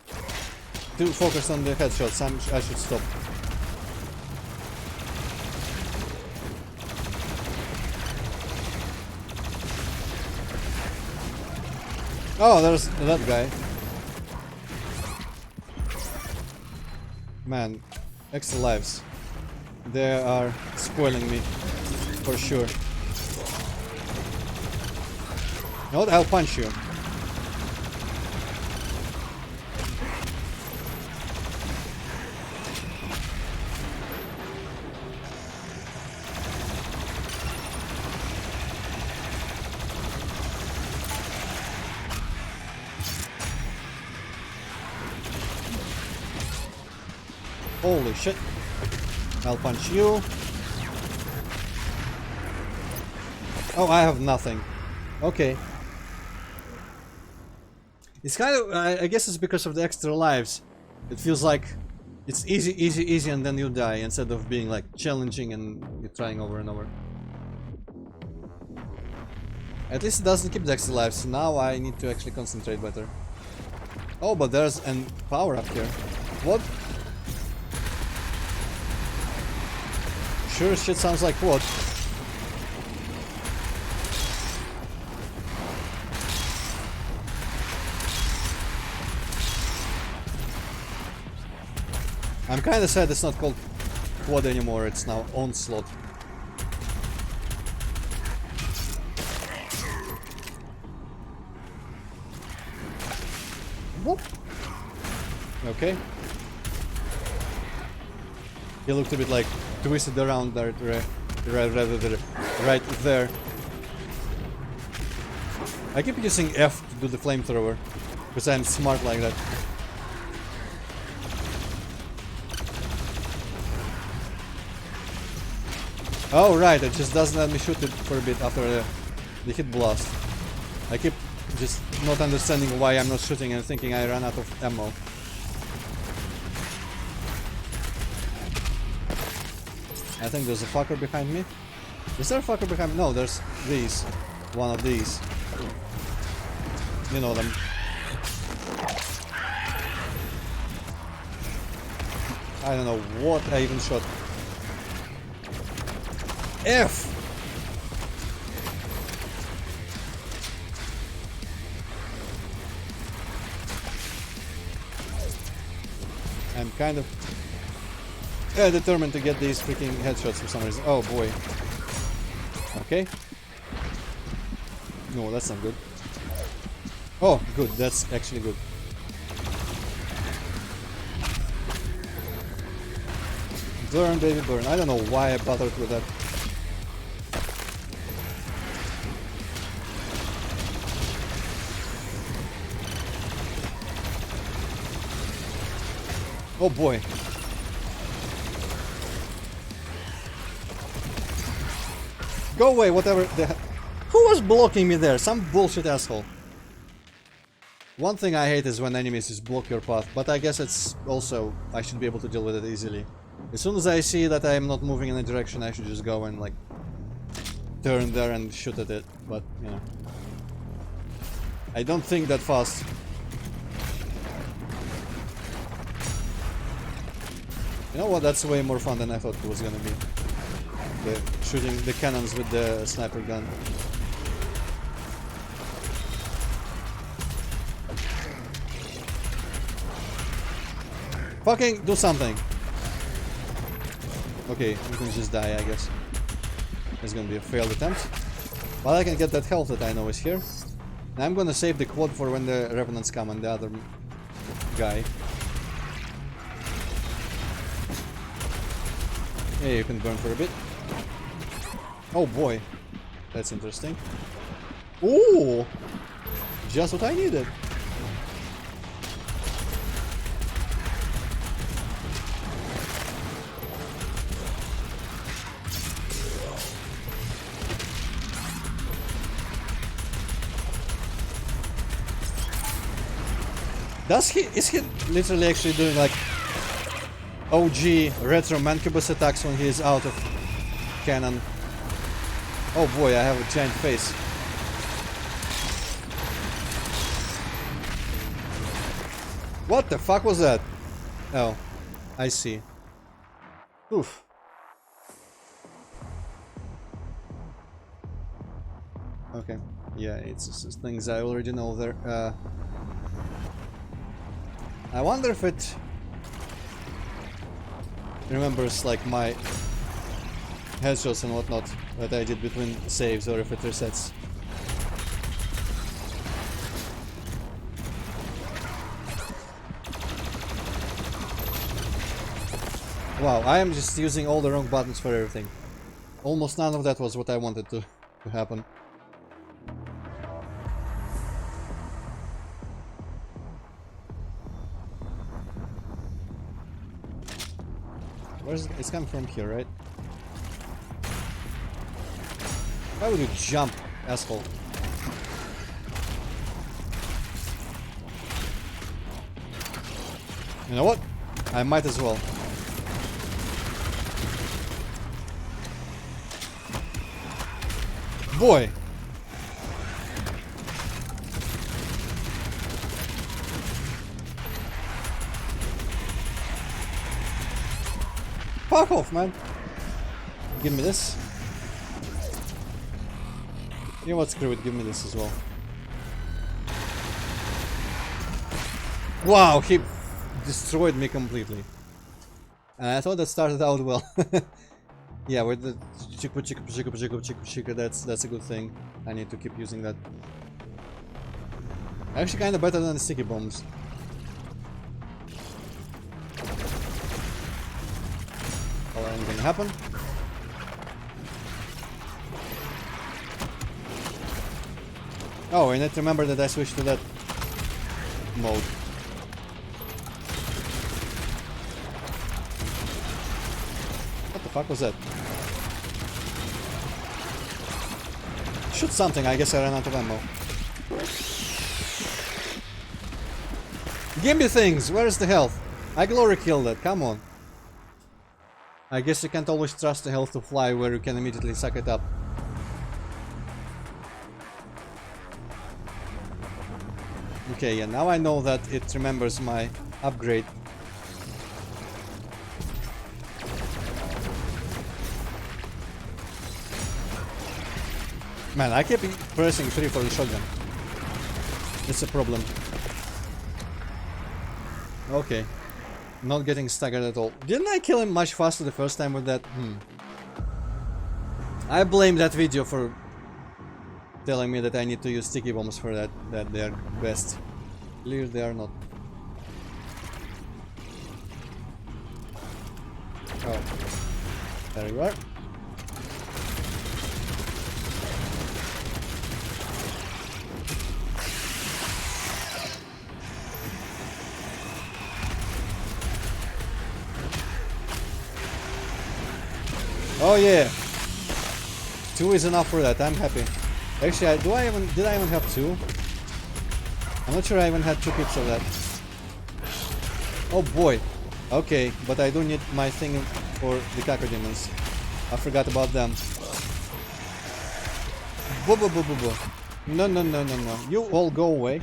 too focused on the headshots. I should stop. Oh, there's that guy. Man, extra lives. They are spoiling me, for sure. You know what? I'll punch you. Holy shit. I'll punch you. Oh, I have nothing. Okay. It's kind of, I guess it's because of the extra lives. It feels like it's easy, and then you die, instead of being like challenging and you're trying over and over. At least it doesn't keep the extra lives, so now I need to actually concentrate better. Oh, but there's an power up here. What? Sure as shit sounds like what? I'm kinda sad it's not called quad anymore, it's now onslaught. Whoop. Okay. He looked a bit like twisted around there, right there. I keep using F to do the flamethrower, because I'm smart like that. Oh right, it just doesn't let me shoot it for a bit after the hit blast. I keep just not understanding why I'm not shooting and thinking I ran out of ammo. I think there's a fucker behind me. Is there a fucker behind me? No, there's these. One of these. You know them. I don't know what I even shot. F! I'm kind of determined to get these freaking headshots for some reason. Oh boy. Okay. No, that's not good. Oh, good. That's actually good. Burn, baby, burn. I don't know why I bothered with that. Oh boy. Go away, whatever the hell. Who was blocking me there? Some bullshit asshole. One thing I hate is when enemies just block your path, but I guess it's also, I should be able to deal with it easily. As soon as I see that I am not moving in a direction, I should just go and like turn there and shoot at it, but you know. I don't think that fast. You know what, that's way more fun than I thought it was gonna be. The shooting the cannons with the sniper gun. Fucking do something. Okay, we can just die, I guess. It's gonna be a failed attempt. But I can get that health that I know is here. And I'm gonna save the quad for when the revenants come and the other guy. Yeah, you can burn for a bit. Oh boy, that's interesting. Ooh, just what I needed. Is he literally actually doing like OG retro mancubus attacks when he is out of cannon? Oh boy, I have a giant face. What the fuck was that? Oh, I see. Oof. Okay, yeah, it's just things I already know there. I wonder if it remembers like my headshots and whatnot that I did between saves, or if it resets. Wow, I am just using all the wrong buttons for everything. Almost none of that was what I wanted to happen. Where's it's coming from here, right? Why would you jump, asshole? You know what? I might as well. Boy! Fuck off, man! Give me this. You know what, screw it, give me this as well. Wow, he destroyed me completely. And I thought that started out well. Yeah, with the chika, that's a good thing. I need to keep using that. Actually kinda better than the sticky bombs. Well, ain't gonna happen. Oh, I need to remember that I switched to that mode. What the fuck was that? Shoot something, I guess I ran out of ammo. Give me things! Where's the health? I glory killed that, come on. I guess you can't always trust the health to fly where you can immediately suck it up. Okay, yeah, now I know that it remembers my upgrade. Man, I keep pressing 3 for the shotgun. It's a problem. Okay. Not getting staggered at all. Didn't I kill him much faster the first time with that? I blame that video for telling me that I need to use sticky bombs for that they are best. Clearly they are not. Oh. There you are. Oh yeah, 2 is enough for that. I'm happy. Actually, did I even have 2? I'm not sure I even had 2 clips of that. Oh boy. Okay, but I do need my thing for the cacodemons. I forgot about them. Boo boo boo boo boo. No no no no no. You all go away.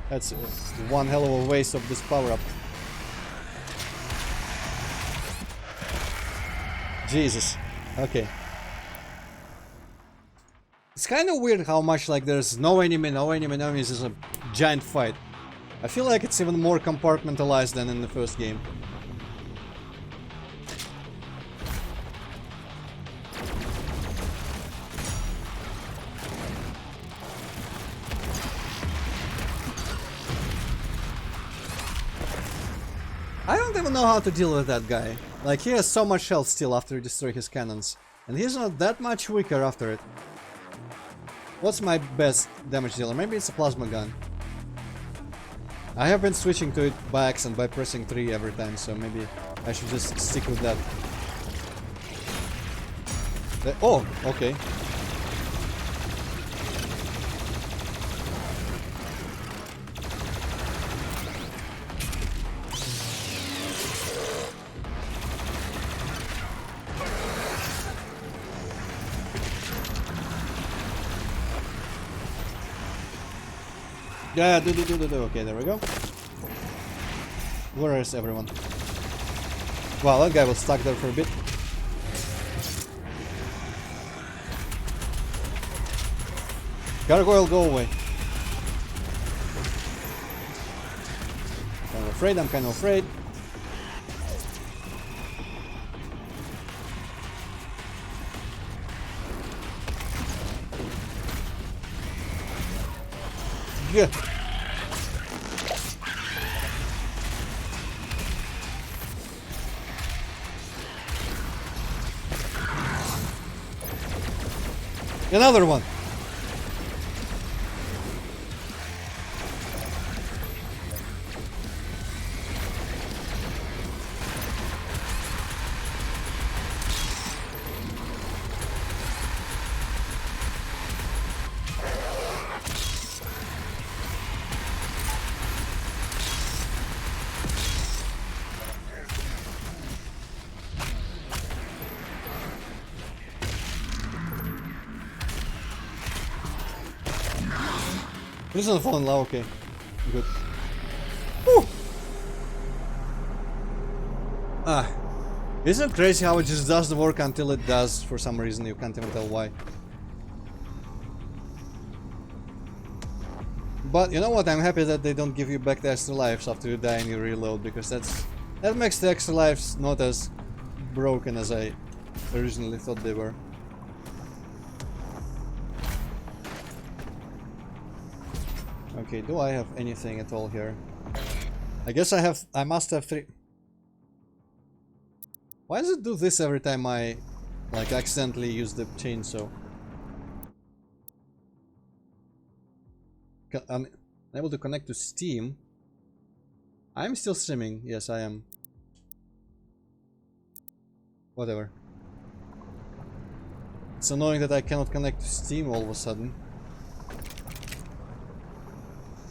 That's one hell of a waste of this power up. Jesus. Okay. It's kind of weird how much like there's no enemy, no enemies, it's a giant fight. I feel like it's even more compartmentalized than in the first game. I don't even know how to deal with that guy. Like, he has so much health still after you destroy his cannons. And he's not that much weaker after it. What's my best damage dealer? Maybe it's a plasma gun. I have been switching to it by accident by pressing 3 every time, so maybe I should just stick with that. Oh, okay. Yeah, do. Okay, there we go. Where is everyone? Wow, that guy was stuck there for a bit. Gargoyle, go away. I'm kind of afraid. Yeah. Another one. This is a fallen lava, okay. Good. Whew. Isn't it crazy how it just does the work until it does for some reason, you can't even tell why. But you know what, I'm happy that they don't give you back the extra lives after you die and you reload, because that makes the extra lives not as broken as I originally thought they were. Okay, do I have anything at all here? I guess I must have 3. Why does it do this every time I like accidentally use the chainsaw? I'm able to connect to Steam. I'm still streaming, yes I am. Whatever. It's annoying that I cannot connect to Steam all of a sudden.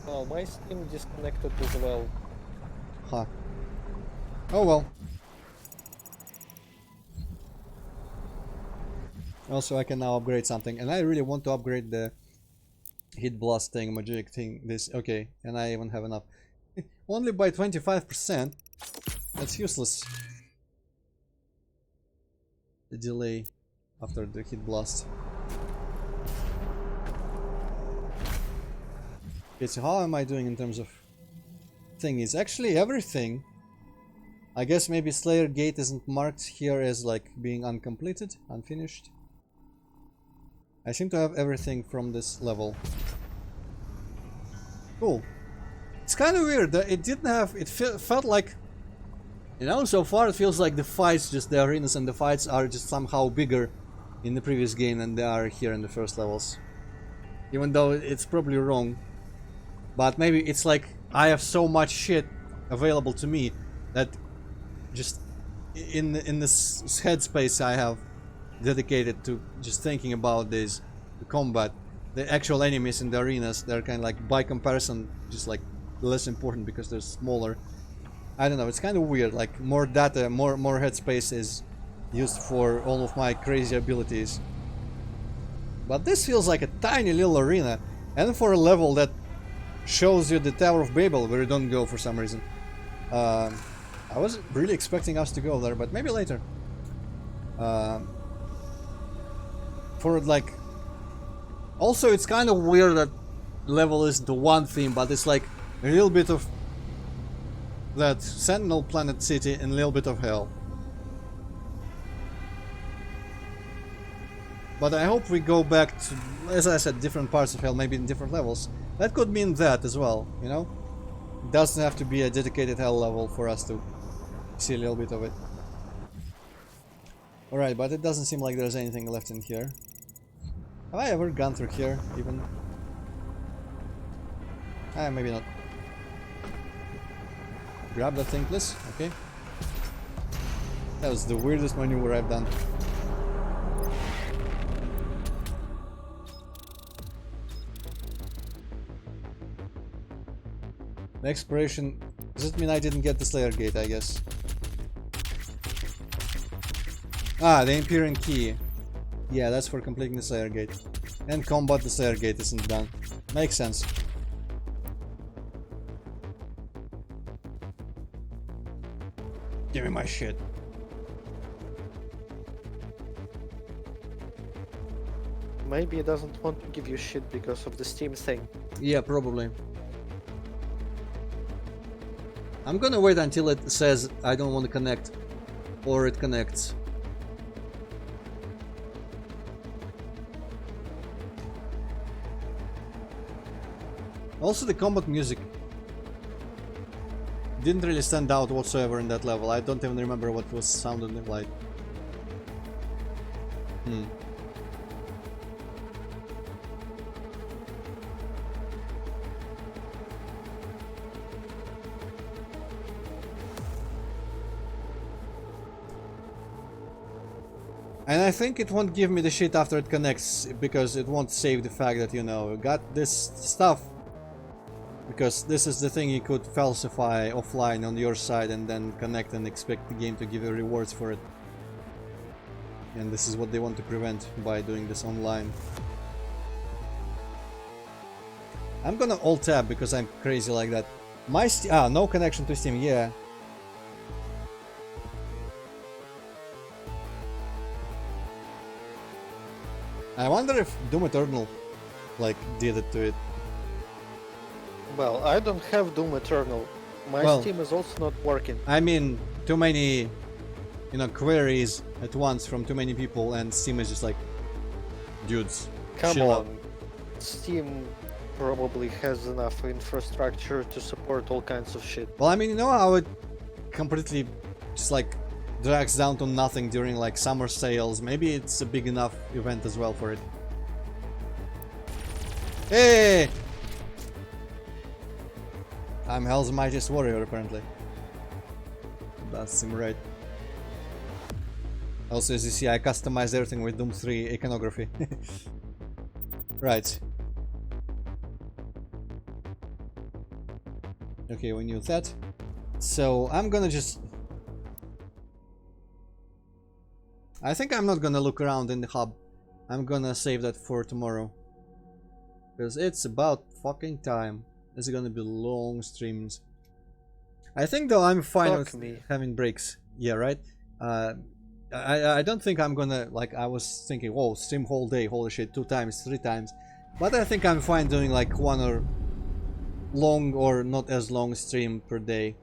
Oh, my Steam disconnected as well. Huh. Oh well. Also, I can now upgrade something, and I really want to upgrade the hit blast thing, magic thing. This okay, and I even have enough. Only by 25%. That's useless. The delay after the hit blast. Okay, so how am I doing in terms of thingies? Actually, everything. I guess maybe Slayer Gate isn't marked here as like being uncompleted, unfinished. I seem to have everything from this level. Cool. It's kind of weird that it didn't have. It felt like, you know, so far it feels like the fights, just the arenas and the fights are just somehow bigger in the previous game than they are here in the first levels. Even though it's probably wrong. But maybe it's like I have so much shit available to me that just in this headspace I have dedicated to just thinking about this, the combat, the actual enemies in the arenas, they're kind of like by comparison just like less important because they're smaller. I don't know, it's kind of weird, like more data, more headspace is used for all of my crazy abilities. But this feels like a tiny little arena, and for a level that shows you the Tower of Babel, where you don't go for some reason. I was really expecting us to go there, but maybe later. For like, also it's kind of weird that level is the one theme, but it's like a little bit of that Sentinel Planet City and a little bit of hell. But I hope we go back to, as I said, different parts of hell, maybe in different levels. That could mean that as well, you know? It doesn't have to be a dedicated hell level for us to see a little bit of it. Alright, but it doesn't seem like there's anything left in here. Have I ever gone through here, even? Maybe not. Grab that thing, please. Okay. That was the weirdest maneuver I've done. The exploration... Does it mean I didn't get the Slayer Gate, I guess? Ah, the Empyrean Key. Yeah, that's for completing the Slayer Gate. And combat the Slayer Gate isn't done. Makes sense. Give me my shit. Maybe it doesn't want to give you shit because of the Steam thing. Yeah, probably. I'm gonna wait until it says I don't want to connect. Or it connects. Also, the combat music didn't really stand out whatsoever in that level. I don't even remember what was sounded like. And I think it won't give me the shit after it connects, because it won't save the fact that, you know, got this stuff. Because this is the thing you could falsify offline on your side and then connect and expect the game to give you rewards for it. And this is what they want to prevent by doing this online. I'm gonna alt-tab because I'm crazy like that. My no connection to Steam, yeah. I wonder if Doom Eternal, like, did it to it. Well, I don't have Doom Eternal. My Steam is also not working. I mean, too many, you know, queries at once from too many people, and Steam is just like, dudes, Come chill on. out. Steam probably has enough infrastructure to support all kinds of shit. Well, I mean, you know how it completely just like drags down to nothing during like summer sales. Maybe it's a big enough event as well for it. Hey! I'm Hell's Mightiest Warrior, apparently. Does seem right. Also, as you see, I customized everything with Doom 3 iconography. Right. Okay, we knew that. So, I'm gonna just... I think I'm not gonna look around in the hub. I'm gonna save that for tomorrow. Because it's about fucking time. It's gonna be long streams. I think though I'm fine with having breaks. Yeah, right? I don't think I'm gonna, like, I was thinking, whoa, stream whole day, holy shit, 2 times, 3 times. But I think I'm fine doing like 1 or long or not as long stream per day.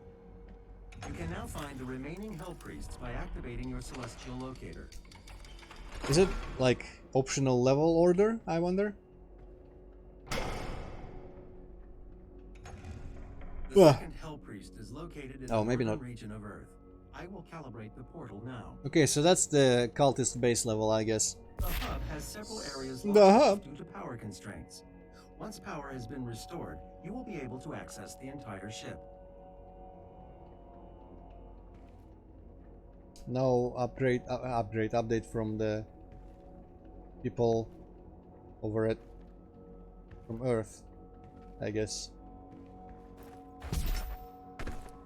You can now find the remaining Hell Priests by activating your Celestial Locator. Is it like optional level order, I wonder? The second Hell Priest is located in the maybe northern not. region of Earth. I will calibrate the portal now. Okay, so that's the cultist base level, I guess. The hub has several areas The locked hub? due to power constraints. Once power has been restored, you will be able to access the entire ship. No update from the people over it from Earth, I guess.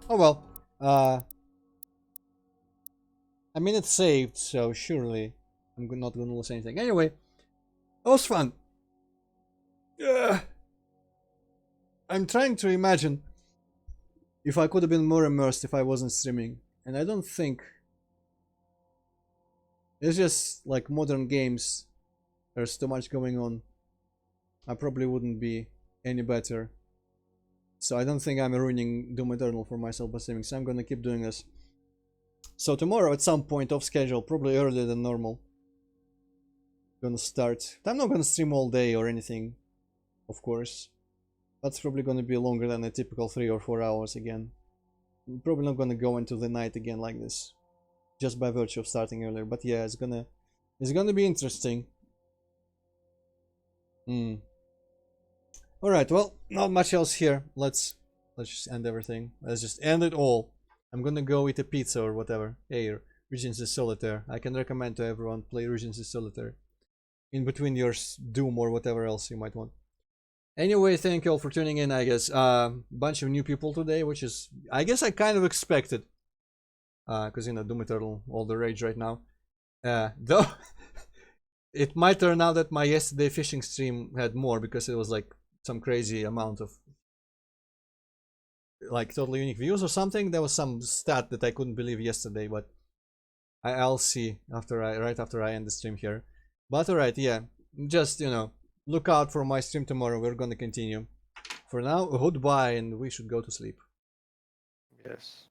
Oh well. I mean, it's saved, so surely I'm not gonna lose anything. Anyway, it was fun. I'm trying to imagine if I could have been more immersed if I wasn't streaming, and I don't think It's just like modern games. There's too much going on. I probably wouldn't be any better. So I don't think I'm ruining Doom Eternal for myself by streaming, so I'm gonna keep doing this. So tomorrow at some point off schedule, probably earlier than normal. Gonna start. I'm not gonna stream all day or anything, of course. That's probably gonna be longer than a typical 3 or 4 hours again. I'm probably not gonna go into the night again like this. Just by virtue of starting earlier. But yeah, it's gonna be interesting. Alright, well, not much else here. Let's just end everything. Let's just end it all. I'm gonna go eat a pizza or whatever. Hey, Regency Solitaire. I can recommend to everyone play Regency Solitaire. In between your Doom or whatever else you might want. Anyway, thank you all for tuning in, I guess. Bunch of new people today, which is, I guess I kind of expected. Because, you know, Doom Eternal, all the rage right now. Though, it might turn out that my yesterday fishing stream had more, because it was like some crazy amount of like totally unique views or something. There was some stat that I couldn't believe yesterday, but I'll see right after I end the stream here. But alright, yeah, just, you know, look out for my stream tomorrow. We're gonna continue. For now, goodbye, and we should go to sleep. Yes.